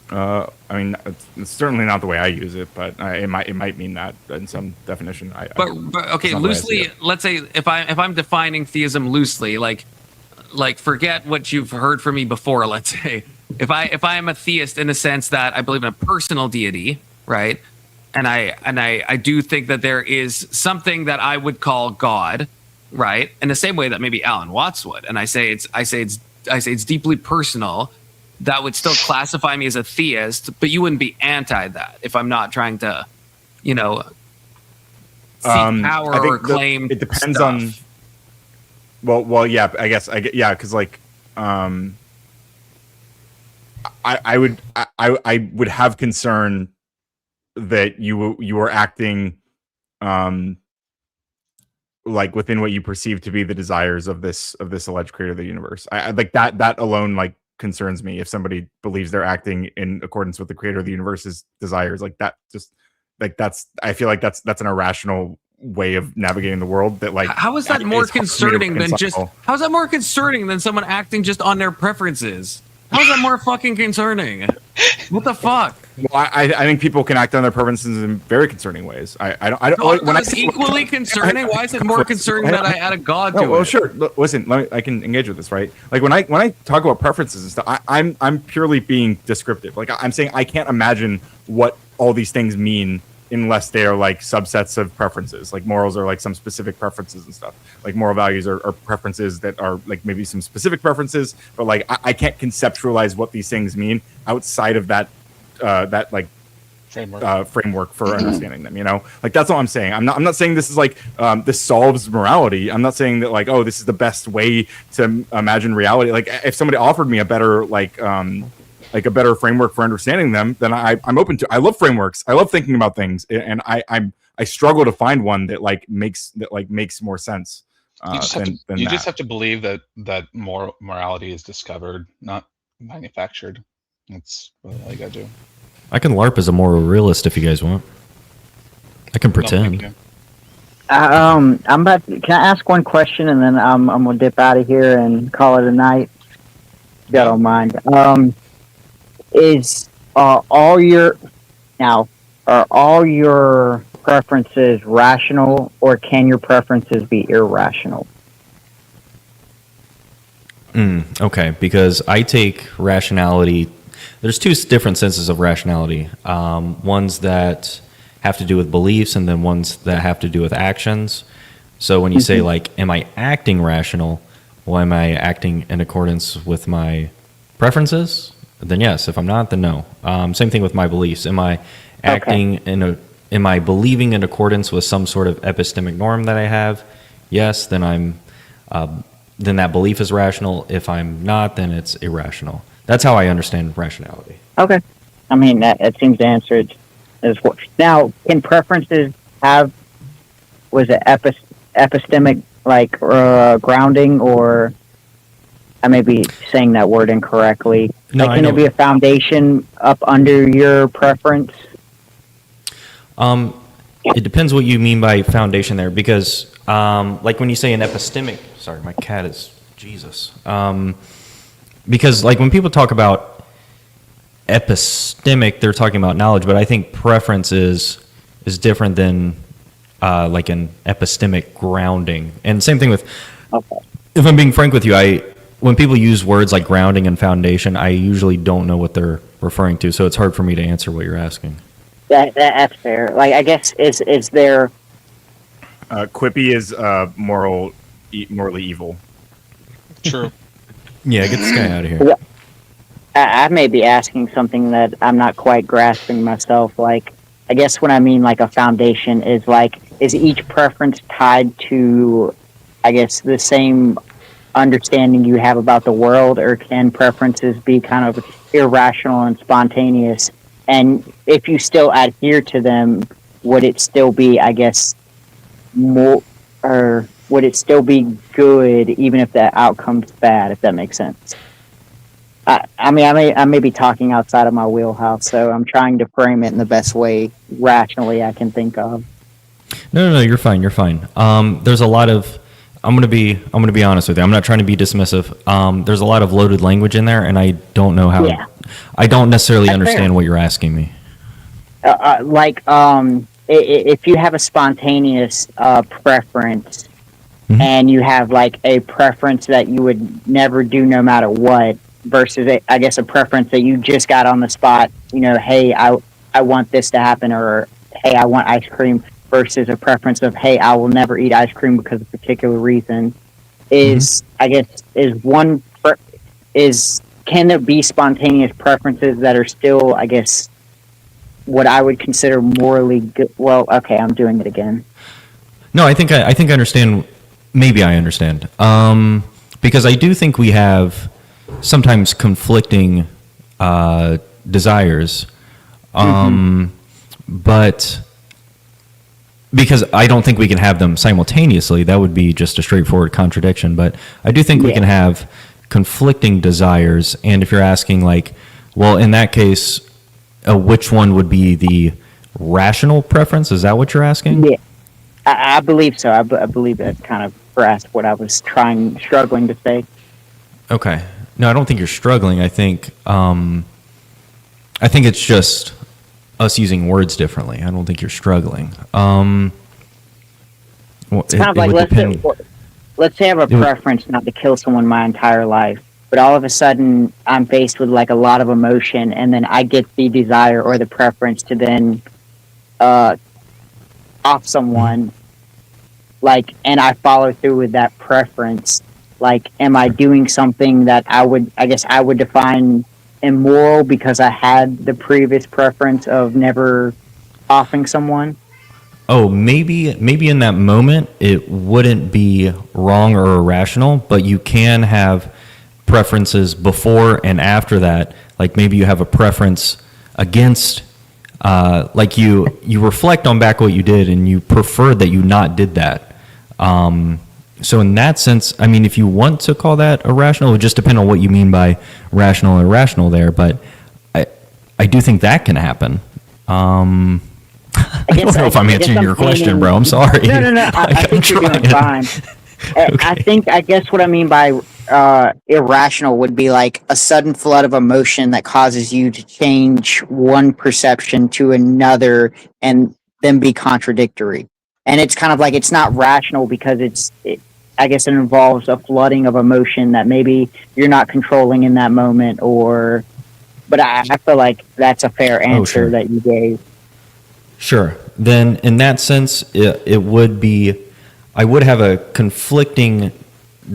I mean, it's certainly not the way I use it, but it might mean that in some definition. But okay, loosely, let's say if I'm defining theism loosely, like forget what you've heard from me before. Let's say if I am a theist in the sense that I believe in a personal deity, right? And I do think that there is something that I would call God, right? In the same way that maybe Alan Watts would, and I say it's deeply personal. That would still classify me as a theist, but you wouldn't be anti that if I'm not trying to, seek power or claim. It depends stuff. on. Well, yeah. I guess because like, I would have concern that you were acting, like within what you perceive to be the desires of this alleged creator of the universe. I like that alone like concerns me. If somebody believes they're acting in accordance with the creator of the universe's desires, like that, just like I feel like that's an irrational way of navigating the world. That like, how is that more concerning than how's that more concerning than someone acting just on their preferences? How is that more fucking concerning? What the fuck? Well, I think people can act on their preferences in very concerning ways. I don't. No, when it's equally concerning. Why is it more concerning that I add a god to it? Well, sure. Listen, I can engage with this, right? Like when I talk about preferences and stuff, I'm purely being descriptive. Like I'm saying, I can't imagine what all these things mean unless they are like subsets of preferences. Like morals are like some specific preferences and stuff. Like moral values are preferences that are like maybe some specific preferences, but like I can't conceptualize what these things mean outside of that like framework for understanding them. Like that's all I'm saying. I'm not saying this is like this solves morality. I'm not saying that like, oh, this is the best way to imagine reality. Like if somebody offered me a better like a better framework for understanding them, then I'm open to. I love frameworks. I love thinking about things, and I struggle to find one that makes more sense. You just have to believe that morality is discovered, not manufactured. That's really all you gotta do. I can LARP as a moral realist if you guys want. I can pretend. I'm about. Can I ask one question and then I'm gonna dip out of here and call it a night? If you don't mind. Are all your preferences rational, or can your preferences be irrational? Okay, because I take rationality. There's two different senses of rationality. Ones that have to do with beliefs, and then ones that have to do with actions. So when you say like, am I acting rational? Well, am I acting in accordance with my preferences? Then yes. If I'm not, then no. Same thing with my beliefs. Am I acting am I believing in accordance with some sort of epistemic norm that I have? Yes. Then then that belief is rational. If I'm not, then it's irrational. That's how I understand rationality. Okay. I mean, that seems to answer it as well. Now, can preferences have, was it epistemic, like grounding, or I may be saying that word incorrectly? No, like, can there be a foundation up under your preference? It depends what you mean by foundation there, because like when you say an epistemic, sorry, my cat is Jesus. Because like when people talk about epistemic, they're talking about knowledge, but I think preference is different than like an epistemic grounding. And same thing with, if I'm being frank with you, when people use words like grounding and foundation, I usually don't know what they're referring to, so it's hard for me to answer what you're asking. That's fair. Like, I guess is there Quippy is morally evil. True. Yeah, get this guy out of here. I may be asking something that I'm not quite grasping myself. Like, I guess what I mean, like a foundation, is like, is each preference tied to, I guess, the same understanding you have about the world, or can preferences be kind of irrational and spontaneous? And if you still adhere to them, would it still be, I guess, more, or would it still be good even if the outcome's bad, if that makes sense? I mean, I may be talking outside of my wheelhouse, so I'm trying to frame it in the best way rationally I can think of. No, you're fine. You're fine. There's a lot of I'm gonna be honest with you. I'm not trying to be dismissive. There's a lot of loaded language in there, and I don't know how. Yeah. I don't necessarily That's understand fair. what you're asking me. If you have a spontaneous preference, Mhm. and you have like a preference that you would never do no matter what, versus I guess a preference that you just got on the spot. You know, hey, I want this to happen, or hey, I want ice cream. Versus a preference of, hey, I will never eat ice cream because of a particular reason. Is I guess can there be spontaneous preferences that are still, I guess, what I would consider morally good? Well, okay, I'm doing it again. No, I think I understand. Maybe I understand. Because I do think we have sometimes conflicting desires, but because I don't think we can have them simultaneously, that would be just a straightforward contradiction. But I do think we can have conflicting desires. And if you're asking, like, well, in that case, which one would be the rational preference? Is that what you're asking? Yeah, I believe so. I believe that kind of grasped what I was struggling to say. Okay. No, I don't think you're struggling. I think it's just us using words differently. I don't think you're struggling. It's kind of like, let's say I have a preference not to kill someone my entire life, but all of a sudden I'm faced with like a lot of emotion, and then I get the desire or the preference to then off someone, like, and I follow through with that preference. Like, am I doing something that I would define immoral because I had the previous preference of never offing someone? Oh, maybe in that moment it wouldn't be wrong or irrational, but you can have preferences before and after that. Like maybe you have a preference against, like you reflect on back what you did and you prefer that you not did that. So in that sense, I mean, if you want to call that irrational, it would just depend on what you mean by rational or irrational there. But I do think that can happen. I don't know if I'm answering your question, bro. I'm sorry. No. I think you're doing fine. Okay. I guess what I mean by irrational would be like a sudden flood of emotion that causes you to change one perception to another and then be contradictory. And it's kind of like it's not rational because I guess it involves a flooding of emotion that maybe you're not controlling in that moment, but I feel like that's a fair answer that you gave. Sure. Then in that sense, it would be, I would have a conflicting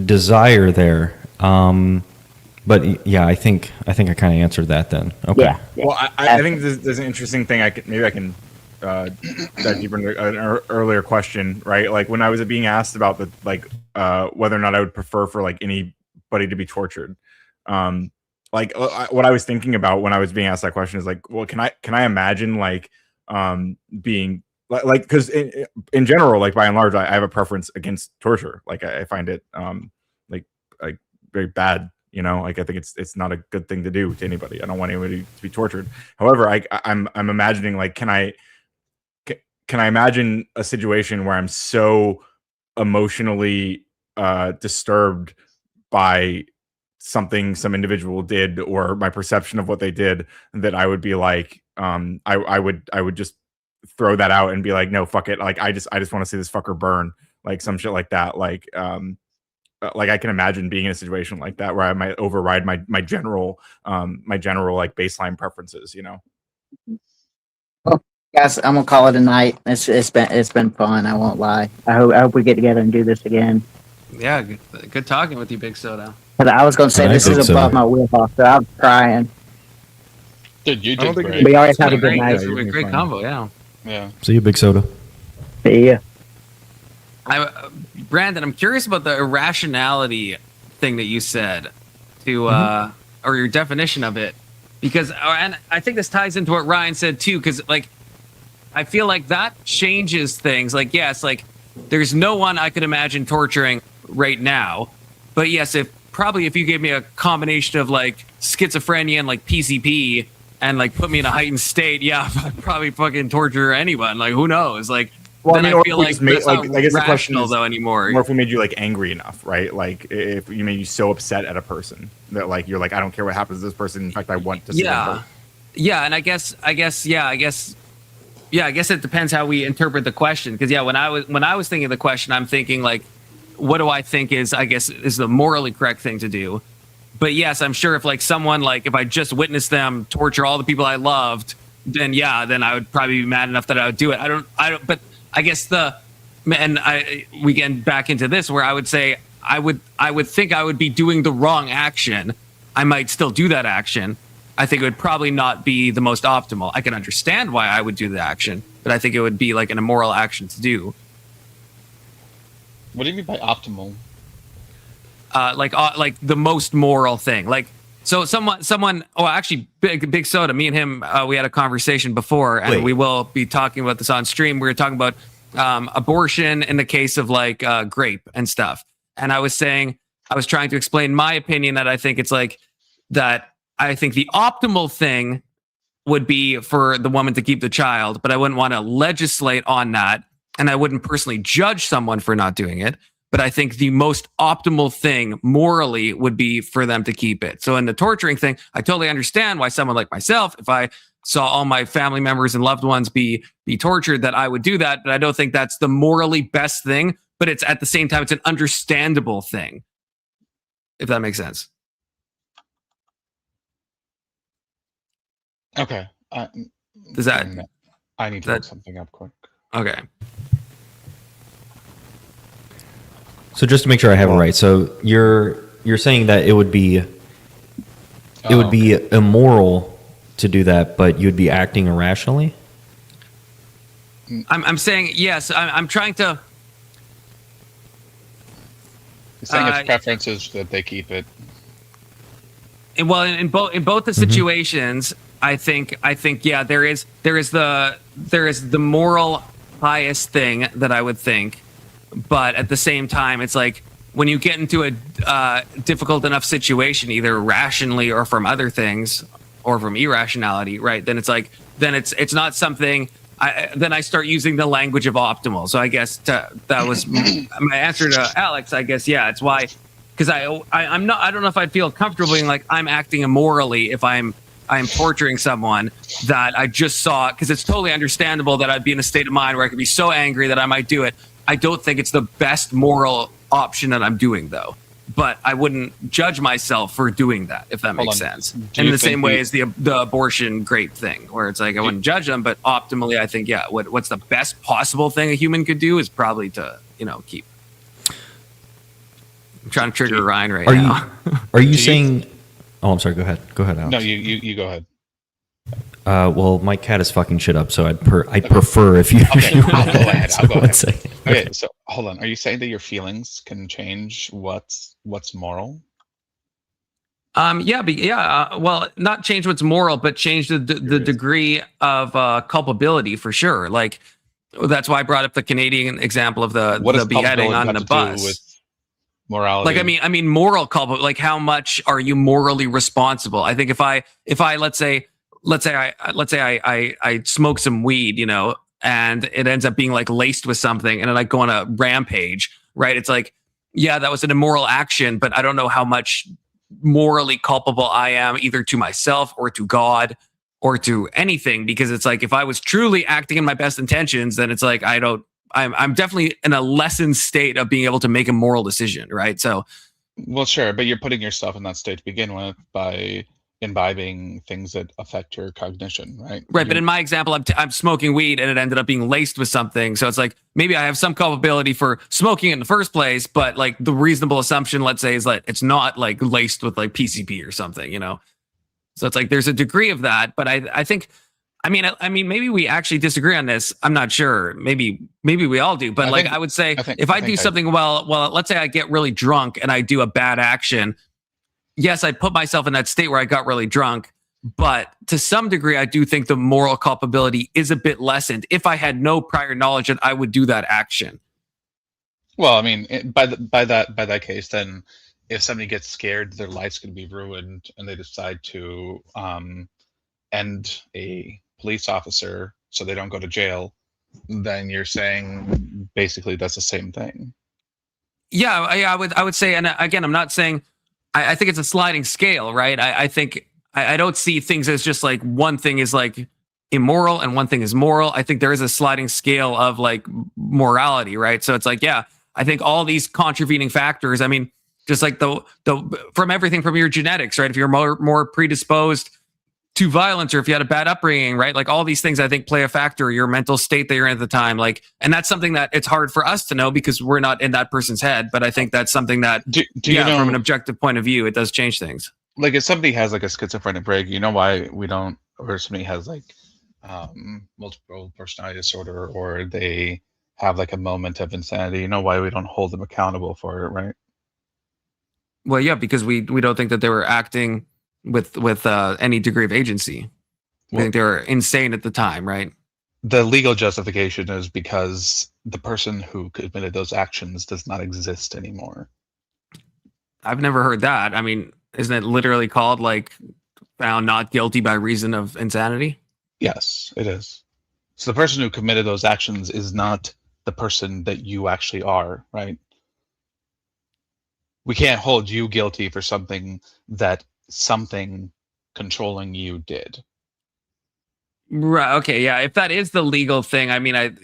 desire there. But yeah, I think I kind of answered that then. Okay. Yeah. Well, I think there's an interesting thing. I can dive deeper into an earlier question, right? Like when I was being asked about whether or not I would prefer for like anybody to be tortured. What I was thinking about when I was being asked that question is like, well, can I imagine like being like, because in general, like by and large, I have a preference against torture. Like I find it like very bad. You know, like I think it's not a good thing to do to anybody. I don't want anybody to be tortured. However, I'm imagining like, can I imagine a situation where I'm so emotionally disturbed by something some individual did or my perception of what they did that I would be like, I would just throw that out and be like, no, fuck it. Like I just want to see this fucker burn, like some shit like that. Like I can imagine being in a situation like that where I might override my general like baseline preferences, you know. Well, guys, I'm gonna call it a night. It's been fun. I won't lie. I hope we get together and do this again. Yeah, good talking with you, Big Soda. But I was gonna say this is above my wheelhouse, so I'm trying. Dude, you did great. We always have a good night. It's a great combo, yeah. Yeah. See you, Big Soda. See ya. Brandon, I'm curious about the irrationality thing that you said or your definition of it, because, and I think this ties into what Ryan said too, because like, I feel like that changes things. Like, yes, like there's no one I could imagine torturing right now, but yes, if you gave me a combination of like schizophrenia and like PCP and like put me in a heightened state, yeah, I'd probably fucking torture anyone. Like, who knows? Like, Well, then I mean, I or feel if we like just made, that's like, not I guess the question rational is, though anymore. or if we made you like angry enough, right? Like if you made you so upset at a person that like you're like, I don't care what happens to this person. In fact, I want to see them hurt. Yeah, and I guess it depends how we interpret the question. Because when I was thinking of the question, I'm thinking like, what do I think is the morally correct thing to do? But yes, I'm sure if like someone like if I just witnessed them torture all the people I loved, then I would probably be mad enough that I would do it. I don't. But I guess we get back into this where I would say I would think I would be doing the wrong action. I might still do that action. I think it would probably not be the most optimal. I can understand why I would do the action, but I think it would be like an immoral action to do. What do you mean by optimal? Like the most moral thing. Like so someone. Oh, actually, Big Soda. Me and him, we had a conversation before, and we will be talking about this on stream. We were talking about abortion in the case of like grape and stuff. And I was trying to explain my opinion that I think it's like that. I think the optimal thing would be for the woman to keep the child, but I wouldn't want to legislate on that. And I wouldn't personally judge someone for not doing it. But I think the most optimal thing morally would be for them to keep it. So in the torturing thing, I totally understand why someone like myself, if I saw all my family members and loved ones be tortured, that I would do that. But I don't think that's the morally best thing. But it's at the same time, it's an understandable thing, if that makes sense. Okay. Does that? I need to look something up quick. Okay. So just to make sure I have it right, so you're saying that it would be immoral to do that, but you'd be acting irrationally? I'm saying yes. I'm trying to. He's saying his preference is that they keep it. Well, in both the situations, I think yeah, there is the moral highest thing that I would think, but at the same time, it's like when you get into a difficult enough situation, either rationally or from other things or from irrationality, right? Then it's like it's not something. Then I start using the language of optimal. So I guess that was my answer to Alex. I guess yeah, it's why. Because I'm not. I don't know if I'd feel comfortable being like I'm acting immorally if I'm torturing someone that I just saw. Because it's totally understandable that I'd be in a state of mind where I could be so angry that I might do it. I don't think it's the best moral option that I'm doing though. But I wouldn't judge myself for doing that, if that makes sense. In the same way as the abortion grape thing, where it's like I wouldn't judge them, but optimally, I think yeah, what's the best possible thing a human could do is probably to keep. I'm trying to trigger Ryan right now. Are you saying? Oh, I'm sorry. Go ahead. Go ahead, Alex. No, you go ahead. Well, my cat is fucking shit up, so I'd prefer if you. Okay, I'll go ahead. I'll go ahead. Okay, so hold on. Are you saying that your feelings can change what's moral? Well, not change what's moral, but change the degree of culpability for sure. Like that's why I brought up the Canadian example of the beheading on the bus. With morality. Like I mean moral culpability. Like how much are you morally responsible? I think if I let's say I smoke some weed, and it ends up being like laced with something, and then I go on a rampage, right? It's like, yeah, that was an immoral action, but I don't know how much morally culpable I am, either to myself or to God or to anything, because it's like if I was truly acting in my best intentions, then it's like I'm definitely in a lessened state of being able to make a moral decision, right? So, well, sure, but you're putting yourself in that state to begin with by imbibing things that affect your cognition, right? Right, but in my example, I'm smoking weed and it ended up being laced with something. So it's like maybe I have some culpability for smoking in the first place, but like the reasonable assumption, let's say, is that it's not like laced with like PCP or something, So it's like there's a degree of that, but I think. I mean, maybe we actually disagree on this. I'm not sure. Maybe we all do. But I would say, if I do something, well, let's say I get really drunk and I do a bad action. Yes, I put myself in that state where I got really drunk. But to some degree, I do think the moral culpability is a bit lessened if I had no prior knowledge that I would do that action. Well, I mean, by that case, then if somebody gets scared, their life's going to be ruined, and they decide to end a police officer so they don't go to jail, then you're saying basically that's the same thing. Yeah, I would say, and again, I'm not saying. I think it's a sliding scale, right? I think I don't see things as just like one thing is like immoral and one thing is moral. I think there is a sliding scale of like morality, right? So it's like, yeah, I think all these contravening factors. I mean, just like the from everything from your genetics, right? If you're more predisposed to violence, or if you had a bad upbringing, right? Like all these things, I think play a factor. Your mental state that you're in at the time, like, and that's something that it's hard for us to know because we're not in that person's head. But I think that's something that, do you know, from an objective point of view, it does change things. Like if somebody has like a schizophrenic break, you know why we don't, or somebody has like multiple personality disorder, or they have like a moment of insanity, you know why we don't hold them accountable for it, right? Well, yeah, because we don't think that they were acting with any degree of agency. I think they were insane at the time, right? The legal justification is because the person who committed those actions does not exist anymore. I've never heard that. I mean, isn't it literally called like found not guilty by reason of insanity? Yes, it is. So the person who committed those actions is not the person that you actually are, right? We can't hold you guilty for something that something controlling you did. Right. Okay. Yeah. If that is the legal thing, I mean,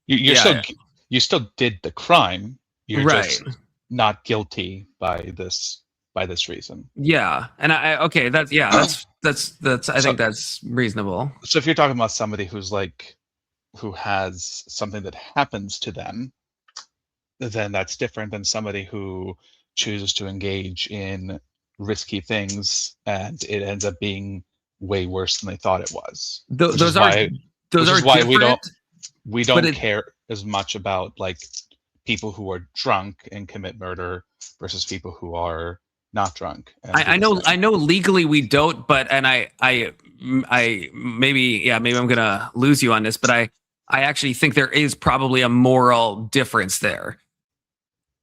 you still did the crime. You're just not guilty by this reason. Yeah. And I think that's reasonable. So if you're talking about somebody who has something that happens to them, then that's different than somebody who chooses to engage in risky things and it ends up being way worse than they thought it was. Those are why we don't care as much about like people who are drunk and commit murder versus people who are not drunk. I know legally we don't, but and I maybe I'm gonna lose you on this, but I actually think there is probably a moral difference there.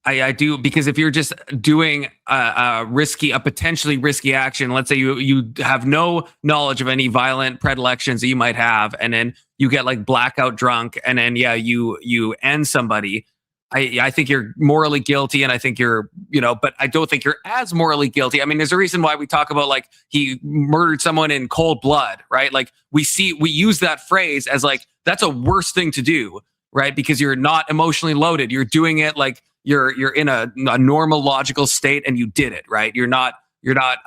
I do, because if you're just doing a potentially risky action, let's say you have no knowledge of any violent predilections that you might have, and then you get like blackout drunk, and then you end somebody. I think you're morally guilty, and I think you're, but I don't think you're as morally guilty. I mean, there's a reason why we talk about like he murdered someone in cold blood, right? Like we use that phrase as like that's a worse thing to do, right? Because you're not emotionally loaded. You're doing it like you're in a normal logical state and you did it, right? You're not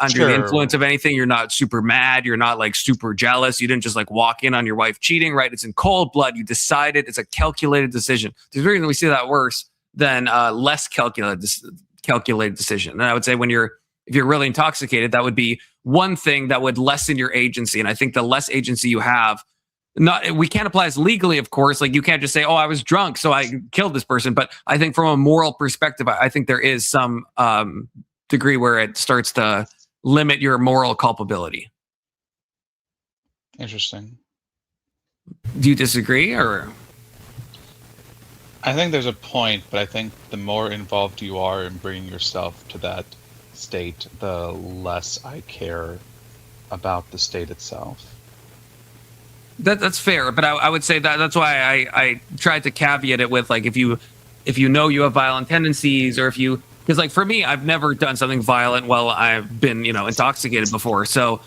under the influence of anything. You're not super mad. You're not like super jealous. You didn't just like walk in on your wife cheating, right? It's in cold blood. You decided. It's a calculated decision. There's a reason we see that worse than less calculated decision. And I would say if you're really intoxicated, that would be one thing that would lessen your agency. And I think the less agency you have, we can't apply this legally, of course. Like you can't just say, "Oh, I was drunk, so I killed this person." But I think from a moral perspective, I think there is some degree where it starts to limit your moral culpability. Interesting. Do you disagree, or? I think there's a point, but I think the more involved you are in bringing yourself to that state, the less I care about the state itself. That's fair, but I would say that's why I tried to caveat it with like if you know you have violent tendencies, or because like for me, I've never done something violent while I've been intoxicated before. So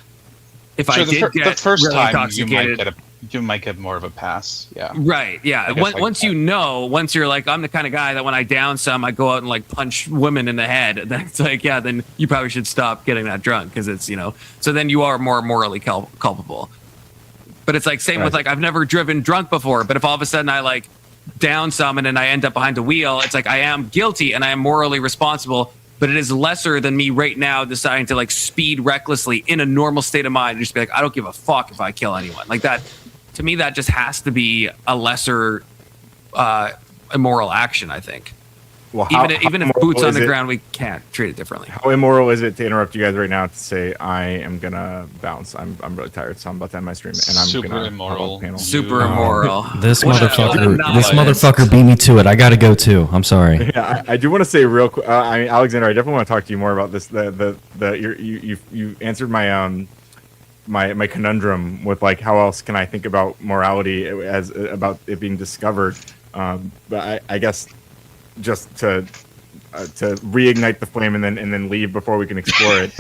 if I did get the first really time intoxicated, you might get more of a pass. Yeah. Right. Yeah. Once you're like, I'm the kind of guy that when I down some, I go out and like punch women in the head. Then it's like, yeah, then you probably should stop getting that drunk because it's so then you are more morally culpable. But it's like same with like I've never driven drunk before, but if all of a sudden I like down some and then I end up behind the wheel, it's like I am guilty and I am morally responsible, but it is lesser than me right now deciding to like speed recklessly in a normal state of mind and just be like, I don't give a fuck if I kill anyone. Like that, to me, that just has to be a lesser immoral action, I think. Well, even if boots on the ground, we can't treat it differently. How immoral is it to interrupt you guys right now to say I am gonna bounce? I'm really tired, so I'm about to end my stream, and I'm super gonna immoral. Super immoral. This motherfucker beat me to it. I gotta go too. I'm sorry. Yeah, I do want to say real quick. I mean, Alexander, I definitely want to talk to you more about this. You answered my my conundrum with like how else can I think about morality as about it being discovered. But I guess just to reignite the flame and then leave before we can explore it.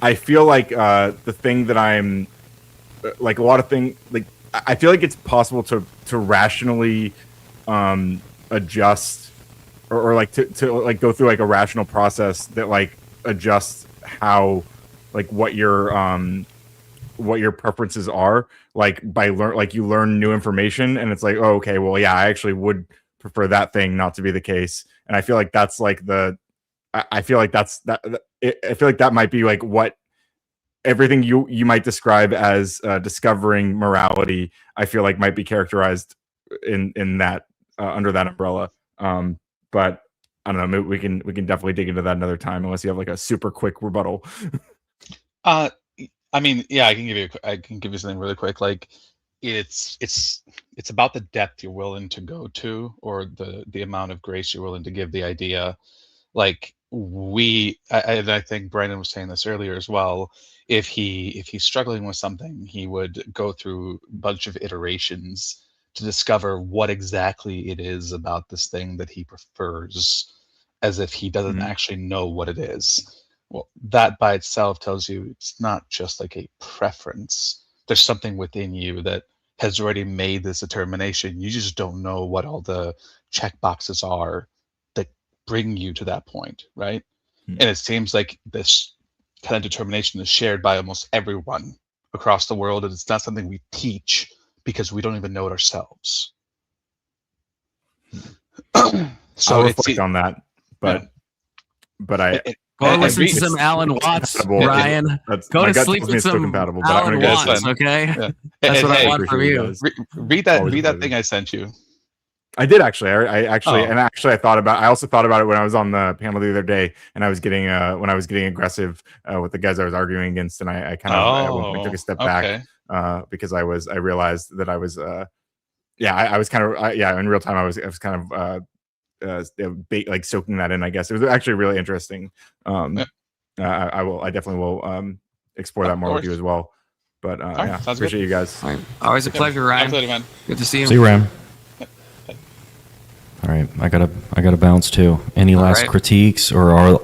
I feel like the thing that I'm like a lot of things like I feel like it's possible to rationally adjust or like to like go through like a rational process that like adjusts how like what your preferences are, like by you learn new information and it's like, oh, okay, well, yeah, I actually would prefer that thing not to be the case. And I feel like that's like I feel like that might be like what everything you might describe as discovering morality, I feel like might be characterized in that under that umbrella. But I don't know, maybe we can definitely dig into that another time unless you have like a super quick rebuttal. I mean, yeah, I can give you something really quick. Like it's about the depth you're willing to go to, or the amount of grace you're willing to give the idea. Like I think Brandon was saying this earlier as well. If he's struggling with something, he would go through a bunch of iterations to discover what exactly it is about this thing that he prefers, as if he doesn't actually know what it is. Well, that by itself tells you it's not just like a preference. There's something within you that has already made this determination. You just don't know what all the check boxes are that bring you to that point, right? And it seems like this kind of determination is shared by almost everyone across the world, and it's not something we teach because we don't even know it ourselves. So I'll reflect on that, but go listen to some Alan Watts, Ryan. Go to sleep with some Alan Watts, okay? Yeah. That's what I want from you. Read that thing I sent you. I did actually. I also thought about it when I was on the panel the other day, and I was getting when I was getting aggressive with the guys I was arguing against, and I kind of at one point took a step back because I realized that I was I was kind of in real time I was kind of like soaking that in. I guess it was actually really interesting. I definitely will explore that more with you as well. But appreciate you guys. Always a pleasure, Ryan. Absolutely, man. Good to see you. See you, Ryan. All right, I gotta bounce too. Any last critiques, or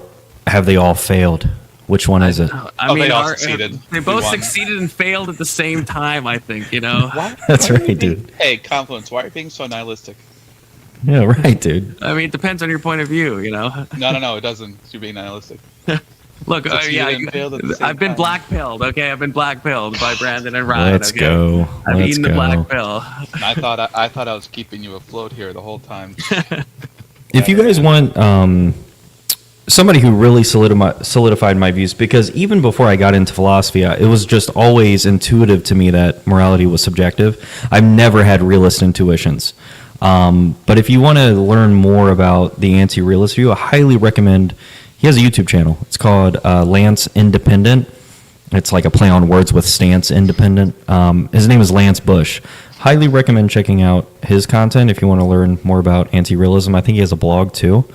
have they all failed? Which one is it? I mean, they all succeeded. They both succeeded and failed at the same time. I think, you know. That's right, dude. Hey, Confluence, why are you being so nihilistic? Yeah, right, dude. I mean, it depends on your point of view, you know. No, it doesn't. You're being nihilistic. Look, I've been black-pilled. Okay, I've been black-pilled by Brandon and Ryan. Let's go. I've eaten the black pill. I thought I was keeping you afloat here the whole time. If you guys want somebody who really solidified my views, because even before I got into philosophy, it was just always intuitive to me that morality was subjective. I've never had realist intuitions. But if you want to learn more about the anti-realist view, I highly recommend. He has a YouTube channel. It's called Lance Independent. It's like a play on words with stance independent. His name is Lance Bush. Highly recommend checking out his content if you want to learn more about anti-realism. I think he has a blog too.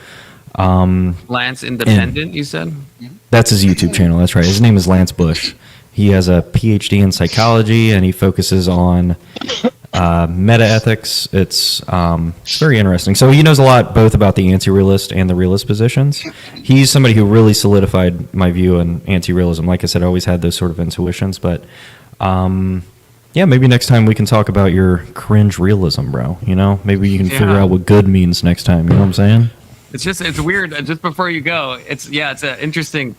Lance Independent, you said? That's his YouTube channel. That's right. His name is Lance Bush. He has a PhD in psychology, and he focuses on meta-ethics. It's very interesting. So he knows a lot both about the anti-realist and the realist positions. He's somebody who really solidified my view on anti-realism. Like I said, I always had those sort of intuitions, but maybe next time we can talk about your cringe realism, bro. You know, maybe you can figure out what good means next time. You know what I'm saying? It's weird. Just before you go, it's an interesting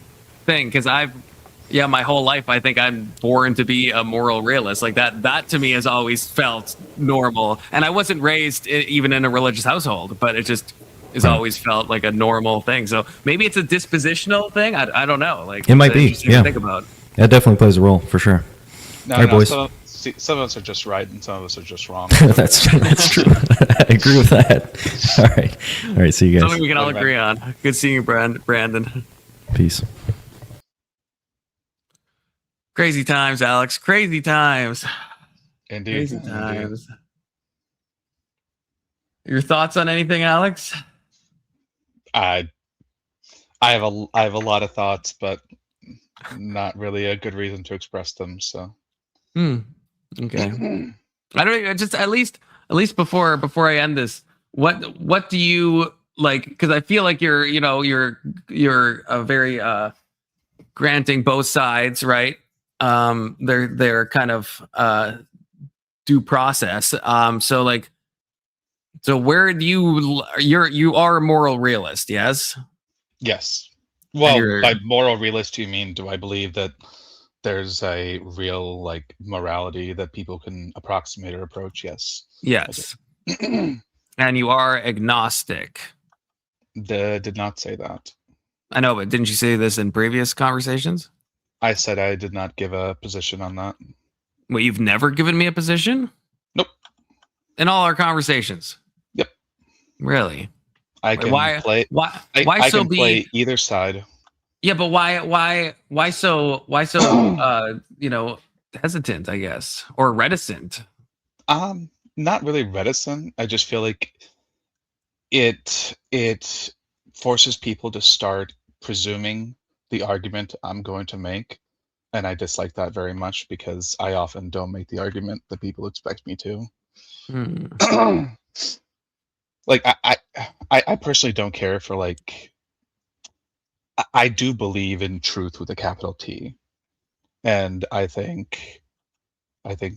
thing because my whole life I think I'm born to be a moral realist. Like that to me has always felt normal, and I wasn't raised even in a religious household, but it just has always felt like a normal thing. So maybe it's a dispositional thing. I don't know. Like it might be. Yeah, think about. That definitely plays a role for sure. No, all right, boys. Some of us are just right, and some of us are just wrong. That's true. I agree with that. All right. See you guys. Something we can all agree on. Good seeing you, Brandon. Peace. Crazy times, Alex. Crazy times. Indeed. Crazy times. Your thoughts on anything, Alex? I have a lot of thoughts, but not really a good reason to express them. So. Okay. I don't just at least before I end this, what do you like? Because I feel like you're a very granting both sides, right? They're kind of due process. So where do you are a moral realist, yes? Yes. Well, by moral realist, you mean, do I believe that there's a real like morality that people can approximate or approach? Yes. Yes. And you are agnostic. Did not say that. I know, but didn't you say this in previous conversations? I said I did not give a position on that. Well, you've never given me a position? Nope. In all our conversations? Yep. Really? I can play. Why I can play either side. Yeah, but why so hesitant, I guess, or reticent? Not really reticent. I just feel like it forces people to start presuming the argument I'm going to make, and I dislike that very much because I often don't make the argument that people expect me to. Like I personally don't care for like. I do believe in truth with a capital T, and I think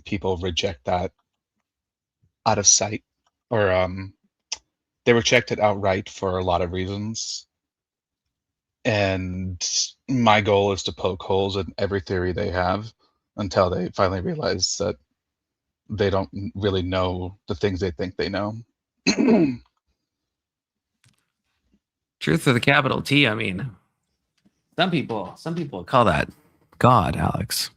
people reject that out of sight, or they reject it outright for a lot of reasons. And my goal is to poke holes in every theory they have until they finally realize that they don't really know the things they think they know. Truth with a capital T. I mean, some people call that God, Alex.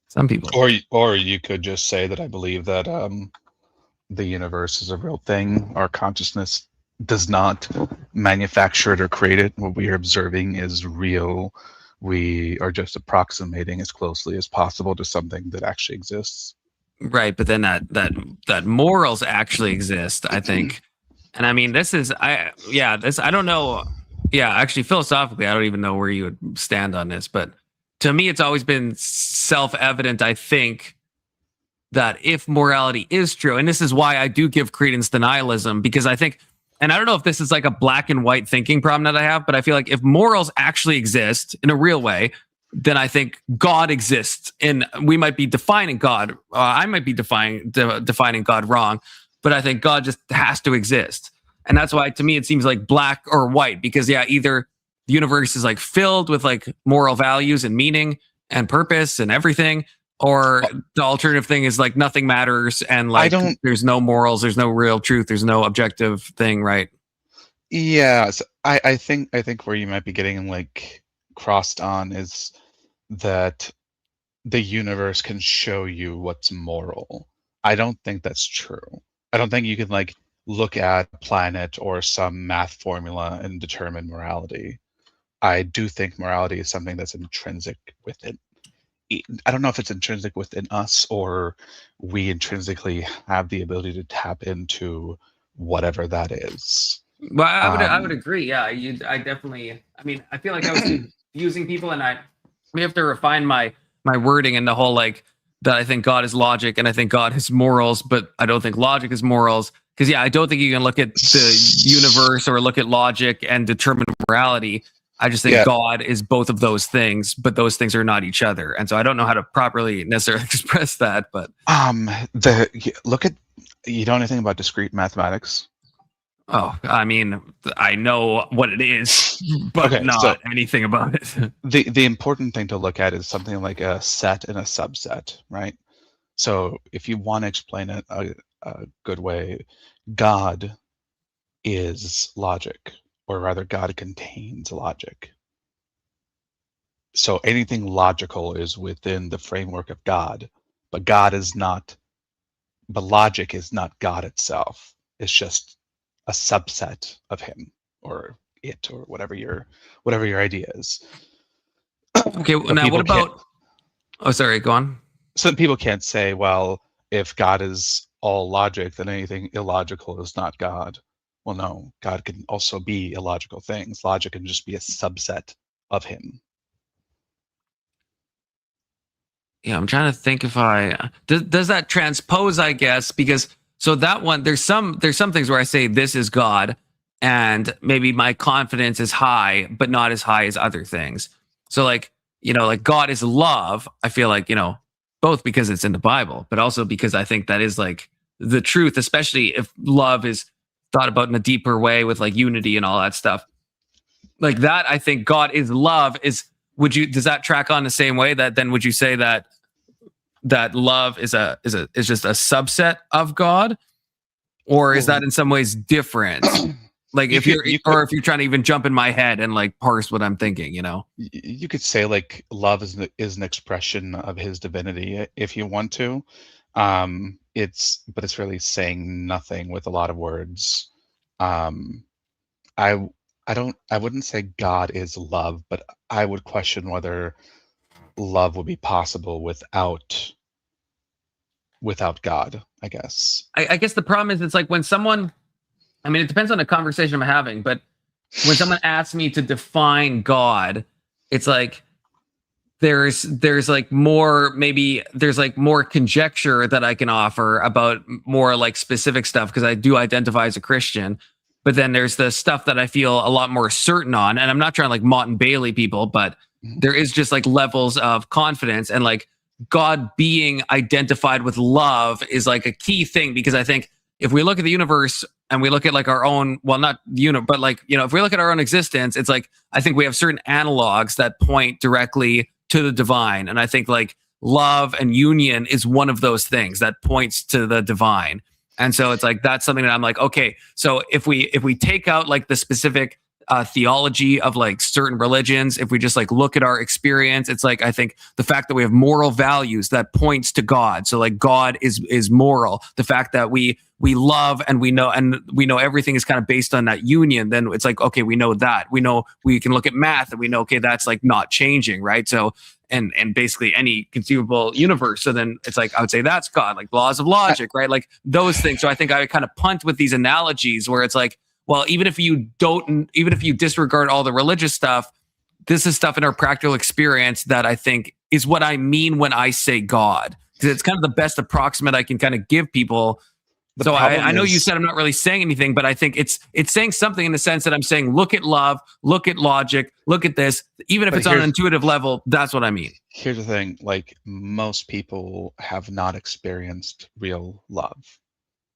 Some people. Or you could just say that I believe that the universe is a real thing. Our consciousness does not manufacture it or create it. What we are observing is real. We are just approximating as closely as possible to something that actually exists. Right, but then that morals actually exist, I think. And I mean, I don't know. Yeah, actually, philosophically, I don't even know where you would stand on this. But to me, it's always been self-evident, I think, that if morality is true, and this is why I do give credence to nihilism, because I think, and I don't know if this is like a black and white thinking problem that I have, but I feel like if morals actually exist in a real way, then I think God exists. And we might be defining God. I might be defining God wrong, but I think God just has to exist. And that's why, to me, it seems like black or white, because either the universe is like filled with like moral values and meaning and purpose and everything, or the alternative thing is like nothing matters and like there's no morals, there's no real truth, there's no objective thing, right? Yeah, so I think where you might be getting like crossed on is that the universe can show you what's moral. I don't think that's true. I don't think you can like look at a planet or some math formula and determine morality. I do think morality is something that's intrinsic within. I don't know if it's intrinsic within us or we intrinsically have the ability to tap into whatever that is. Well, I would agree. Yeah, I definitely. I mean, I feel like I was confusing people, and we have to refine my wording and the whole like that. I think God is logic, and I think God is morals, but I don't think logic is morals. Because I don't think you can look at the universe or look at logic and determine morality. I just think God is both of those things, but those things are not each other. And so I don't know how to properly necessarily express that. But look at, you know anything about discrete mathematics? Oh, I mean, I know what it is, but not anything about it. The important thing to look at is something like a set and a subset, right? So if you want to explain it a good way, God is logic, or rather God contains logic. So anything logical is within the framework of God, but logic is not God itself. It's just a subset of him or it or whatever your idea is. Okay, well, now what about, oh sorry, go on. Some people can't say, well, if God is all logic, then anything illogical is not God. Well, no, God can also be illogical things. Logic can just be a subset of him. Yeah, I'm trying to think if I does that transpose, I guess, because so that one there's some things where I say this is God, and maybe my confidence is high, but not as high as other things. So like, like God is love. I feel like, both because it's in the Bible, but also because I think that is like the truth, especially if love is thought about in a deeper way with like unity and all that stuff. Like that, I think God is love does that track on the same way that then would you say that love is just a subset of God, or is that in some ways different? Like if you're trying to even jump in my head and like parse what I'm thinking, You could say like love is an expression of his divinity if you want to. It's really saying nothing with a lot of words. I wouldn't say God is love, but I would question whether love would be possible without God, I guess. I guess the problem is it's like when someone, I mean, it depends on the conversation I'm having, but when someone asks me to define God, it's like there's like more, maybe there's like more conjecture that I can offer about more like specific stuff because I do identify as a Christian. But then there's the stuff that I feel a lot more certain on. And I'm not trying to like Mott and Bailey people, but there is just like levels of confidence, and like God being identified with love is like a key thing, because I think if we look at the universe and we look at like our own, well, not but like, if we look at our own existence, it's like, I think we have certain analogs that point directly to the divine. And I think like love and union is one of those things that points to the divine. And so it's like, that's something that I'm like, okay, so if we take out like the specific theology of like certain religions, if we just like look at our experience, it's like, I think the fact that we have moral values that points to God. So like God is moral. The fact that we love and we know everything is kind of based on that union, then it's like, okay, we know that. We know we can look at math and we know, okay, that's like not changing, right? So and basically any conceivable universe. So then it's like, I would say that's God, like laws of logic, right? Like those things. So I think I would kind of punt with these analogies where it's like, well, even if you disregard all the religious stuff, this is stuff in our practical experience that I think is what I mean when I say God, because it's kind of the best approximate I can kind of give people. So I know you said I'm not really saying anything, but I think it's saying something in the sense that I'm saying, look at love, look at logic, look at this. Even if it's on an intuitive level, that's what I mean. Here's the thing, like most people have not experienced real love.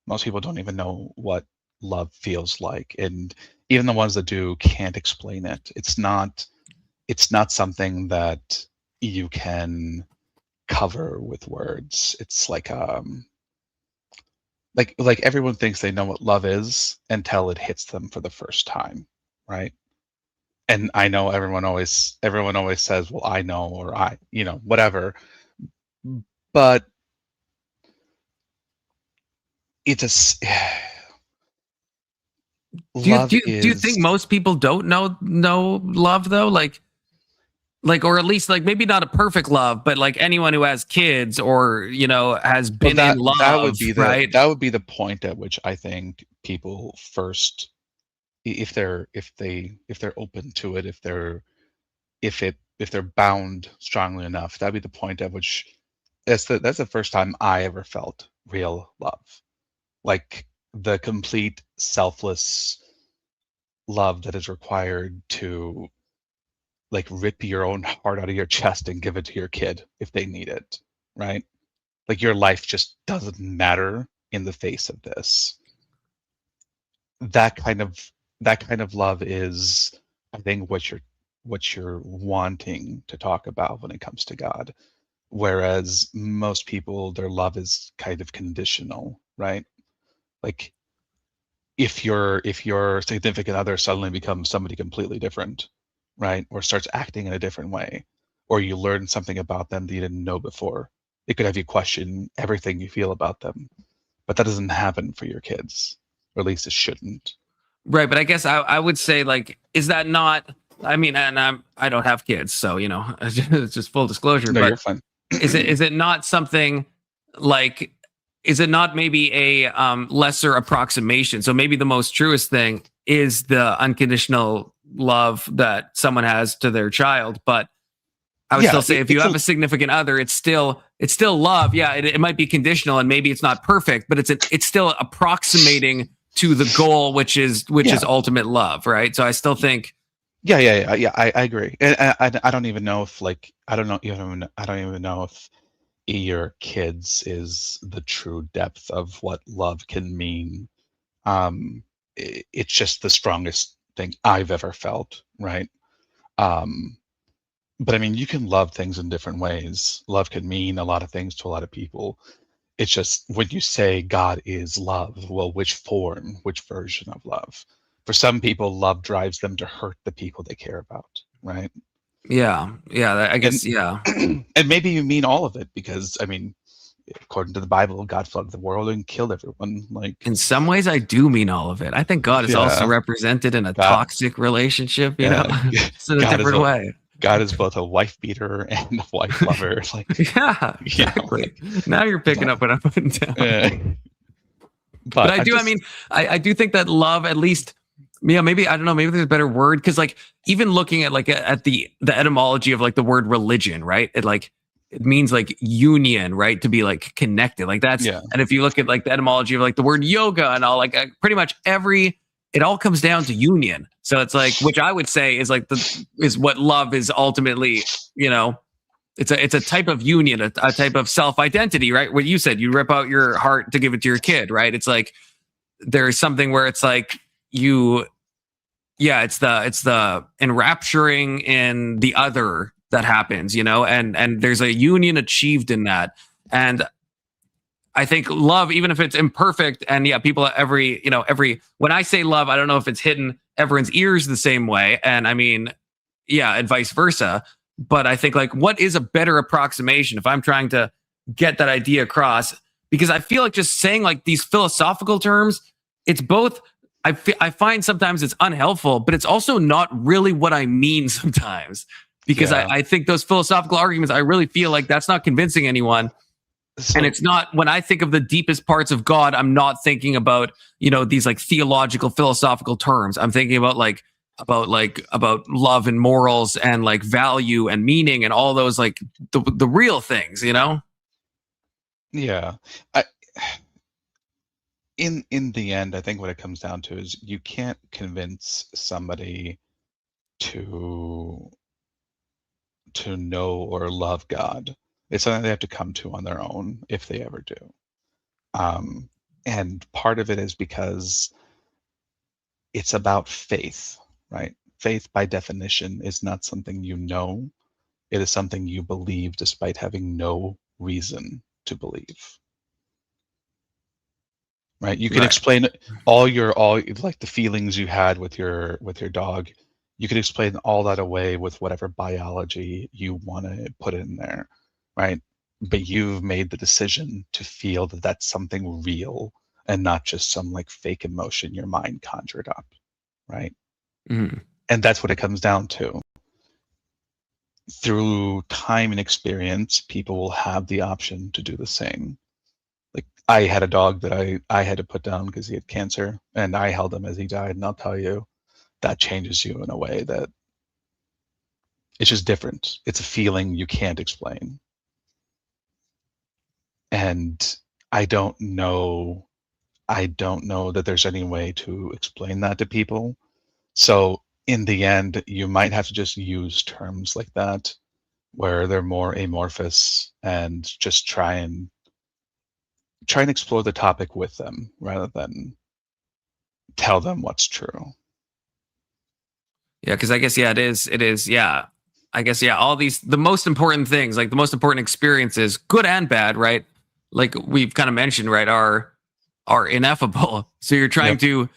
Most people don't even know what love feels like. And even the ones that do can't explain it. It's not something that you can cover with words. It's like everyone thinks they know what love is until it hits them for the first time, right? And I know everyone always says, well, I know, or I, whatever. But it's do you think most people don't know love though? Like, or at least like maybe not a perfect love, but like anyone who has kids or has been in love, right? That would be the point at which I think people first, if they're open to it, if they're bound strongly enough, that'd be the point at which that's the first time I ever felt real love, like the complete selfless love that is required to like rip your own heart out of your chest and give it to your kid if they need it, right? Like your life just doesn't matter in the face of this. That kind of love is, I think, what you're wanting to talk about when it comes to God. Whereas most people, their love is kind of conditional, right? Like if your significant other suddenly becomes somebody completely different, right? Or starts acting in a different way, or you learn something about them that you didn't know before, it could have you question everything you feel about them. But that doesn't happen for your kids, or at least it shouldn't. Right, but I guess I would say, like, is that not? I mean, and I don't have kids, so it's just full disclosure. No, but you're fine. is it not something like? Is it not maybe a lesser approximation? So maybe the most truest thing is the unconditional love that someone has to their child, but I would still say if you have a significant other, it's still love. Yeah, it might be conditional and maybe it's not perfect, but it's still approximating to the goal, which is ultimate love, right? So I still think. Yeah. I agree. And I don't even know if I don't even know if your kids is the true depth of what love can mean. It's just the strongest thing I've ever felt, right? But I mean, you can love things in different ways. Love can mean a lot of things to a lot of people. It's just when you say God is love, well, which form, which version of love? For some people, love drives them to hurt the people they care about, right? Yeah, I guess, yeah. And maybe you mean all of it because, I mean, according to the Bible, God flooded the world and killed everyone. Like, in some ways, I do mean all of it. I think God is also represented in a toxic relationship, you know, it's in a different way. God is both a wife beater and a wife lover. Like, yeah, exactly. Now you're picking up what I'm putting down. But I do. I mean, I do think that love, at least, maybe I don't know. Maybe there's a better word because, like, even looking at at the etymology of like the word religion, right? It means like union, right? To be like connected, like that's. Yeah. And if you look at like the etymology of like the word yoga and all, like pretty much it all comes down to union. So it's like, which I would say is like is what love is ultimately, you know, it's a type of union, a type of self-identity, right? What you said, you rip out your heart to give it to your kid, right? It's like, there's something where it's like it's the enrapturing in the other that happens, you know, and there's a union achieved in that. And I think love, even if it's imperfect, and people when I say love, I don't know if it's hitting everyone's ears the same way. And I mean, and vice versa. But I think like, what is a better approximation if I'm trying to get that idea across? Because I feel like just saying like these philosophical terms, it's both, I find sometimes it's unhelpful, but it's also not really what I mean sometimes. Because I think those philosophical arguments, I really feel like that's not convincing anyone. And it's not, when I think of the deepest parts of God, I'm not thinking about, these like theological, philosophical terms. I'm thinking about about love and morals and like value and meaning and all those, like the real things, Yeah. In the end, I think what it comes down to is you can't convince somebody to know or love God. It's something they have to come to on their own if they ever do. And part of it is because it's about faith, right? Faith, by definition, is not something you know. It is something you believe despite having no reason to believe. Right? You can explain all like the feelings you had with your dog. You could explain all that away with whatever biology you want to put in there. Right? But you've made the decision to feel that that's something real and not just some like fake emotion your mind conjured up, right? Mm-hmm. And that's what it comes down to. Through time and experience, people will have the option to do the same. Like, I had a dog that I had to put down because he had cancer, and I held him as he died, and I'll tell you, that changes you in a way that it's just different. It's a feeling you can't explain. And I don't know that there's any way to explain that to people. So in the end, you might have to just use terms like that, where they're more amorphous, and just try and explore the topic with them rather than tell them what's true. Yeah, because I guess, it is. Yeah. I guess, all these, the most important things, like the most important experiences, good and bad, right? Like we've kind of mentioned, right, are ineffable. So you're trying to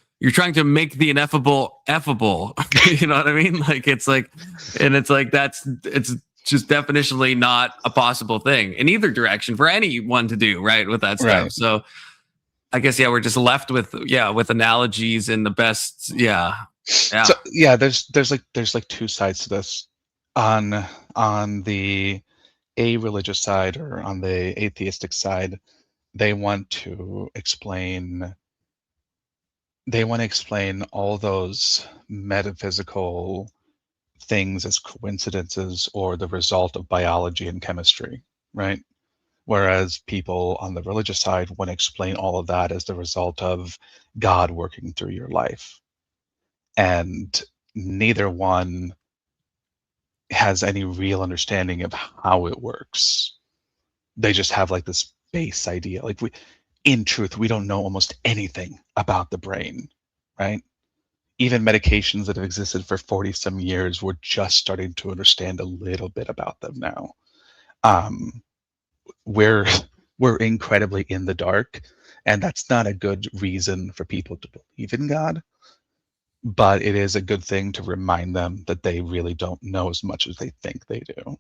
make the ineffable effable. You know what I mean? Like it's like it's just definitionally not a possible thing in either direction for anyone to do, right, with that stuff. Right. So I guess we're just left with analogies and the best. So there's like two sides to this. On the a-religious side, or on the atheistic side, they want to explain all those metaphysical things as coincidences or the result of biology and chemistry, right? Whereas people on the religious side want to explain all of that as the result of God working through your life. And neither one has any real understanding of how it works. They just have like this base idea. Like in truth, we don't know almost anything about the brain, right? Even medications that have existed for 40 some years, we're just starting to understand a little bit about them now. We're incredibly in the dark, and that's not a good reason for people to believe in God, but it is a good thing to remind them that they really don't know as much as they think they do.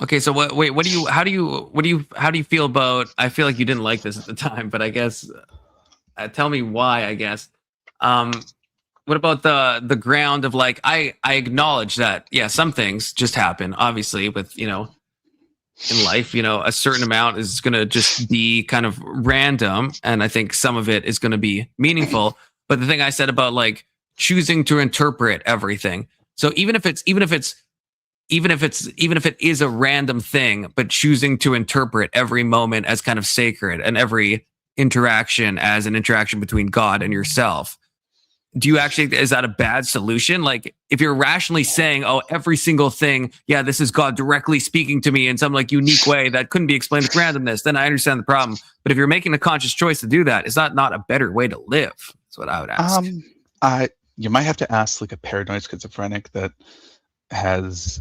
Okay, so how do you feel about, I feel like you didn't like this at the time, but I guess tell me why, I guess. What about the ground of like, I acknowledge that, yeah, some things just happen, obviously, with, you know, in life, you know, a certain amount is going to just be kind of random. And I think some of it is going to be meaningful. But the thing I said about like choosing to interpret everything. So even if it is a random thing, but choosing to interpret every moment as kind of sacred and every interaction as an interaction between God and yourself, do you actually, is that a bad solution? Like if you're rationally saying, oh, every single thing, yeah, this is God directly speaking to me in some like unique way that couldn't be explained with randomness, then I understand the problem. But if you're making a conscious choice to do that, is that not a better way to live? That's what I would ask. You might have to ask like a paranoid schizophrenic that has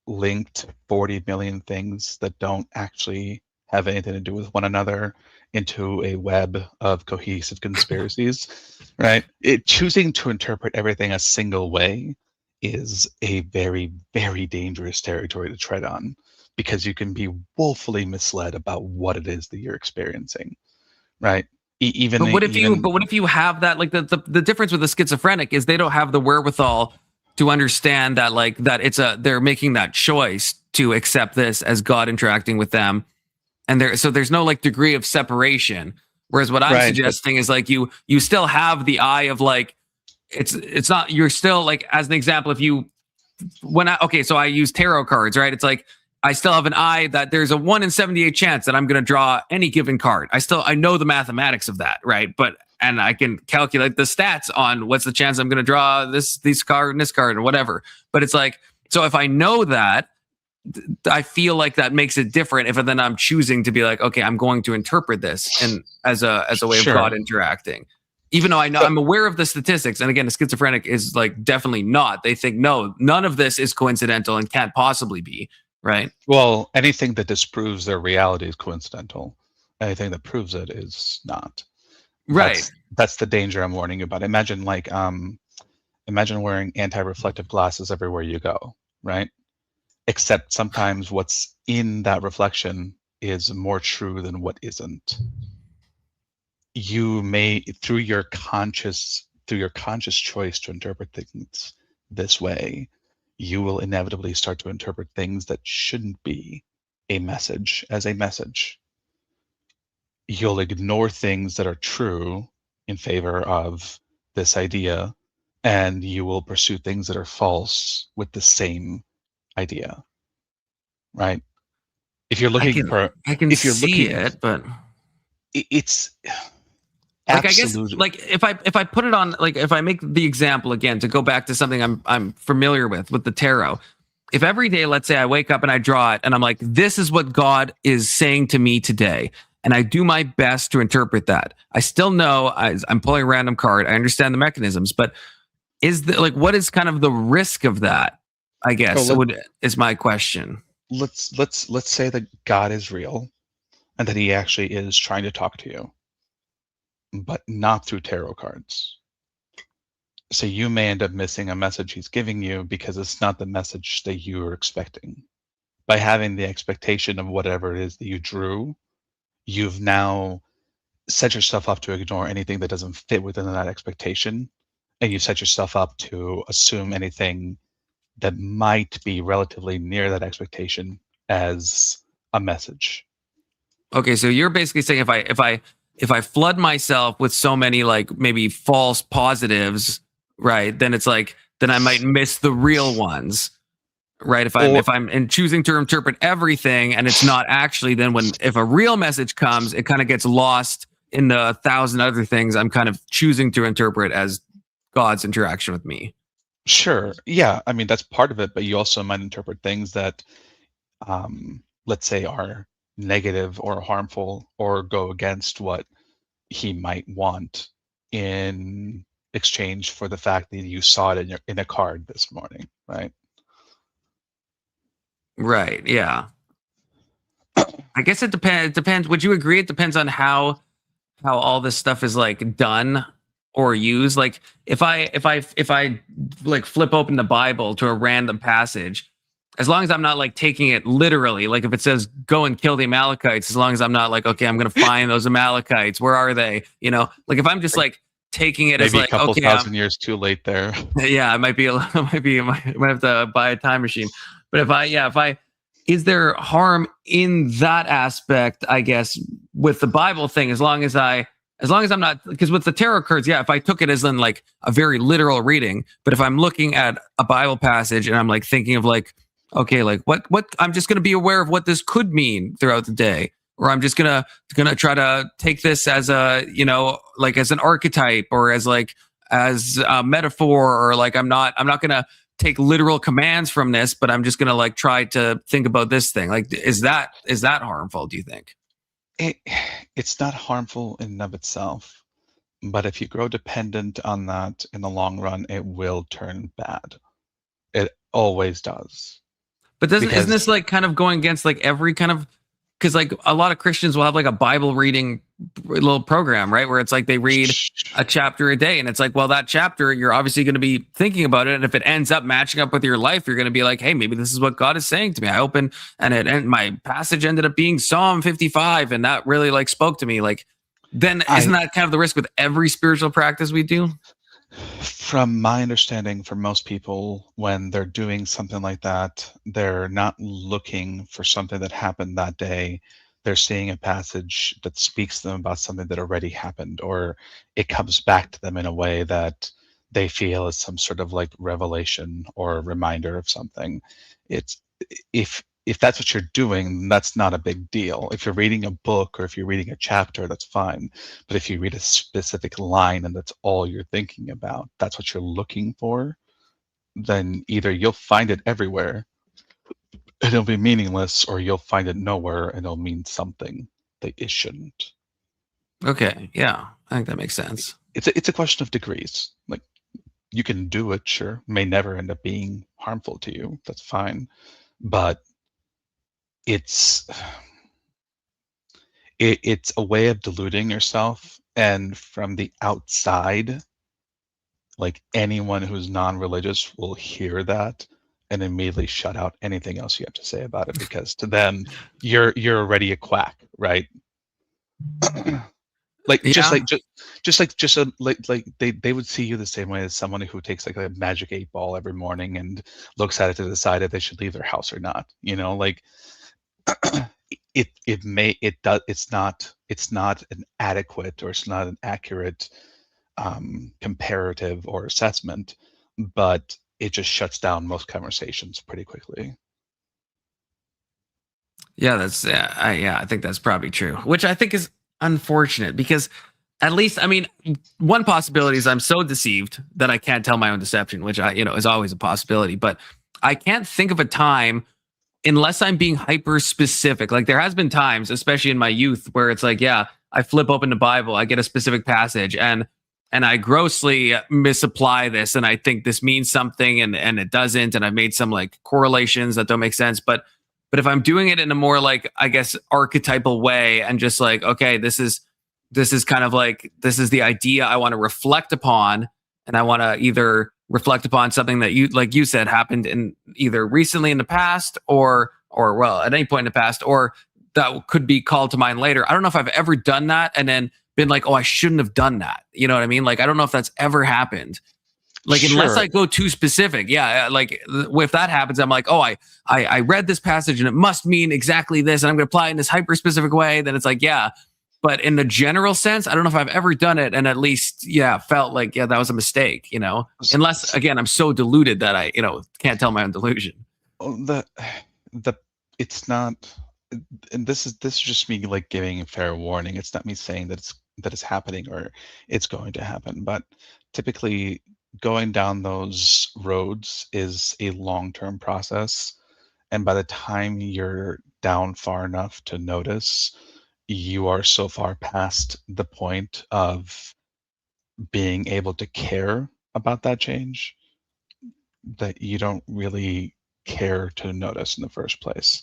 linked 40 million things that don't actually have anything to do with one another into a web of cohesive conspiracies, right? Choosing to interpret everything a single way is a very, very dangerous territory to tread on, because you can be woefully misled about what it is that you're experiencing, right? But what if you have that, like the difference with the schizophrenic is they don't have the wherewithal to understand that, like, that they're making that choice to accept this as God interacting with them. And there's no like degree of separation. Whereas what I'm suggesting is like you still have the eye of like, it's not, you're still like, as an example, so I use tarot cards, right? It's like, I still have an eye that there's a 1 in 78 chance that I'm going to draw any given card. I know the mathematics of that, right? And I can calculate the stats on what's the chance I'm going to draw this card and this card or whatever. But it's like, so if I know that, I feel like that makes it different if then I'm choosing to be like, okay, I'm going to interpret this and as a way of God interacting. Even though I'm aware of the statistics, and again, a schizophrenic is like definitely not. They think, no, none of this is coincidental and can't possibly be, right? Well, anything that disproves their reality is coincidental. Anything that proves it is not. Right. That's the danger I'm warning you about. Imagine wearing anti-reflective glasses everywhere you go, right? Except sometimes what's in that reflection is more true than what isn't. You may, through your conscious choice to interpret things this way, you will inevitably start to interpret things that shouldn't be a message as a message. You'll ignore things that are true in favor of this idea, and you will pursue things that are false with the same idea, right? If you're looking but it's like, I guess, like if I put it on, like if I make the example again to go back to something I'm familiar with the tarot. If every day, let's say I wake up and I draw it and I'm like, this is what God is saying to me today, and I do my best to interpret that. I still know I'm pulling a random card. I understand the mechanisms, but what is kind of the risk of that? I guess is my question. Let's say that God is real and that he actually is trying to talk to you, but not through tarot cards. So you may end up missing a message he's giving you because it's not the message that you were expecting. By having the expectation of whatever it is that you drew, you've now set yourself up to ignore anything that doesn't fit within that expectation, and you set yourself up to assume anything that might be relatively near that expectation as a message. Okay, so you're basically saying if I flood myself with so many like maybe false positives, right, then it's like then I might miss the real ones. Right. If I'm choosing to interpret everything and it's not actually, then if a real message comes, it kind of gets lost in the 1,000 other things I'm kind of choosing to interpret as God's interaction with me. Sure. Yeah. I mean, that's part of it, but you also might interpret things that, let's say, are negative or harmful or go against what he might want in exchange for the fact that you saw it in a card this morning, right? Right. Yeah. I guess it depends. Would you agree? It depends on how all this stuff is like done or used. Like if I like flip open the Bible to a random passage, as long as I'm not like taking it literally, like if it says go and kill the Amalekites, as long as I'm not like, okay, I'm going to find those Amalekites. Where are they? You know, like if I'm just like taking it maybe as like, a couple okay, thousand years too late there. Yeah, it might be. I might have to buy a time machine. But is there harm in that aspect? I guess with the Bible thing, as long as I'm not, because with the tarot cards, yeah, if I took it as in like a very literal reading, but if I'm looking at a Bible passage and I'm like thinking of like, okay, like what I'm just going to be aware of what this could mean throughout the day, or I'm just gonna try to take this as a, you know, like as an archetype or as a metaphor, or like I'm not gonna take literal commands from this, but I'm just gonna like try to think about this thing. Like, is that harmful, do you think? It's not harmful in and of itself, but if you grow dependent on that in the long run, it will turn bad. It always does. But isn't this like kind of going against like every kind of, because like a lot of Christians will have like a Bible reading little program, right? Where it's like they read a chapter a day, and it's like, well, that chapter, you're obviously going to be thinking about it. And if it ends up matching up with your life, you're going to be like, hey, maybe this is what God is saying to me. I opened and my passage ended up being Psalm 55, and that really like spoke to me. Like, then isn't that kind of the risk with every spiritual practice we do? From my understanding, for most people, when they're doing something like that, they're not looking for something that happened that day. They're seeing a passage that speaks to them about something that already happened, or it comes back to them in a way that they feel is some sort of like revelation or reminder of something. It's if that's what you're doing, that's not a big deal. If you're reading a book or if you're reading a chapter, that's fine. But if you read a specific line and that's all you're thinking about, that's what you're looking for, then either you'll find it everywhere and it'll be meaningless, or you'll find it nowhere and it'll mean something that it shouldn't. Okay, yeah, I think that makes sense. It's a question of degrees. Like, you can do it, sure, may never end up being harmful to you. That's fine, but it's a way of deluding yourself, and from the outside, like anyone who's non-religious will hear that and immediately shut out anything else you have to say about it, because to them you're already a quack, right? Like, yeah. They would see you the same way as someone who takes like a magic 8-ball every morning and looks at it to decide if they should leave their house or not, you know, like it's not an adequate, or it's not an accurate comparative or assessment, but it just shuts down most conversations pretty quickly. Yeah, I think that's probably true, which I think is unfortunate, because at least, I mean, one possibility is I'm so deceived that I can't tell my own deception, which is always a possibility, but I can't think of a time, unless I'm being hyper specific. Like, there has been times, especially in my youth, where it's like, yeah, I flip open the Bible, I get a specific passage, and I grossly misapply this, and I think this means something, and it doesn't, and I've made some like correlations that don't make sense. But if I'm doing it in a more like, I guess, archetypal way, and just like, okay, this is kind of like, this is the idea I want to reflect upon, and I want to either reflect upon something that you said happened in either recently in the past, or well, at any point in the past, or that could be called to mind later. I don't know if I've ever done that and then been like, oh, I shouldn't have done that. You know what I mean? Like, I don't know if that's ever happened. Like, sure. Unless I go too specific. Yeah. Like, if that happens, I'm like, oh, I read this passage and it must mean exactly this, and I'm going to apply it in this hyper specific way. Then it's like, yeah, But in the general sense, I don't know if I've ever done it and at least, felt like, that was a mistake, unless, again, I'm so deluded that I, can't tell my own delusion. It's not, and this is just me like giving a fair warning. It's not me saying that it's happening or it's going to happen, but typically going down those roads is a long-term process. And by the time you're down far enough to notice, you are so far past the point of being able to care about that change that you don't really care to notice in the first place.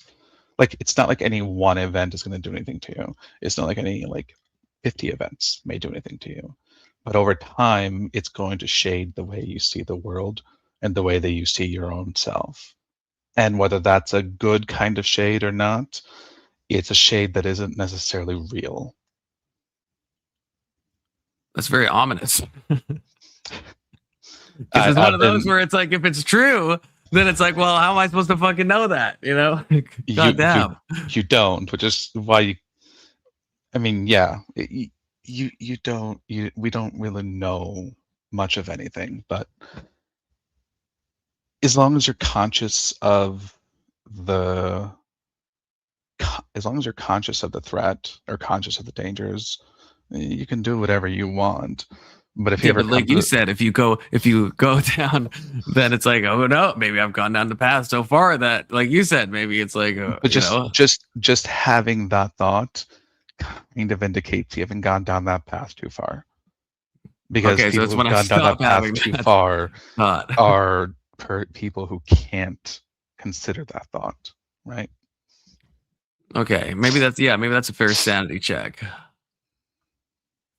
Like, it's not like any one event is going to do anything to you. It's not like any 50 events may do anything to you. But over time, it's going to shade the way you see the world and the way that you see your own self. And whether that's a good kind of shade or not, it's a shade that isn't necessarily real. That's very ominous. It's one of those where it's like, if it's true, then it's like, well, how am I supposed to fucking know that? God damn. You don't, which is why we don't really know much of anything, but as long as you're conscious of the threat or conscious of the dangers, you can do whatever you want. But if you ever, like you said, if you go down, then it's like, oh no, maybe I've gone down the path so far that, like you said, maybe it's like, but just having that thought kind of indicates you haven't gone down that path too far. Because people who've gone down that path too far are people who can't consider that thought, right? Okay, maybe that's a fair sanity check. I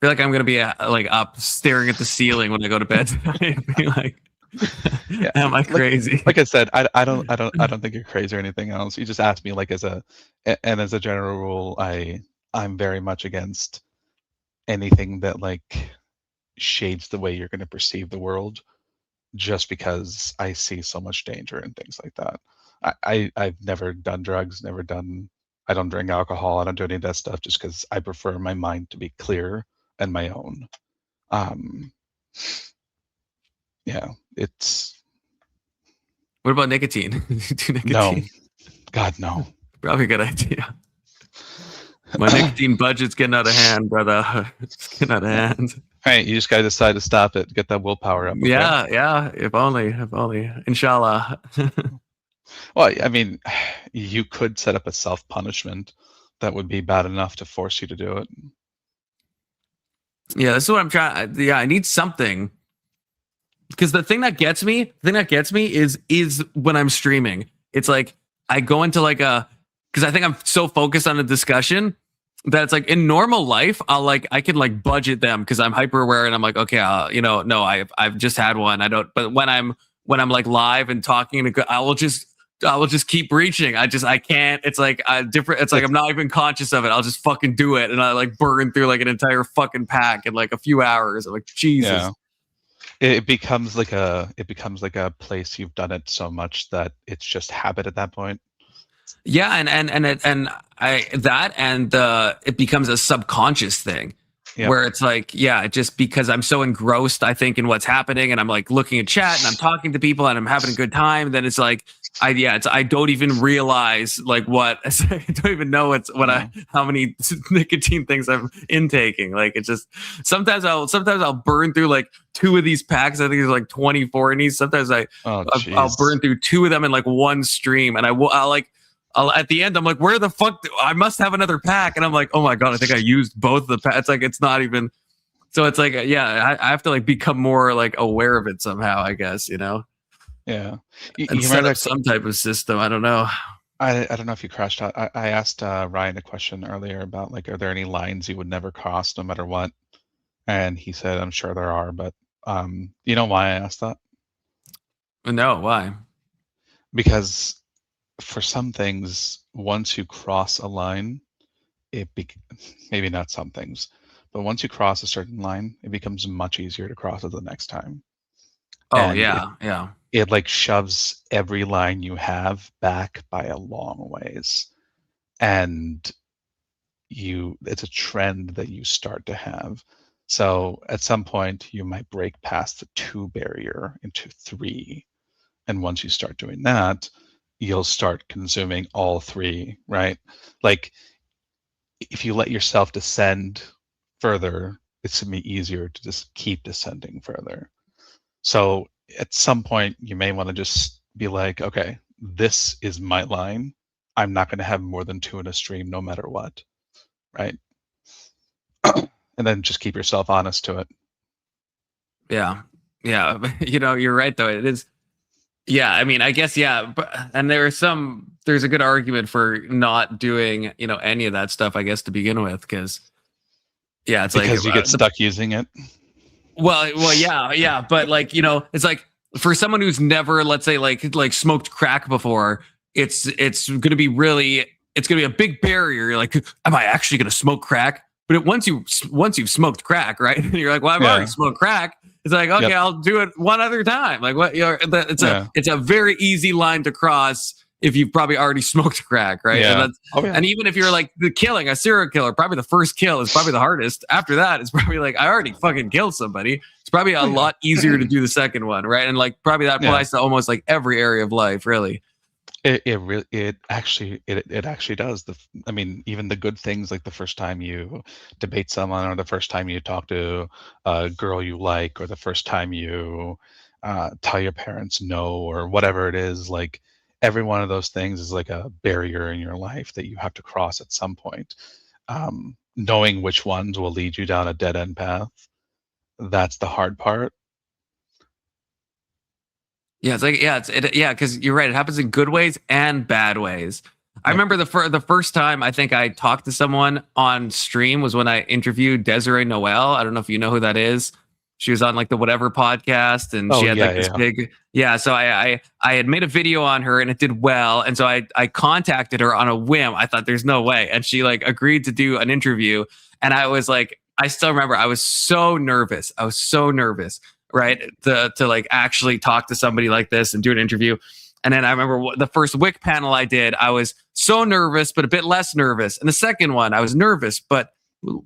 feel like I'm gonna be up staring at the ceiling when I go to bed tonight. Be like, am I crazy? Like I said, I don't think you're crazy or anything else. You just asked me as a general rule, I'm very much against anything that shades the way you're going to perceive the world, just because I see so much danger in things like that. I've never done drugs, I don't drink alcohol, I don't do any of that stuff, just because I prefer my mind to be clear and my own. It's. What about nicotine? Do nicotine? No, God, no. Probably a good idea. My nicotine budget's getting out of hand, brother. It's getting out of hand. Hey, you just gotta decide to stop it. Get that willpower up. Okay? Yeah. If only. Inshallah. Well, I mean, you could set up a self-punishment that would be bad enough to force you to do it. Yeah, this is what I'm trying. Yeah, I need something. Because the thing that gets me is when I'm streaming. It's like I go into because I think I'm so focused on a discussion that it's like in normal life, I can budget them because I'm hyper aware and I'm like, okay, no, I've just had one. I don't. But when I'm live and talking, I will just keep reaching. I can't. It's like different. It's like I'm not even conscious of it. I'll just fucking do it, and I burn through an entire fucking pack in a few hours. I'm like, Jesus. Yeah. It becomes like a place you've done it so much that it's just habit at that point. Yeah, it becomes a subconscious thing. Yep. Where it's just because I'm so engrossed, I think, in what's happening, and I'm looking at chat and I'm talking to people and I'm having a good time. Then it's I don't even realize what I don't even know how many nicotine things I'm intaking. It's just sometimes I'll burn through 2 of these packs. I think there's 24 in these. Sometimes I'll burn through 2 of them in one stream, and I'll at the end, I'm like, where the fuck? I must have another pack. And I'm like, oh my God, I think I used both of the packs. It's not even. So it's I have to become more aware of it somehow, I guess, Yeah. You set up some type of system. I don't know. I don't know if you crashed out. I asked Ryan a question earlier about are there any lines you would never cross no matter what? And he said, I'm sure there are, but you know why I asked that? No, why? Because for some things, once you cross a line, maybe not some things, but once you cross a certain line, it becomes much easier to cross it the next time. Oh, and yeah. It shoves every line you have back by a long ways. And it's a trend that you start to have. So at some point you might break past the 2 barrier into 3. And once you start doing that, you'll start consuming all 3, right? Like if you let yourself descend further, it's going to be easier to just keep descending further. So at some point you may want to just be like, okay, this is my line. I'm not going to have more than 2 in a stream no matter what, right? And then just keep yourself honest to it. Yeah. You're right though. It is. Yeah, I mean, I guess, yeah, but and there's a good argument for not doing, any of that stuff, I guess, to begin with, because it's because you get stuck using it. Well, yeah, but it's like for someone who's never, let's say, like smoked crack before, it's gonna be a big barrier. You're like, am I actually gonna smoke crack? But once you've smoked crack, right? And you're like, well, I've already smoked crack. It's like, okay, I'll do it one other time. Like what? It's a very easy line to cross if you've probably already smoked crack, right? Yeah. And even if you're like killing a serial killer, probably the first kill is probably the hardest. After that, it's probably like I already fucking killed somebody. It's probably a lot easier to do the second one, right? And like probably that applies to almost like every area of life, really. It actually does. I mean, even the good things, like the first time you debate someone, or the first time you talk to a girl you like, or the first time you tell your parents no, or whatever it is, like every one of those things is like a barrier in your life that you have to cross at some point. Knowing which ones will lead you down a dead end path, that's the hard part. Yeah, it's like because you're right. It happens in good ways and bad ways. I remember the first time I think I talked to someone on stream was when I interviewed Desiree Noel. I don't know if you know who that is. She was on like the Whatever podcast, and she had this big So I had made a video on her, and it did well, and so I contacted her on a whim. I thought there's no way, and she like agreed to do an interview, and I was like, I still remember I was so nervous. Right, to like actually talk to somebody like this and do an interview. And then I remember the first WIC panel I did, I was so nervous, but a bit less nervous. And the second one, I was nervous, but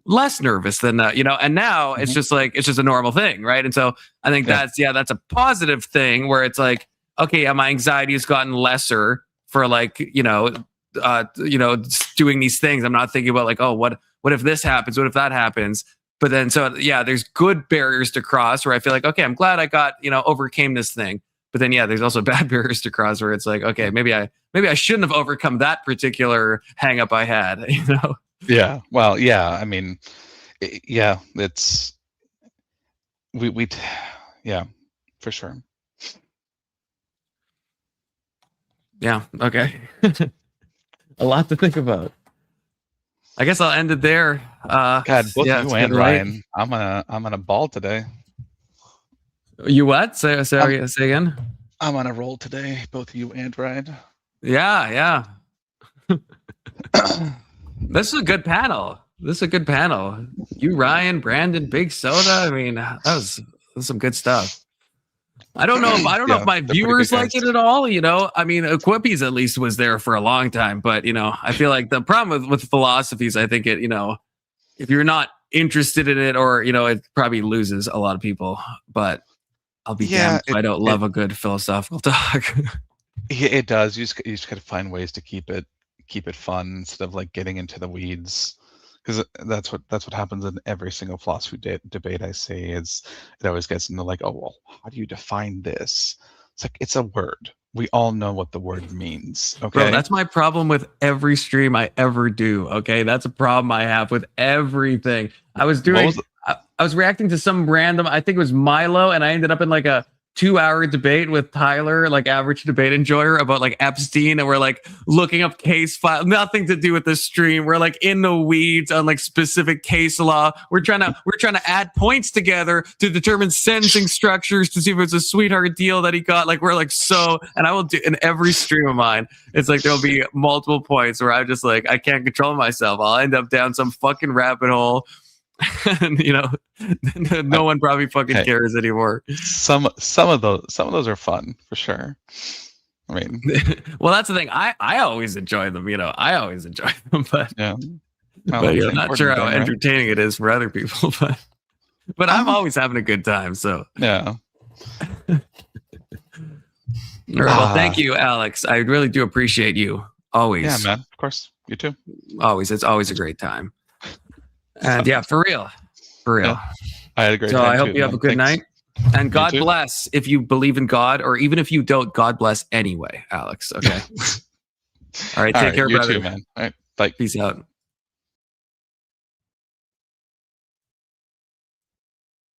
less nervous than and now it's just a normal thing, right? And so I think that's a positive thing where it's like, okay, my anxiety has gotten lesser for like doing these things. I'm not thinking about like, oh, what if this happens, what if that happens. But then, there's good barriers to cross where I feel like, okay, I'm glad I got, overcame this thing. But then, there's also bad barriers to cross where it's like, okay, maybe I shouldn't have overcome that particular hang up I had, Yeah. Well, yeah. I mean, it's, yeah, for sure. Yeah. Okay. A lot to think about. I guess I'll end it there. God, both you and Ryan, I'm on a ball today. You what? Say again. I'm on a roll today, both you and Ryan. Yeah. This is a good panel. You, Ryan, Brandon, Big Soda. I mean, that was some good stuff. I don't know if my viewers like it at all. I mean, Equippy's at least was there for a long time, but I feel like the problem with philosophies, I think it, if you're not interested in it, or it probably loses a lot of people. But I'll be damned if I don't love a good philosophical talk. It does. You just gotta find ways to keep it fun instead of like getting into the weeds. Because that's what happens in every single philosophy debate I see. Is it always gets into like, oh well, how do you define this? It's like, it's a word. We all know what the word means. Okay, bro, that's my problem with every stream I ever do. Okay, that's a problem I have with everything. I was reacting to some random, I think it was Milo, and I ended up in like a 2-hour debate with Tyler, like average debate enjoyer, about like Epstein, and we're like looking up case file, nothing to do with the stream. We're like in the weeds on like specific case law. We're trying to add points together to determine sentencing structures to see if it's a sweetheart deal that he got. Like we're like and I will do in every stream of mine. It's like there'll be multiple points where I'm just like I can't control myself. I'll end up down some fucking rabbit hole. And no one probably fucking cares anymore. Some of those are fun for sure. I mean, well, that's the thing. I always enjoy them. I always enjoy them. But Well, But it's yeah, an I'm not sure important how thing, right? entertaining it is for other people, but I'm always having a good time. So Yeah. all right. Well, thank you, Alex. I really do appreciate you. Always. Yeah, man. Of course. You too. Always. It's always a great time. And yeah, for real. For real. Yeah. I had a great So time I hope too, you have man. a good Thanks. night. And God too. bless if you believe in God, or even if you don't, God bless anyway, Alex. Okay. All right. All Take right, care, you brother. too, man. All right. Bye. Peace out.